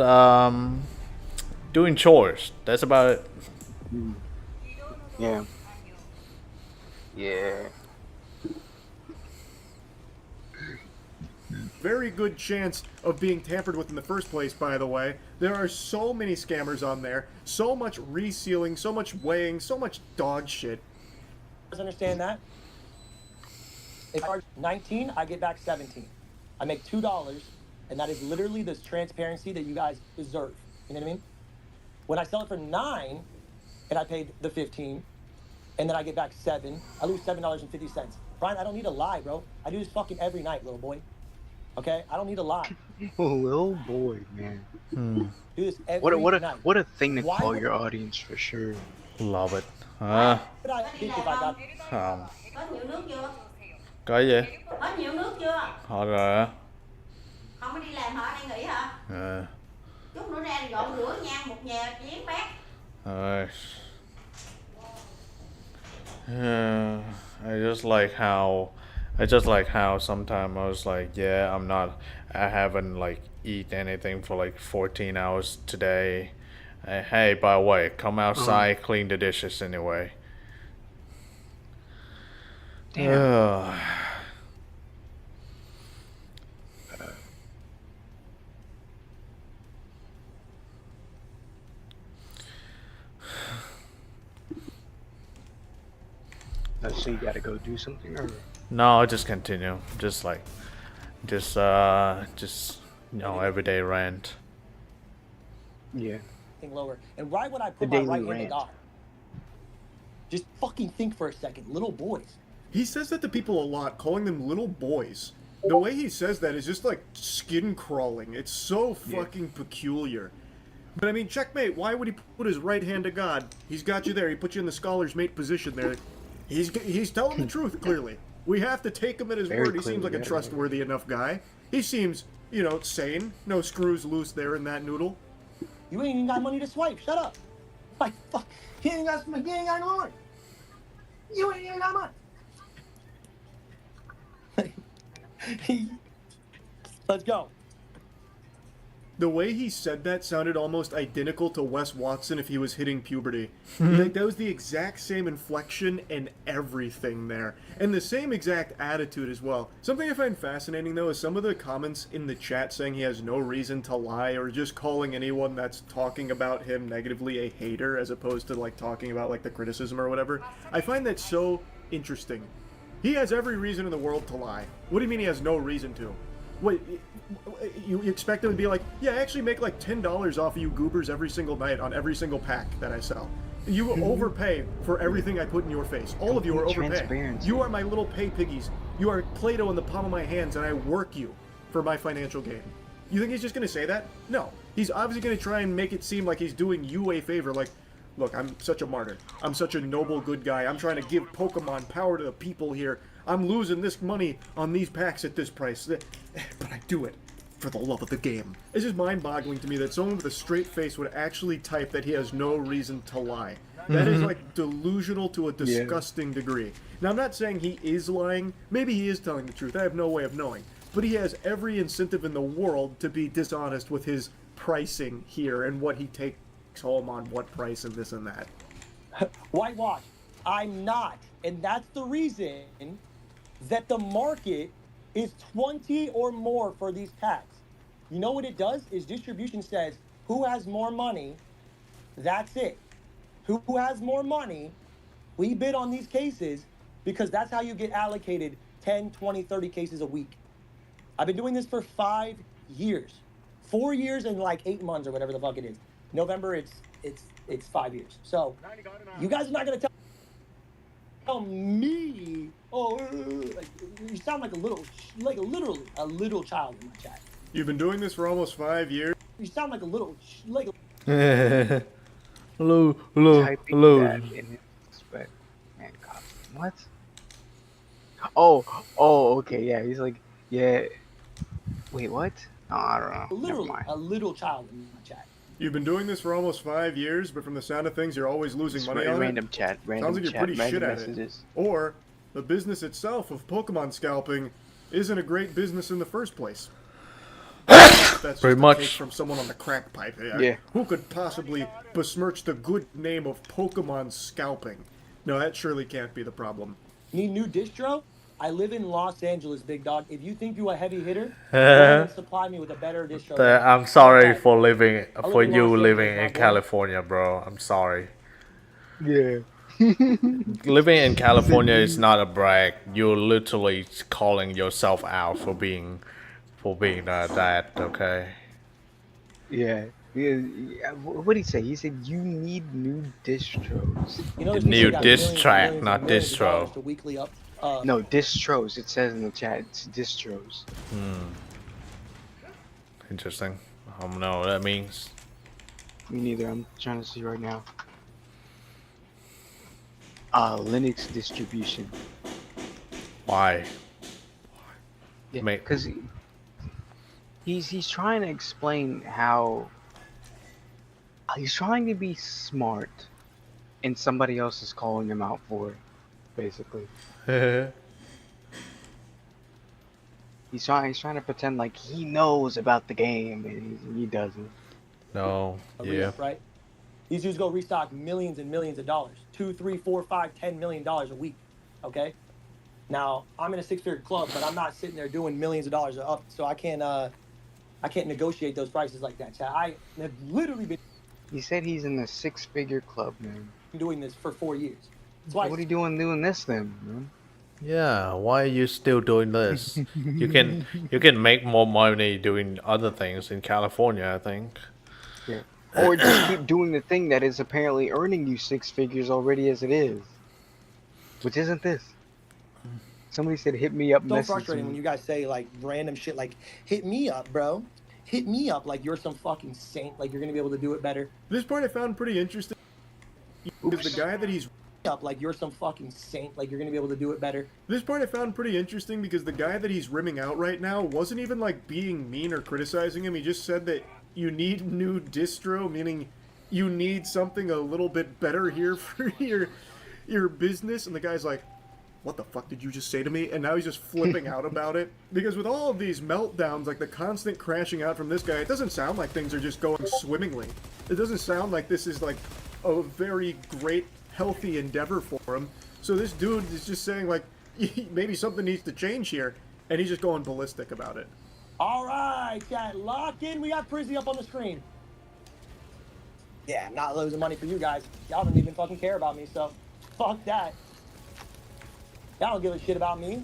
[SPEAKER 1] doing chores. That's about it.
[SPEAKER 10] Yeah. Yeah.
[SPEAKER 14] Very good chance of being tampered with in the first place, by the way. There are so many scammers on there, so much resealing, so much weighing, so much dog shit.
[SPEAKER 15] Understand that? If I charge 19, I get back 17. I make $2, and that is literally this transparency that you guys deserve. You know what I mean? When I sell it for 9, and I paid the 15, and then I get back 7, I lose $7.50. Brian, I don't need to lie, bro. I do this fucking every night, little boy. Okay? I don't need to lie.
[SPEAKER 10] Oh, little boy, man.
[SPEAKER 15] Do this every night.
[SPEAKER 10] What a thing to
[SPEAKER 15] Why
[SPEAKER 10] call
[SPEAKER 15] would-
[SPEAKER 10] your audience for sure.
[SPEAKER 1] Love it.
[SPEAKER 15] But I think if I got
[SPEAKER 1] Không.
[SPEAKER 6] Có nhiều nước chưa?
[SPEAKER 1] Có gì?
[SPEAKER 6] Có nhiều nước chưa?
[SPEAKER 1] Họ rồi á.
[SPEAKER 6] Không có đi làm hả? Đang nghỉ hả? Chút nữa ra dọn rửa nha, một nhà chén bát.
[SPEAKER 1] I just like how sometimes I was like, yeah, I haven't like eat anything for like 14 hours today. Hey, by the way, come outside, clean the dishes anyway.
[SPEAKER 10] Damn. So you gotta go do something, or?
[SPEAKER 1] No, just continue. Just everyday rant.
[SPEAKER 10] Yeah.
[SPEAKER 15] lower. And why would I put
[SPEAKER 10] The
[SPEAKER 15] my
[SPEAKER 10] daily
[SPEAKER 15] right-handed
[SPEAKER 10] rant.
[SPEAKER 15] arm? Just fucking think for a second. Little boys.
[SPEAKER 14] He says that to people a lot, calling them little boys. The way he says that is just like skin crawling. It's so fucking peculiar. But I mean, checkmate, why would he put his right hand to God? He's got you there. He put you in the scholar's mate position there. He's telling the truth, clearly. We have to take him at his
[SPEAKER 10] Very
[SPEAKER 14] word. He seems like a
[SPEAKER 10] clearly, yeah.
[SPEAKER 14] trustworthy enough guy. He seems, you know, sane. No screws loose there in that noodle.
[SPEAKER 15] You ain't even got money to swipe. Shut up. Like, fuck. He ain't got no money. You ain't even got money. Let's go.
[SPEAKER 14] The way he said that sounded almost identical to Wes Watson if he was hitting puberty. Like, that was the exact same inflection and everything there. And the same exact attitude as well. Something I find fascinating, though, is some of the comments in the chat saying he has no reason to lie, or just calling anyone that's talking about him negatively a hater, as opposed to, like, talking about, like, the criticism or whatever. I find that so interesting. He has every reason in the world to lie. What do you mean he has no reason to? Wait, you expect him to be like, yeah, I actually make like $10 off of you goobers every single night on every single pack that I sell. You overpay for everything I put in your face. All of you are overpaying.
[SPEAKER 10] Transparency.
[SPEAKER 14] You are my little pay piggies. You are Play-Doh in the palm of my hands, and I work you for my financial gain. You think he's just going to say that? No. He's obviously going to try and make it seem like he's doing you a favor, like, look, I'm such a martyr. I'm such a noble, good guy. I'm trying to give Pokemon power to the people here. I'm losing this money on these packs at this price. But I do it for the love of the game. It's just mind-boggling to me that someone with a straight face would actually type that he has no reason to lie. That is, like, delusional to a disgusting degree. Now, I'm not saying he is lying. Maybe he is telling the truth. I have no way of knowing. But he has every incentive in the world to be dishonest with his pricing here and what he takes home on what price and this and that.
[SPEAKER 15] Whitewash. I'm not. And that's the reason that the market is 20 or more for these packs. You know what it does? Is distribution says, who has more money, that's it. Who has more money, we bid on these cases, because that's how you get allocated 10, 20, 30 cases a week. I've been doing this for 5 years. 4 years and like 8 months or whatever the fuck it is. November, it's 5 years. So you guys are not gonna tell me, oh, like, you sound like literally a little child in my chat.
[SPEAKER 14] You've been doing this for almost 5 years.
[SPEAKER 15] You sound like a little, like.
[SPEAKER 1] Hello.
[SPEAKER 10] Typing that in his spec. Man, God, what? Oh, okay, yeah. He's like, yeah. Wait, what? I don't know. Never
[SPEAKER 15] Literally,
[SPEAKER 10] mind.
[SPEAKER 15] a little child in my chat.
[SPEAKER 14] You've been doing this for almost 5 years, but from the sound of things, you're always losing
[SPEAKER 10] It's
[SPEAKER 14] money on
[SPEAKER 10] random
[SPEAKER 14] it.
[SPEAKER 10] chat, random
[SPEAKER 14] Sounds like you're
[SPEAKER 10] chat,
[SPEAKER 14] pretty
[SPEAKER 10] random
[SPEAKER 14] shit at
[SPEAKER 10] messages.
[SPEAKER 14] it. Or the business itself of Pokemon scalping isn't a great business in the first place. That's
[SPEAKER 1] Pretty
[SPEAKER 14] just a
[SPEAKER 1] much.
[SPEAKER 14] take from someone on the crack pipe.
[SPEAKER 10] Yeah.
[SPEAKER 14] Who could possibly besmirch the good name of Pokemon scalping? No, that surely can't be the problem.
[SPEAKER 15] Need new distro? I live in Los Angeles, big dog. If you think you a heavy hitter, go ahead and supply me with a better distro.
[SPEAKER 1] I'm sorry for
[SPEAKER 15] I live in
[SPEAKER 1] you
[SPEAKER 15] Los
[SPEAKER 1] living
[SPEAKER 15] Angeles, my
[SPEAKER 1] in
[SPEAKER 15] boy.
[SPEAKER 1] California, bro. I'm sorry.
[SPEAKER 10] Yeah.
[SPEAKER 1] Living in California is not a brag. You're literally calling yourself out for being that. Okay.
[SPEAKER 10] Yeah. What did he say? He said you need new distros.
[SPEAKER 15] You know,
[SPEAKER 1] New diss track, not
[SPEAKER 15] $1
[SPEAKER 1] distro.
[SPEAKER 15] to weekly up.
[SPEAKER 10] No, distros. It says in the chat. It's distros.
[SPEAKER 1] Interesting. I don't know what that means.
[SPEAKER 10] Me neither. I'm trying to see right now. Linux distribution.
[SPEAKER 1] Why?
[SPEAKER 10] Yeah,
[SPEAKER 1] Mate.
[SPEAKER 10] because he's trying to explain how he's trying to be smart, and somebody else is calling him out for it, basically. He's trying to pretend like he knows about the game, and he doesn't.
[SPEAKER 1] No. Yeah.
[SPEAKER 15] Right? These dudes go restock millions and millions of dollars. $2, $3, $4, $5, $10 million a week. Okay? Now, I'm in a six-figure club, but I'm not sitting there doing millions of dollars up, so I can't negotiate those prices like that. I have literally been
[SPEAKER 10] He said he's in the six-figure club, man.
[SPEAKER 15] doing this for 4 years. That's why
[SPEAKER 10] What are you doing this then, man?
[SPEAKER 1] Yeah, why are you still doing this? you can make more money doing other things in California, I think.
[SPEAKER 10] Yeah. Or just keep doing the thing that is apparently earning you six figures already as it is. Which isn't this. Somebody said hit me up
[SPEAKER 15] so
[SPEAKER 10] message
[SPEAKER 15] frustrating
[SPEAKER 10] me.
[SPEAKER 15] when you guys say like random shit like hit me up, bro. Hit me up like you're some fucking saint, like you're gonna be able to do it better.
[SPEAKER 14] This part I found pretty interesting. Is the guy that he's
[SPEAKER 15] up like you're some fucking saint, like you're gonna be able to do it better.
[SPEAKER 14] This part I found pretty interesting because the guy that he's rimming out right now wasn't even like being mean or criticizing him. He just said that you need new distro, meaning you need something a little bit better here for your business. And the guy's like, what the fuck did you just say to me? And now he's just flipping out about it. Because with all of these meltdowns, like the constant crashing out from this guy, it doesn't sound like things are just going swimmingly. It doesn't sound like this is like a very great, healthy endeavor for him. So this dude is just saying like, maybe something needs to change here. And he's just going ballistic about it.
[SPEAKER 15] Alright, chat, lock in. We got Prizzy up on the screen. Yeah, I'm not losing money for you guys. Y'all don't even fucking care about me, so fuck that. Y'all don't give a shit about me.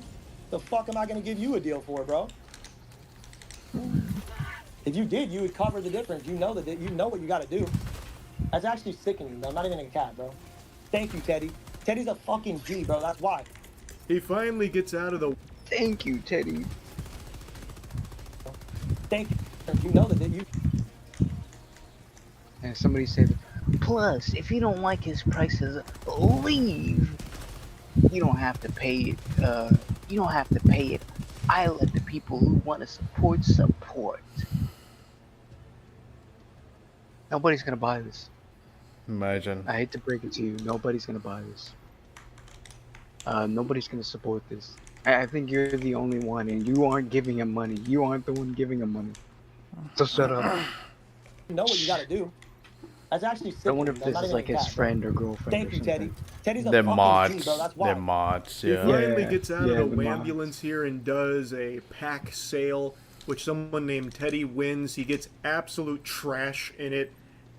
[SPEAKER 15] The fuck am I gonna give you a deal for, bro? If you did, you would cover the difference. You know that you know what you gotta do. That's actually sickening, bro. I'm not even a cat, bro. Thank you, Teddy. Teddy's a fucking G, bro. That's why.
[SPEAKER 14] He finally gets out of the...
[SPEAKER 10] Thank you, Teddy.
[SPEAKER 15] Thank you. You know that you...
[SPEAKER 10] And somebody said, plus, if you don't like his prices, leave. You don't have to pay it. You don't have to pay it. I let the people who want to support. Nobody's gonna buy this.
[SPEAKER 1] Imagine.
[SPEAKER 10] I hate to break it to you. Nobody's gonna buy this. Nobody's gonna support this. I think you're the only one, and you aren't giving him money. You aren't the one giving him money. So shut up.
[SPEAKER 15] You know what you gotta do. That's actually
[SPEAKER 10] I
[SPEAKER 15] sickening.
[SPEAKER 10] wonder if this is like his friend or girlfriend.
[SPEAKER 15] Thank
[SPEAKER 10] or
[SPEAKER 15] you, Teddy.
[SPEAKER 10] something.
[SPEAKER 15] Teddy's a
[SPEAKER 1] They're
[SPEAKER 15] fucking
[SPEAKER 1] mods.
[SPEAKER 15] G, bro. That's why.
[SPEAKER 1] They're mods,
[SPEAKER 14] He
[SPEAKER 1] yeah.
[SPEAKER 14] finally gets out
[SPEAKER 10] Yeah,
[SPEAKER 14] of
[SPEAKER 10] the
[SPEAKER 14] the
[SPEAKER 10] mods.
[SPEAKER 14] ambulance here and does a pack sale, which someone named Teddy wins. He gets absolute trash in it,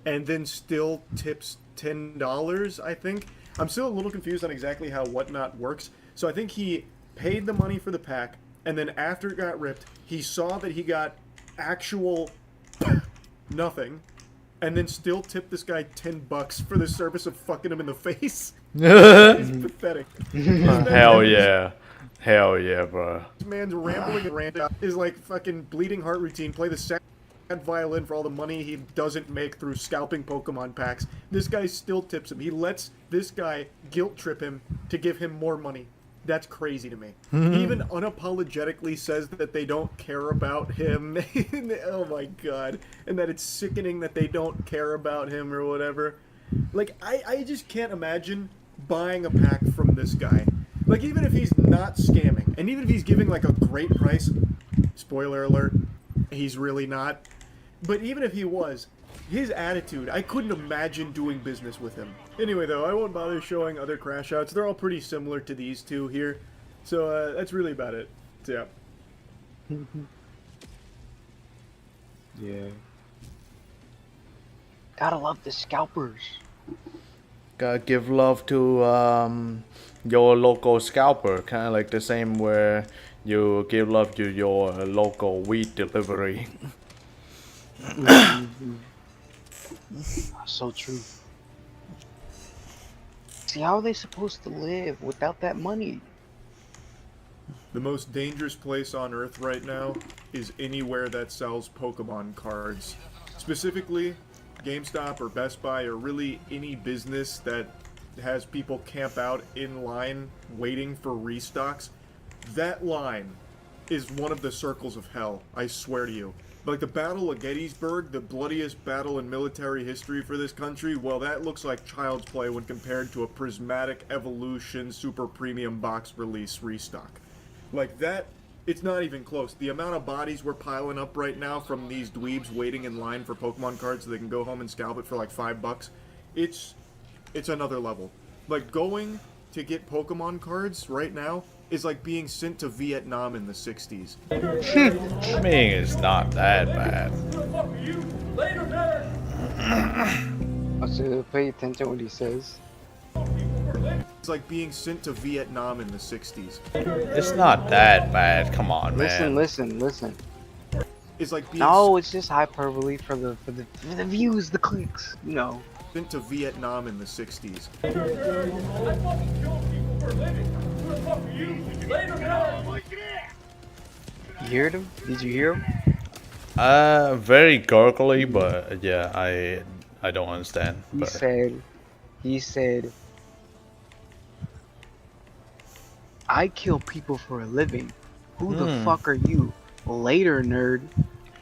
[SPEAKER 14] and then still tips $10, I think. I'm still a little confused on exactly how Whatnot works. So I think he paid the money for the pack, and then after it got ripped, he saw that he got actual nothing, and then still tipped this guy $10 for the service of fucking him in the face. It's pathetic.
[SPEAKER 1] Hell yeah. Hell yeah, bro.
[SPEAKER 14] This man's rambling and ranting is like fucking bleeding heart routine. Play the sad violin for all the money he doesn't make through scalping Pokemon packs. This guy still tips him. He lets this guy guilt trip him to give him more money. That's crazy to me. He even unapologetically says that they don't care about him. Oh my god. And that it's sickening that they don't care about him or whatever. Like, I just can't imagine buying a pack from this guy. Like, even if he's not scamming, and even if he's giving, like, a great price, spoiler alert, he's really not. But even if he was, his attitude, I couldn't imagine doing business with him. Anyway, though, I won't bother showing other crash outs. They're all pretty similar to these two here. So, that's really about it. So, yeah.
[SPEAKER 10] Yeah. Gotta love the scalpers.
[SPEAKER 1] Gotta give love to your local scalper, kind of like the same where you give love to your local weed delivery.
[SPEAKER 10] So true. See, how are they supposed to live without that money?
[SPEAKER 14] The most dangerous place on Earth right now is anywhere that sells Pokemon cards. Specifically, GameStop or Best Buy or really any business that has people camp out in line waiting for restocks. That line is one of the circles of hell, I swear to you. Like the Battle of Gettysburg, the bloodiest battle in military history for this country, well, that looks like child's play when compared to a Prismatic Evolution Super Premium Box Release restock. Like that, it's not even close. The amount of bodies we're piling up right now from these dweebs waiting in line for Pokemon cards so they can go home and scalp it for like $5, it's another level. Like going to get Pokemon cards right now is like being sent to Vietnam in the 60s.
[SPEAKER 1] I mean, it's not that bad.
[SPEAKER 10] So pay attention to what he says.
[SPEAKER 14] It's like being sent to Vietnam in the 60s.
[SPEAKER 1] It's not that bad. Come on, man.
[SPEAKER 10] Listen.
[SPEAKER 14] It's like being
[SPEAKER 10] no, it's just hyperbole for the views, the clicks, you know.
[SPEAKER 14] Sent to Vietnam in the 60s.
[SPEAKER 10] You heard him? Did you hear him?
[SPEAKER 1] Very gurgly, but yeah, I don't understand.
[SPEAKER 10] He said, I kill people for a living. Who the fuck are you? Later, nerd.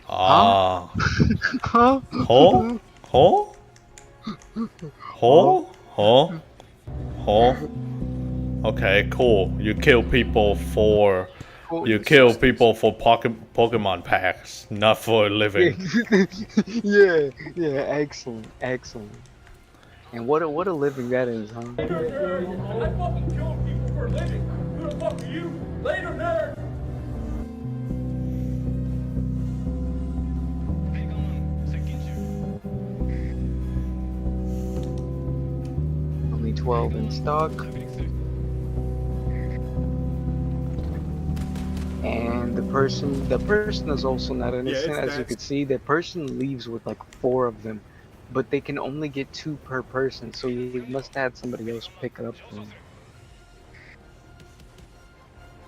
[SPEAKER 1] Ah.
[SPEAKER 10] Huh?
[SPEAKER 1] Huh? Okay, cool. You kill people for Pokemon packs, not for a living.
[SPEAKER 10] yeah, excellent. And what a living that is, huh?
[SPEAKER 4] I fucking kill people for a living. Who the fuck are you? Later, nerd.
[SPEAKER 10] Only 12 in stock. And the person is also not innocent, as you can see. The person leaves with like 4 of them, but they can only get 2 per person, so you must have somebody else pick it up for him.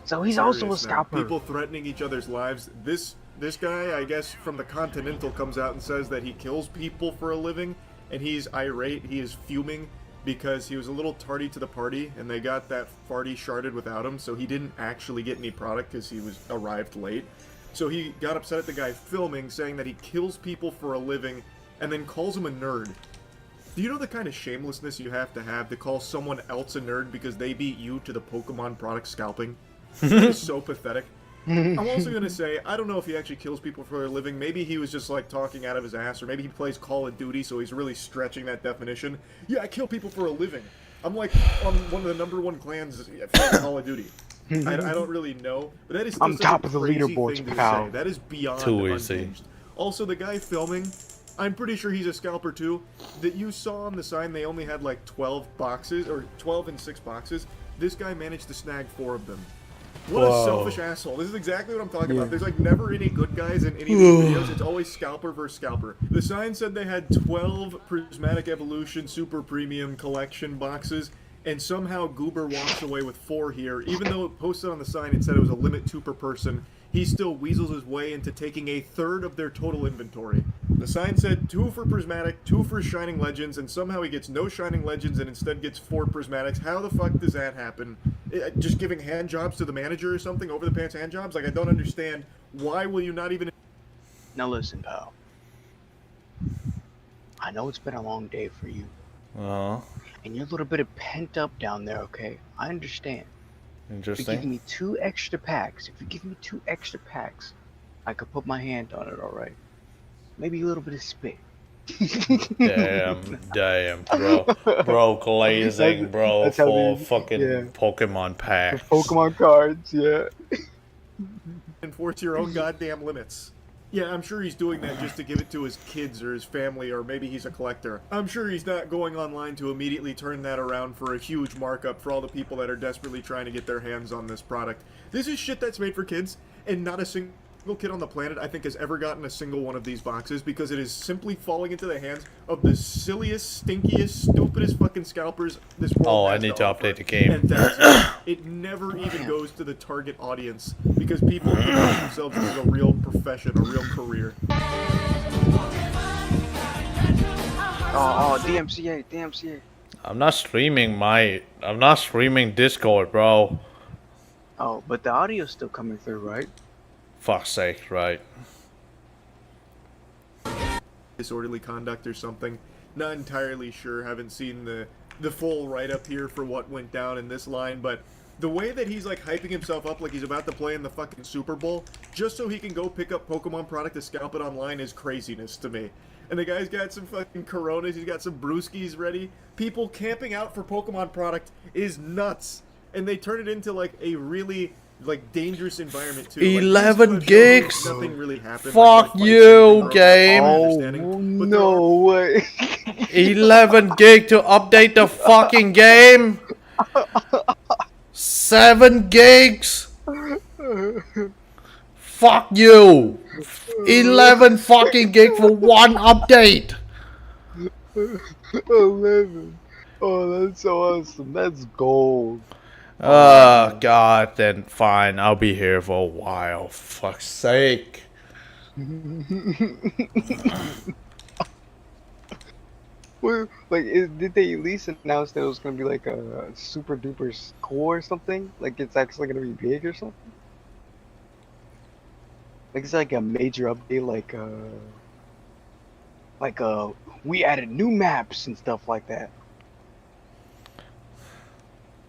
[SPEAKER 10] So he's also a scalper.
[SPEAKER 14] People threatening each other's lives. This guy, I guess, from the Continental comes out and says that he kills people for a living, and he's irate. He is fuming because he was a little tardy to the party, and they got that farty sharded without him, so he didn't actually get any product because he arrived late. So he got upset at the guy filming, saying that he kills people for a living, and then calls him a nerd. Do you know the kind of shamelessness you have to call someone else a nerd because they beat you to the Pokemon product scalping? That is so pathetic. I'm also going to say, I don't know if he actually kills people for a living. Maybe he was just, like, talking out of his ass, or maybe he plays Call of Duty, so he's really stretching that definition. Yeah, I kill people for a living. I'm, like, on one of the #1 clans for Call of Duty. I don't really know, but that is
[SPEAKER 10] I'm top of the leaderboards, pal.
[SPEAKER 14] That is beyond
[SPEAKER 1] too easy.
[SPEAKER 14] unhinged. Also, the guy filming, I'm pretty sure he's a scalper too. That you saw on the sign, they only had like 12 boxes, or 12 and 6 boxes. This guy managed to snag 4 of them. What a selfish asshole. This is exactly what I'm talking about. There's like never any good guys in any of these videos. It's always scalper versus scalper. The sign said they had 12 Prismatic Evolution Super Premium Collection boxes, and somehow Goober walks away with 4 here. Even though it posted on the sign it said it was a limit 2 per person, he still weasels his way into taking a third of their total inventory. The sign said 2 for Prismatic, 2 for Shining Legends, and somehow he gets no Shining Legends and instead gets 4 Prismatics. How the fuck does that happen? Just giving hand jobs to the manager or something? Over the pants hand jobs? Like, I don't understand. Why will you not even...
[SPEAKER 10] Now listen, pal. I know it's been a long day for you.
[SPEAKER 1] Uh-huh.
[SPEAKER 10] And you're a little bit of pent up down there, okay? I understand. If you give
[SPEAKER 1] Interesting.
[SPEAKER 10] me 2 extra packs, I could put my hand on it, alright? Maybe a little bit of spit.
[SPEAKER 1] Damn, bro. Bro, glazing, bro,
[SPEAKER 10] That's how
[SPEAKER 1] for
[SPEAKER 10] they-
[SPEAKER 1] fucking
[SPEAKER 10] yeah.
[SPEAKER 1] Pokemon packs.
[SPEAKER 10] Pokemon cards, yeah.
[SPEAKER 14] enforce your own goddamn limits. Yeah, I'm sure he's doing that just to give it to his kids or his family, or maybe he's a collector. I'm sure he's not going online to immediately turn that around for a huge markup for all the people that are desperately trying to get their hands on this product. This is shit that's made for kids, and not a single kid on the planet, I think, has ever gotten a single one of these boxes, because it is simply falling into the hands of the silliest, stinkiest, stupidest fucking scalpers this world
[SPEAKER 1] Oh, I
[SPEAKER 14] has
[SPEAKER 1] need to
[SPEAKER 14] offer.
[SPEAKER 1] update the game.
[SPEAKER 14] And that's it. It never even goes to the target audience, because people think of themselves as a real profession, a real career.
[SPEAKER 10] Oh, DMCA.
[SPEAKER 1] I'm not streaming Discord, bro.
[SPEAKER 10] Oh, but the audio's still coming through, right?
[SPEAKER 1] Fuck's sake, right.
[SPEAKER 14] Disorderly conduct or something. Not entirely sure. Haven't seen the full write-up here for what went down in this line, but the way that he's like hyping himself up like he's about to play in the fucking Super Bowl just so he can go pick up Pokemon product to scalp it online is craziness to me. And the guy's got some fucking Coronas, he's got some Brewskis ready. People camping out for Pokemon product is nuts. And they turn it into like a really like dangerous environment too. Like,
[SPEAKER 1] 11
[SPEAKER 14] these
[SPEAKER 1] gigs?
[SPEAKER 14] shows, nothing really happened.
[SPEAKER 1] Fuck
[SPEAKER 14] Like,
[SPEAKER 1] you,
[SPEAKER 14] fights,
[SPEAKER 1] game.
[SPEAKER 14] understanding.
[SPEAKER 10] No way.
[SPEAKER 1] 11 gig to update the fucking game. 7 gigs. Fuck you. 11 fucking gig for one update.
[SPEAKER 10] 11. Oh, that's so awesome. That's gold.
[SPEAKER 1] Oh, God, then fine. I'll be here for a while. Fuck's sake.
[SPEAKER 10] Well, like, did they at least announce that it was gonna be like a super duper score or something? Like, it's actually gonna be big or something? Like, it's like a major update, like we added new maps and stuff like that.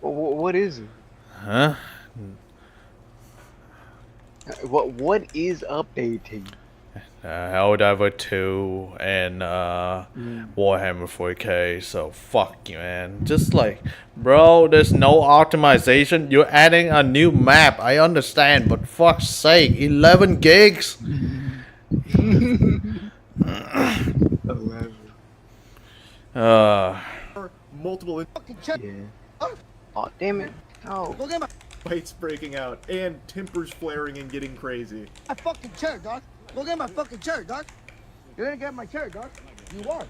[SPEAKER 10] What is it?
[SPEAKER 1] Huh?
[SPEAKER 10] What is updating?
[SPEAKER 1] Helldiver 2 and Warhammer 40k, so fuck you, man. Just like, bro, there's no optimization. You're adding a new map, I understand, but fuck's sake, 11 gigs?
[SPEAKER 10] 11.
[SPEAKER 14] Multiple
[SPEAKER 10] Oh, damn it. Oh.
[SPEAKER 8] Look at my
[SPEAKER 14] fights breaking out and tempers flaring and getting crazy.
[SPEAKER 8] fucking chair, dog. Look at my fucking chair, dog. You didn't get my chair, dog. You are.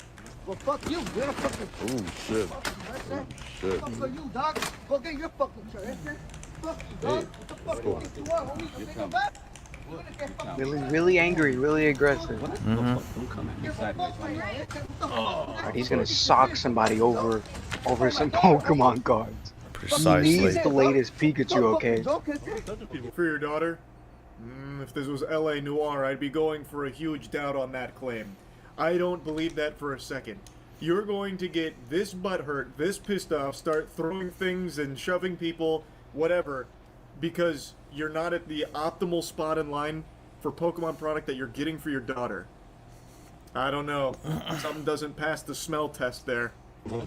[SPEAKER 8] Well, fuck you. You're a fucking...
[SPEAKER 17] Oh, shit. Shit.
[SPEAKER 8] Fuck for you, dog. Go get your fucking chair. That's it. Fuck you, dog. What the fuck you think you are, homie? You think I'm bad? You're gonna get fucking...
[SPEAKER 10] Really angry, really aggressive.
[SPEAKER 17] Don't come at me sideways.
[SPEAKER 10] Alright, he's gonna sock somebody over some Pokemon cards.
[SPEAKER 1] Precisely.
[SPEAKER 10] He needs the latest Pikachu, okay?
[SPEAKER 14] For your daughter? If this was LA Noire, I'd be going for a huge doubt on that claim. I don't believe that for a second. You're going to get this butthurt, this pissed off, start throwing things and shoving people, whatever, because you're not at the optimal spot in line for Pokemon product that you're getting for your daughter. I don't know. Something doesn't pass the smell test there.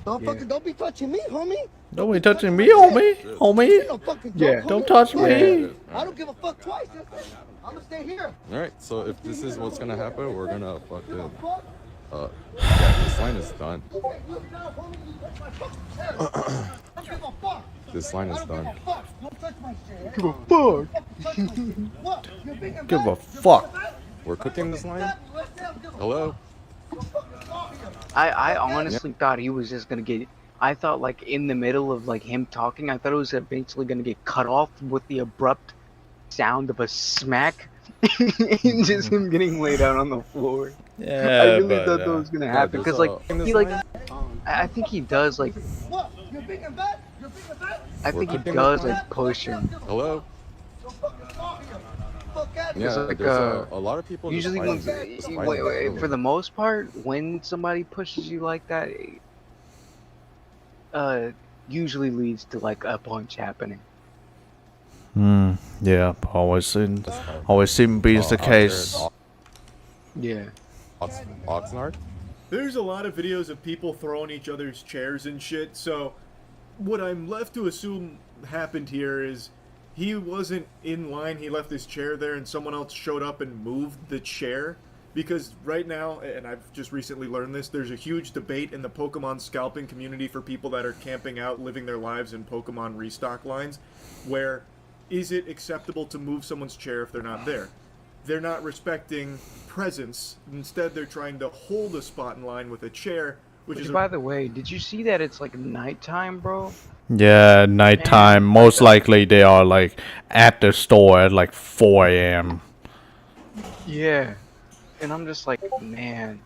[SPEAKER 8] Don't be touching me, homie.
[SPEAKER 1] Don't be touching me, homie. Homie.
[SPEAKER 8] No fucking
[SPEAKER 1] Yeah.
[SPEAKER 8] joke,
[SPEAKER 1] Don't
[SPEAKER 8] homie.
[SPEAKER 1] touch me.
[SPEAKER 8] I don't give a fuck twice. That's it. I'm gonna stay here.
[SPEAKER 17] Alright, so if this is what's gonna happen, we're gonna fucking... yeah, this line is done. This line is done.
[SPEAKER 10] Give a fuck.
[SPEAKER 1] Give a fuck.
[SPEAKER 17] We're cooking this line? Hello?
[SPEAKER 10] I honestly thought he was just gonna get. I thought like in the middle of like him talking, I thought it was eventually gonna get cut off with the abrupt sound of a smack, and just him getting laid out on the floor.
[SPEAKER 1] Yeah,
[SPEAKER 10] I really
[SPEAKER 1] but,
[SPEAKER 10] thought that was gonna
[SPEAKER 17] yeah,
[SPEAKER 10] happen
[SPEAKER 17] there's
[SPEAKER 10] because like
[SPEAKER 17] a-
[SPEAKER 10] he like I think he does like
[SPEAKER 8] What? You're big and bad? You're big and bad?
[SPEAKER 10] I
[SPEAKER 17] We're
[SPEAKER 10] think he
[SPEAKER 17] cooking
[SPEAKER 10] does
[SPEAKER 17] this
[SPEAKER 10] like push him.
[SPEAKER 17] Hello?
[SPEAKER 8] So fucking talk here. Fuck out
[SPEAKER 17] Yeah,
[SPEAKER 10] like,
[SPEAKER 17] there's a lot of people just
[SPEAKER 10] Usually,
[SPEAKER 17] fighting
[SPEAKER 10] when,
[SPEAKER 17] just fighting
[SPEAKER 10] wait,
[SPEAKER 17] each other.
[SPEAKER 10] for the most part, when somebody pushes you like that, usually leads to like a punch happening.
[SPEAKER 1] Yeah, always seems to be the case.
[SPEAKER 10] Yeah.
[SPEAKER 17] Oxnard?
[SPEAKER 14] There's a lot of videos of people throwing each other's chairs and shit, so what I'm left to assume happened here is he wasn't in line, he left his chair there and someone else showed up and moved the chair. Because right now, and I've just recently learned this, there's a huge debate in the Pokemon scalping community for people that are camping out, living their lives in Pokemon restock lines, where is it acceptable to move someone's chair if they're not there? They're not respecting presence. Instead, they're trying to hold a spot in line with a chair, which is
[SPEAKER 10] By the way, did you see that it's like nighttime, bro?
[SPEAKER 1] Yeah, nighttime. Most likely they are like at the store at like 4 a.m.
[SPEAKER 10] Yeah. And I'm just like, man,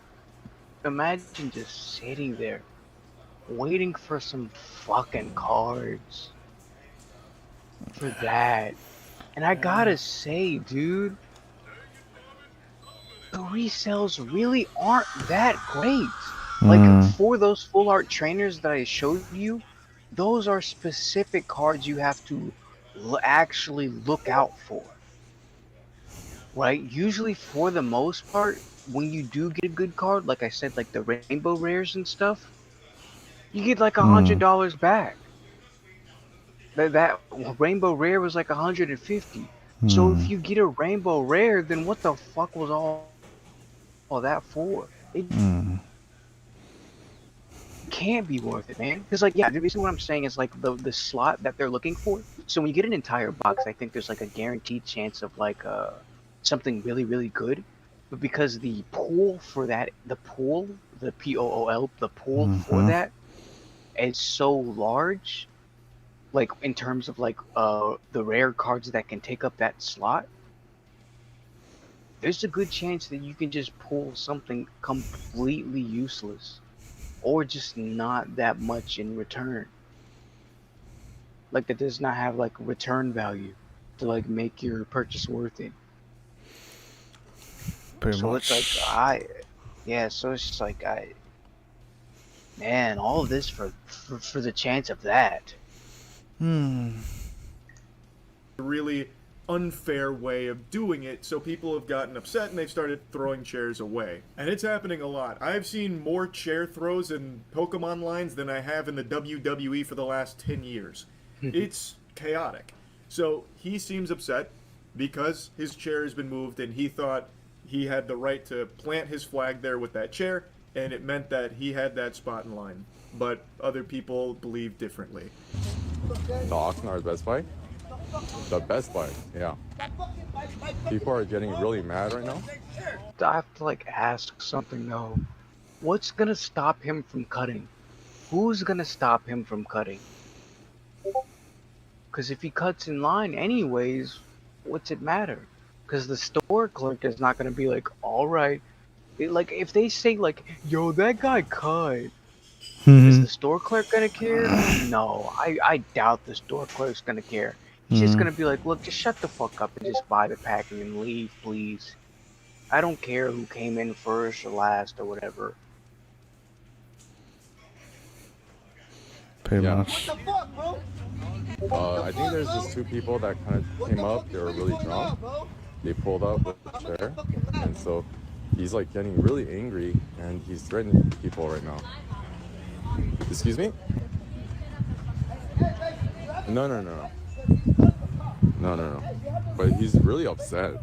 [SPEAKER 10] imagine just sitting there, waiting for some fucking cards. For that. And I gotta say, dude, the resales really aren't that great. Like, for those full art trainers that I showed you, those are specific cards you have to actually look out for. Right? Usually, for the most part, when you do get a good card, like I said, like the rainbow rares and stuff, you get like $100 back. That rainbow rare was like 150. So if you get a rainbow rare, then what the fuck was all that for? It can't be worth it, man. Because like, yeah, basically what I'm saying is like the slot that they're looking for. So when you get an entire box, I think there's like a guaranteed chance of like something really, really good. But because the pool for that, the pool for that is so large, like in terms of like the rare cards that can take up that slot, there's a good chance that you can just pull something completely useless or just not that much in return, like that does not have like return value to like make your purchase worth it.
[SPEAKER 1] Pretty
[SPEAKER 10] So
[SPEAKER 1] much.
[SPEAKER 10] it's like so it's just like man, all of this for the chance of that.
[SPEAKER 14] a really unfair way of doing it, so people have gotten upset and they've started throwing chairs away. And it's happening a lot. I've seen more chair throws in Pokemon lines than I have in the WWE for the last 10 years. It's chaotic. So he seems upset because his chair has been moved and he thought he had the right to plant his flag there with that chair, and it meant that he had that spot in line. But other people believe differently.
[SPEAKER 17] The Oxnard Best Buy? The Best Buy, yeah. People are getting really mad right now.
[SPEAKER 10] I have to like ask something though. What's gonna stop him from cutting? Who's gonna stop him from cutting? Because if he cuts in line anyways, what's it matter? Because the store clerk is not gonna be like, all right. Like if they say like, yo, that guy cut. Is the store clerk gonna care? No, I doubt the store clerk's gonna care. He's just gonna be like, look, just shut the fuck up and just buy the package and leave, please. I don't care who came in first or last or whatever.
[SPEAKER 1] Pretty much.
[SPEAKER 8] What the fuck, bro?
[SPEAKER 17] I think there's just two people that kind of came up. They were really drunk. They pulled up with the chair, and so he's like getting really angry, and he's threatening people right now. Excuse me? No. But he's really upset.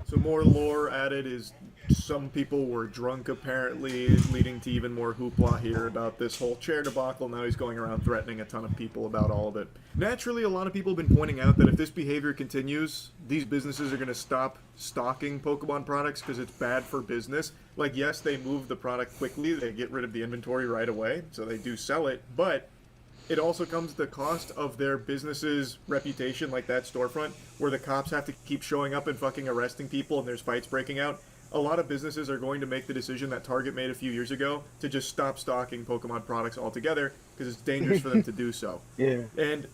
[SPEAKER 14] So more lore added is some people were drunk apparently, leading to even more hoopla here about this whole chair debacle. Now he's going around threatening a ton of people about all of it. Naturally, a lot of people have been pointing out that if this behavior continues, these businesses are going to stop stocking Pokemon products because it's bad for business. Like, yes, they move the product quickly, they get rid of the inventory right away, so they do sell it, but it also comes at the cost of their business's reputation, like that storefront, where the cops have to keep showing up and fucking arresting people and there's fights breaking out. a lot of businesses are going to make the decision that Target made a few years ago to just stop stocking Pokemon products altogether because it's dangerous for them to do so.
[SPEAKER 10] Yeah.
[SPEAKER 14] And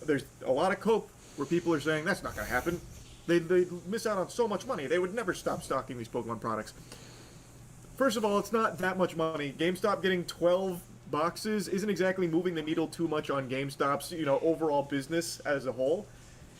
[SPEAKER 14] there's a lot of cope where people are saying that's not going to happen. They miss out on so much money. They would never stop stocking these Pokemon products. First of all, it's not that much money. GameStop getting 12 boxes isn't exactly moving the needle too much on GameStop's, overall business as a whole.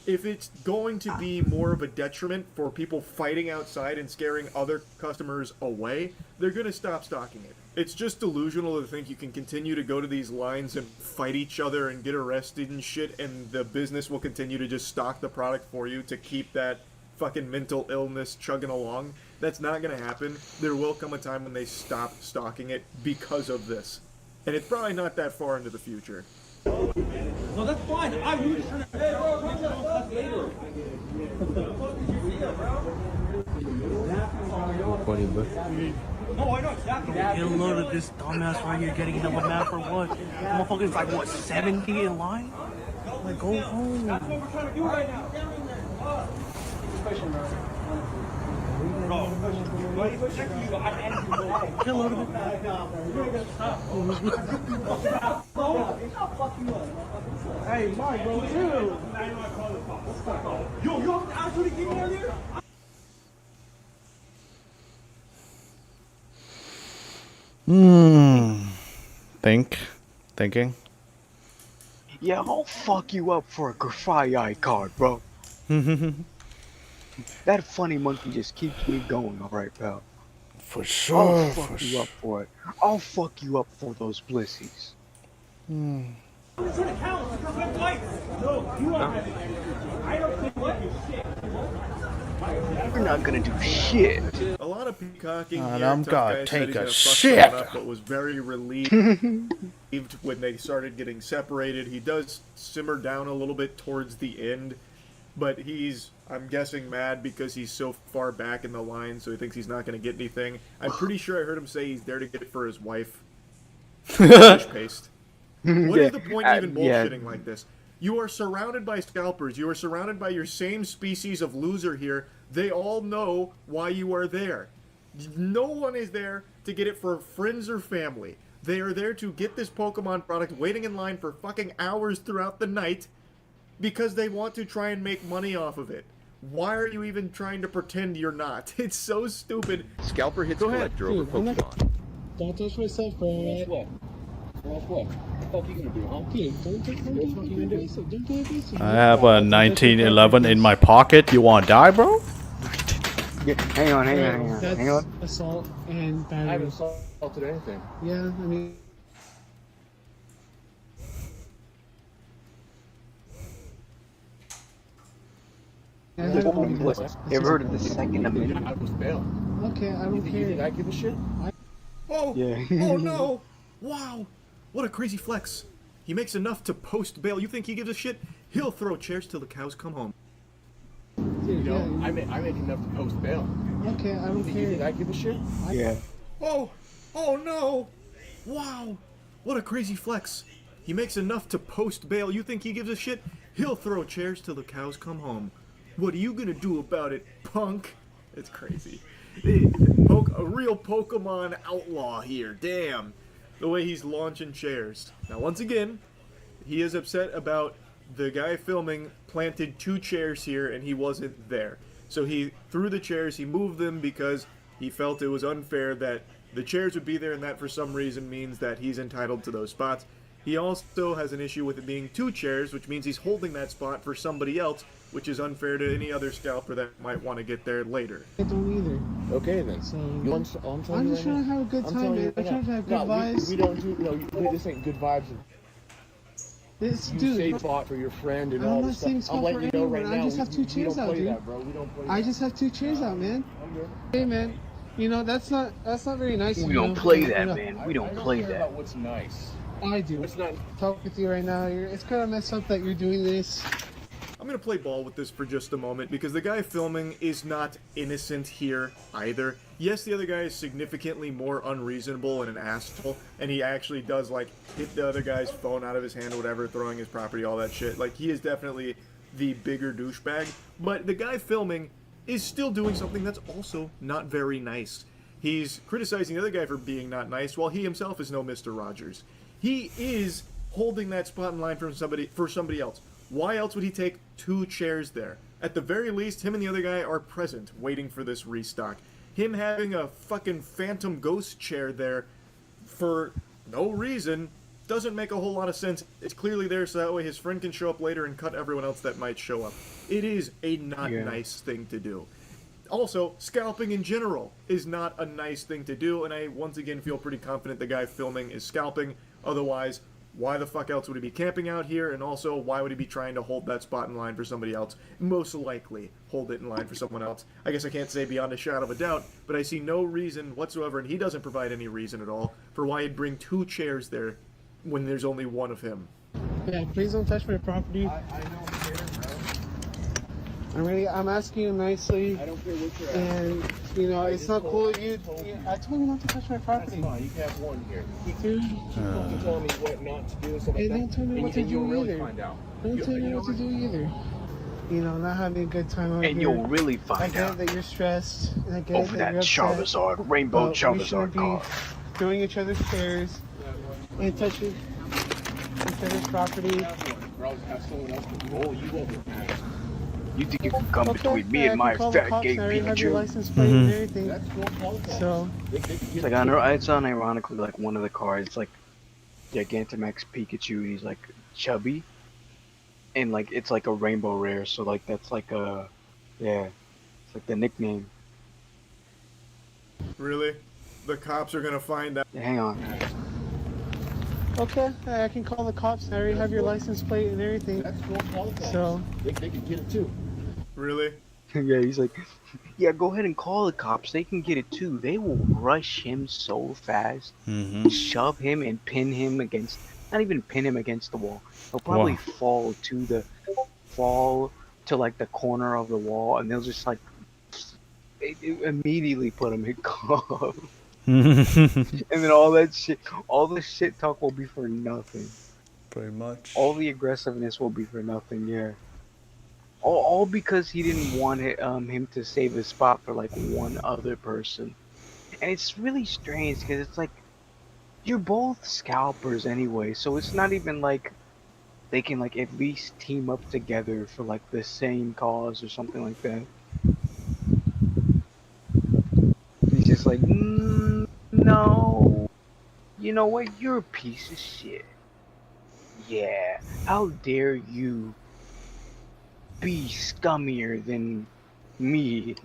[SPEAKER 14] If it's going to be more of a detriment for people fighting outside and scaring other customers away, they're going to stop stocking it. It's just delusional to think you can continue to go to these lines and fight each other and get arrested and shit, and the business will continue to just stock the product for you to keep that fucking mental illness chugging along. That's not going to happen. There will come a time when they stop stocking it because of this. And it's probably not that far into the future.
[SPEAKER 8] No, that's fine. I was just trying to. Hey, bro, that's later.
[SPEAKER 7] Funny, but.
[SPEAKER 8] No, I know exactly.
[SPEAKER 18] Get a load of this dumbass right here getting hit with mad for what? Motherfucker's like, what, 70 in line? Like, go home.
[SPEAKER 8] That's what we're trying to do right now. Bro,
[SPEAKER 18] get a load of it.
[SPEAKER 8] Hey, Mike, bro, chill. Yo, you have to actually get me out there?
[SPEAKER 1] Thinking.
[SPEAKER 10] Yeah, I'll fuck you up for a Grafai card, bro. That funny monkey just keeps me going, alright, pal.
[SPEAKER 1] For sure.
[SPEAKER 10] I'll fuck you up for it. I'll fuck you up for those blissies.
[SPEAKER 8] I'm trying to count. No, you are. I don't think shit.
[SPEAKER 10] You're not gonna do shit.
[SPEAKER 14] A lot of peacocking
[SPEAKER 1] And
[SPEAKER 14] here.
[SPEAKER 1] I'm
[SPEAKER 14] Tough
[SPEAKER 1] gonna
[SPEAKER 14] Guy said
[SPEAKER 1] take
[SPEAKER 14] he's
[SPEAKER 1] a
[SPEAKER 14] gonna fuck
[SPEAKER 1] shit.
[SPEAKER 14] someone up, but was very relieved when they started getting separated. He does simmer down a little bit towards the end, but he's, I'm guessing, mad because he's so far back in the line, so he thinks he's not going to get anything. I'm pretty sure I heard him say he's there to get it for his wife. Fish paste. What is the point of even bullshitting like this? You are surrounded by scalpers. You are surrounded by your same species of loser here. They all know why you are there. No one is there to get it for friends or family. They are there to get this Pokemon product, waiting in line for fucking hours throughout the night because they want to try and make money off of it. Why are you even trying to pretend you're not? It's so stupid.
[SPEAKER 17] Scalper hits collector over Pokemon.
[SPEAKER 18] Don't touch myself, bro.
[SPEAKER 7] What the fuck you gonna do, huh?
[SPEAKER 18] Don't do it.
[SPEAKER 1] I have a 1911 in my pocket. You wanna die, bro?
[SPEAKER 10] Yeah, hang on.
[SPEAKER 18] Assault and battery.
[SPEAKER 7] I haven't assaulted anything.
[SPEAKER 18] Yeah, I mean.
[SPEAKER 10] You ever heard of the Second Amendment?
[SPEAKER 7] I was bail.
[SPEAKER 18] Okay, I don't care.
[SPEAKER 7] You think I give a shit?
[SPEAKER 14] Oh,
[SPEAKER 10] yeah.
[SPEAKER 14] Oh no! Wow! What a crazy flex. He makes enough to post bail. You think he gives a shit? He'll throw chairs till the cows come home.
[SPEAKER 7] I make enough to post bail.
[SPEAKER 18] Okay, I don't care.
[SPEAKER 7] You think I give a shit?
[SPEAKER 10] Yeah.
[SPEAKER 14] Oh no! Wow! What a crazy flex. He makes enough to post bail. You think he gives a shit? He'll throw chairs till the cows come home. What are you gonna do about it, punk? It's crazy. A real Pokemon outlaw here. Damn. The way he's launching chairs. Now, once again, he is upset about the guy filming planted 2 chairs here and he wasn't there. So he threw the chairs, he moved them because he felt it was unfair that the chairs would be there, and that for some reason means that he's entitled to those spots. He also has an issue with it being 2 chairs, which means he's holding that spot for somebody else, which is unfair to any other scalper that might want to get there later.
[SPEAKER 18] I don't either.
[SPEAKER 7] Okay then.
[SPEAKER 18] So,
[SPEAKER 7] I'm
[SPEAKER 18] just trying to have a good time, man. I'm trying to have good vibes.
[SPEAKER 7] We don't do, this ain't good vibes.
[SPEAKER 18] This,
[SPEAKER 7] You
[SPEAKER 18] dude,
[SPEAKER 7] save spot for your friend and
[SPEAKER 18] I'm
[SPEAKER 7] all
[SPEAKER 18] not
[SPEAKER 7] this
[SPEAKER 18] saving
[SPEAKER 7] stuff. I'm
[SPEAKER 18] spot for
[SPEAKER 7] letting you know right
[SPEAKER 18] anyone.
[SPEAKER 7] now.
[SPEAKER 18] I just have 2 chairs out, dude.
[SPEAKER 7] That, bro. We don't play
[SPEAKER 18] I
[SPEAKER 7] that.
[SPEAKER 18] just have 2 chairs out, man. Hey, man. You know, that's not very nice.
[SPEAKER 10] We don't play that, man. We don't play that.
[SPEAKER 7] About what's nice.
[SPEAKER 18] I do.
[SPEAKER 7] What's not?
[SPEAKER 18] Talk with you right now. It's kind of messed up that you're doing this.
[SPEAKER 14] I'm going to play ball with this for just a moment because the guy filming is not innocent here either. Yes, the other guy is significantly more unreasonable and an asshole, and he actually does, like, hit the other guy's phone out of his hand or whatever, throwing his property, all that shit. Like, he is definitely the bigger douchebag, but the guy filming is still doing something that's also not very nice. He's criticizing the other guy for being not nice, while he himself is no Mr. Rogers. He is holding that spot in line for somebody else. Why else would he take 2 chairs there? At the very least, him and the other guy are present, waiting for this restock. Him having a fucking phantom ghost chair there for no reason doesn't make a whole lot of sense. It's clearly there so that way his friend can show up later and cut everyone else that might show up. It is a not nice thing to do. Also, scalping in general is not a nice thing to do, and I once again feel pretty confident the guy filming is scalping. Otherwise, why the fuck else would he be camping out here? And also, why would he be trying to hold that spot in line for somebody else? Most likely, hold it in line for someone else. I guess I can't say beyond a shadow of a doubt, but I see no reason whatsoever, and he doesn't provide any reason at all, for why he'd bring 2 chairs there when there's only one of him.
[SPEAKER 8] Yeah, please don't touch my property.
[SPEAKER 9] I don't care, bro.
[SPEAKER 8] I'm asking you nicely.
[SPEAKER 9] I don't care what you're
[SPEAKER 8] And, you know, it's not cool of you. I told you not to touch my property.
[SPEAKER 9] That's fine, you can have one here.
[SPEAKER 8] Dude.
[SPEAKER 9] You tell me what not to do and stuff like
[SPEAKER 8] Hey,
[SPEAKER 9] that.
[SPEAKER 8] don't tell me what to
[SPEAKER 9] and you'll
[SPEAKER 8] do
[SPEAKER 9] really
[SPEAKER 8] either.
[SPEAKER 9] find out.
[SPEAKER 8] Don't tell me what to do either. You know, not having a good time out here.
[SPEAKER 10] And you'll really find
[SPEAKER 8] I
[SPEAKER 10] out.
[SPEAKER 8] get that you're stressed. And I get
[SPEAKER 10] Over
[SPEAKER 8] that
[SPEAKER 10] that
[SPEAKER 8] you're upset,
[SPEAKER 10] Charizard, Rainbow
[SPEAKER 8] but we
[SPEAKER 10] Charizard
[SPEAKER 8] shouldn't be
[SPEAKER 10] card.
[SPEAKER 8] throwing each other's chairs and touching each other's property.
[SPEAKER 9] Have someone else control you over that.
[SPEAKER 10] You think you can come between me and
[SPEAKER 8] I
[SPEAKER 10] my
[SPEAKER 8] can call the
[SPEAKER 10] fat
[SPEAKER 8] cops
[SPEAKER 10] gay
[SPEAKER 8] and I already have your
[SPEAKER 10] Pikachu?
[SPEAKER 8] license plate and everything. So,
[SPEAKER 10] It's like it's unironically like one of the cards, like Gigantamax Pikachu. He's like chubby, and like it's like a rainbow rare. So like that's like a it's like the nickname.
[SPEAKER 14] Really? The cops are gonna find out.
[SPEAKER 10] Hang on.
[SPEAKER 8] okay, I can call the cops and I already have your license plate and everything. So,
[SPEAKER 9] They can get it too.
[SPEAKER 14] Really?
[SPEAKER 10] Yeah, he's like, yeah, go ahead and call the cops. They can get it too. They will rush him so fast, shove him and pin him against, not even pin him against the wall. He'll probably fall to like the corner of the wall, and they'll just like immediately put him in cuffs. And then all the shit talk will be for nothing.
[SPEAKER 1] Pretty much.
[SPEAKER 10] All the aggressiveness will be for nothing, yeah. All because he didn't want him to save his spot for like one other person. And it's really strange because it's like, you're both scalpers anyway, so it's not even like they can like at least team up together for like the same cause or something like that. He's just like, no. You know what? You're a piece of shit. Yeah. How dare you be scummier than me?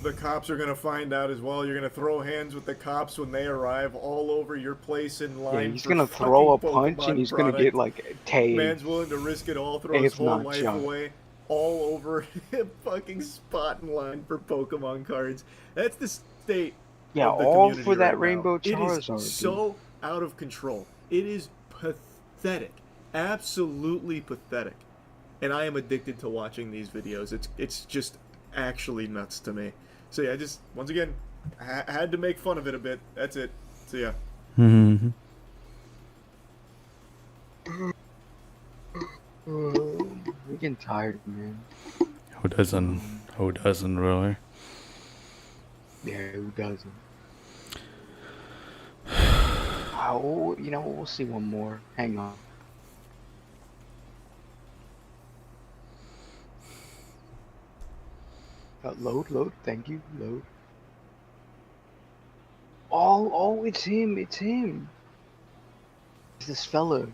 [SPEAKER 14] The cops are gonna find out as well. You're gonna throw hands with the cops when they arrive all over your place in line.
[SPEAKER 10] Yeah, he's
[SPEAKER 14] for
[SPEAKER 10] gonna throw a
[SPEAKER 14] fucking
[SPEAKER 10] punch
[SPEAKER 14] Pokemon
[SPEAKER 10] and he's
[SPEAKER 14] product.
[SPEAKER 10] gonna get like tased.
[SPEAKER 14] Man's willing to risk it all, throw his
[SPEAKER 10] If
[SPEAKER 14] whole
[SPEAKER 10] not
[SPEAKER 14] life
[SPEAKER 10] shot.
[SPEAKER 14] away, all over a fucking spot in line for Pokemon cards. That's the state.
[SPEAKER 10] Yeah,
[SPEAKER 14] of the
[SPEAKER 10] all
[SPEAKER 14] community
[SPEAKER 10] for that
[SPEAKER 14] right now.
[SPEAKER 10] Rainbow
[SPEAKER 14] It
[SPEAKER 10] Charizard,
[SPEAKER 14] is
[SPEAKER 10] dude.
[SPEAKER 14] so out of control. It is pathetic, absolutely pathetic. And I am addicted to watching these videos. It's just actually nuts to me. So yeah, just once again, I had to make fun of it a bit. That's it. So yeah.
[SPEAKER 10] I'm getting tired, man.
[SPEAKER 1] Who doesn't? Who doesn't really?
[SPEAKER 10] Yeah, who doesn't? Oh, you know, we'll see one more. Hang on. Load. Thank you. Load. Oh, it's him. It's him. It's this fella.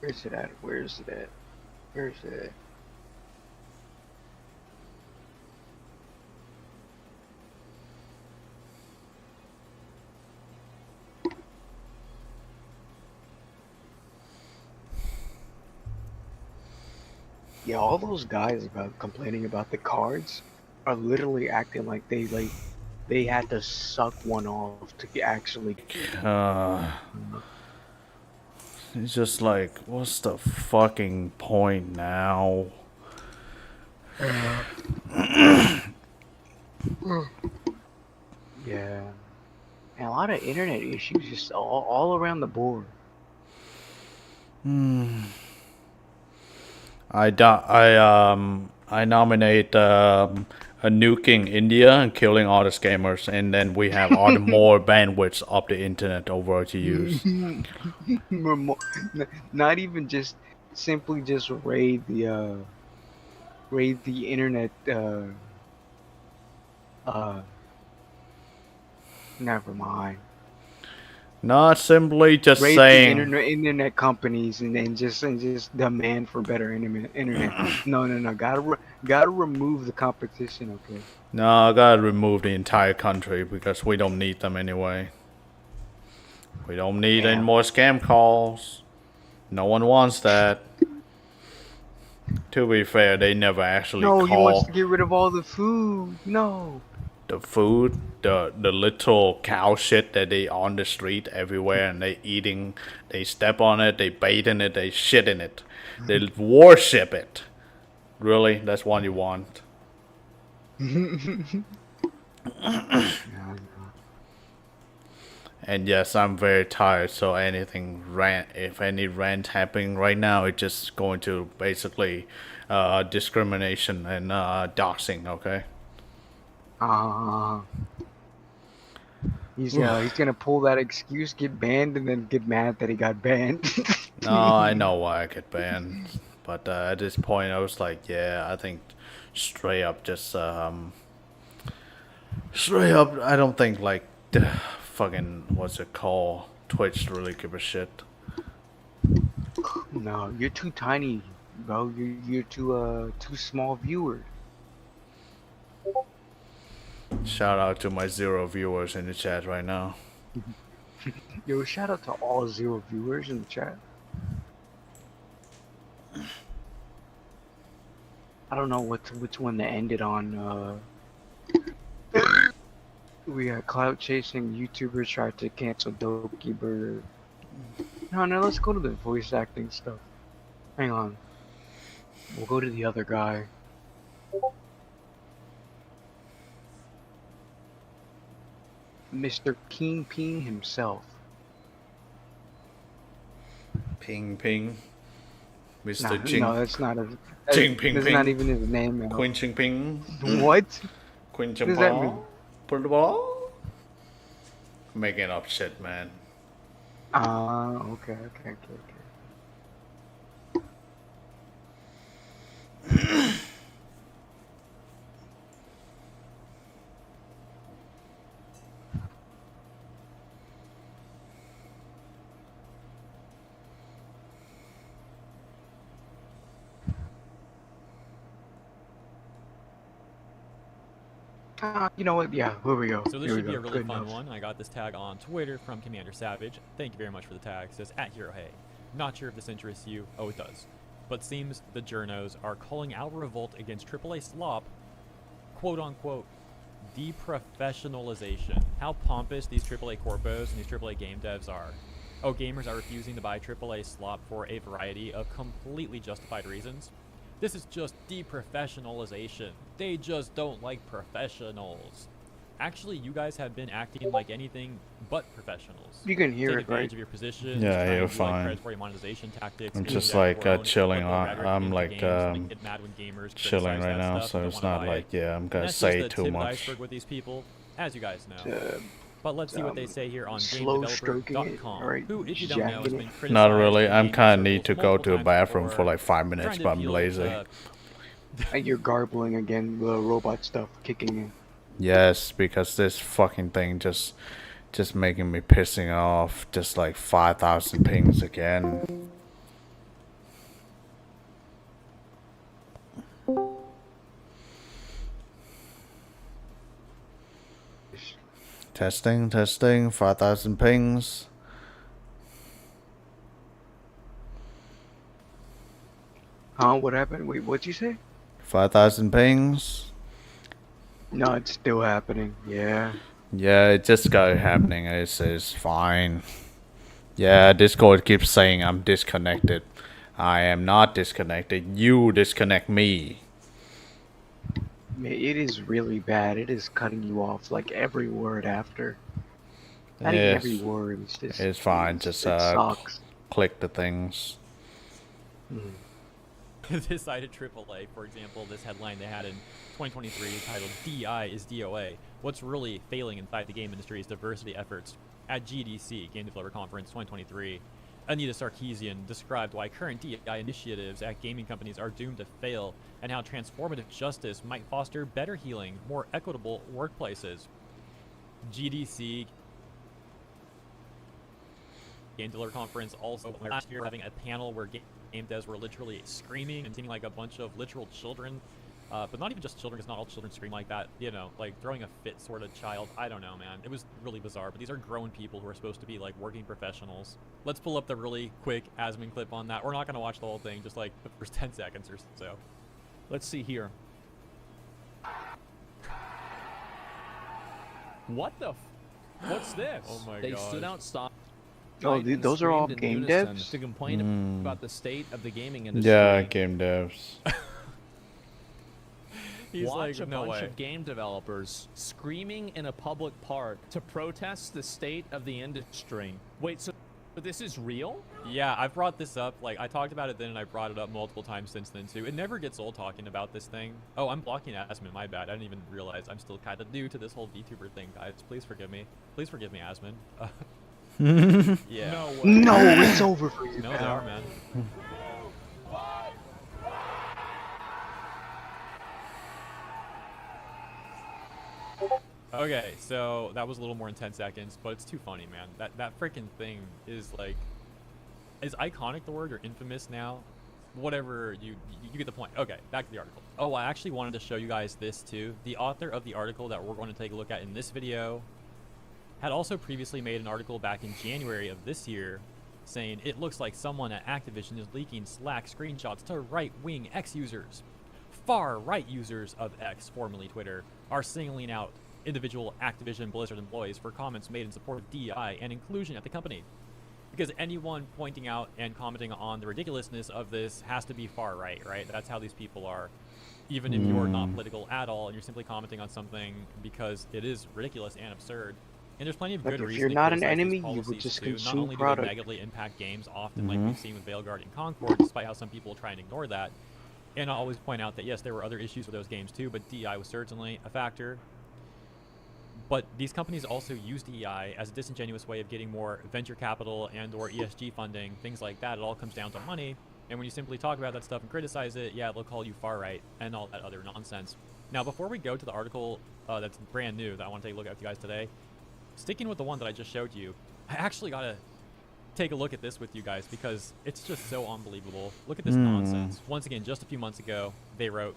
[SPEAKER 10] Where's it at? Where's it at? Where's it at? Yeah, all those guys about complaining about the cards are literally acting like they had to suck one off to actually.
[SPEAKER 1] It's just like, what's the fucking point now?
[SPEAKER 10] Yeah. And a lot lot of internet issues just all around the board.
[SPEAKER 1] I nominate a nuking India and killing all the scammers, and then we have all the more bandwidth of the internet over to use.
[SPEAKER 10] Not even just simply just raid the internet. Never mind.
[SPEAKER 1] Not simply just
[SPEAKER 10] Raid
[SPEAKER 1] saying.
[SPEAKER 10] the internet companies and just demand for better internet. No. Gotta remove the competition. Okay.
[SPEAKER 1] No, I gotta remove the entire country because we don't need them anyway. We don't need any more scam calls. No one wants that. To be fair, they never actually
[SPEAKER 10] No,
[SPEAKER 1] call.
[SPEAKER 10] he wants to get rid of all the food. No.
[SPEAKER 1] The food, the little cow shit that they on the street everywhere, and they eating, they step on it, they bait in it, they shit in it, they worship it. Really, that's what you want. And yes, I'm very tired. So if any rant happening right now, it's just going to basically discrimination and doxing. Okay.
[SPEAKER 10] He's gonna pull that excuse, get banned, and then get mad that he got banned.
[SPEAKER 1] No, I know why I get banned, but at this point, I was like, yeah, I think straight up, I don't think like the fucking what's it called, Twitch really give a shit.
[SPEAKER 10] No, you're too tiny, bro. You're too small viewer.
[SPEAKER 1] Shout out to my 0 viewers in the chat right now.
[SPEAKER 10] Yo, shout out to all 0 viewers in the chat. I don't know which one to end it on. We got clout chasing YouTubers tried to cancel Doki Burger. No, let's go to the voice acting stuff. Hang on. We'll go to the other guy. Mr. Kingpin himself.
[SPEAKER 1] Ping Ping. Mr.
[SPEAKER 10] Nah,
[SPEAKER 1] Jing.
[SPEAKER 10] no, that's not a.
[SPEAKER 1] Jing Ping
[SPEAKER 10] That's
[SPEAKER 1] Ping.
[SPEAKER 10] not even his name. Man.
[SPEAKER 1] Queen Ching Ping.
[SPEAKER 10] What?
[SPEAKER 1] Queen
[SPEAKER 10] What
[SPEAKER 1] Ching
[SPEAKER 10] does that mean?
[SPEAKER 1] Put the ball. Making up shit, man.
[SPEAKER 10] Okay. You know what? Yeah, here we go.
[SPEAKER 19] So this
[SPEAKER 10] Here we
[SPEAKER 19] should be
[SPEAKER 10] go.
[SPEAKER 19] a really
[SPEAKER 10] Good
[SPEAKER 19] fun
[SPEAKER 10] enough.
[SPEAKER 19] one. I got this tag on Twitter from Commander Savage. Thank you very much for the tag. It says, @HeroHey. Not sure if this interests you. Oh, it does. But seems the journos are calling our revolt against AAA slop, quote-unquote, deprofessionalization. How pompous these AAA corpos and these AAA game devs are. Oh, gamers are refusing to buy AAA slop for a variety of completely justified reasons. This is just deprofessionalization. They just don't like professionals. Actually, you guys have been acting like anything but professionals.
[SPEAKER 10] You can hear
[SPEAKER 19] Take
[SPEAKER 10] it,
[SPEAKER 19] advantage
[SPEAKER 10] right?
[SPEAKER 19] of your position.
[SPEAKER 1] Yeah,
[SPEAKER 19] try
[SPEAKER 1] you're
[SPEAKER 19] and do, like,
[SPEAKER 1] fine.
[SPEAKER 19] predatory monetization tactics.
[SPEAKER 1] I'm
[SPEAKER 19] and
[SPEAKER 1] just
[SPEAKER 19] do that
[SPEAKER 1] like
[SPEAKER 19] for own
[SPEAKER 1] chilling
[SPEAKER 19] political
[SPEAKER 1] on.
[SPEAKER 19] rhetoric
[SPEAKER 1] I'm
[SPEAKER 19] into
[SPEAKER 1] like
[SPEAKER 19] games and get mad when gamers
[SPEAKER 1] chilling
[SPEAKER 19] criticize
[SPEAKER 1] right
[SPEAKER 19] that
[SPEAKER 1] now,
[SPEAKER 19] stuff
[SPEAKER 1] so
[SPEAKER 19] and
[SPEAKER 1] it's
[SPEAKER 19] don't wanna
[SPEAKER 1] not
[SPEAKER 19] buy
[SPEAKER 1] like
[SPEAKER 19] it.
[SPEAKER 1] I'm
[SPEAKER 19] And
[SPEAKER 1] gonna
[SPEAKER 19] that's
[SPEAKER 1] say
[SPEAKER 19] just the
[SPEAKER 1] too
[SPEAKER 19] tip of the
[SPEAKER 1] much.
[SPEAKER 19] iceberg with these people, as you guys know. But let's see what they say here on
[SPEAKER 10] slow stroking it,
[SPEAKER 19] GameDeveloper.com,
[SPEAKER 10] right?
[SPEAKER 19] who, if you don't know, has
[SPEAKER 10] Jacking
[SPEAKER 19] been
[SPEAKER 10] it.
[SPEAKER 19] criticized
[SPEAKER 1] Not really.
[SPEAKER 19] in
[SPEAKER 1] I'm
[SPEAKER 19] gaming
[SPEAKER 1] kind of need to
[SPEAKER 19] circles
[SPEAKER 1] go
[SPEAKER 19] multiple
[SPEAKER 1] to a
[SPEAKER 19] times
[SPEAKER 1] bathroom
[SPEAKER 19] before,
[SPEAKER 1] for like 5 minutes,
[SPEAKER 19] trying to
[SPEAKER 1] but I'm
[SPEAKER 19] appeal
[SPEAKER 1] lazy.
[SPEAKER 19] to
[SPEAKER 10] And you're garbling again, the robot stuff kicking in.
[SPEAKER 1] Yes, because this fucking thing just making me pissing off. Just like 5,000 pings again. Testing, 5,000 pings.
[SPEAKER 10] Huh? What happened? Wait, what'd you say?
[SPEAKER 1] 5,000 pings.
[SPEAKER 10] No, it's still happening. Yeah.
[SPEAKER 1] Yeah, it just got happening. It's fine. Yeah, Discord keeps saying I'm disconnected. I am not disconnected. You disconnect me.
[SPEAKER 10] Man, it is really bad. It is cutting you off like every word after. Not even
[SPEAKER 1] Yes.
[SPEAKER 10] every word.
[SPEAKER 1] It's fine. Just
[SPEAKER 10] it sucks.
[SPEAKER 1] click the things.
[SPEAKER 19] Decided AAA, for example, this headline they had in 2023 titled "DI is DOA. What's really failing inside the game industry is diversity efforts." At GDC, Game Developer Conference 2023, Anita Sarkeesian described why current DI initiatives at gaming companies are doomed to fail and how transformative justice might foster better healing, more equitable workplaces. GDC Game Developer Conference also last year having a panel where game devs were literally screaming and seeming like a bunch of literal children, but not even just children, because not all children scream like that, you know, like throwing a fit sort of child. I don't know, man. It was really bizarre, but these are grown people who are supposed to be like working professionals. Let's pull up the really quick Asmon clip on that. We're not going to watch the whole thing, just like the first 10 seconds or so.
[SPEAKER 5] Let's see here. What the what's this?
[SPEAKER 19] Oh my
[SPEAKER 5] They
[SPEAKER 19] gosh.
[SPEAKER 5] stood outside.
[SPEAKER 10] Oh,
[SPEAKER 5] and
[SPEAKER 10] those are all
[SPEAKER 5] screamed in
[SPEAKER 10] game
[SPEAKER 5] unison
[SPEAKER 10] devs?
[SPEAKER 5] to complain about the state of the gaming industry.
[SPEAKER 1] Yeah, game devs.
[SPEAKER 19] He's
[SPEAKER 5] Watch
[SPEAKER 19] like,
[SPEAKER 5] a
[SPEAKER 19] no
[SPEAKER 5] bunch
[SPEAKER 19] way.
[SPEAKER 5] of game developers screaming in a public park to protest the state of the industry. Wait, so this is real?
[SPEAKER 19] Yeah, I've brought this up. Like, I talked about it then, and I brought it up multiple times since then, too. It never gets old talking about this thing. Oh, I'm blocking Asmon. My bad. I didn't even realize I'm still kind of new to this whole VTuber thing, guys. Please forgive me. Please forgive me, Asmon. Yeah.
[SPEAKER 5] No way.
[SPEAKER 10] No, it's over for you.
[SPEAKER 19] No, they
[SPEAKER 10] pal.
[SPEAKER 19] are, man. Okay, so that was a little more than 10 seconds, but it's too funny, man. That freaking thing is like, is iconic the word or infamous now? Whatever, you get the point. Okay, back to the article. Oh, I actually wanted to show you guys this too. The author of the article that we're going to take a look at in this video had also previously made an article back in January of this year saying it looks like someone at Activision is leaking Slack screenshots to right-wing X users. Far-right users of X, formerly Twitter, are singling out individual Activision Blizzard employees for comments made in support of DEI and inclusion at the company. Because anyone pointing out and commenting on the ridiculousness of this has to be far-right, right? That's how these people are. Even if you're not political at all and you're simply commenting on something because it is ridiculous and absurd. And there's plenty of
[SPEAKER 10] Like,
[SPEAKER 19] good
[SPEAKER 10] if
[SPEAKER 19] reasons
[SPEAKER 10] you're
[SPEAKER 19] to
[SPEAKER 10] not an
[SPEAKER 19] criticize these
[SPEAKER 10] enemy, you would
[SPEAKER 19] policies,
[SPEAKER 10] just
[SPEAKER 19] too. Not
[SPEAKER 10] consume
[SPEAKER 19] only do
[SPEAKER 10] product.
[SPEAKER 19] they negatively impact games, often like we've seen with Veilguard and Concord, despite how some people try and ignore that. And I always point out that yes, there were other issues with those games too, but DEI was certainly a factor. But these companies also use DEI as a disingenuous way of getting more venture capital and or ESG funding, things like that. It all comes down to money. And when you simply talk about that stuff and criticize it, yeah, they'll call you far right and all that other nonsense. Now, before we go to the article that's brand new that I want to take a look at with you guys today, sticking with the one that I just showed you, I actually got to take a look at this with you guys because it's just so unbelievable. Look at this nonsense. Once again, just a few months ago, they wrote,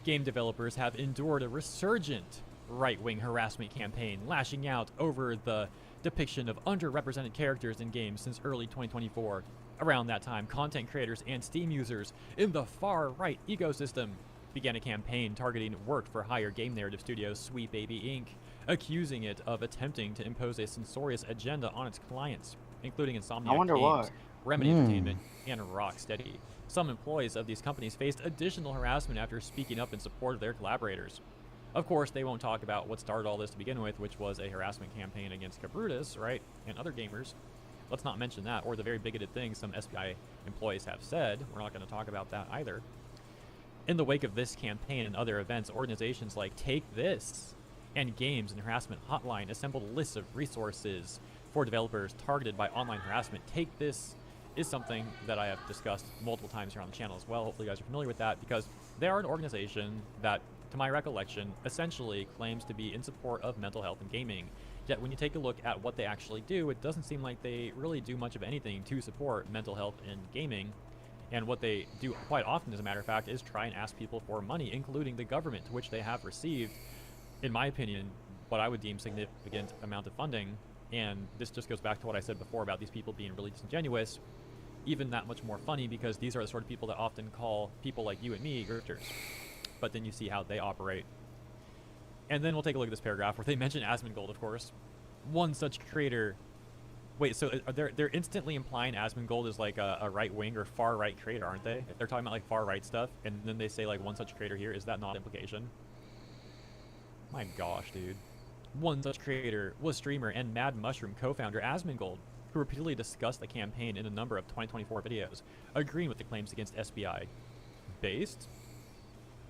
[SPEAKER 19] game developers have endured a resurgent right-wing harassment campaign lashing out over the depiction of underrepresented characters in games since early 2024. Around that time, content creators and Steam users in the far-right ecosystem began a campaign targeting worked-for-hire game narrative studio Sweet Baby Inc., accusing it of attempting to impose a censorious agenda on its clients, including Insomniac
[SPEAKER 10] I wonder
[SPEAKER 19] Games,
[SPEAKER 10] why.
[SPEAKER 19] Remedy Entertainment, and Rocksteady. Some employees of these companies faced additional harassment after speaking up in support of their collaborators. Of course, they won't talk about what started all this to begin with, which was a harassment campaign against Cabrutus, right, and other gamers. Let's not mention that, or the very bigoted things some SPI employees have said. We're not going to talk about that either. In the wake of this campaign and other events, organizations like Take This and Games and Harassment Hotline assembled lists of resources for developers targeted by online harassment. Take This is something that I have discussed multiple times here on the channel as well. Hopefully you guys are familiar with that because they are an organization that, to my recollection, essentially claims to be in support of mental health in gaming. Yet when you take a look at what they actually do, it doesn't seem like they really do much of anything to support mental health in gaming. And what they do quite often, as a matter of fact, is try and ask people for money, including the government, to which they have received, in my opinion, what I would deem significant amount of funding. And this just goes back to what I said before about these people being really disingenuous, even that much more funny because these are the sort of people that often call people like you and me grifters. But then you see how they operate. And then we'll take a look at this paragraph where they mention Asmongold, of course. One such creator. Wait, so they're instantly implying Asmongold is like a right-wing or far-right creator, aren't they? They're talking about like far-right stuff, and then they say like one such creator here. Is that not implication? My gosh, dude. One such creator was streamer and Mad Mushroom co-founder Asmongold, who repeatedly discussed the campaign in a number of 2024 videos, agreeing with the claims against SBI. Based?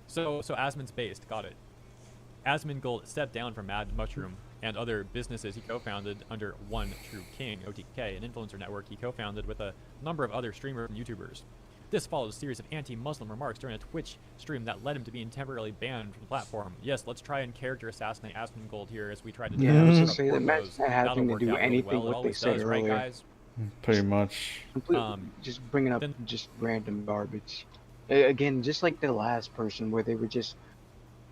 [SPEAKER 19] So Asmon's based, got it. Asmongold stepped down from Mad Mushroom and other businesses he co-founded under One True King, OTK, an influencer network he co-founded with a number of other streamers and YouTubers. This followed a series of anti-Muslim remarks during a Twitch stream that led him to being temporarily banned from the platform. Yes, let's try and character assassinate Asmongold here as we try to
[SPEAKER 10] Yeah, I was
[SPEAKER 19] do
[SPEAKER 10] just saying that match not having to do anything what they said
[SPEAKER 19] right,
[SPEAKER 10] earlier.
[SPEAKER 19] guys?
[SPEAKER 1] Pretty much.
[SPEAKER 10] Just bringing up just random garbage. Again, just like the last person where they were just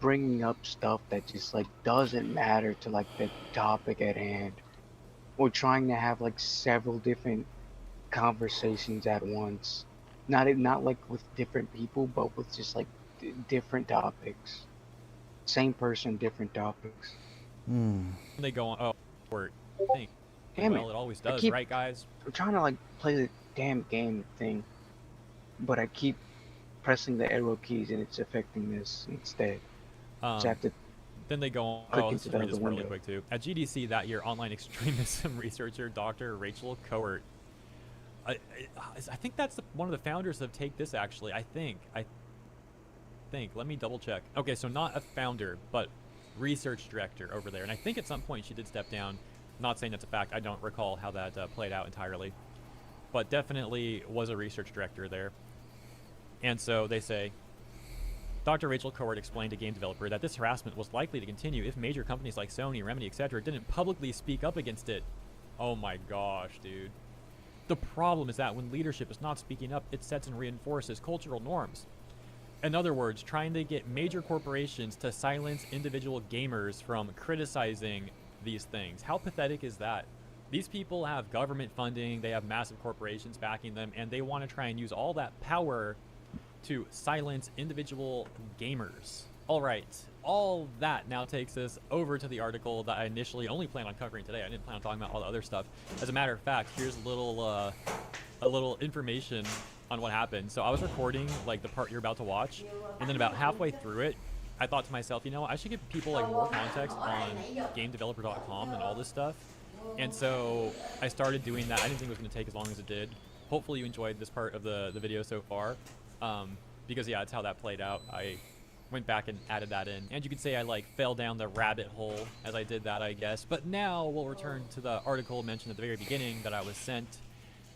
[SPEAKER 10] bringing up stuff that just like doesn't matter to like the topic at hand, or trying to have like several different conversations at once. Not like with different people, but with just like different topics. Same person, different topics.
[SPEAKER 19] They go on. Oh, word. Think.
[SPEAKER 10] Damn
[SPEAKER 19] Well, it always does, right, guys?
[SPEAKER 10] I'm trying to like play the damn game thing, but I keep pressing the arrow keys and it's affecting this instead. So I have to
[SPEAKER 19] Then they go on.
[SPEAKER 10] click
[SPEAKER 19] Oh,
[SPEAKER 10] into
[SPEAKER 19] let's
[SPEAKER 10] the
[SPEAKER 19] read this
[SPEAKER 10] other
[SPEAKER 19] really
[SPEAKER 10] window.
[SPEAKER 19] quick too. At GDC that year, online extremism researcher Dr. Rachel Cohort. I think that's one of the founders of Take This. Actually, I think. Let me double check. Okay, so not a founder, but research director over there. And I think at some point she did step down. Not saying that's a fact. I don't recall how that played out entirely, but definitely was a research director there. And so they say, Dr. Rachel Cohort explained to game developer that this harassment was likely to continue if major companies like Sony, Remedy, etc. didn't publicly speak up against it. Oh my gosh, dude. The problem is that when leadership is not speaking up, it sets and reinforces cultural norms. In other words, trying to get major corporations to silence individual gamers from criticizing these things. How pathetic is that? These people have government funding, they have massive corporations backing them, and they want to try and use all that power to silence individual gamers. Alright, all that now takes us over to the article that I initially only planned on covering today. I didn't plan on talking about all the other stuff. As a matter of fact, here's a little information on what happened. So I was recording like the part you're about to watch, and then about halfway through it, I thought to myself, you know, I should give people like more context on GameDeveloper.com and all this stuff. And so I started doing that. I didn't think it was going to take as long as it did. Hopefully you enjoyed this part of the video so far, because yeah, that's how that played out. I went back and added that in, and you could say I like fell down the rabbit hole as I did that, I guess. But now we'll return to the article mentioned at the very beginning that I was sent,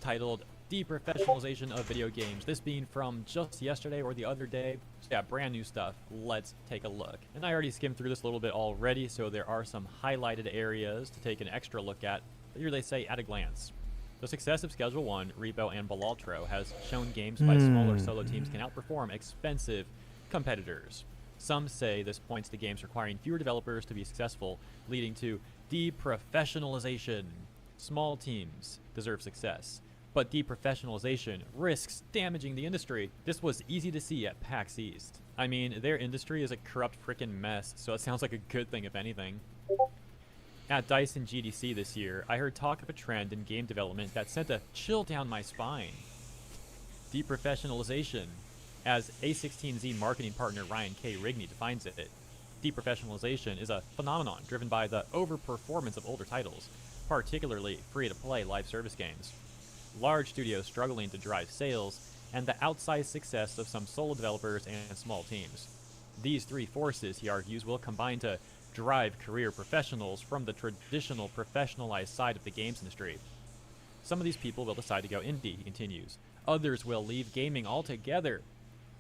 [SPEAKER 19] titled Deprofessionalization of Video Games, this being from just yesterday or the other day. So yeah, brand new stuff. Let's take a look. And I already skimmed through this a little bit already, so there are some highlighted areas to take an extra look at. But here they say at a glance. The success of Schedule 1, Repo, and Balatro has shown games by smaller solo teams can outperform expensive competitors. Some say this points to games requiring fewer developers to be successful, leading to deprofessionalization. Small teams deserve success, but deprofessionalization risks damaging the industry. This was easy to see at PAX East. I mean, their industry is a corrupt frickin' mess, so it sounds like a good thing if anything. At DICE and GDC this year, I heard talk of a trend in game development that sent a chill down my spine. Deprofessionalization. As A16Z marketing partner Ryan K. Rigney defines it, deprofessionalization is a phenomenon driven by the overperformance of older titles, particularly free-to-play live service games. Large studios struggling to drive sales, and the outsized success of some solo developers and small teams. These three forces, he argues, will combine to drive career professionals from the traditional professionalized side of the games industry. Some of these people will decide to go indie, he continues. Others will leave gaming altogether.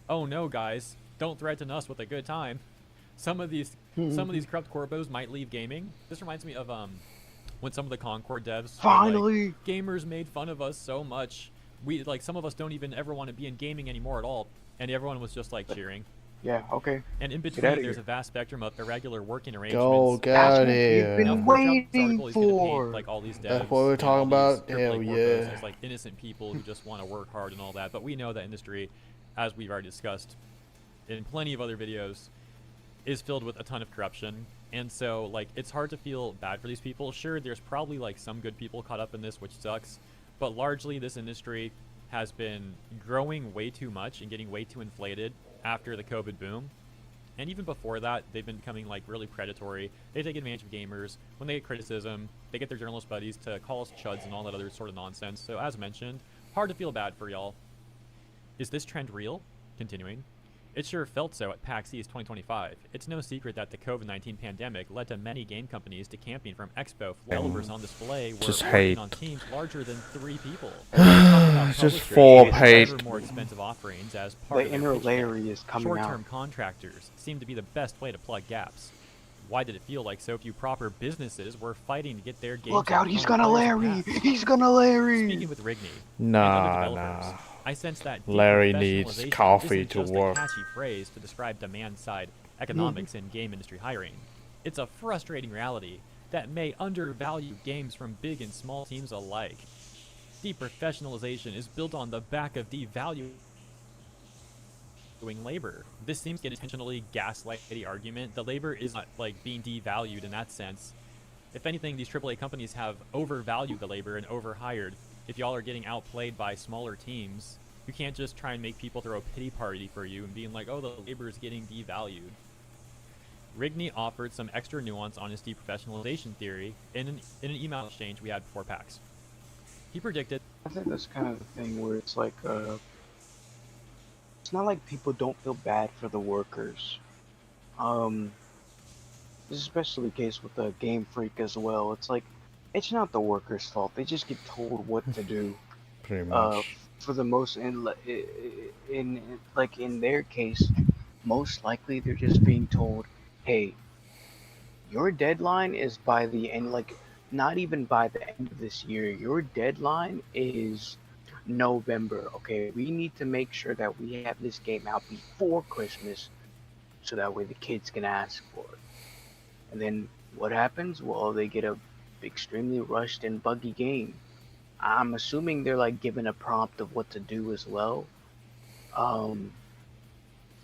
[SPEAKER 19] Oh no, guys, don't threaten us with a good time. Some of these corrupt corpos might leave gaming. This reminds me of when some of the Concord devs
[SPEAKER 10] finally,
[SPEAKER 19] like, gamers made fun of us so much. We like some of us don't even ever want to be in gaming anymore at all, and everyone was just like cheering.
[SPEAKER 10] Yeah, okay.
[SPEAKER 19] And in between, there's a vast spectrum of irregular working arrangements.
[SPEAKER 1] Go, get out of here.
[SPEAKER 10] Been waiting for.
[SPEAKER 19] Like all these devs,
[SPEAKER 1] that's what we're talking about. Hell yeah.
[SPEAKER 19] As like innocent people who just want to work hard and all that. But we know that industry, as we've already discussed in plenty of other videos, is filled with a ton of corruption. And so like it's hard to feel bad for these people. Sure, there's probably like some good people caught up in this, which sucks. But largely this industry has been growing way too much and getting way too inflated after the COVID boom. And even before that, they've been becoming like really predatory. They take advantage of gamers. When they get criticism, they get their journalist buddies to call us chuds and all that other sort of nonsense. So as mentioned, hard to feel bad for y'all. Is this trend real? Continuing. It sure felt so at PAX East 2025. It's no secret that the COVID-19 pandemic led to many game companies decamping from Expo. Developers on display were
[SPEAKER 1] Just
[SPEAKER 19] working
[SPEAKER 1] hate.
[SPEAKER 19] on teams larger than 3 people.
[SPEAKER 1] Just full of
[SPEAKER 19] Publishers
[SPEAKER 1] hate.
[SPEAKER 19] more expensive offerings as part
[SPEAKER 10] The
[SPEAKER 19] of their
[SPEAKER 10] inner
[SPEAKER 19] pitch deck.
[SPEAKER 10] Larry is coming out.
[SPEAKER 19] Short-term contractors seem to be the best way to plug gaps. Why did it feel like so few proper businesses were fighting to get their games
[SPEAKER 10] Look out,
[SPEAKER 19] in
[SPEAKER 10] he's
[SPEAKER 19] front of
[SPEAKER 10] gonna
[SPEAKER 19] players at
[SPEAKER 10] Larry!
[SPEAKER 19] PAX?
[SPEAKER 10] He's gonna Larry!
[SPEAKER 19] Speaking with Rigney
[SPEAKER 1] Nah,
[SPEAKER 19] and other developers,
[SPEAKER 1] nah.
[SPEAKER 19] I sense that
[SPEAKER 1] Larry needs
[SPEAKER 19] deprofessionalization
[SPEAKER 1] coffee
[SPEAKER 19] isn't
[SPEAKER 1] to
[SPEAKER 19] just
[SPEAKER 1] work.
[SPEAKER 19] a catchy phrase to describe demand-side economics in game industry hiring. It's a frustrating reality that may undervalue games from big and small teams alike. Deprofessionalization is built on the back of devaluing labor. This seems to get intentionally gaslight the argument. The labor is not like being devalued in that sense. If anything, these AAA companies have overvalued the labor and overhired. If y'all are getting outplayed by smaller teams, you can't just try and make people throw a pity party for you and being like, oh, the labor is getting devalued. Rigney offered some extra nuance on his deprofessionalization theory in an email exchange we had before PAX. He predicted...
[SPEAKER 10] I think that's kind of the thing where it's like, it's not like people don't feel bad for the workers. This is especially the case with the Game Freak as well. It's like, it's not the workers' fault. They just get told what to do.
[SPEAKER 1] Pretty much.
[SPEAKER 10] For the most, in their case, most likely they're just being told, hey, your deadline is by the end, like, not even by the end of this year. Your deadline is November, okay? We need to make sure that we have this game out before Christmas so that way the kids can ask for it. And then what happens? Well, they get a extremely rushed and buggy game. I'm assuming they're like given a prompt of what to do as well. And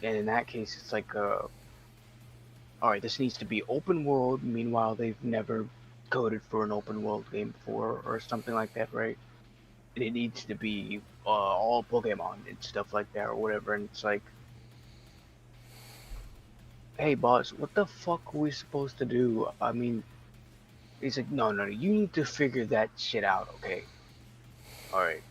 [SPEAKER 10] in that case, it's like, alright, this needs to be open world. Meanwhile, they've never coded for an open world game before or something like that, right? And it needs to be all Pokemon and stuff like that or whatever. And it's like, hey boss, what the fuck are we supposed to do? I mean, he's like, no, you need to figure that shit out, okay? Alright.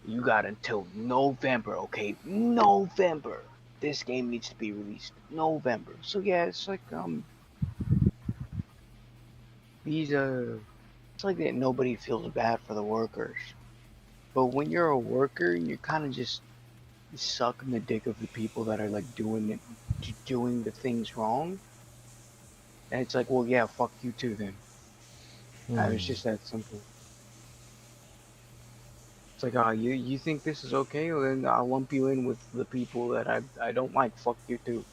[SPEAKER 10] You got until November, okay? November! This game needs to be released November. So yeah, it's like, it's like that nobody feels bad for the workers. But when you're a worker, you're kind of just sucking the dick of the people that are like doing the things wrong. And it's like, well, yeah, fuck you too then. It's just that simple. It's like, you think this is okay? Well, then I'll lump you in with the people that I don't like. Fuck you too.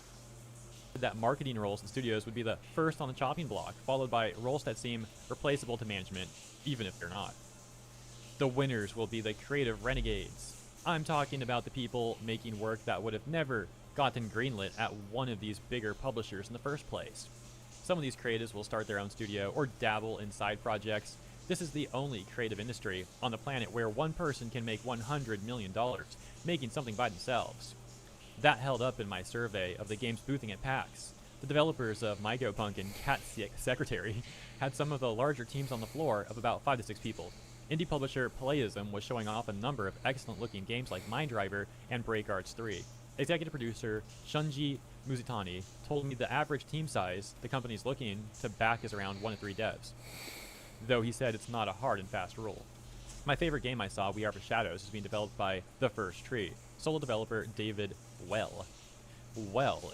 [SPEAKER 19] that marketing roles in studios would be the first on the chopping block, followed by roles that seem replaceable to management, even if they're not. The winners will be the creative renegades. I'm talking about the people making work that would have never gotten greenlit at one of these bigger publishers in the first place. Some of these creatives will start their own studio or dabble in side projects. This is the only creative industry on the planet where one person can make $100 million making something by themselves. That held up in my survey of the games boothing at PAX. The developers of MyGoPunk and Cat Secretary had some of the larger teams on the floor of about 5 to 6 people. Indie publisher Playism was showing off a number of excellent-looking games like Minddriver and BreakArts 3. Executive producer Shunji Muzutani told me the average team size the company's looking to back is around 1 to 3 devs, though he said it's not a hard and fast rule. My favorite game I saw, We Are the Shadows, is being developed by The First Tree. Solo developer David Well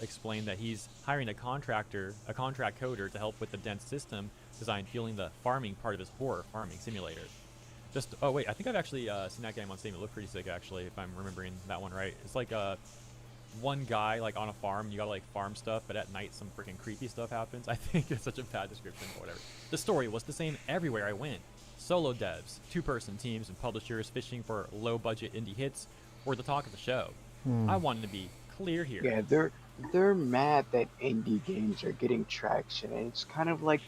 [SPEAKER 19] explained that he's hiring a contract coder to help with the dense system design, fueling the farming part of his horror farming simulator. Oh wait, I think I've actually seen that game on Steam. It looked pretty sick, actually, if I'm remembering that one right. It's like one guy like on a farm, you gotta like farm stuff, but at night some freaking creepy stuff happens. I think it's such a bad description, but whatever. The story was the same everywhere I went. Solo devs, 2-person teams, and publishers fishing for low-budget indie hits were the talk of the show. I wanted to be clear here.
[SPEAKER 10] Yeah, they're mad that indie games are getting traction, and it's kind of like,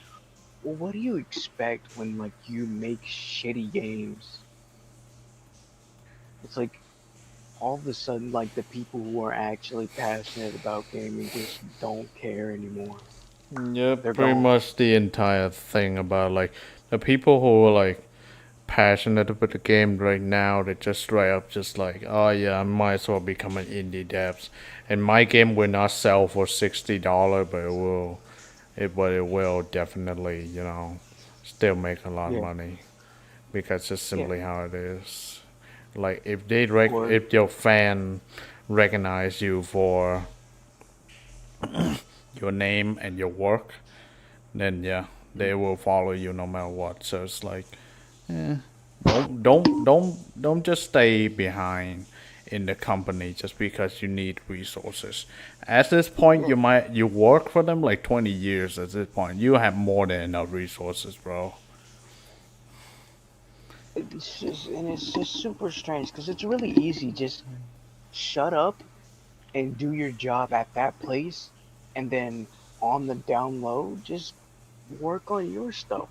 [SPEAKER 10] well, what do you expect when like you make shitty games? It's like, all of a sudden, like, the people who are actually passionate about gaming just don't care anymore.
[SPEAKER 1] Yeah,
[SPEAKER 10] They're
[SPEAKER 1] pretty
[SPEAKER 10] gone.
[SPEAKER 1] much the entire thing about like the people who are like passionate about the game right now. They just straight up just like, oh yeah, I might as well become an indie devs, and my game will not sell for $60, but it will definitely, you know, still make a lot of
[SPEAKER 10] Yeah.
[SPEAKER 1] money because it's
[SPEAKER 10] Yeah.
[SPEAKER 1] simply how it is. Like if
[SPEAKER 10] Or
[SPEAKER 1] if your fan recognize you for your name and your work, then yeah, they will follow you no matter what. So it's like, don't just stay behind in the company just because you need resources. At this point, you work for them like 20 years. At this point, you have more than enough resources, bro.
[SPEAKER 10] it's just super strange because it's really easy. Just shut up and do your job at that place, and then on the down low, just work on your stuff.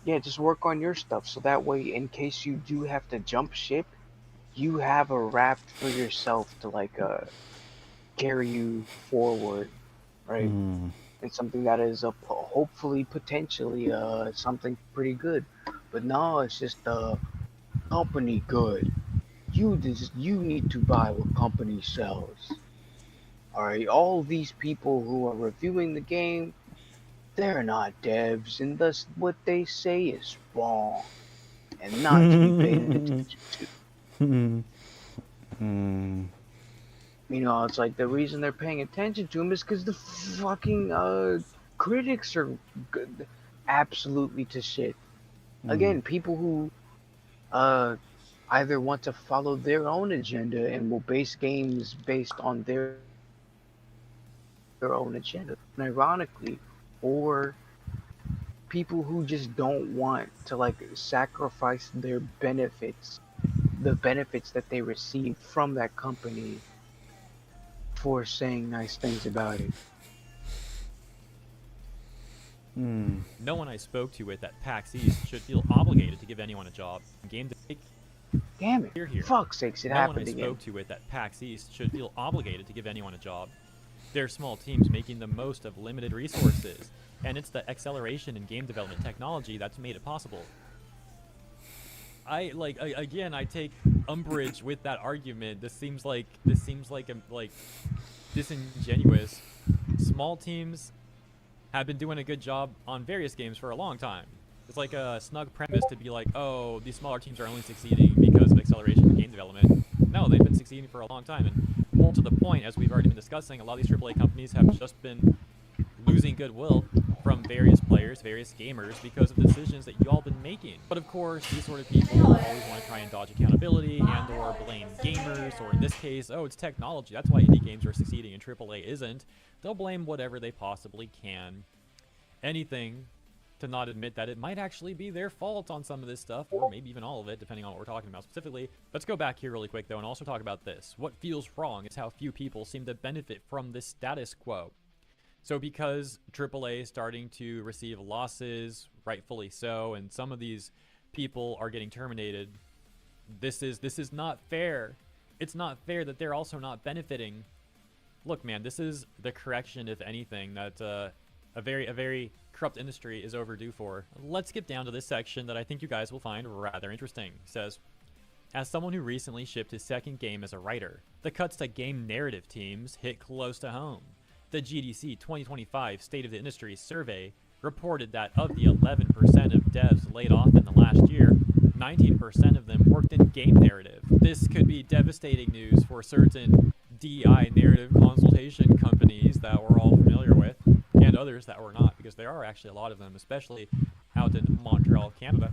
[SPEAKER 10] Yeah, just work on your stuff so that way, in case you do have to jump ship, you have a raft for yourself to like carry you forward, right? And something that is hopefully potentially something pretty good. But no, it's just company good. You need to buy what company sells. All right, all these people who are reviewing the game, they're not devs, and thus what they say is wrong and not to be paid attention to. You know, it's like the reason they're paying attention to them is because the fucking critics are good, absolutely to shit. Again, people who either want to follow their own agenda and will base games based on their own agenda, and ironically, or people who just don't want to like sacrifice their benefits, the benefits that they receive from that company, for saying nice things about it.
[SPEAKER 19] No one I spoke to at that PAX East should feel obligated to give anyone a job. Game to
[SPEAKER 10] Damn it!
[SPEAKER 19] Hear, hear.
[SPEAKER 10] Fuck's sakes, it
[SPEAKER 19] No one I
[SPEAKER 10] happened again.
[SPEAKER 19] spoke to at that PAX East should feel obligated to give anyone a job. They're small teams making the most of limited resources, and it's the acceleration in game development technology that's made it possible. Again, I take umbrage with that argument. This seems like disingenuous. Small teams have been doing a good job on various games for a long time. It's like a snug premise to be like, oh, these smaller teams are only succeeding because of acceleration in game development. No, they've been succeeding for a long time, and more to the point, as we've already been discussing, a lot of these AAA companies have just been losing goodwill from various players, various gamers, because of the decisions that y'all been making. But of course, these sort of people always want to try and dodge accountability and or blame gamers, or in this case, oh, it's technology. That's why indie games are succeeding and AAA isn't. They'll blame whatever they possibly can. Anything to not admit that it might actually be their fault on some of this stuff, or maybe even all of it, depending on what we're talking about specifically. Let's go back here really quick, though, and also talk about this. What feels wrong is how few people seem to benefit from this status quo. So because AAA is starting to receive losses, rightfully so, and some of these people are getting terminated, this is not fair. It's not fair that they're also not benefiting. Look, man, this is the correction, if anything, that a very corrupt industry is overdue for. Let's skip down to this section that I think you guys will find rather interesting. It says, as someone who recently shipped his second game as a writer, the cuts to game narrative teams hit close to home. The GDC 2025 State of the Industry survey reported that of the 11% of devs laid off in the last year, 19% of them worked in game narrative. This could be devastating news for certain DI narrative consultation companies that we're all familiar with, and others that we're not, because there are actually a lot of them, especially out in Montreal, Canada.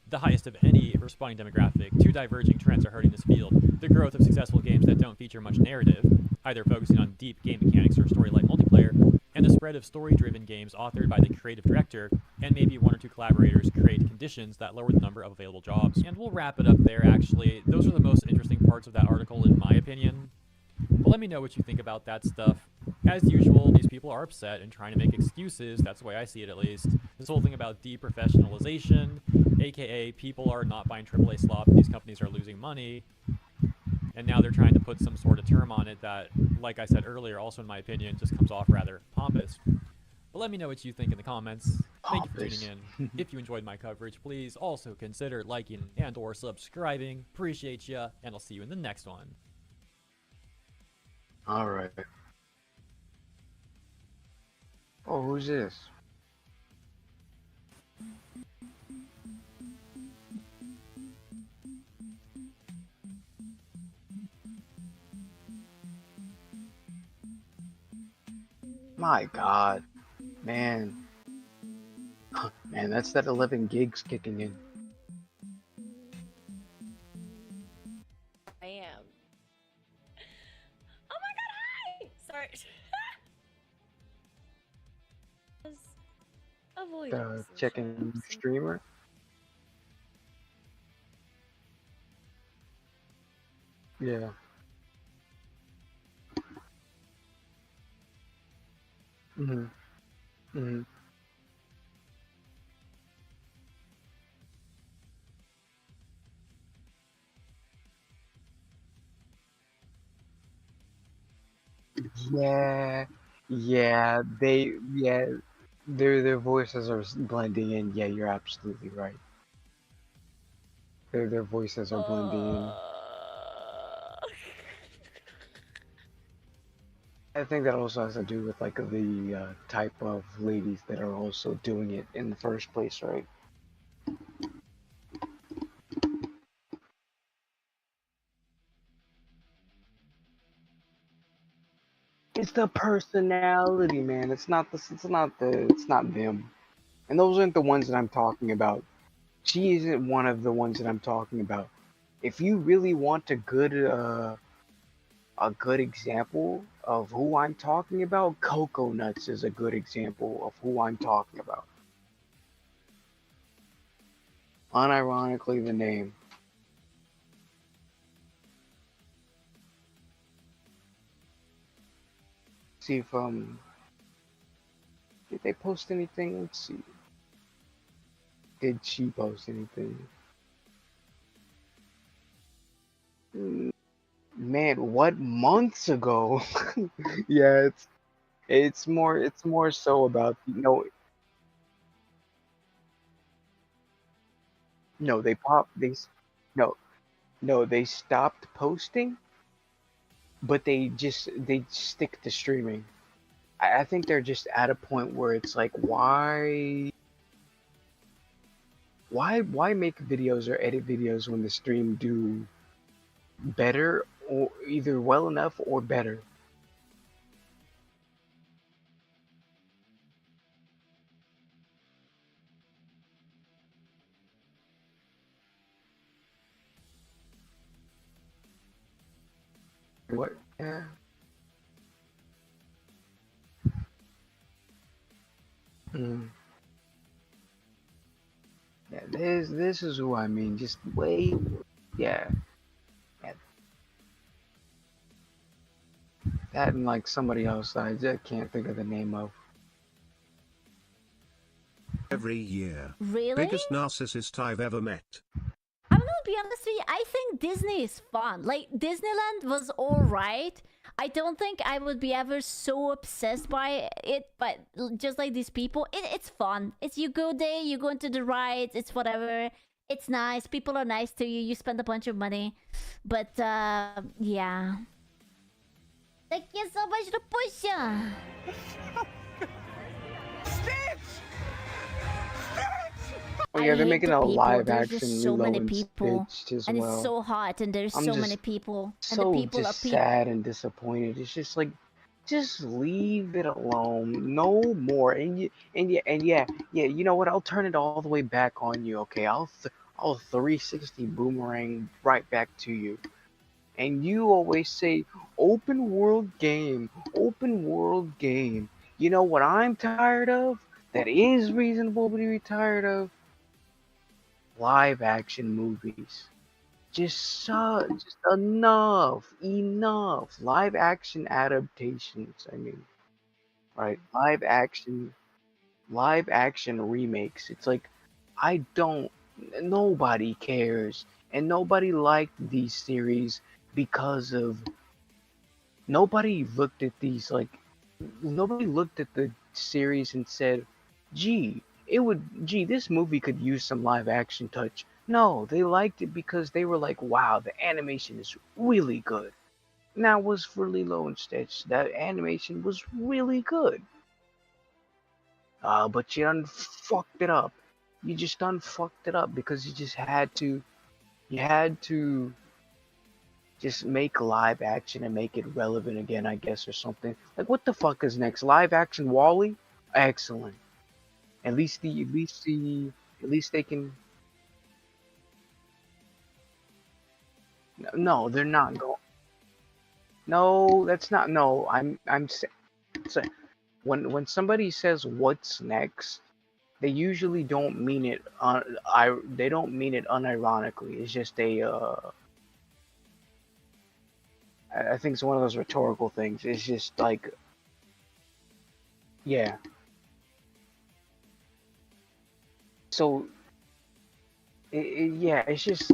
[SPEAKER 19] The highest of any responding demographic. Two diverging trends are hurting this field. The growth of successful games that don't feature much narrative, either focusing on deep game mechanics or story-like multiplayer, and the spread of story-driven games authored by the creative director, and maybe one or two collaborators create conditions that lower the number of available jobs. And we'll wrap it up there, actually. Those are the most interesting parts of that article, in my opinion. But let me know what you think about that stuff. As usual, these people are upset and trying to make excuses. That's the way I see it, at least. This whole thing about deprofessionalization, aka people are not buying AAA slop, these companies are losing money, and now they're trying to put some sort of term on it that, like I said earlier, also in my opinion, just comes off rather pompous. But let me know what you think in the comments. Thank you for tuning in. If you enjoyed my coverage, please also consider liking and or subscribing. Appreciate ya, and I'll see you in the next one.
[SPEAKER 10] Alright. Oh, who's this? My God, man. Man, that's that 11 gigs kicking in.
[SPEAKER 6] I am. Oh my god, hi! Sorry. Avoid
[SPEAKER 10] Checking streamer. Yeah. Mhm. Mhm. Yeah. Yeah. Their voices are blending in. Yeah, you're absolutely right. Their voices are blending in. I think that also has to do with like the type of ladies that are also doing it in the first place, right? It's the personality, man. It's not them. And those aren't the ones that I'm talking about. She isn't one of the ones that I'm talking about. If you really want a good example of who I'm talking about, Coco Nuts is a good example of who I'm talking about. Unironically, the name. See if did they post anything? Let's see. Did she post anything? Man, what, months ago? Yeah, it's more so about no, they stopped posting, but they stick to streaming. I think they're just at a point where it's like, why make videos or edit videos when the stream do better, or either well enough or better? What? Yeah. Yeah, this is who I mean. Just way, yeah. That and like somebody else I just can't think of the name of.
[SPEAKER 20] Every year.
[SPEAKER 6] Really?
[SPEAKER 20] Biggest narcissist I've ever met.
[SPEAKER 6] I'm gonna be honest with you, I think Disney is fun. Like, Disneyland was alright. I don't think I would be ever so obsessed by it, but just like these people, it's fun. It's, you go there, you go into the rides, it's whatever. It's nice, people are nice to you, you spend a bunch of money. But, yeah. Thank you so much to Pusha!
[SPEAKER 10] Oh yeah, they're making a live
[SPEAKER 6] There's
[SPEAKER 10] action
[SPEAKER 6] just so
[SPEAKER 10] Lilo
[SPEAKER 6] many
[SPEAKER 10] and
[SPEAKER 6] people,
[SPEAKER 10] Stitch as
[SPEAKER 6] and
[SPEAKER 10] well.
[SPEAKER 6] it's so hot, and there's
[SPEAKER 10] I'm
[SPEAKER 6] so
[SPEAKER 10] just
[SPEAKER 6] many people, and
[SPEAKER 10] so
[SPEAKER 6] the people
[SPEAKER 10] just
[SPEAKER 6] are
[SPEAKER 10] sad and disappointed. It's just like, just leave it alone. No more. And yeah. You know what? I'll turn it all the way back on you. Okay, I'll 360 boomerang right back to you. And you always say open world game, open world game. You know what I'm tired of? That is reasonable to be tired of? Live action movies. just enough live action adaptations. I mean, right? Live action remakes. It's like nobody cares, and nobody liked these series because of nobody looked at the series and said, gee, this movie could use some live action touch. No, they liked it because they were like, wow, the animation is really good. And that was for Lilo and Stitch. That animation was really good. But you done fucked it up. You just done fucked it up because you had to just make live action and make it relevant again, I guess, or something. Like, what the fuck is next? Live action WALL-E? Excellent. At least they can. No, they're not going. No, that's not. No, I'm saying when somebody says what's next, they usually don't mean it. They don't mean it unironically. It's just a. I think it's one of those rhetorical things. It's just like, yeah. So, yeah, it's just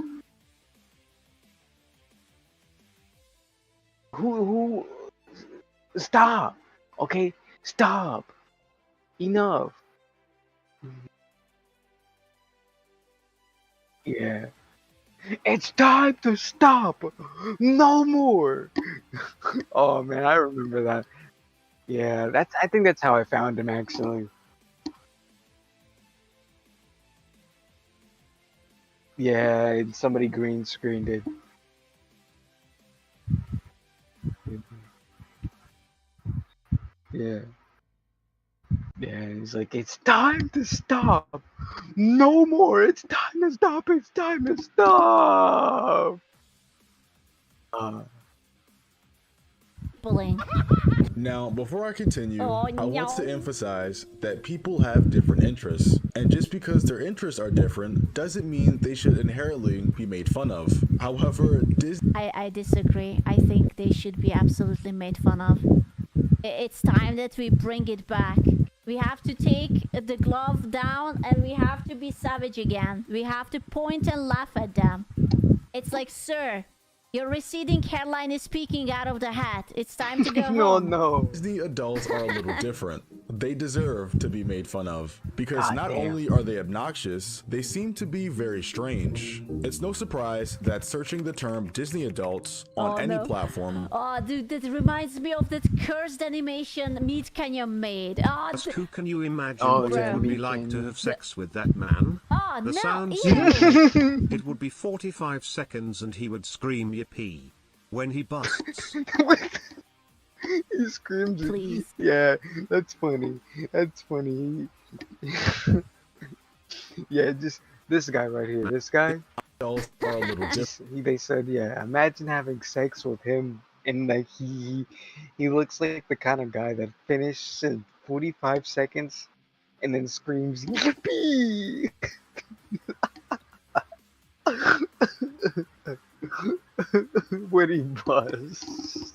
[SPEAKER 10] who stop, okay, stop, enough. Yeah. It's time to stop. No more. Oh man, I remember that. Yeah, I think that's how I found him actually. Yeah, and somebody green screened it. Yeah. Yeah, he's like, it's time to stop. No more. It's time to stop. It's time to stop.
[SPEAKER 6] Bullying.
[SPEAKER 21] Now, before I continue,
[SPEAKER 6] Oh,
[SPEAKER 21] I want to
[SPEAKER 6] no.
[SPEAKER 21] emphasize that people have different interests, and just because their interests are different doesn't mean they should inherently be made fun of. However,
[SPEAKER 6] I disagree. I think they should be absolutely made fun of. It's time that we bring it back. We have to take the glove down and we have to be savage again. We have to point and laugh at them. It's like, sir, your receding hairline is peeking out of the hat. It's time to go home.
[SPEAKER 10] No.
[SPEAKER 21] Disney adults are a little different. They deserve to be made fun of because
[SPEAKER 10] God
[SPEAKER 21] not
[SPEAKER 10] damn.
[SPEAKER 21] only are they obnoxious, they seem to be very strange. It's no surprise that searching the term Disney adults on any platform.
[SPEAKER 6] Oh, dude, that reminds me of that cursed animation Meat Canyon made. Oh,
[SPEAKER 20] Ask who can you imagine
[SPEAKER 10] Oh,
[SPEAKER 20] what
[SPEAKER 10] yeah.
[SPEAKER 20] it would be like to have sex with that man?
[SPEAKER 6] Oh,
[SPEAKER 20] The
[SPEAKER 6] no,
[SPEAKER 20] sounds
[SPEAKER 6] ew.
[SPEAKER 20] it would be 45 seconds and he would scream yippee when he busts.
[SPEAKER 10] He screams.
[SPEAKER 6] Please.
[SPEAKER 10] Yeah, that's funny. That's funny. Yeah, just this guy right here. This guy.
[SPEAKER 21] Adults are a little different.
[SPEAKER 10] They said, yeah, imagine having sex with him, and like he looks like the kind of guy that finishes in 45 seconds, and then screams yippee. When he busts.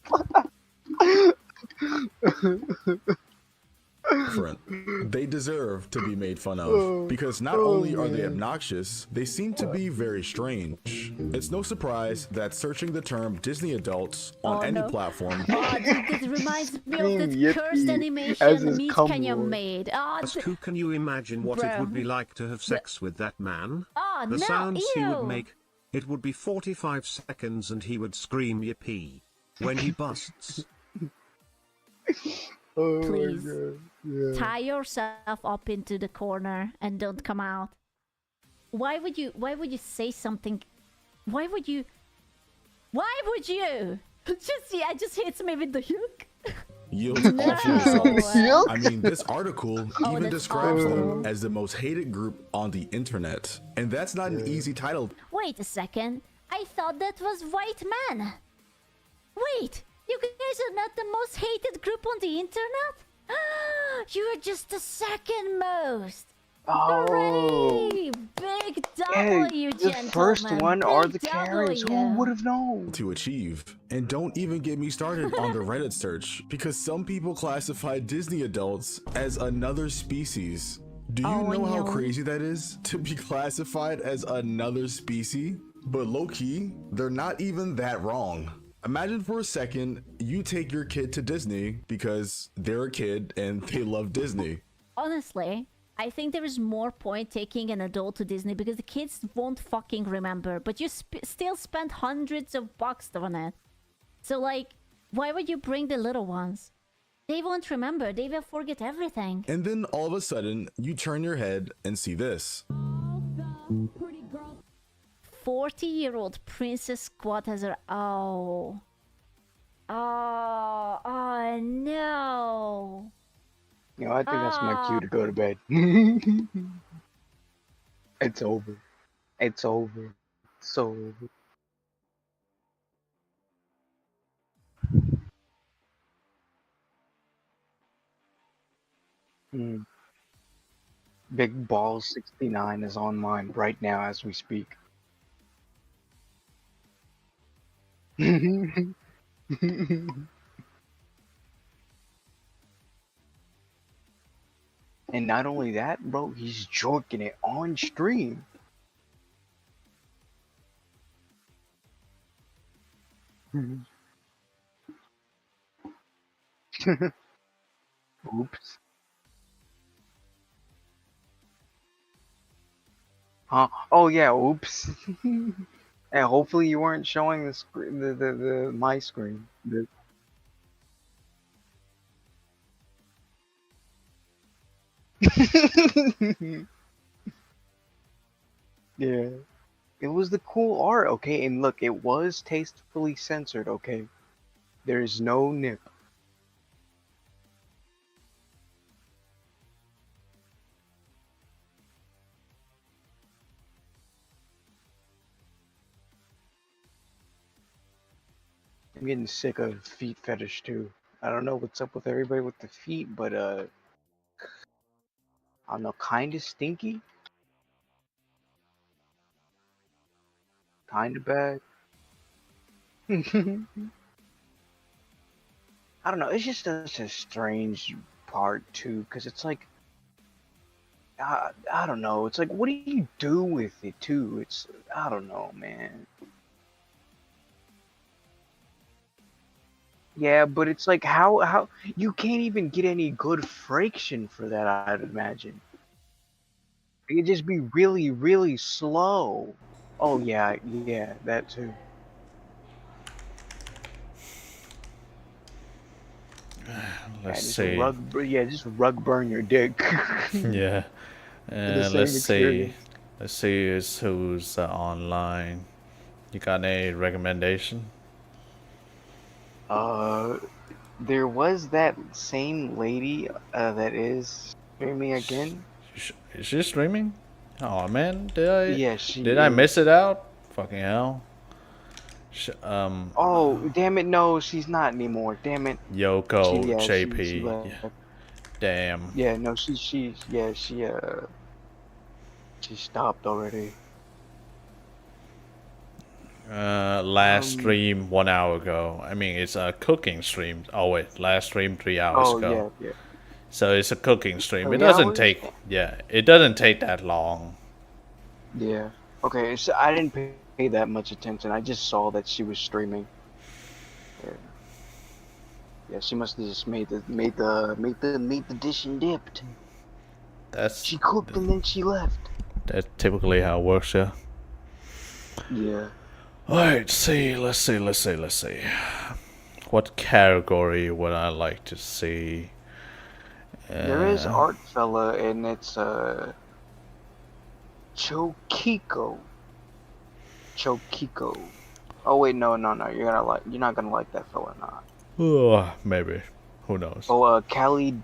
[SPEAKER 21] Different. They deserve to be made fun of because not only are they obnoxious, they seem to be very strange. It's no surprise that searching the term Disney adults on any platform.
[SPEAKER 6] Oh, dude, this reminds me of that
[SPEAKER 10] Yippee
[SPEAKER 6] cursed
[SPEAKER 10] as
[SPEAKER 6] animation
[SPEAKER 10] his
[SPEAKER 6] Meat
[SPEAKER 10] cum
[SPEAKER 6] Canyon
[SPEAKER 10] roar.
[SPEAKER 6] made. Oh,
[SPEAKER 20] Ask who can you imagine what it would be like to have sex with that man?
[SPEAKER 6] Oh,
[SPEAKER 20] The
[SPEAKER 6] no,
[SPEAKER 20] sounds he would
[SPEAKER 6] ew.
[SPEAKER 20] make, it would be 45 seconds and he would scream yippee when he busts.
[SPEAKER 10] Oh
[SPEAKER 6] Please.
[SPEAKER 10] my god. Yeah.
[SPEAKER 6] tie yourself up into the corner and don't come out. Why would you say something? Why would you just hits me with the hook.
[SPEAKER 21] Yield off yourselves.
[SPEAKER 6] No.
[SPEAKER 21] I mean, this article even
[SPEAKER 6] that's
[SPEAKER 21] describes
[SPEAKER 6] awful.
[SPEAKER 21] them as the most hated group on the internet. And that's not an easy title.
[SPEAKER 6] Wait a second. I thought that was white man. Wait, you guys are not the most hated group on the internet? You are just the second most.
[SPEAKER 10] Oh,
[SPEAKER 6] Big
[SPEAKER 10] yeah,
[SPEAKER 6] W,
[SPEAKER 10] the first
[SPEAKER 6] gentlemen.
[SPEAKER 10] one are
[SPEAKER 6] Big
[SPEAKER 10] the carrots.
[SPEAKER 6] W.
[SPEAKER 10] Who would have known?
[SPEAKER 21] To achieve. And don't even get me started on the Reddit search, because some people classify Disney adults as another species. Do you know how crazy that is? To be classified as another species? But low-key, they're not even that wrong. Imagine for a second, you take your kid to Disney because they're a kid and they love Disney.
[SPEAKER 6] Honestly, I think there is more point taking an adult to Disney because the kids won't fucking remember, but you still spend hundreds of bucks on it. So like, why would you bring the little ones? They won't remember, they will forget everything.
[SPEAKER 21] And then all of a sudden, you turn your head and see this.
[SPEAKER 6] 40-year-old Princess Squad has her... Oh. Oh no.
[SPEAKER 10] You know, I think that's my cue to go to bed. It's over. It's over. It's over. Big Ball 69 is on mine right now as we speak. And not only that, bro, he's jorking it on stream. Oops. Huh? Oh yeah, oops. And hopefully you weren't showing the screen, the my screen. Yeah. It was the cool art, okay? And look, it was tastefully censored, okay? There's no nip. I'm getting sick of feet fetish too. I don't know what's up with everybody with the feet, but I don't know, kinda stinky. Kinda bad. I don't know, it's just such a strange part too, because it's like, I don't know, it's like, what do you do with it too? It's, I don't know, man. Yeah, but it's like, how, you can't even get any good friction for that, I'd imagine. It could just be really, really slow. Oh yeah, yeah, that too.
[SPEAKER 1] Let's
[SPEAKER 10] just
[SPEAKER 1] see.
[SPEAKER 10] Just rug burn your dick.
[SPEAKER 1] Yeah. Let's see. Let's see who's online. You got any recommendation?
[SPEAKER 10] There was that same lady that is streaming again.
[SPEAKER 1] Is she streaming? Oh man, did I?
[SPEAKER 10] Yeah, she
[SPEAKER 1] did. I miss it out? Fucking hell.
[SPEAKER 10] Oh damn it! No, she's not anymore. Damn it.
[SPEAKER 1] Yoko JP.
[SPEAKER 10] She
[SPEAKER 1] Damn.
[SPEAKER 10] Yeah, no, she stopped already.
[SPEAKER 1] Last stream 1 hour ago. I mean, it's a cooking stream. Oh wait, last stream 3 hours ago.
[SPEAKER 10] Yeah.
[SPEAKER 1] So it's a cooking stream.
[SPEAKER 10] 3
[SPEAKER 1] It doesn't
[SPEAKER 10] hours?
[SPEAKER 1] take. Yeah, it doesn't take that long.
[SPEAKER 10] Yeah. Okay, so I didn't pay that much attention. I just saw that she was streaming. Yeah, she must have just made the dish and dipped. She cooked and then she left.
[SPEAKER 1] That's typically how it works, yeah.
[SPEAKER 10] Yeah.
[SPEAKER 1] Alright, let's see. What category would I like to see?
[SPEAKER 10] There is Art Fella, and it's Chokiko. Oh wait, no. You're not gonna like that fella, nah.
[SPEAKER 1] Oh, maybe. Who knows?
[SPEAKER 10] Oh, Callie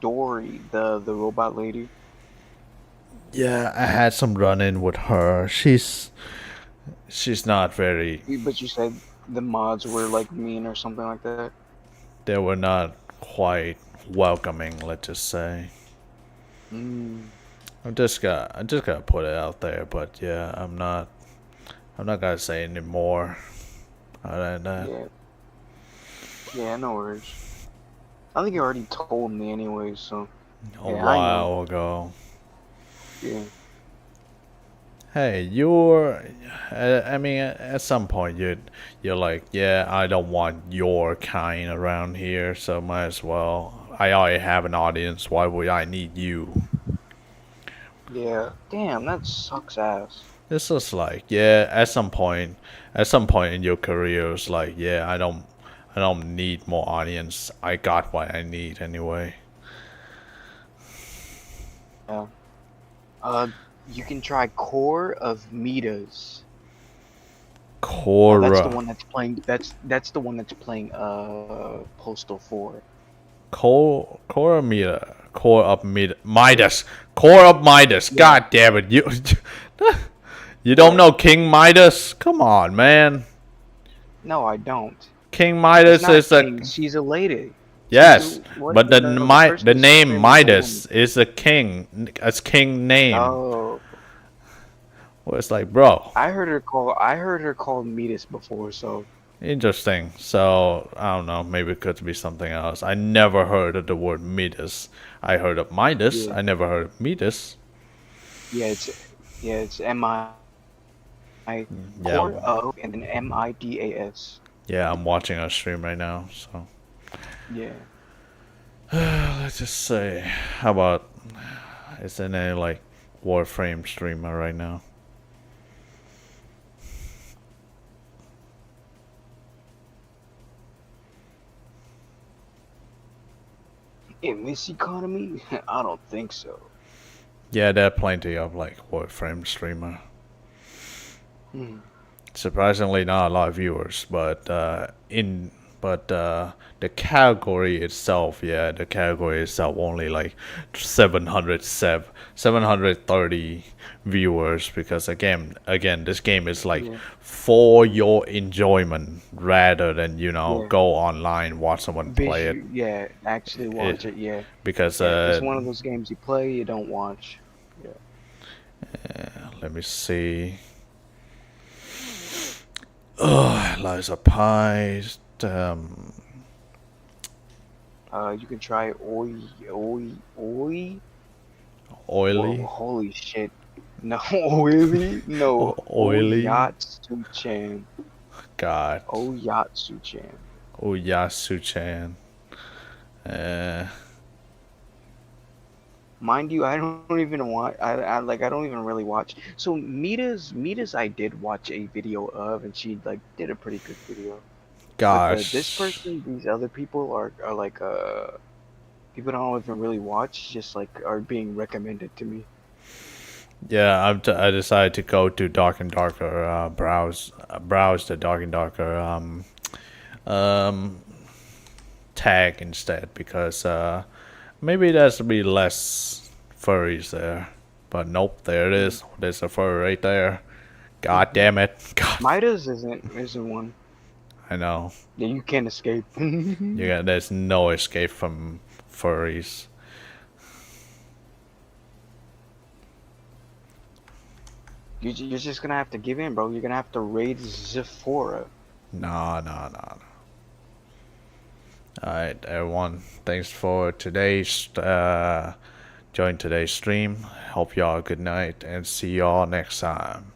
[SPEAKER 10] Dory, the robot lady.
[SPEAKER 1] Yeah, I had some run-in with her. She's not very.
[SPEAKER 10] But you said the mods were like mean or something like that.
[SPEAKER 1] They were not quite welcoming, let's just say. I'm just gonna put it out there, but yeah, I'm not gonna say any more other than that.
[SPEAKER 10] Yeah. Yeah, no worries. I think you already told me anyway, so.
[SPEAKER 1] A
[SPEAKER 10] Yeah, I know.
[SPEAKER 1] while ago.
[SPEAKER 10] Yeah.
[SPEAKER 1] Hey, I mean, at some point you're like, yeah, I don't want your kind around here, so might as well. I already have an audience. Why would I need you?
[SPEAKER 10] Yeah. Damn, that sucks ass.
[SPEAKER 1] It's just like, yeah, at some point in your career, it's like, yeah, I don't need more audience. I got what I need anyway.
[SPEAKER 10] Yeah. You can try Core of Midas.
[SPEAKER 1] Cora.
[SPEAKER 10] That's the one that's playing. That's the one that's playing. Postal 4.
[SPEAKER 1] Core of Midas. God damn it, you don't know King Midas? Come on, man.
[SPEAKER 10] No, I don't.
[SPEAKER 1] King Midas
[SPEAKER 10] She's not
[SPEAKER 1] is a
[SPEAKER 10] king, she's a lady.
[SPEAKER 1] yes,
[SPEAKER 10] What?
[SPEAKER 1] but the
[SPEAKER 10] person's
[SPEAKER 1] the name
[SPEAKER 10] name is
[SPEAKER 1] Midas is a king. It's king name.
[SPEAKER 10] Oh.
[SPEAKER 1] Well, it's like, bro,
[SPEAKER 10] I heard her called Midas before, so.
[SPEAKER 1] interesting. So I don't know. Maybe it could be something else. I never heard of the word Midas. I heard of Midas.
[SPEAKER 10] Yeah.
[SPEAKER 1] I never heard of Midas.
[SPEAKER 10] Yeah, it's M-I.
[SPEAKER 1] Yeah.
[SPEAKER 10] Core of and then M-I-D-A-S.
[SPEAKER 1] Yeah, I'm watching our stream right now. So
[SPEAKER 10] Yeah.
[SPEAKER 1] let's just say, how about is there any like Warframe streamer right now?
[SPEAKER 10] In this economy, I don't think so.
[SPEAKER 1] Yeah, there are plenty of like Warframe streamer.
[SPEAKER 10] Hmm.
[SPEAKER 1] Surprisingly, not a lot of viewers, but the category itself, only like 730 viewers, because again, this game is like for your enjoyment rather than go online watch someone play it.
[SPEAKER 10] Yeah, actually watch it. Yeah.
[SPEAKER 1] Because
[SPEAKER 10] it's one of those games you play, you don't watch. Yeah.
[SPEAKER 1] Let me see. Liza Pie.
[SPEAKER 10] You can try Oily.
[SPEAKER 1] Oily.
[SPEAKER 10] Whoa, holy shit. No, Oily? No.
[SPEAKER 1] Oily.
[SPEAKER 10] Oyatsu-chan.
[SPEAKER 1] God.
[SPEAKER 10] Oyatsu-chan.
[SPEAKER 1] Oyatsu-chan.
[SPEAKER 10] Mind you, I don't even watch. I don't even really watch. So Midas, I did watch a video of, and she like did a pretty good video.
[SPEAKER 1] Gosh.
[SPEAKER 10] But, this person, these other people are like people don't even really watch. Just like are being recommended to me.
[SPEAKER 1] Yeah, I decided to go to Dark and Darker. Browse the Dark and Darker tag instead, because maybe there's be less furries there. But nope, there it is. There's a furry right there. God damn it. God.
[SPEAKER 10] Midas isn't one.
[SPEAKER 1] I know.
[SPEAKER 10] Yeah, you can't escape.
[SPEAKER 1] There's no escape from furries.
[SPEAKER 10] You're just gonna have to give in, bro. You're gonna have to raid Zephora.
[SPEAKER 1] No. Alright, everyone. Thanks for today's join today's stream. Hope y'all good night and see y'all next time.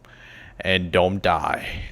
[SPEAKER 1] And don't die.